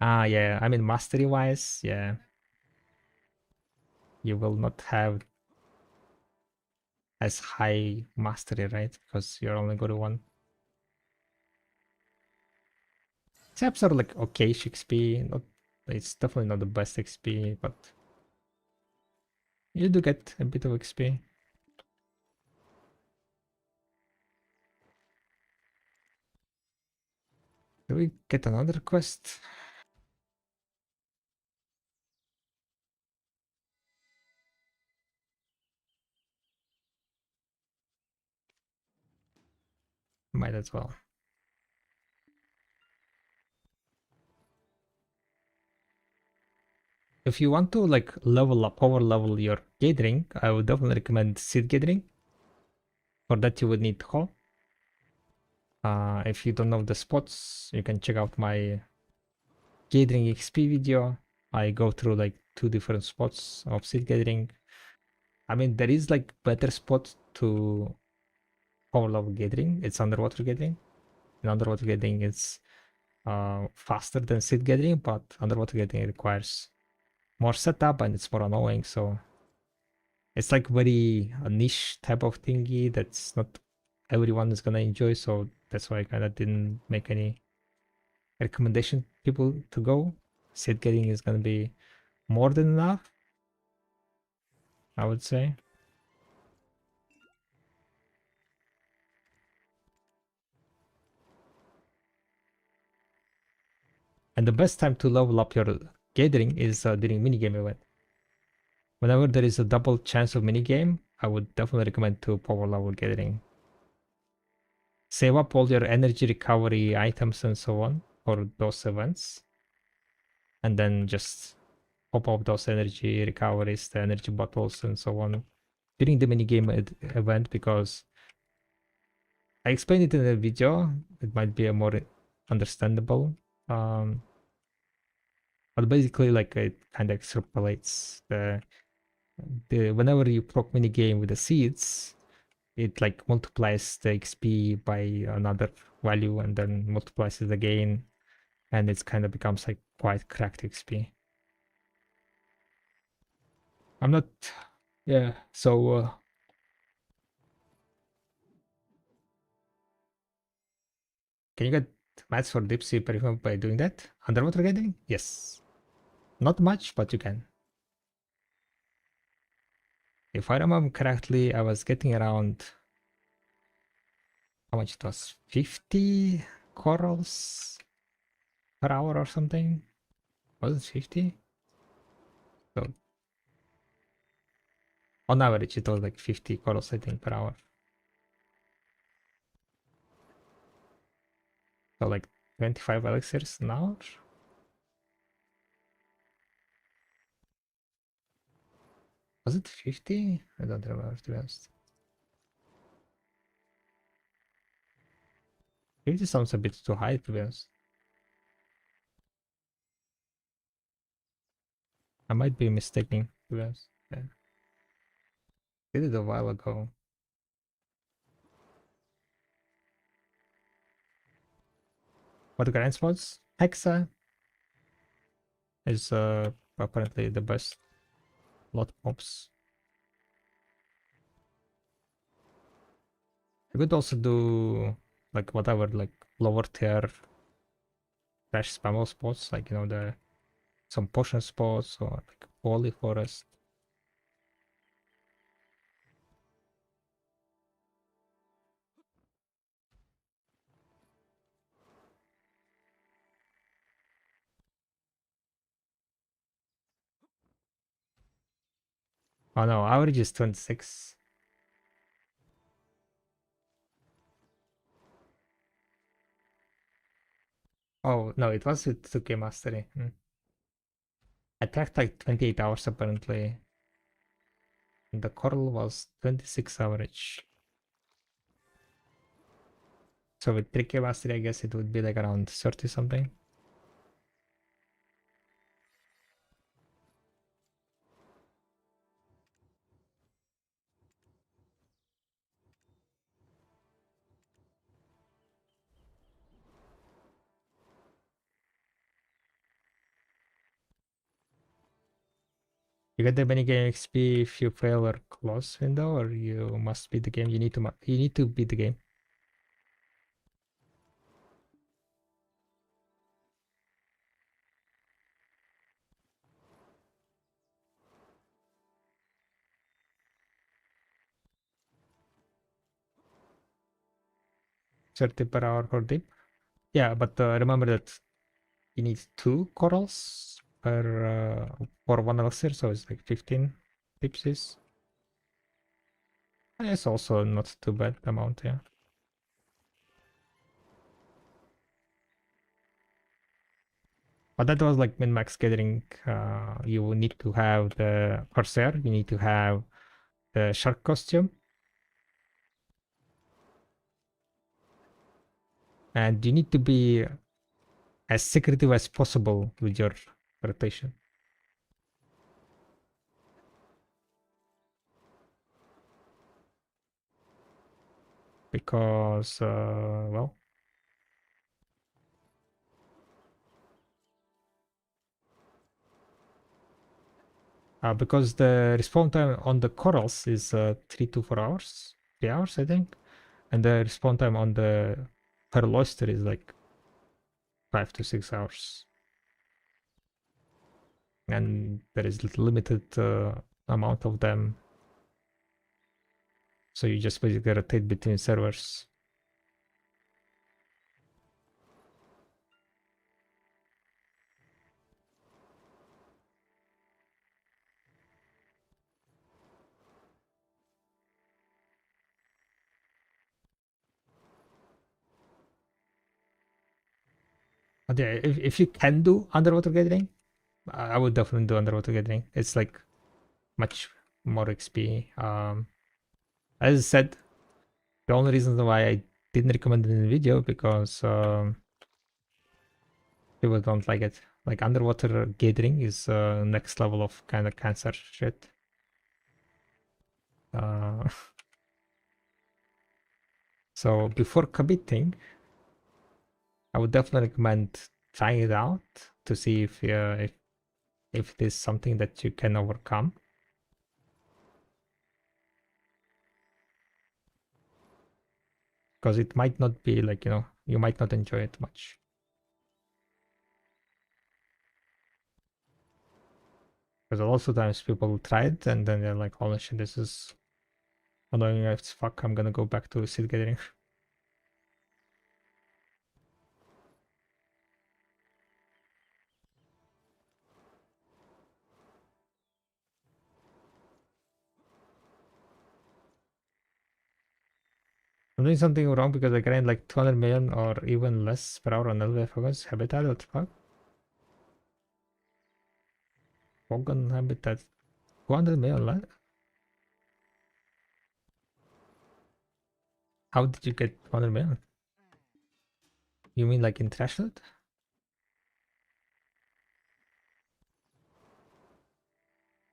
Ah, yeah. I mean, mastery wise, yeah. You will not have as high mastery, right? Because you're only good at one. Saps are like okay XP. Not, it's definitely not the best XP, but you do get a bit of XP. Do we get another quest? Might as well. If you want to like level up, power level your gathering, I would definitely recommend seed gathering. For that you would need hole. If you don't know the spots, you can check out my gathering XP video. I go through like 2 different spots of seed gathering. I mean, there is like better spot to power level gathering. It's underwater gathering. And underwater gathering is faster than seed gathering, but underwater gathering requires more setup and it's more annoying. So it's like very a niche type of thingy that's not everyone is gonna enjoy. So that's why I kind of didn't make any recommendation people to go. Seed gathering is gonna be more than enough, I would say. And the best time to level up your gathering is during minigame event. Whenever there is a double chance of minigame, I would definitely recommend to power level gathering. Save up all your energy recovery items and so on for those events. And then just pop up those energy recoveries, the energy bottles and so on during the minigame event, because I explained it in the video. It might be a more understandable. But basically, like, it kind of extrapolates the whenever you proc minigame with the seeds, it like multiplies the XP by another value and then multiplies it again, and it's kind of becomes like quite cracked XP. I'm not, yeah. So can you get mats for deep sea perfume by doing that? Underwater gathering? Yes. Not much, but you can. If I remember correctly, I was getting around, how much it was? 50 corals per hour or something? Was it 50? So on average, it was like 50 corals, I think, per hour. So like 25 elixirs an hour? Was it 50? I don't remember, to be honest. 50 sounds a bit too high, to be honest. I might be mistaken, to be honest. Yeah. Did it a while ago. What the grind spots? Hexa is apparently the best. Lot mobs. You could also do like whatever, like lower tier trash spammo spots, like the some potion spots or like holy forest. Oh no, average is 26. Oh no, it was with 2K mastery. I tracked like 28 hours apparently. And the coral was 26 average. So with 3K mastery, I guess it would be like around 30 something. You get the mini game XP if you fail or close window, or you must beat the game. You need to beat the game. $30 per hour for deep. Yeah, but remember that you need 2 corals per for 1 elixir, so it's like 15 pipsies. And it's also not too bad amount, yeah. But that was like min-max gathering. You need to have the corsair, you need to have the shark costume, and you need to be as secretive as possible with your rotation. Because, well, because the respawn time on the corals is 3 to 4 hours, 3 hours, I think, and the respawn time on the pearl oyster is like 5 to 6 hours, and there is limited amount of them, so you just basically rotate between servers. But yeah, if you can do underwater gathering, I would definitely do underwater gathering. It's like much more XP. As I said, the only reason why I didn't recommend it in the video because people don't like it. Like underwater gathering is next level of kind of cancer shit. So before committing, I would definitely recommend trying it out to see if it is something that you can overcome. Because it might not be like, you might not enjoy it much. Because lots of times people try it and then they're like, holy shit, this is annoying as fuck, I'm gonna go back to seed gathering. I'm doing something wrong because I grind like 200 million or even less per hour on LVFOS habitat. What the fuck? Pogon habitat 200 million less? How did you get 200 million? You mean like in trash loot?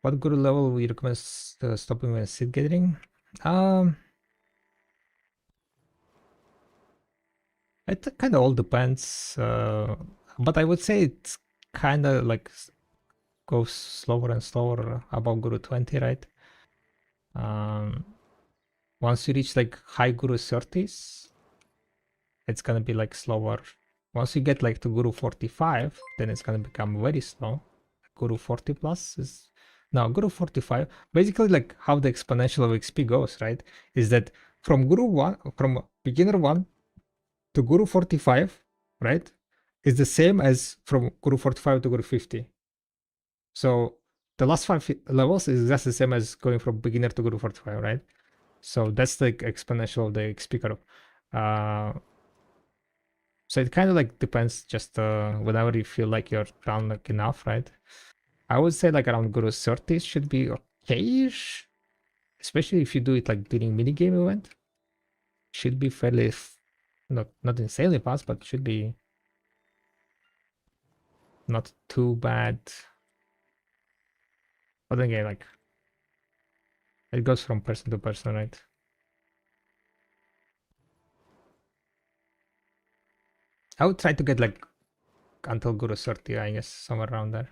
What guru level would you recommend stopping when seed gathering? It kind of all depends, but I would say it's kind of like goes slower and slower above Guru 20, right? Once you reach like high Guru 30s, it's gonna be like slower. Once you get like to Guru 45, then it's gonna become very slow. Guru 40 plus is no Guru 45. Basically, like how the exponential of XP goes, right? Is that from beginner 1 to Guru 45, right? Is the same as from Guru 45 to Guru 50. So the last 5 levels is just the same as going from beginner to Guru 45, right? So that's the exponential of the XP curve. So it kind of like depends just whenever you feel like you're down like enough, right? I would say like around Guru 30 should be okay-ish. Especially if you do it like during minigame event. Should be fairly, not insanely fast, but should be not too bad. But again, like it goes from person to person, right? I would try to get like until Guru 30, I guess, somewhere around there.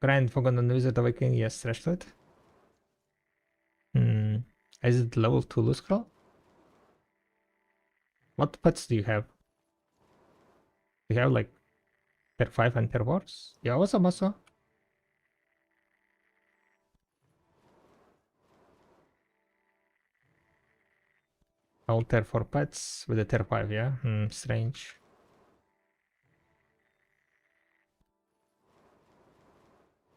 Grind Fogon on Wizard Awakening, yes, Threshold. Is it level 2 loose scroll? What pets do you have? Do you have like Tier 5 and Tier 4s? Yeah, awesome, also. All Tier 4 pets with a Tier 5, yeah? Strange.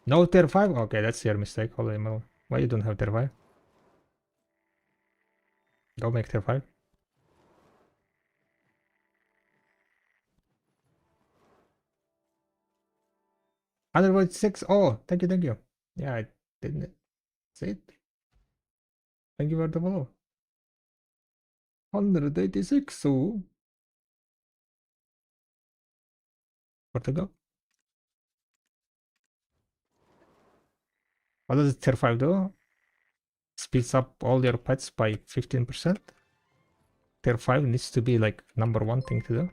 No Tier 5? Okay, that's your mistake, holy moly. Why you don't have Tier 5? Go make Tier 5. Otherwise 6. Oh, thank you. Yeah, I didn't see it. Thank you for the follow. 186, so where to go? What does Tier 5 do? Speeds up all your pets by 15%. Tier 5 needs to be like number 1 thing to do.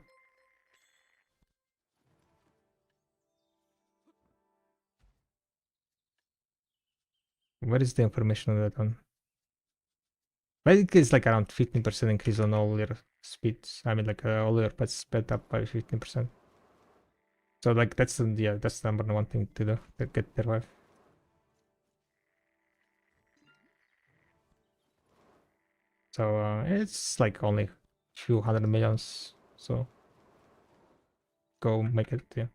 Where is the information on that one? Basically, it's like around 15% increase on all your speeds. I mean, like all your pets sped up by 15%. So like that's that's the number 1 thing to do to get Tier 5. So it's like only few hundred millions. So go make it. Yeah,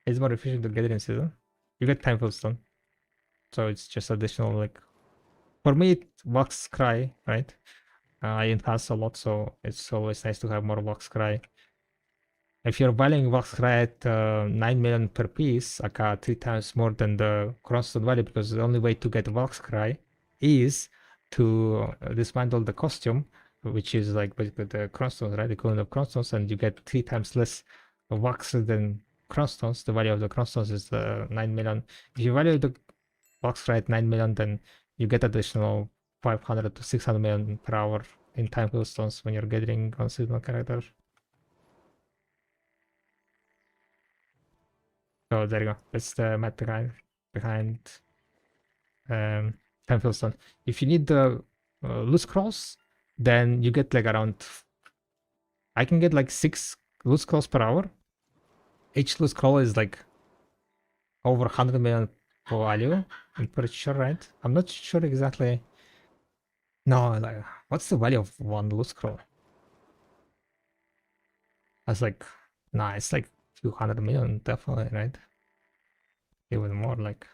it's more efficient to get it in season. You get time stone, so it's just additional like. For me, it Vox Cry, right? I enhance a lot, so it's always nice to have more Vox Cry. If you're valuing Vox Cry at 9 million per piece, aka 3 times more than the Crownstone value, because the only way to get Vox Cry is to dismantle the costume, which is like basically the Crownstones, right? The equivalent of Crownstones, and you get 3 times less Vox than Crownstones. The value of the Crownstones is 9 million. If you value the box rate 9 million, then you get additional 500 to 600 million per hour in time stones when you're gathering on seasonal character. So there you go. That's the math behind time stone. If you need the loot scrolls, then you get like around. I can get like 6 loot scrolls per hour. Each loot scroll is like over 100 million for value. I'm pretty sure, right? I'm not sure exactly. No, like, what's the value of one loot scroll? That's like, nah, it's like few 100 million, definitely, right? Even more, like,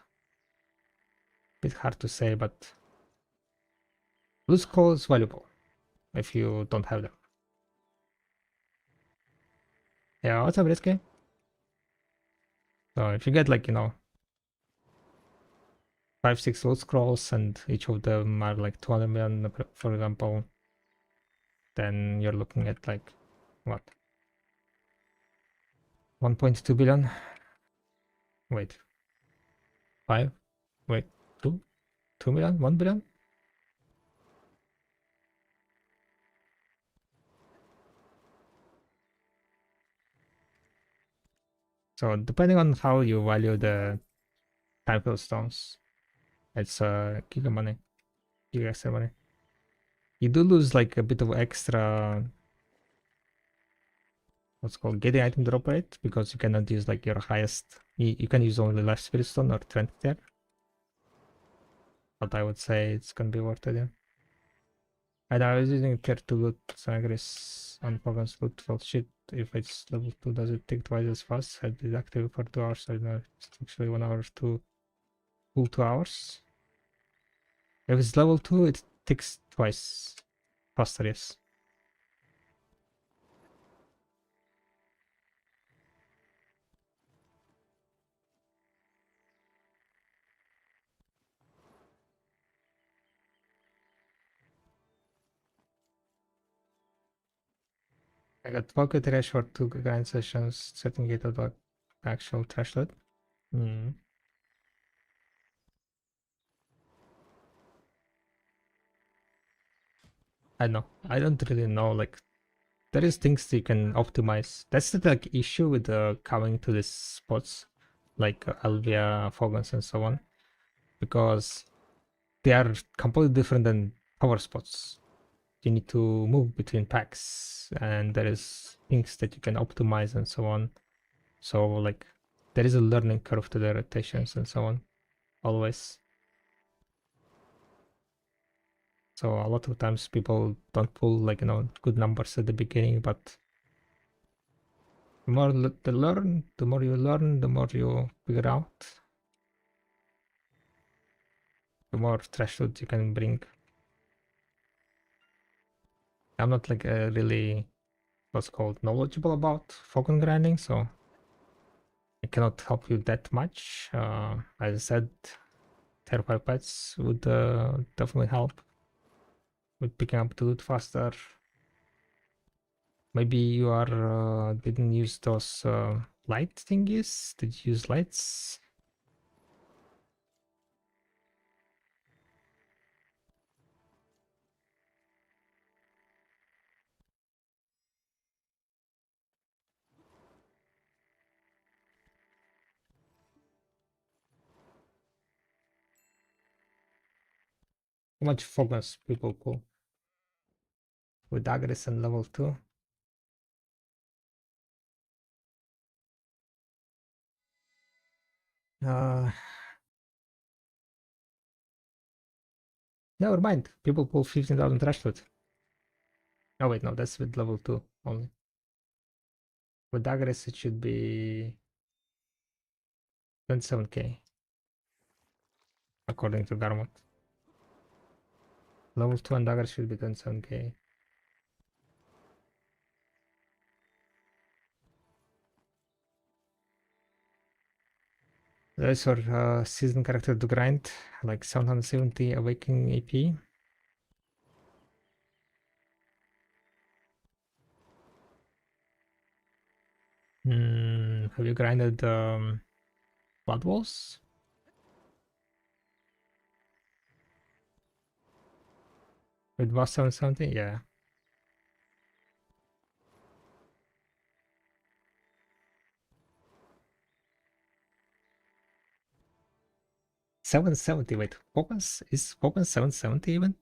bit hard to say, but loot scroll is valuable if you don't have them. Yeah, what's up, Risky? So if you get like, 5-6 loot scrolls and each of them are like 200 million, for example, then you're looking at like, what? 1.2 billion? Wait. 5? Wait, 2? 2 million? 1 billion? So depending on how you value the time stones, it's giga money, giga extra money. You do lose like a bit of extra, what's called getting item drop rate, because you cannot use like your highest. You can use only last spirit stone or 20 there. But I would say it's gonna be worth it. Yeah. And I was using tier 2 loot, so I guess on Pogon's loot felt shit. If it's level 2, does it take twice as fast? Had it active for 2 hours. I don't know. It's actually 1 hour to full 2 hours. If it's level 2, it takes twice faster, yes. I got pocket trash for 2 grind sessions, setting it at like actual trash load. Hmm. I don't know. I don't really know. Like, there is things you can optimize. That's the like issue with coming to these spots, like Alvia, Fogans, and so on, because they are completely different than power spots. You need to move between packs, and there is things that you can optimize and so on. So like, there is a learning curve to the rotations and so on, always. So a lot of times people don't pull like good numbers at the beginning, but the more the learn, the more you learn, the more you figure out, the more thresholds you can bring. I'm not like really what's called knowledgeable about Falcon grinding, so I cannot help you that much. As I said, tier 5 pets would definitely help with picking up the loot faster. Maybe you are didn't use those light thingies. Did you use lights? How much focus people pull with Agres and level 2? Never mind. People pull 15,000 trash loot. Oh wait, no, that's with level 2 only. With Agres it should be 27k according to Garmot. Level 2 and Agres should be 27k. There's our season character to grind, like 770 awakening AP. Have you grinded Blood Walls? With buff 770, yeah. 770, wait, focus? Is focus 770 even?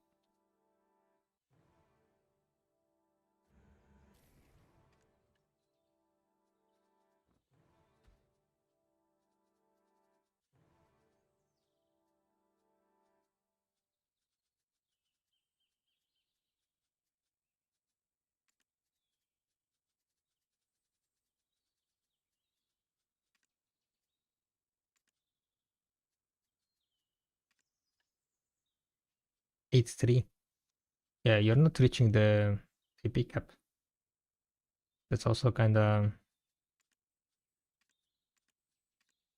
Eight three. Yeah, you're not reaching the TP cap. That's also kind of...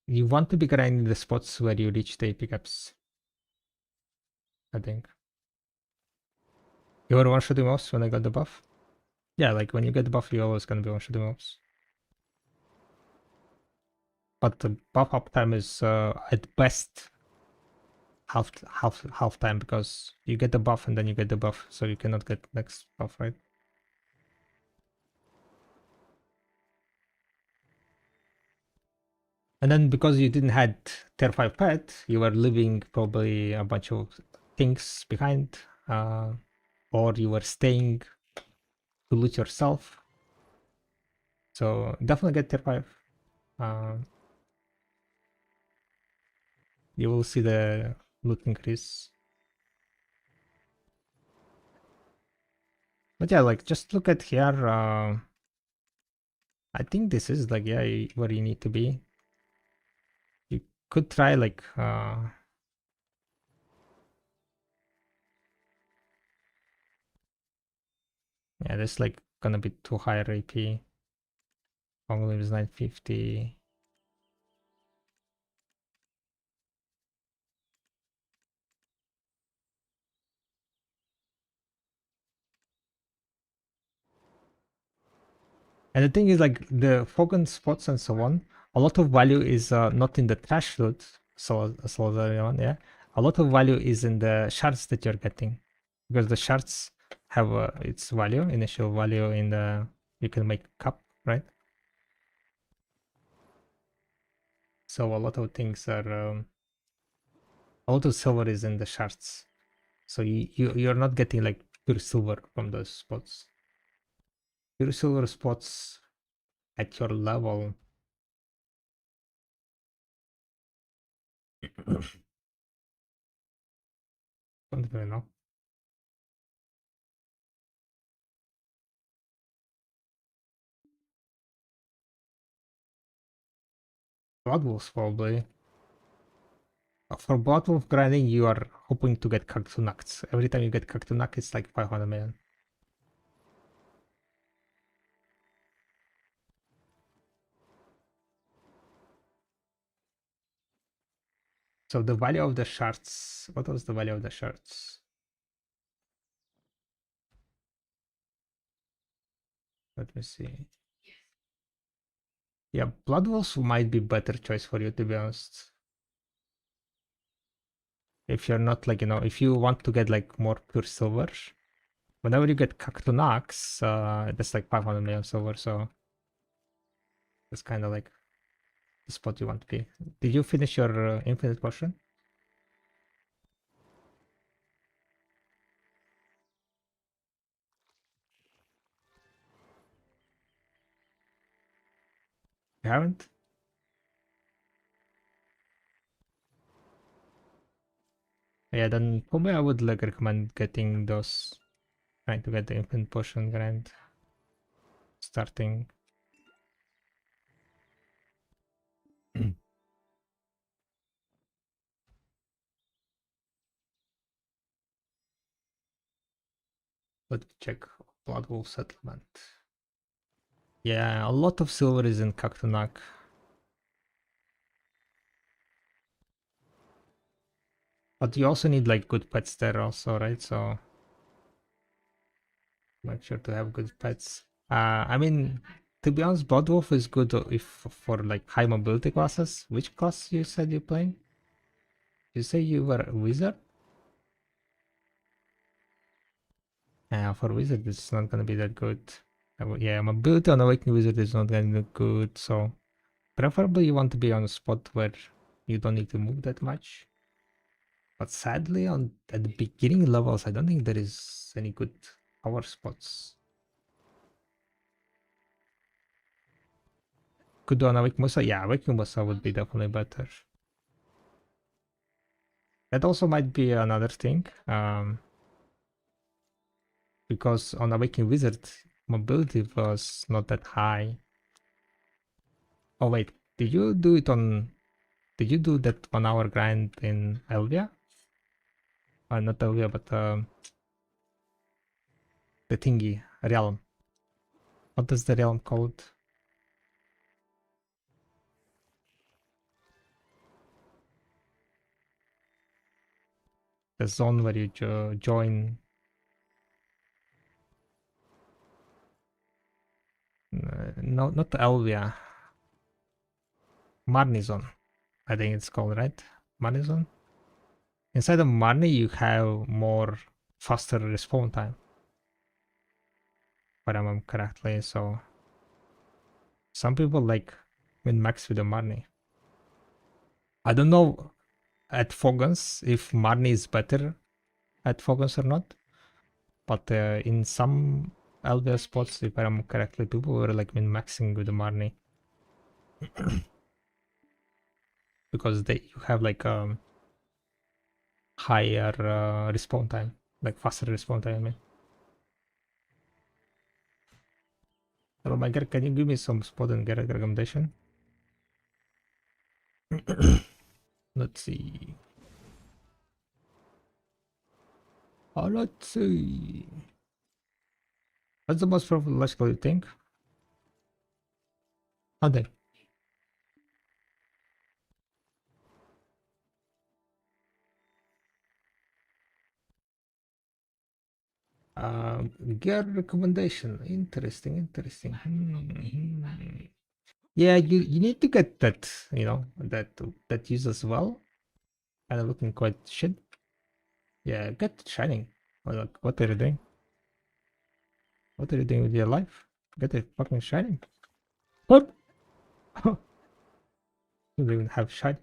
You want to be grinding the spots where you reach the AP caps, I think. You were one-shotting mobs when I got the buff? Yeah, like when you get the buff, you're always gonna be one-shotting mobs. But the buff uptime is at best half time, because you get the buff and then you get the buff, so you cannot get next buff, right? And then because you didn't had tier 5 pet, you were leaving probably a bunch of things behind, or you were staying to loot yourself. So definitely get tier 5. You will see the loot increase. But yeah, like just look at here. I think this is like, yeah, where you need to be. You could try like yeah, this like gonna be too high AP. Only is 950. And the thing is, like the Fogan spots and so on, a lot of value is not in the trash loot, so yeah. A lot of value is in the shards that you're getting, because the shards have its value, initial value in the, you can make cup, right? So a lot of things are, a lot of silver is in the shards. So you're not getting like pure silver from those spots. Pure silver spots at your level. Don't really know. Blood Wolves probably. For Blood Wolf grinding, you are hoping to get Cactunax. Every time you get Cactunax, it's like 500 million. So the value of the shards, what was the value of the shards? Let me see. Yeah, Blood Wolves might be better choice for you, to be honest. If you're not like, if you want to get like more pure silver, whenever you get Cactunax, that's like 500 million silver, so it's kind of like the spot you want to be. Did you finish your infinite potion? You haven't? Yeah, then probably I would like recommend getting those, trying to get the infinite potion grind starting. Let's check Blood Wolf settlement. Yeah, a lot of silver is in Cactunac. But you also need like good pets there also, right? So make sure to have good pets. I mean, to be honest, Blood Wolf is good if for like high mobility classes. Which class you said you're playing? You say you were a wizard? For wizard, it's not gonna be that good. Yeah, mobility on awakening wizard is not gonna be good. So preferably you want to be on a spot where you don't need to move that much. But sadly, at the beginning levels, I don't think there is any good power spots. Could do an Awake Musa? Yeah, Awake Musa would be definitely better. That also might be another thing. Because on Awakening Wizard, mobility was not that high. Oh wait, did you do it on... Did you do that 1 hour grind in Elvia? Not Elvia, but the thingy, realm. What is the realm called? The zone where you join... no, not Elvia. Marni zone. I think it's called, right? Marni zone? Inside of Marni, you have more faster respawn time. If I remember correctly, so... Some people like min-max with the Marni. I don't know at Fogans if Marni is better at Fogans or not. But in some Elvia spots, if I remember correctly, people were like min-maxing with the Marni. Because you have like higher respawn time. Like faster respawn time, I mean. Hello, my girl, can you give me some spot and get a recommendation? Let's see. Let's see. What's the most probable logical you think? Hunting. Gear recommendation. Interesting, interesting. Yeah, you need to get that, that use as well. Kind of looking quite shit. Yeah, get shining. What are you doing? What are you doing with your life? Get it fucking shining. What? You don't even have shine.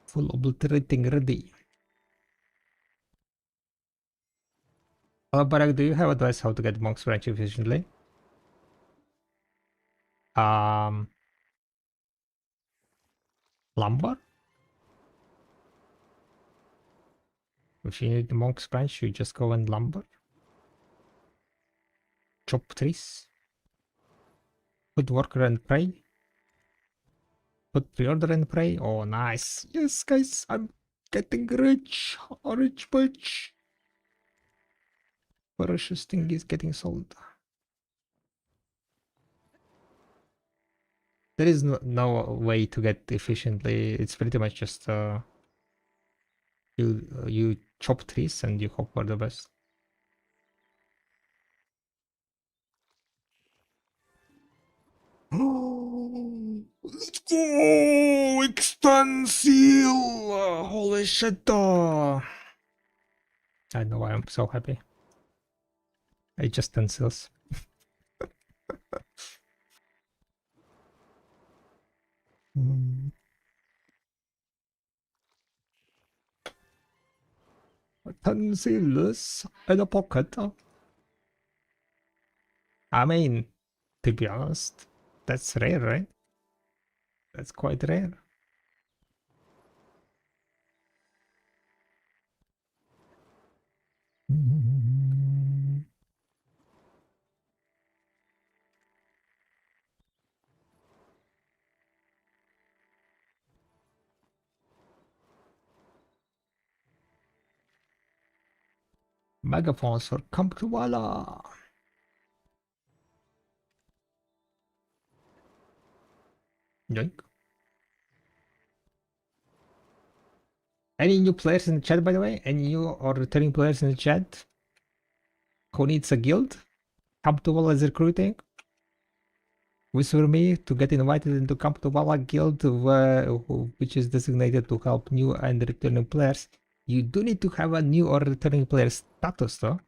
Full obliterating ready. Barak, do you have advice how to get Monk's Branch efficiently? Lumber? If you need the Monk's Branch, you just go and lumber. Chop trees. Put worker and pray. Put pre-order and pray. Oh, nice. Yes, guys, I'm getting rich. A rich bitch. Precious thing is getting sold. There is no way to get efficiently. It's pretty much just you chop trees and you hope for the best. Let's go! Extensil! Holy shit! I know why I'm so happy. I just stencils. Stencils in a pocket. I mean, to be honest, that's rare, right? That's quite rare. Megaphones for camptuvala. Yoink. Any new players in the chat, by the way? Any new or returning players in the chat who needs a guild? camptuvala is recruiting. Whisper me to get invited into camptuvala guild, which is designated to help new and returning players. You do need to have a new or returning player status, though.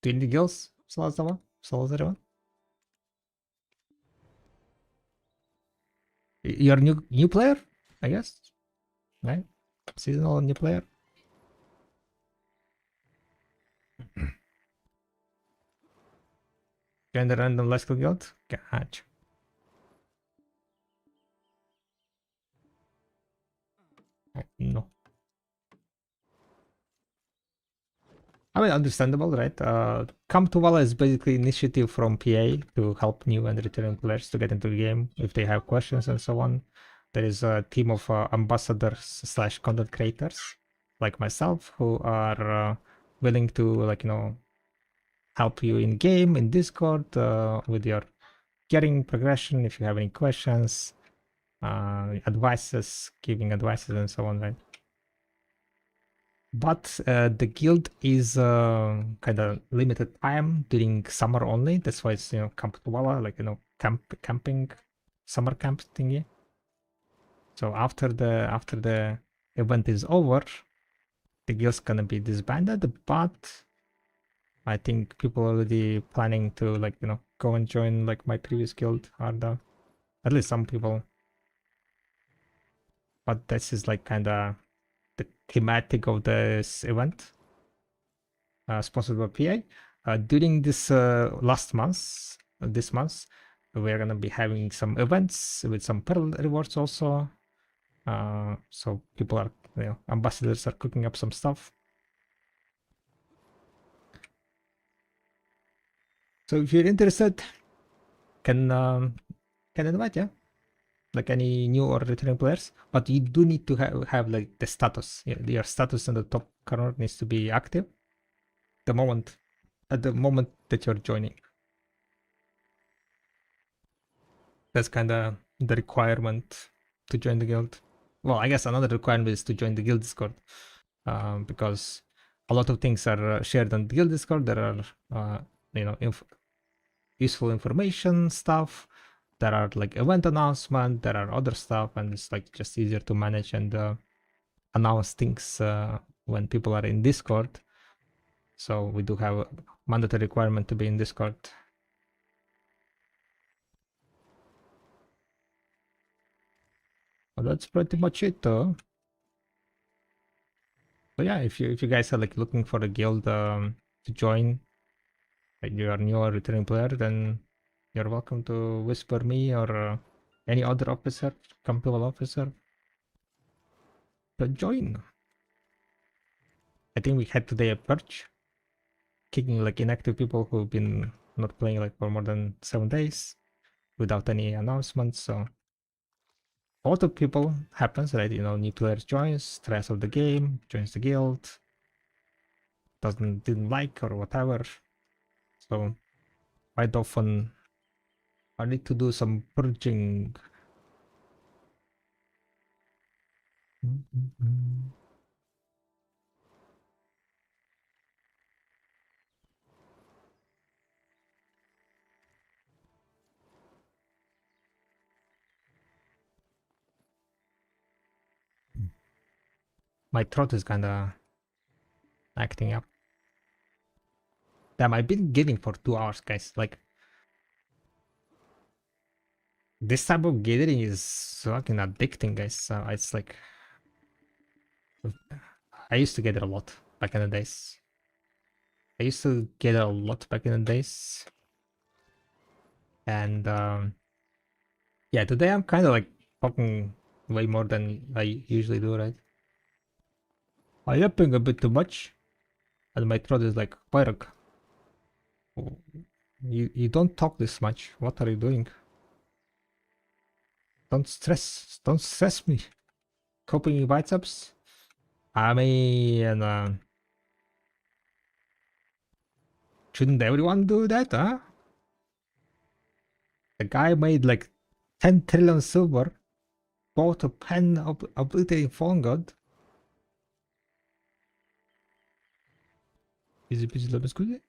Do you need guilds, Salazar? You're a new player, I guess, right? Seasonal new player. Join the random Let's Go guild. Gotcha. No. I mean, understandable, right? Come to Vala is basically initiative from PA to help new and returning players to get into the game if they have questions and so on. There is a team of ambassadors slash content creators like myself who are willing to, like, help you in game, in Discord, with your getting progression if you have any questions, advices, giving advices and so on, right? But the guild is kind of limited time during summer only. That's why it's camptuvala, like camping, summer camp thingy. So after the event is over, the guild's gonna be disbanded. But I think people are already planning to go and join like my previous guild, or at least some people. But this is like kind of the thematic of this event, sponsored by PA. During this last month, this month, we're gonna be having some events with some pearl rewards also. So people are, ambassadors are cooking up some stuff. So if you're interested, can invite, yeah, like any new or returning players. But you do need to have like the status. Your status in the top corner needs to be active. At the moment that you're joining. That's kind of the requirement to join the guild. Well, I guess another requirement is to join the guild Discord, because a lot of things are shared on the guild Discord. There are, useful information stuff. There are like event announcement. There are other stuff, and it's like just easier to manage and announce things when people are in Discord. So we do have a mandatory requirement to be in Discord. Well, that's pretty much it, though. So yeah, if you guys are like looking for a guild to join, like you are new or returning player, then you're welcome to whisper me or any other officer, camptuvala officer, to join. I think we had today a purge, kicking like inactive people who've been not playing like for more than 7 days without any announcements. So a lot of people happens, right? New players joins, tries out the game, joins the guild, didn't like or whatever. So quite often I need to do some purging. My throat is kinda acting up. Damn, I've been gaming for 2 hours, guys. Like, this type of gathering is fucking addicting, guys. So it's like, I used to gather a lot back in the days. And yeah, today I'm kind of like talking way more than I usually do, right? I'm yapping a bit too much, and my throat is like, Pyrak, you don't talk this much. What are you doing? Don't stress me. Coping biceps. I mean, shouldn't everyone do that, huh? The guy made like 10 trillion silver, bought a pen obliterating fallen god. Easy peasy lemon squeezy.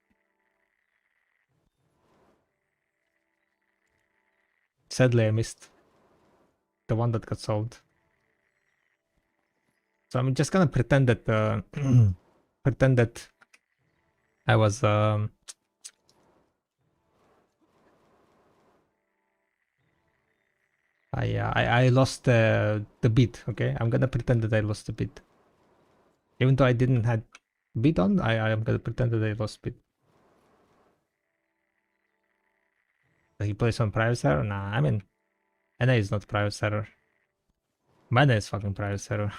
Sadly, I missed the one that got sold. So I'm just gonna pretend that pretend that I was I lost the beat. Okay, I'm gonna pretend that I lost the beat, even though I didn't had beat on. I'm gonna pretend that I lost beat. He plays on private server. Nah, I mean, NA is not private server. Mana is fucking private server.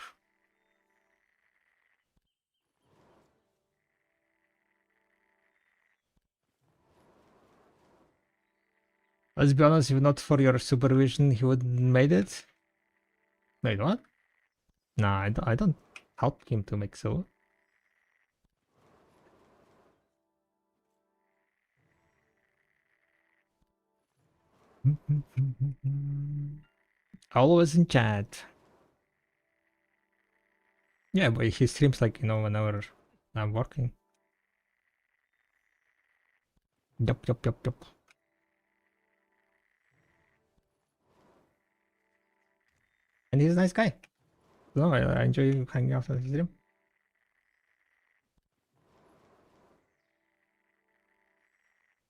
Let's be honest, if not for your supervision, he wouldn't made it. Wait, what? Nah, I don't help him to make silver. Always in chat. Yeah, but he streams like, you know, whenever I'm working. Yup. And he's a nice guy. No, I enjoy hanging out with his stream.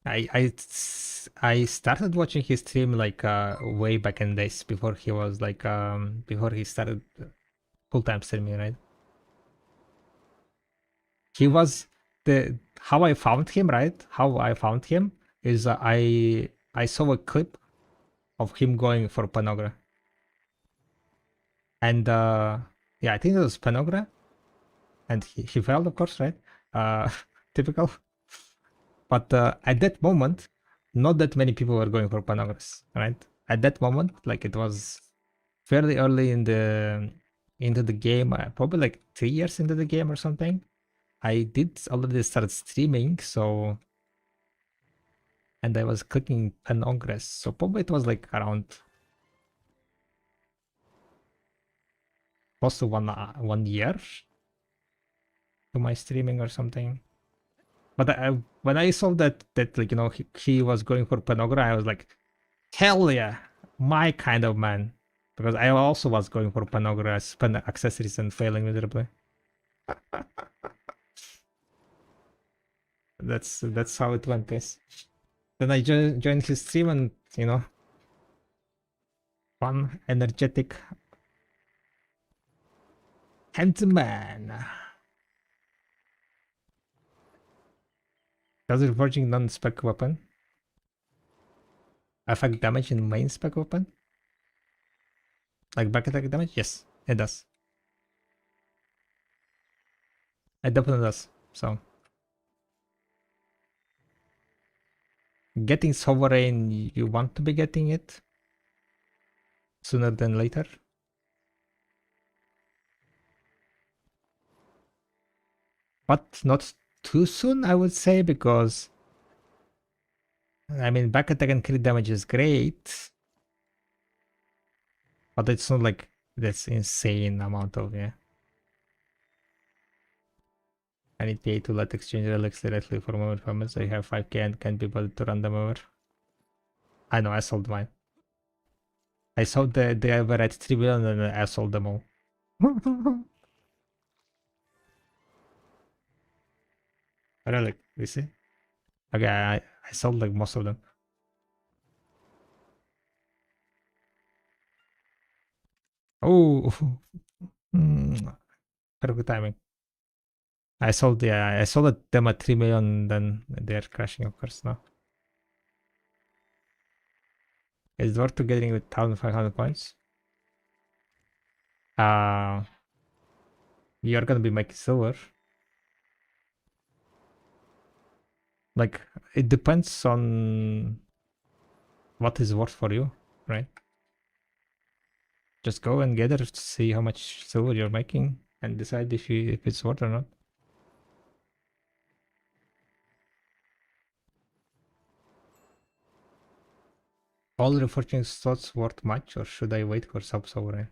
I started watching his stream like way back in days before he was like before he started full-time streaming, right? He was the how I found him, right? How I found him is I saw a clip of him going for Panogra. And yeah, I think it was Panogra. And he failed, of course, right? Typical. But at that moment, not that many people were going for Panagras, right? At that moment, like it was fairly early into the game, probably like 3 years into the game or something. I did already start streaming, so and I was clicking Panagras, so probably it was like around close to 1 year to my streaming or something. But when I saw that like, you know, he was going for Panogra, I was like, hell yeah, my kind of man. Because I also was going for Panogra pen accessories and failing miserably. That's how it went, guys. Then I joined his stream and, you know, fun, energetic, handsome man. Does reverging non-spec weapon affect damage in main spec weapon? Like back attack damage? Yes, it does. It definitely does. So getting sovereign, you want to be getting it sooner than later. But not too soon, I would say, because I mean, back attack and crit damage is great, but it's not like this insane amount of, yeah. I need pay to let exchange relics directly for moment farmers. I have 5k and can't be bothered to run them over. I know, I sold mine. I sold the were at 3 billion and I sold them all. Really? You see? Okay, I sold like most of them. Oh, perfect timing. I sold them at 3 million, then they're crashing, of course, now. It's worth to getting with 1,500 points. You're gonna be making silver. Like, it depends on what is worth for you, right? Just go and gather to see how much silver you're making and decide if it's worth or not. All reforging slots worth much, or should I wait for sub-sovereign?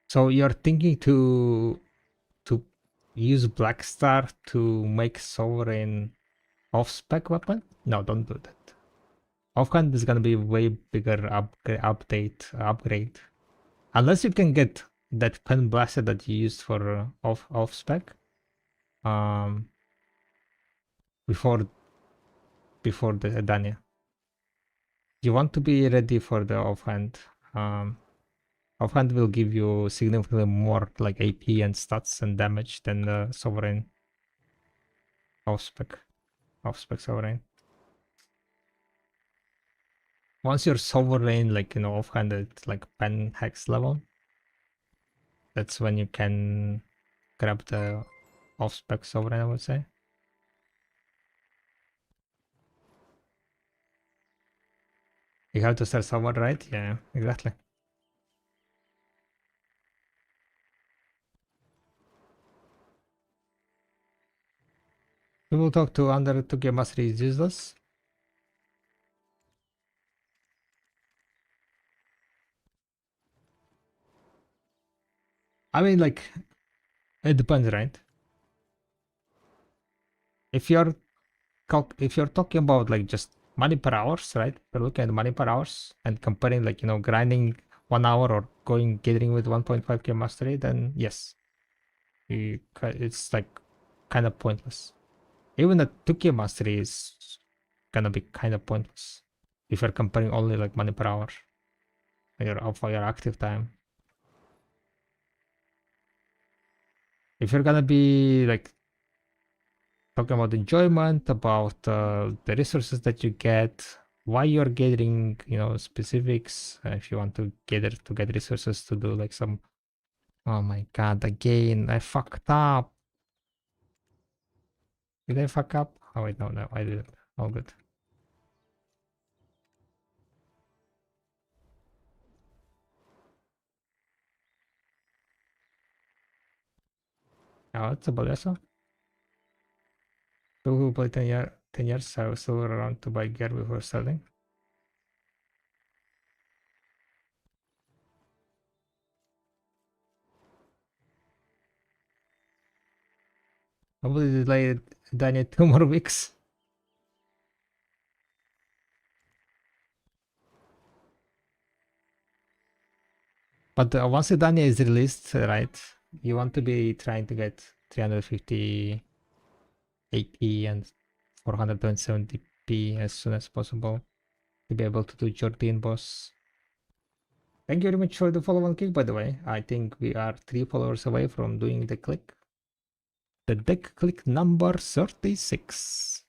So you're thinking to use Black Star to make sovereign off-spec weapon? No, don't do that. Offhand is gonna be way bigger upgrade. Unless you can get that pen blaster that you used for off-spec. Before the Dania. You want to be ready for the offhand. Offhand will give you significantly more like AP and stats and damage than the sovereign off-spec sovereign. Once you're sovereign, like offhand at like pen hex level, that's when you can grab the off-spec sovereign, I would say. You have to start somewhere, right? Yeah, exactly. We will talk to under 2K Mastery is useless. I mean, like, it depends, right? If you're talking about like just money per hours, right? We're looking at money per hours and comparing like grinding 1 hour or going gathering with 1.5k mastery, then yes, it's like kind of pointless. Even a 2k mastery is gonna be kind of pointless if you're comparing only like money per hour for your active time. If you're gonna be like talking about enjoyment, about the resources that you get, why you're gathering, specifics. If you want to get resources to do like some. Oh my god! Again, I fucked up. Did I fuck up? Oh wait, no, I didn't. All good. Oh, it's about eso. People who play 10 years are still around to buy gear before selling. Probably delayed Daniel 2 more weeks. But once the Dania is released, right, you want to be trying to get 350 AP and 470p as soon as possible to be able to do Jordan boss. Thank you very much for the follow on kick, by the way. I think we are 3 followers away from doing the click. The deck click number 36.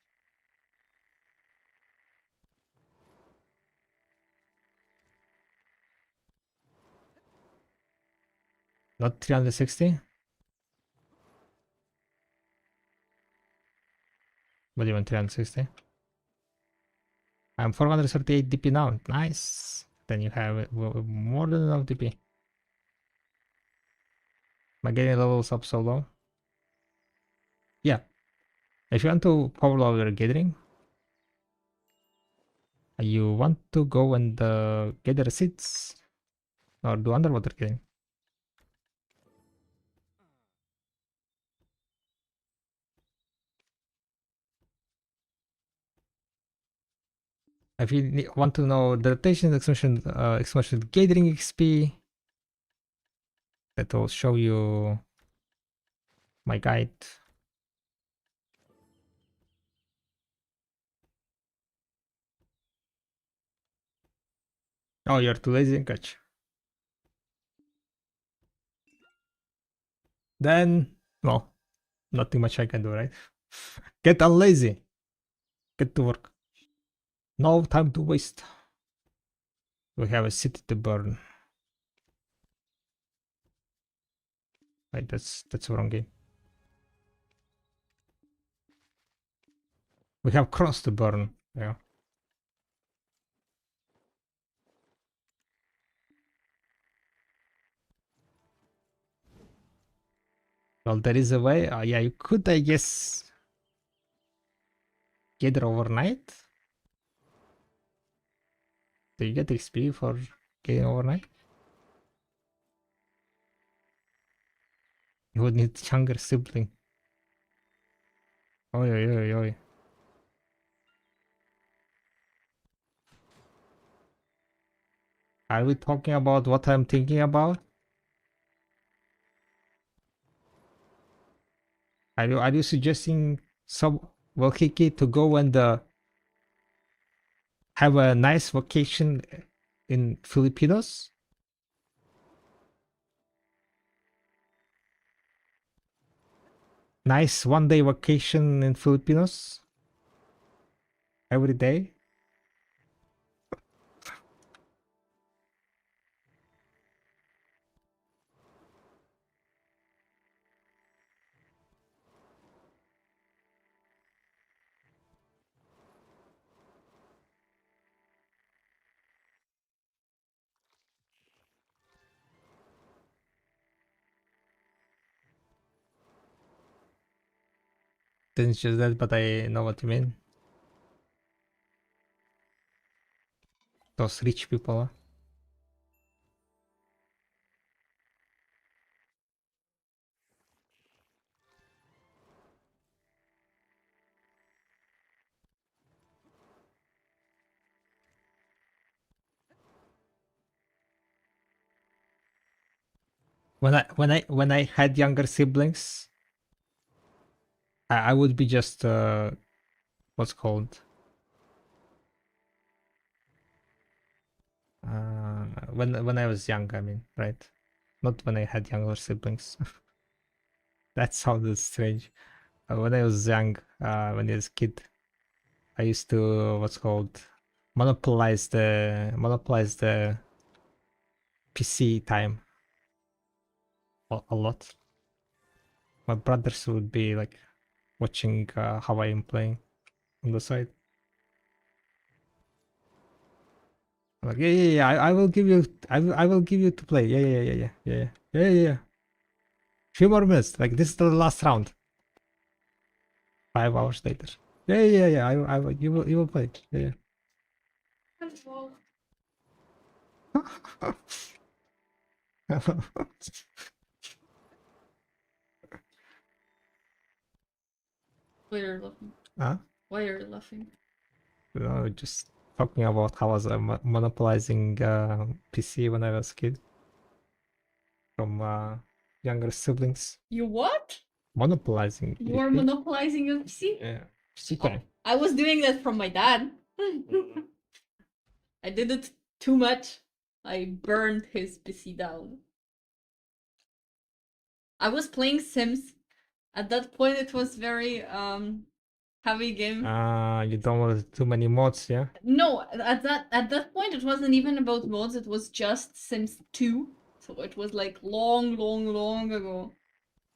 Not 360? What do you want, 360? I'm 438 DP now. Nice. Then you have more than enough DP. Am I getting levels up so low? Yeah. If you want to power level your gathering, you want to go and gather seeds or do underwater gathering. If you want to know the rotation exclamation gathering XP, that will show you my guide. Oh, you're too lazy, catch. Then, well, nothing much I can do, right? Get unlazy. Get to work. No time to waste. We have a city to burn. Right, that's the wrong game. We have cross to burn. Yeah. Well, there is a way. Yeah, you could, I guess, gather overnight? Do you get XP for getting overnight? You would need younger sibling. Oi, oi, oi, oi. Are we talking about what I'm thinking about? Are you suggesting some Wakiki to go and have a nice vacation in Filipinos? Nice 1 day vacation in Filipinos? Every day? Didn't just that, but I know what you mean. Those rich people. Huh? When I had younger siblings, I would be just what's called when I was young, I mean, right? Not when I had younger siblings. That sounded strange. When I was young, when I was a kid, I used to what's called monopolize the PC time a lot. My brothers would be like watching how I am playing on the side. I'm like, yeah. I will give you, I will give you to play. Yeah. Few more minutes. Like this is the last round. 5 hours later. Yeah. You will play. Yeah.
Why are you laughing?
Huh?
Why are you laughing?
No, just talking about how I was monopolizing PC when I was a kid from younger siblings.
You what?
Monopolizing.
You are monopolizing your PC?
Yeah. PC
Oh,
time.
I was doing that from my dad. I did it too much. I burned his PC down. I was playing Sims. At that point, it was very heavy game.
You downloaded too many mods, yeah?
No, at that point, it wasn't even about mods. It was just Sims 2. So it was like long ago.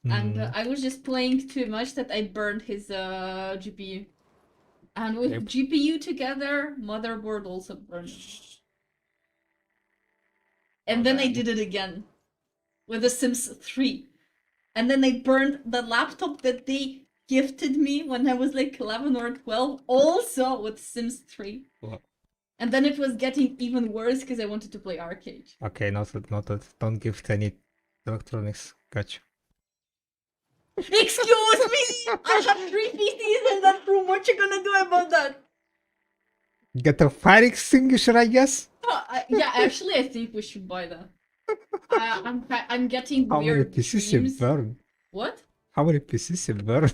And I was just playing too much that I burned his GPU. And with
Yep.
GPU together, motherboard also burned. And then I did it again with The Sims 3. And then I burned the laptop that they gifted me when I was like 11 or 12, also with Sims 3.
Well,
And then it was getting even worse because I wanted to play arcade.
okay, noted. Don't gift any electronics. Gotcha.
Excuse me! I have 3 PCs in that room. What you gonna do about that?
Get a fire extinguisher, I guess?
Yeah, actually, I think we should buy that. I'm getting
How many
weird
PCs
dreams.
you burn?
What?
How many PCs you burn?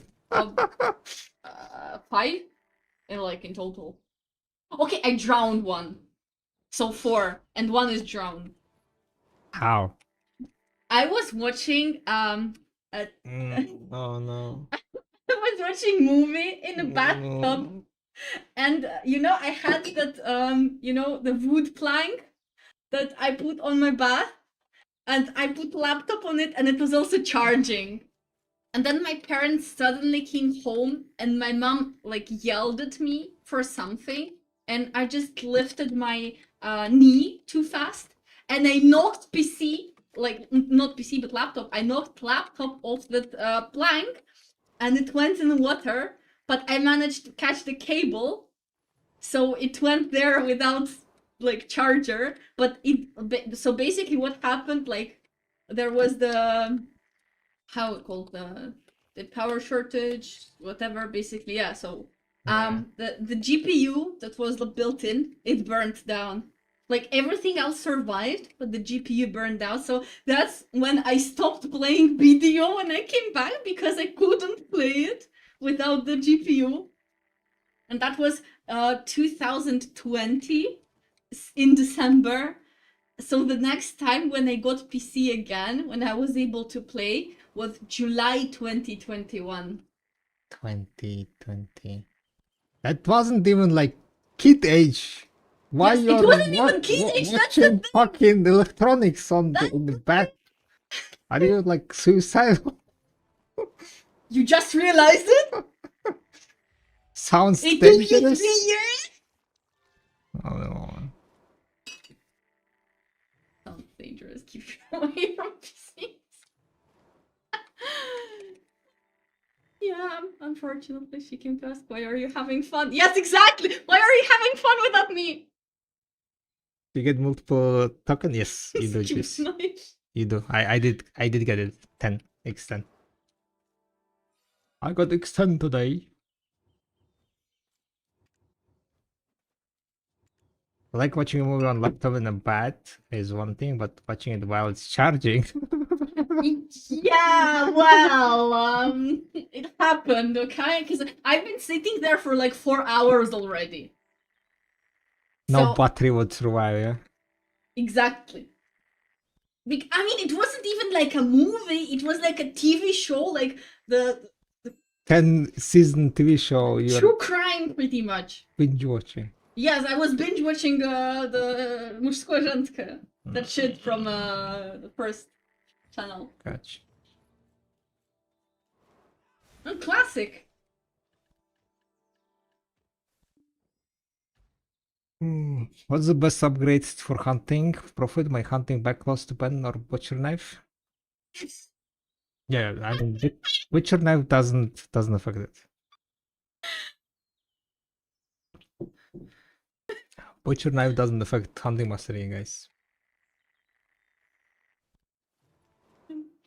5? In total. Okay, I drowned one. So 4, and 1 is drowned.
How?
I was watching
Oh no.
I was watching movie in a bathtub, and I had that the wood plank that I put on my bath, and I put laptop on it, and it was also charging. And then my parents suddenly came home, and my mom yelled at me for something, and I just lifted my knee too fast, and I knocked PC, not PC but laptop. I knocked laptop off that plank, and it went in the water. but I managed to catch the cable, so it went there without like charger. But so basically what happened, like there was the how it called the power shortage, whatever. Basically, yeah. So the GPU that was built in, it burned down. Like everything else survived, but the GPU burned down. So that's when I stopped playing video and I came back because I couldn't play it without the GPU. And that was 2020 in December. So the next time when I got PC again, when I was able to play, was July 2021.
2020. That wasn't even like kid age. Why
Yes, it
you're
wasn't even kid age, that's the
watching fucking electronics on in the back? Are you like suicidal?
You just realized it?
Sounds
It took me
dangerous.
3 years?
Oh no.
Sounds dangerous. Keep away from PCs. Yeah, unfortunately, she came to ask, why are you having fun? Yes, exactly! Why are you having fun without me?
You get multiple token? Yes, you do.
Excuse
This.
me.
You do. I did get it. 10 X10. I got X10 today. Like watching a movie on laptop in a bed is one thing, but watching it while it's charging.
Yeah, well, it happened, okay? Because I've been sitting there for like 4 hours already.
No
So,
battery would survive, yeah?
exactly. I mean, it wasn't even like a movie, it was like a TV show, like the
10 season TV show you're
true crime, pretty much.
binge watching.
Yes, I was binge watching the Мужское женское, that shit from the first channel.
Gotcha.
Classic.
What's the best upgrades for hunting? Profit my hunting back close to pen or butcher knife? Yeah, I mean butcher knife doesn't affect it. Butcher knife doesn't affect hunting mastery, guys.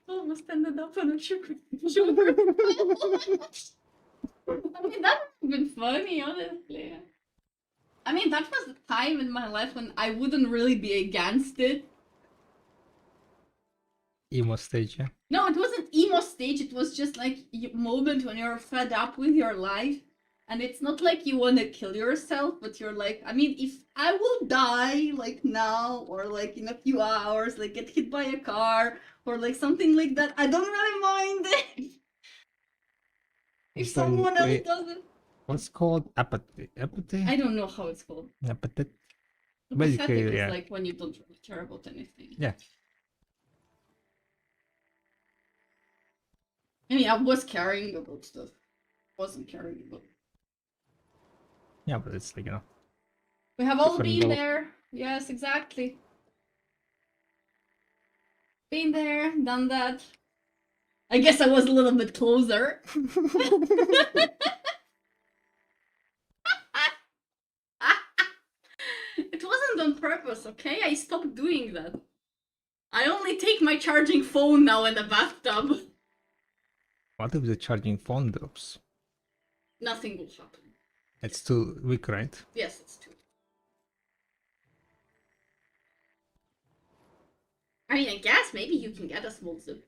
Almost ended up on a sugar. I mean, that would have been funny, honestly. I mean, that was the time in my life when I wouldn't really be against it.
Emo stage, yeah.
No, it wasn't emo stage, it was just like a moment when you're fed up with your life. And it's not like you want to kill yourself, but you're like, I mean, if I will die like now or like in a few hours, like get hit by a car or like something like that, I don't really mind it. If someone else doesn't.
What's called apathy? Apathy?
I don't know how it's called.
Apathy?
Pathetic
Basically,
is
yeah.
like when you don't really care about anything.
Yeah.
I mean, I was caring about stuff. Wasn't caring about.
Yeah, but it's like, you know.
We have all
Different
been
level.
there. Yes, exactly. Been there, done that. I guess I was a little bit closer. It wasn't on purpose, okay? I stopped doing that. I only take my charging phone now in the bathtub.
What if the charging phone drops?
Nothing will happen.
It's too weak, right?
Yes, it's true. I mean, I guess maybe you can get a small zip.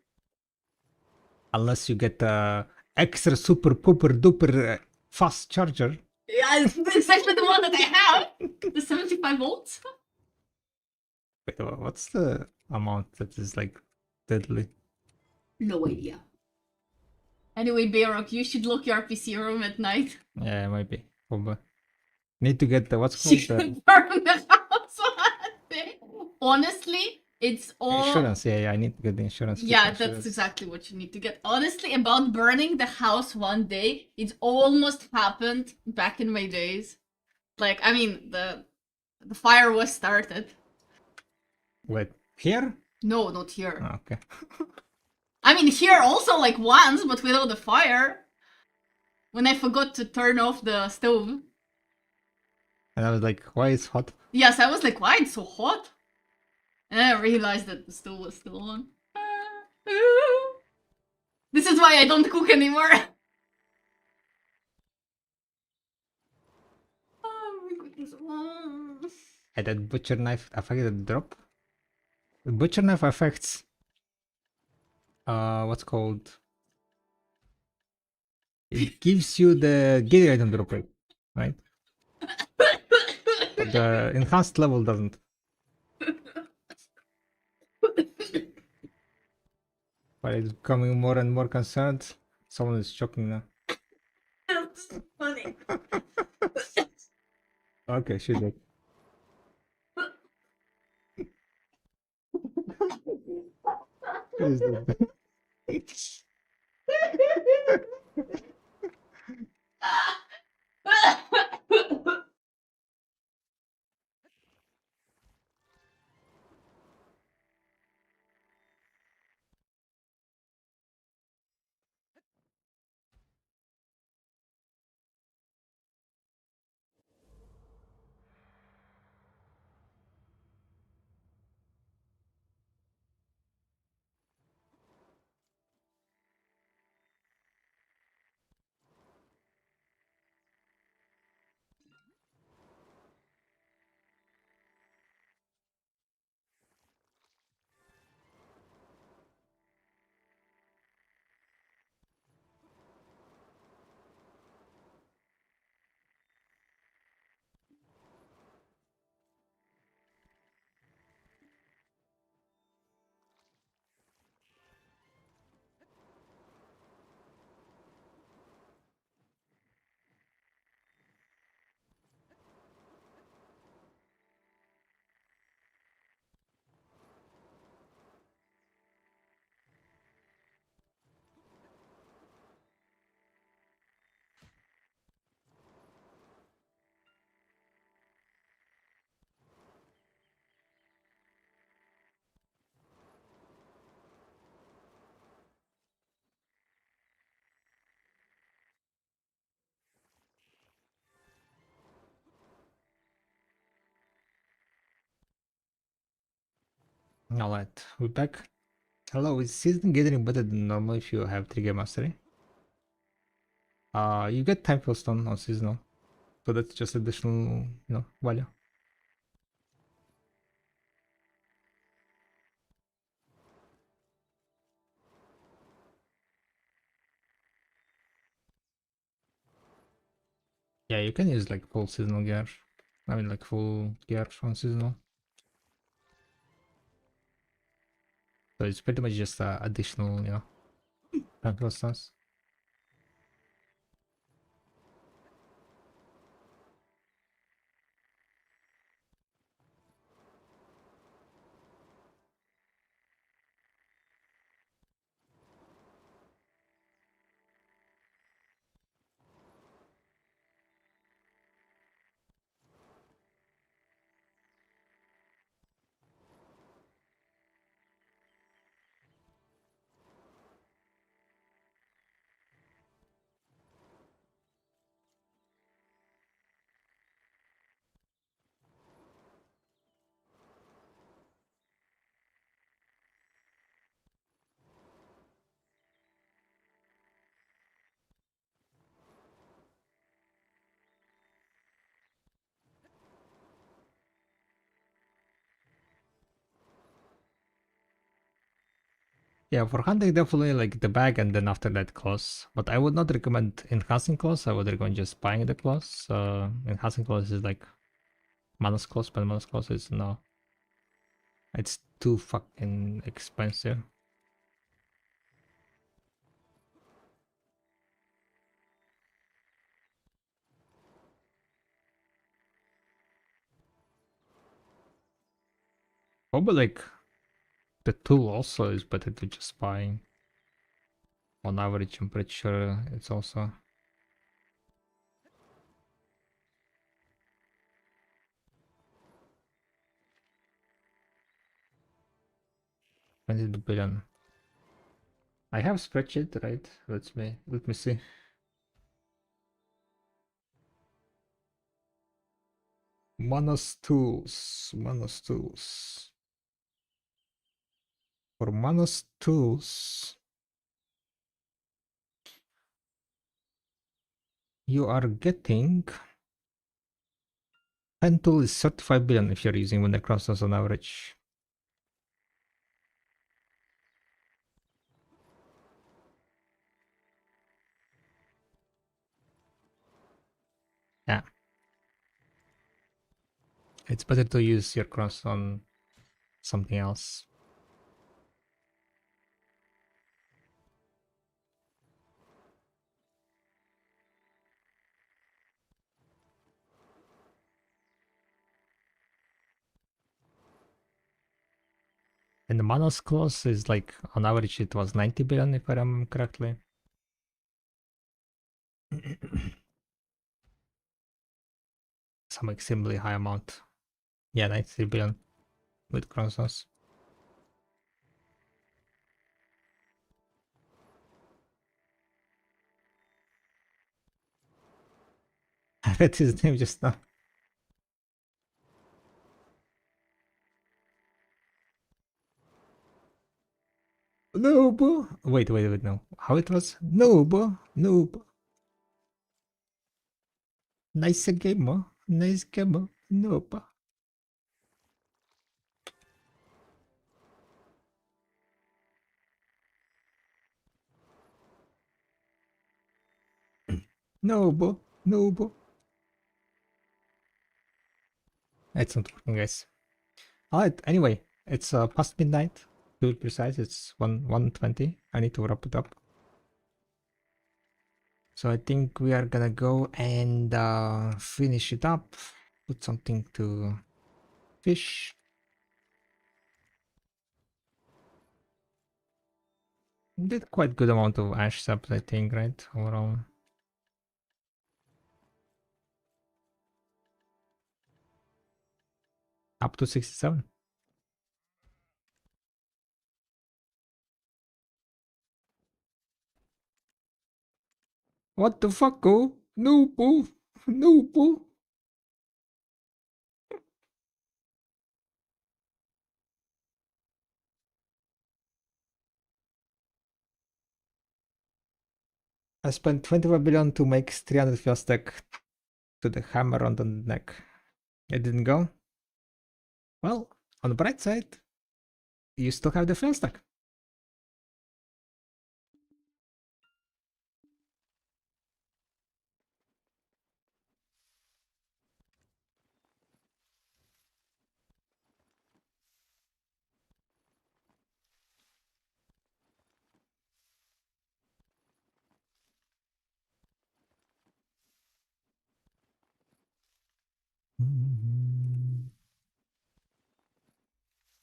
Unless you get a extra super pooper duper fast charger.
Yeah, it's exactly the one that I have. The 75 volts.
Wait, what's the amount that is like deadly?
No idea. Anyway, Bayrock, you should lock your PC room at night.
Yeah, maybe. Probably. Need to get the what's
She
called
could burn the house one day. Honestly, it's all
insurance. Yeah, I need to get the insurance.
Yeah,
insurance.
that's exactly what you need to get. Honestly, about burning the house one day, it almost happened back in my days. Like, I mean, the fire was started.
Wait, here?
No, not here.
Oh, okay.
I mean, here also like once, but without the fire. when I forgot to turn off the stove.
And I was like, why is hot?
Yes, I was like, why it's so hot? And then I realized that the stove was still on. This is why I don't cook anymore. Oh my goodness.
And that butcher knife affected the drop. The butcher knife affects what's called, it gives you the gear item drop rate, right? But the enhanced level doesn't. But it's becoming more and more concerned. Someone is choking now.
That's funny.
Okay, she's dead. She's dead. Alright, we're back. Hello, is season getting better than normal if you have trigger mastery? You get time fill stone on seasonal. So that's just additional, value. Yeah, you can use like full seasonal gear. I mean like full gear on seasonal. So it's pretty much just additional, time fill stones. Yeah, for hunting definitely like the bag and then after that claws. But I would not recommend enhancing claws. I would recommend just buying the claws. Enhancing claws is like Manus claws, but Manus claws is no. It's too fucking expensive. Probably like the tool also is better to just buy. On average, I'm pretty sure it's also. $20 billion. I have spreadsheet, right? Let me see. Manos tools. Manos tools. For Manos tools, you are getting 10 tool is 35 billion if you're using Wonder Crosses on average. Yeah. It's better to use your cross on something else. And the Manos clause is like, on average, it was 90 billion if I remember correctly. Some extremely high amount. Yeah, 93 billion with crosses. I read his name just now. Noob! Wait, no. How it was? Noob! Noob! Nice game, nice game, noob. Noob! Noob! It's not working, guys. Alright, anyway, it's past midnight. To be precise, it's 1:20. I need to wrap it up. So I think we are gonna go and finish it up. Put something to fish. Did quite good amount of ash subs, I think, right? Overall. Up to 67. What the fuck, oh? Noob! Noob! I spent 25 billion to make 300 fuel stack to the hammer on the neck. It didn't go. Well, on the bright side, you still have the fuel stack.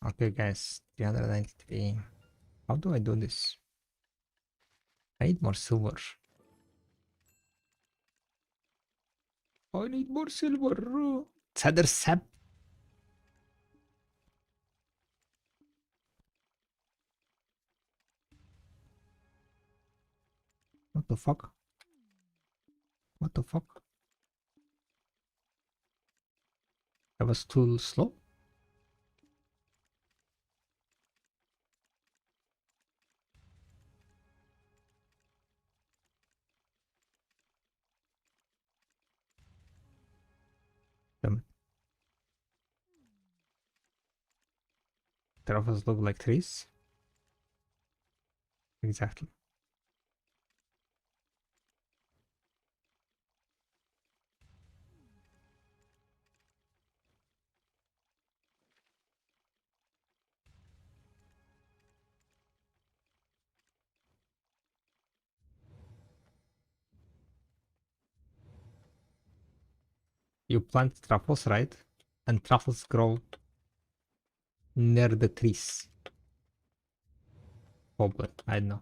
Okay, guys, 393. How do I do this? I need more silver. I need more silver. Tether sap. What the fuck? What the fuck? I was too slow. Damn it. Terraforms look like trees. Exactly. You plant truffles, right? And truffles grow near the trees. Probably. I don't know.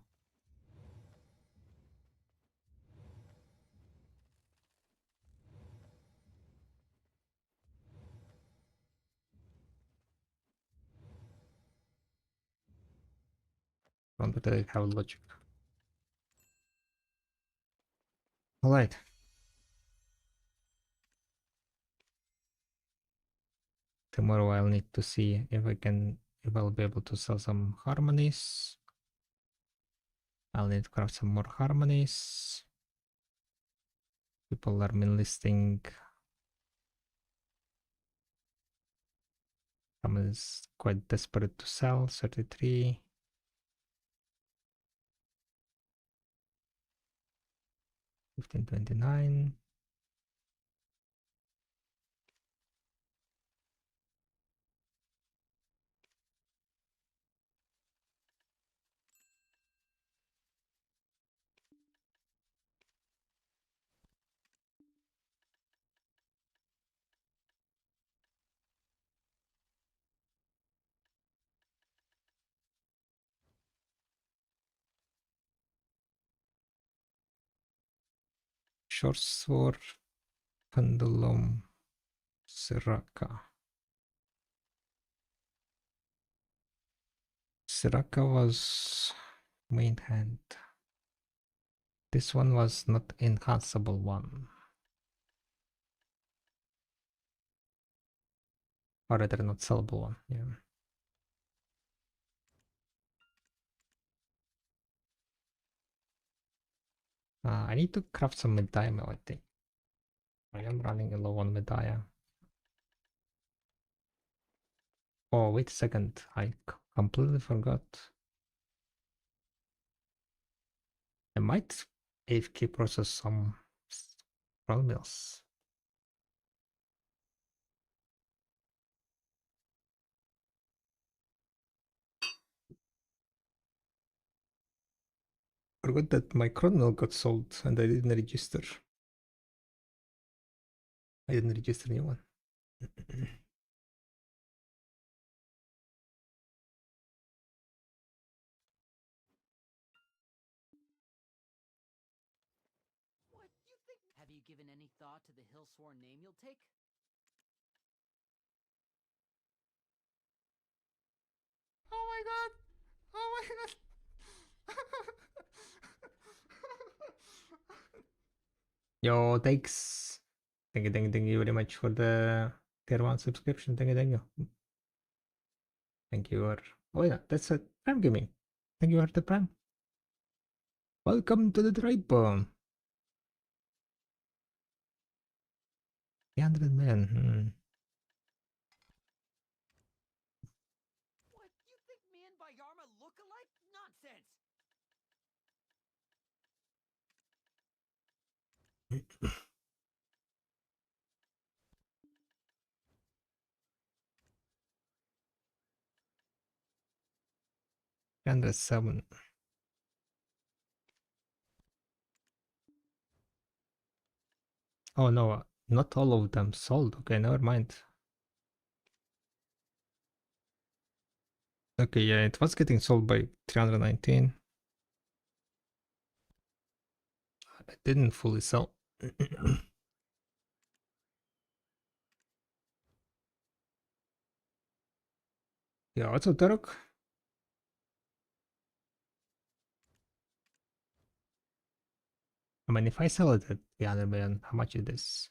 Don't really have logic. Alright. Tomorrow I'll need to see if I'll be able to sell some harmonies. I'll need to craft some more harmonies. People are enlisting. Someone is quite desperate to sell. 33. $15.29. Short sword, pendulum, Siraka. Siraka was main hand. This one was not enhanceable one. Or rather not sellable one, yeah. I need to craft some medaya, I think. I am running low on medaya. Oh, wait a second. I completely forgot. I might AFK process some roll mills. Forgot that my cronel got sold and I didn't register. I didn't register a new one.
What you think? Have you given any thought to the hill-sworn name you'll take?
Oh my god! Oh my god! Yo, thanks. Thank you very much for the tier 1 subscription. Thank you. Thank you. Oh yeah, that's a Prime Gaming. Thank you for the Prime. Welcome to the tribe. 300 million.
What you think me and Bayarma look alike? Nonsense!
And 7. Oh no, not all of them sold. Okay, never mind. Okay, yeah, it was getting sold by 319. I didn't fully sell. Yeah, what's up, Tarok? I mean, if I sell it at 300 million, how much is this?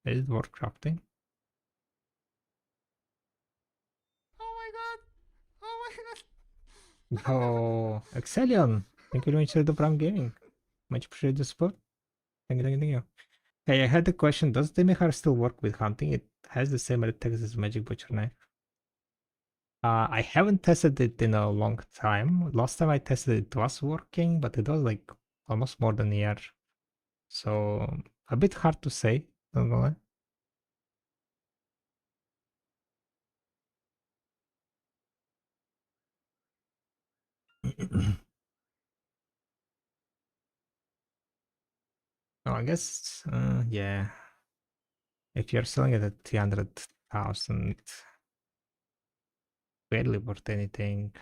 Is it worth crafting? Oh my god! Oh my god! Oh, Excellion! Thank you very much for the Prime Gaming. Much appreciate the support. Thank you. Hey, I had a question. Does Demihar still work with hunting? It has the same attacks as Magic Butcher Knife. I haven't tested it in a long time. Last time I tested it was working, but it was like almost more than a year. So a bit hard to say, not gonna lie. Oh, I guess, yeah. If you're selling it at 300,000, barely worth anything.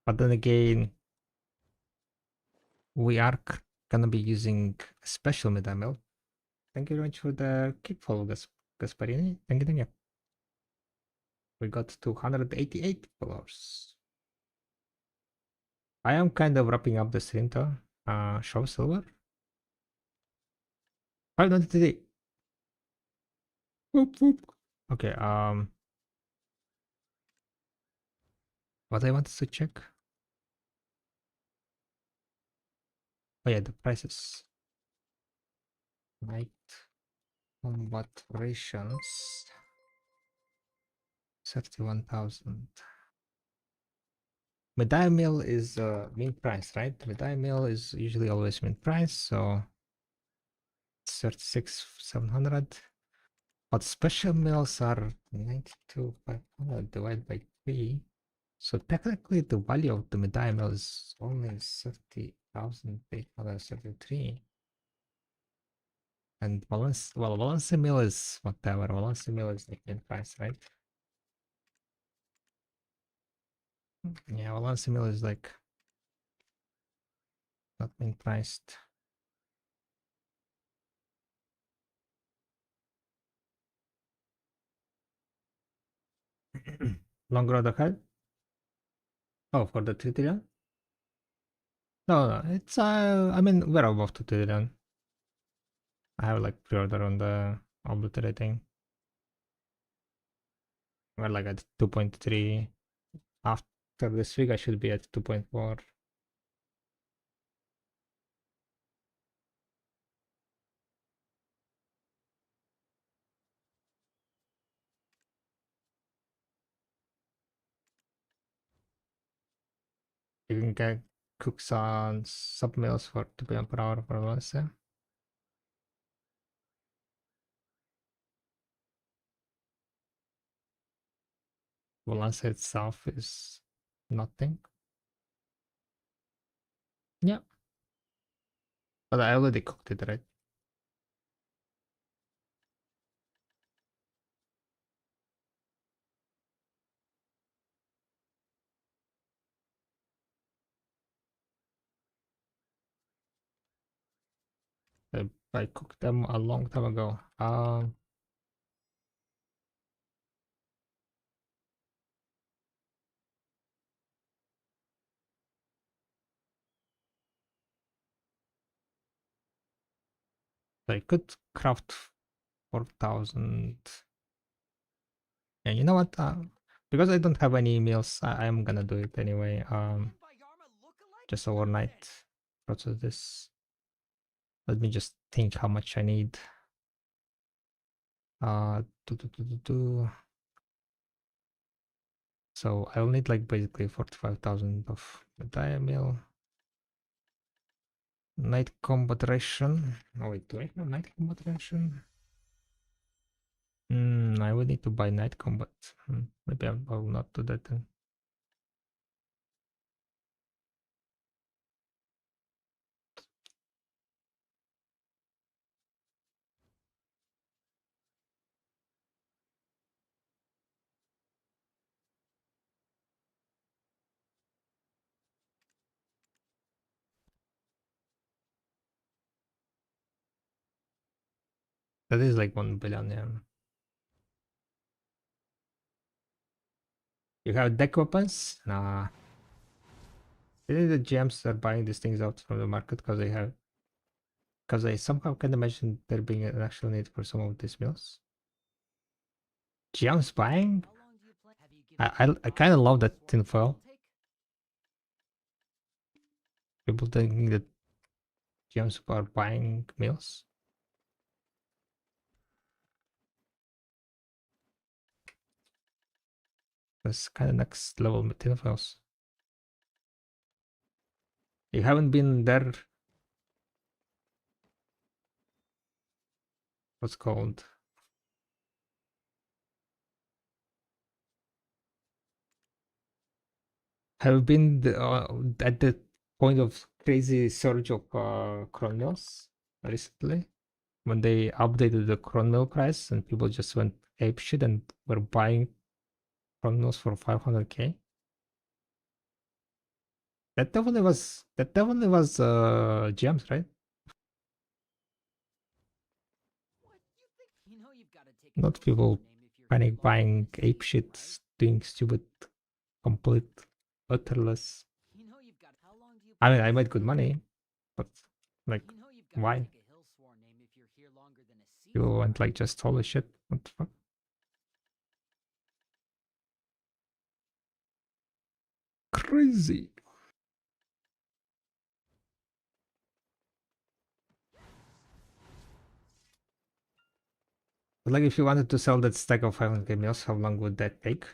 But then again, we are gonna be using a special medamel. Thank you very much for the keep follow, Gasparini. Thank you. We got 288 followers. I am kind of wrapping up the stream though. Show silver. 593. Whoop whoop. Okay. What I wanted to check. Oh yeah, the prices. Night combat rations. 31,000. Medai meal is mean price, right? Medai meal is usually always mean price, so it's 36,700. But special meals are 92,500 divided by 3. So technically the value of the Medai meal is only 30,833. And Valencia meal is whatever. Valencia meal is like in price, right? Yeah, Valencia meal is like not being priced. Long road ahead. Oh, for the 3 trillion? No, it's I mean we're above 2 trillion. I have like pre-order on the obliterating. We're like at 2.3. After this week I should be at 2.4. You can get cooks on sub meals for 2 PM per hour for Valencia. Valencia itself is nothing. Yeah. But I already cooked it, right? I cooked them a long time ago. I could craft 4,000. Yeah, you know what? Because I don't have any meals, I'm gonna do it anyway. Just overnight process this. Let me just think how much I need. So I'll need like basically 45,000 of meal. Night combat ration. Oh wait, do I have night combat ration? I would need to buy night combat. Maybe I will not do that then. That is like 1 billion, yeah. You have deck weapons? Nah. I think the GMs are buying these things out from the market because I somehow can imagine there being an actual need for some of these mills. GMs buying? I kind of love that tinfoil. People thinking that GMs are buying mills. That's kind of next level tinfoils. You haven't been there. What's called? Have been at the point of crazy surge of cron mills recently when they updated the cron mill price and people just went apeshit and were buying cron mills for 500k. That definitely was gems, right? Not people panic buying apeshit, doing stupid, complete, utterless. I mean, I made good money, but like,
You know you've got
why?
to take a hill sworn name if you're here longer than a season.
You went
right?
like just holy shit. What the fuck? Crazy. But like, if you wanted to sell that stack of 500k meals, how long would that take?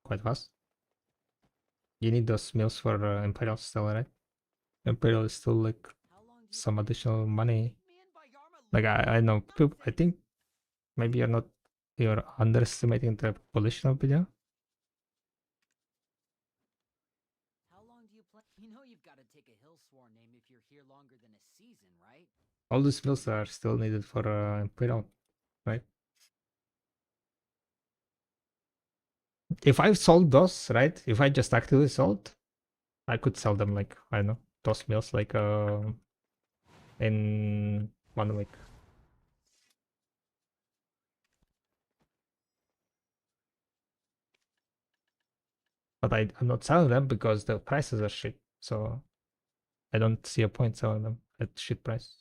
Quite fast. You need those meals for Imperial still, right? Imperial is still like
How long do you
some
plan
additional
to
money.
keep me in by Yarma
Like
Lake?
I know people. I
Nonsense.
think maybe you're underestimating the population of Video.
How long do you plan? You know you've got to take a hill sworn name if you're here longer than a season, right?
All these meals are still needed for Imperial, right? If I sold those, right? If I just actively sold, I could sell them like, I don't know, those meals like in 1 week. But I'm not selling them because the prices are shit. So I don't see a point selling them at shit price.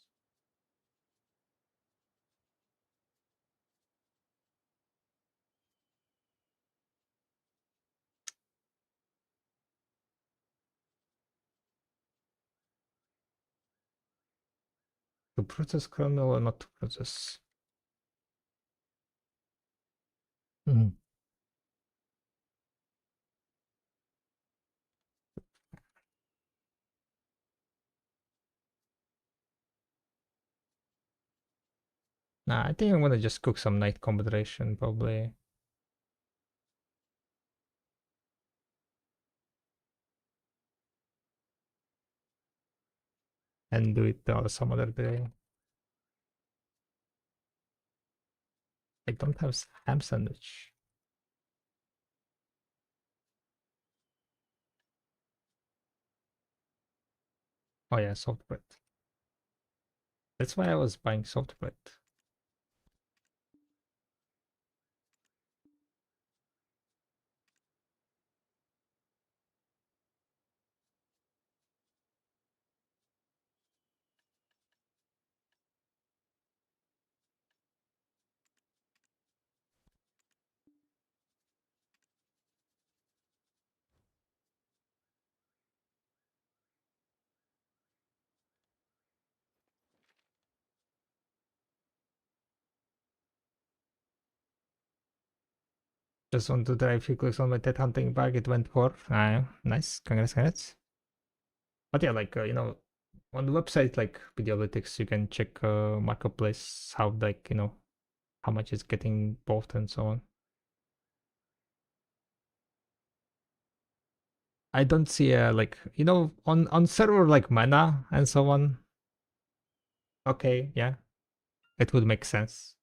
To process kernel or not to process? Mhm. Nah, I think I'm gonna just cook some night combination probably. And do it some other day. I don't have ham sandwich. Oh yeah, soft bread. That's why I was buying soft bread. Just want to try a few clicks on my Ted hunting bag. It went 4. Nice. Congrats. But yeah, like, on the website, like Videolytics, you can check marketplace, how, like, how much is getting bought and so on. I don't see like, on server like Mana and so on. Okay, yeah, it would make sense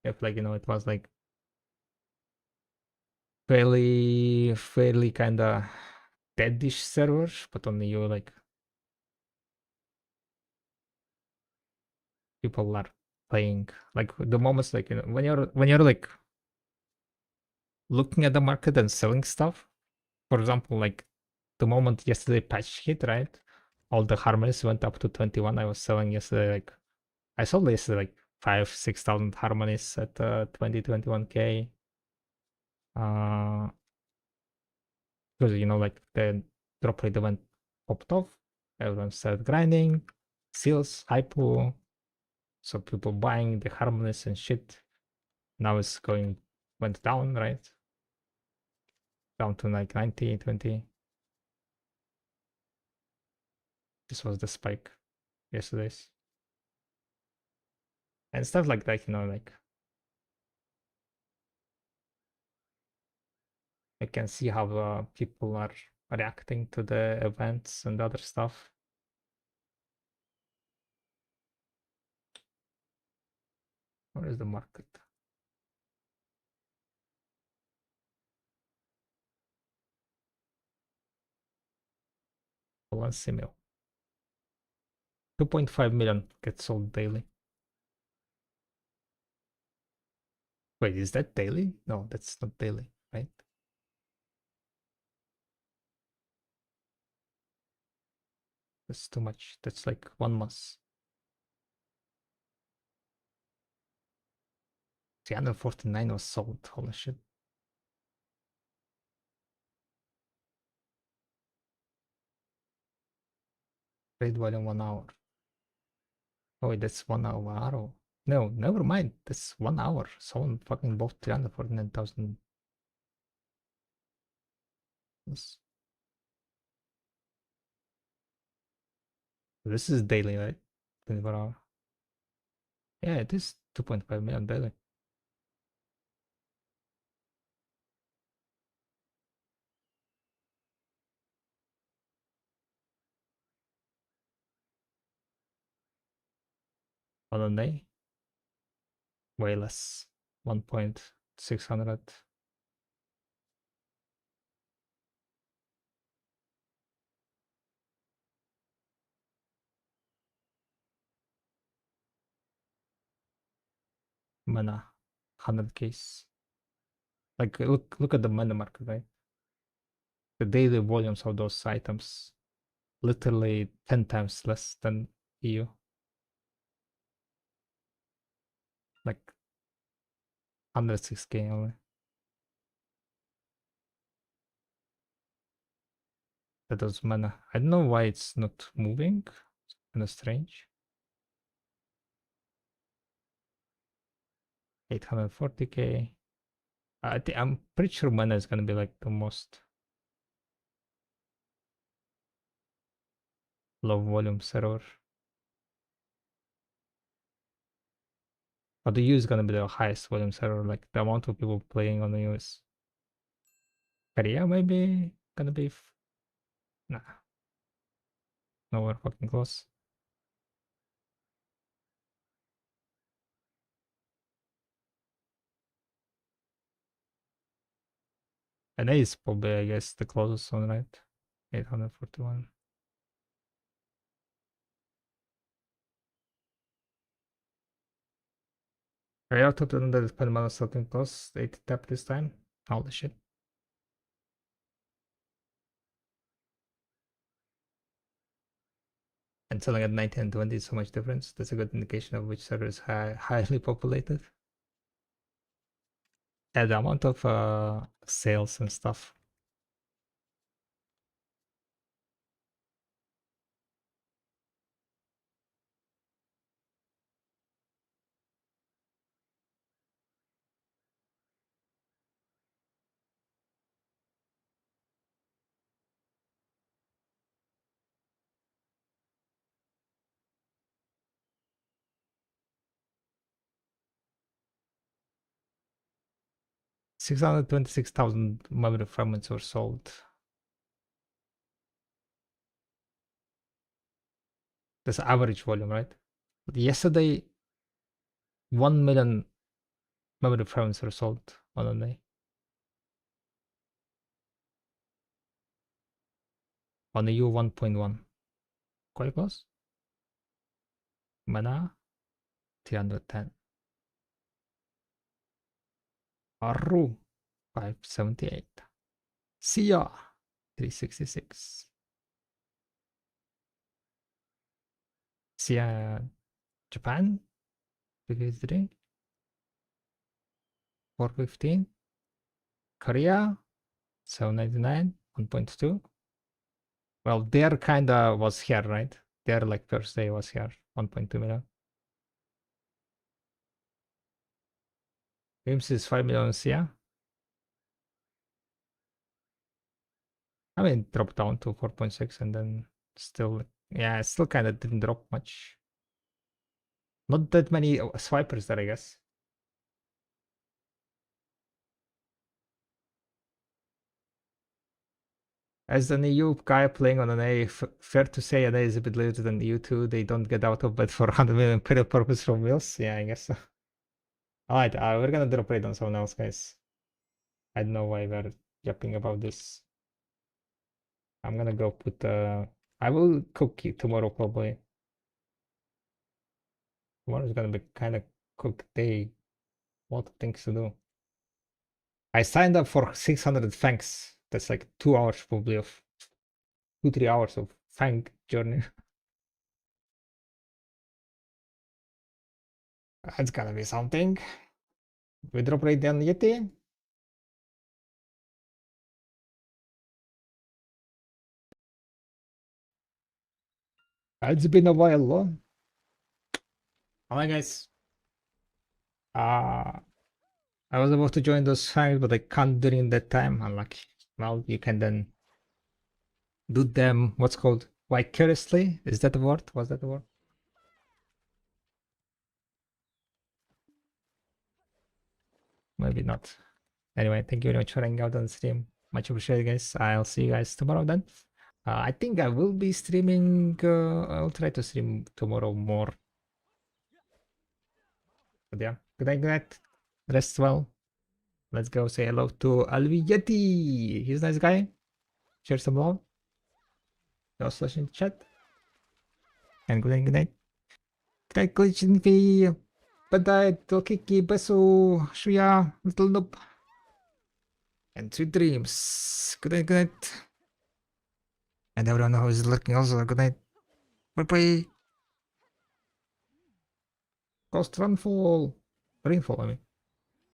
if, like, it was like fairly kind of deadish servers, but only you like people are playing. Like the moments, like, when you're like looking at the market and selling stuff. For example, like the moment yesterday patch hit, right? All the harmonies went up to 21. I was selling yesterday, like I sold yesterday like 5,000-6,000 harmonies at 20-21k. Because like the drop rate event popped off, everyone started grinding, seals, hypo, so people buying the harmonies and shit. Now it's went down, right? Down to like 90, 20. This was the spike yesterday's. And stuff like that, like I can see how people are reacting to the events and other stuff. Where is the market? Valencia Mill. 2.5 million gets sold daily. Wait, is that daily? No, that's not daily, right? That's too much. That's like 1 month. 349 was sold. Holy shit. Trade volume 1 hour. Oh, wait, that's 1 hour. No, never mind. That's 1 hour. Someone fucking bought 349,000. This is daily, right? 24 hour. Yeah, it is 2.5 million daily. On a day, way less. 1.600. Mana, 100 case. Like look at the mana market, right? The daily volumes of those items, literally 10 times less than EU. Like 106k only. That was mana. I don't know why it's not moving. It's kind of strange. 840k. I'm pretty sure mana is gonna be like the most low volume server. But the U is gonna be the highest volume server, like the amount of people playing on the U is. Korea maybe gonna be nah. Nowhere fucking close. And A is probably, I guess, the closest one, right? 841. Korea total under the Panama starting cost 80 tap this time. Holy shit. And selling at 19 and 20 is so much difference. That's a good indication of which server is highly populated. And the amount of sales and stuff. $626,000 memory fragments were sold. That's average volume, right? Yesterday, 1 million memory fragments were sold on a day. On the U 1.1. Quite close. Mana 310. Aru 578. Sia 366. Sia Japan 353. 415. Korea 799. 1.2. Well, their kinda was here, right? Their like first day was here. 1.2 million. Games is 5 million Sia. I mean, it dropped down to 4.6 and then still, yeah, it still kind of didn't drop much. Not that many swipers there, I guess. As an EU guy playing on an A, fair to say an A is a bit later than EU2. They don't get out of bed for 100 million period purpose from wheels. Yeah, I guess so. Alright, we're gonna drop rate on someone else, guys. I don't know why we're yapping about this. I'm gonna go put I will cook it tomorrow probably. Tomorrow's gonna be kind of cook day. Lot of things to do. I signed up for 600 thanks. That's like 2 hours probably of 2-3 hours of Fang journey. It's gonna be something. We drop Radiant Yeti. It's been a while, huh? Alright, guys. I was about to join those fights, but I can't during that time. Unlucky. Well, you can then do them. What's called vicariously? Is that the word? Was that the word? Maybe not. Anyway, thank you very much for hanging out on the stream. Much appreciated, guys. I'll see you guys tomorrow then. I think I will be streaming. I'll try to stream tomorrow more. But yeah, good night, good night. Rest well. Let's go say hello to Alvi Yeti. He's a nice guy. Share some love. No slash in the chat. And good night, good night. Good night, Glitchin V. Badai, Tokiki, Besu, Shuya, Little Noob. And sweet dreams. Good night, good night. And everyone who is lurking also, good night. Bye bye. Ghost Rainfall. Rainfall, I mean.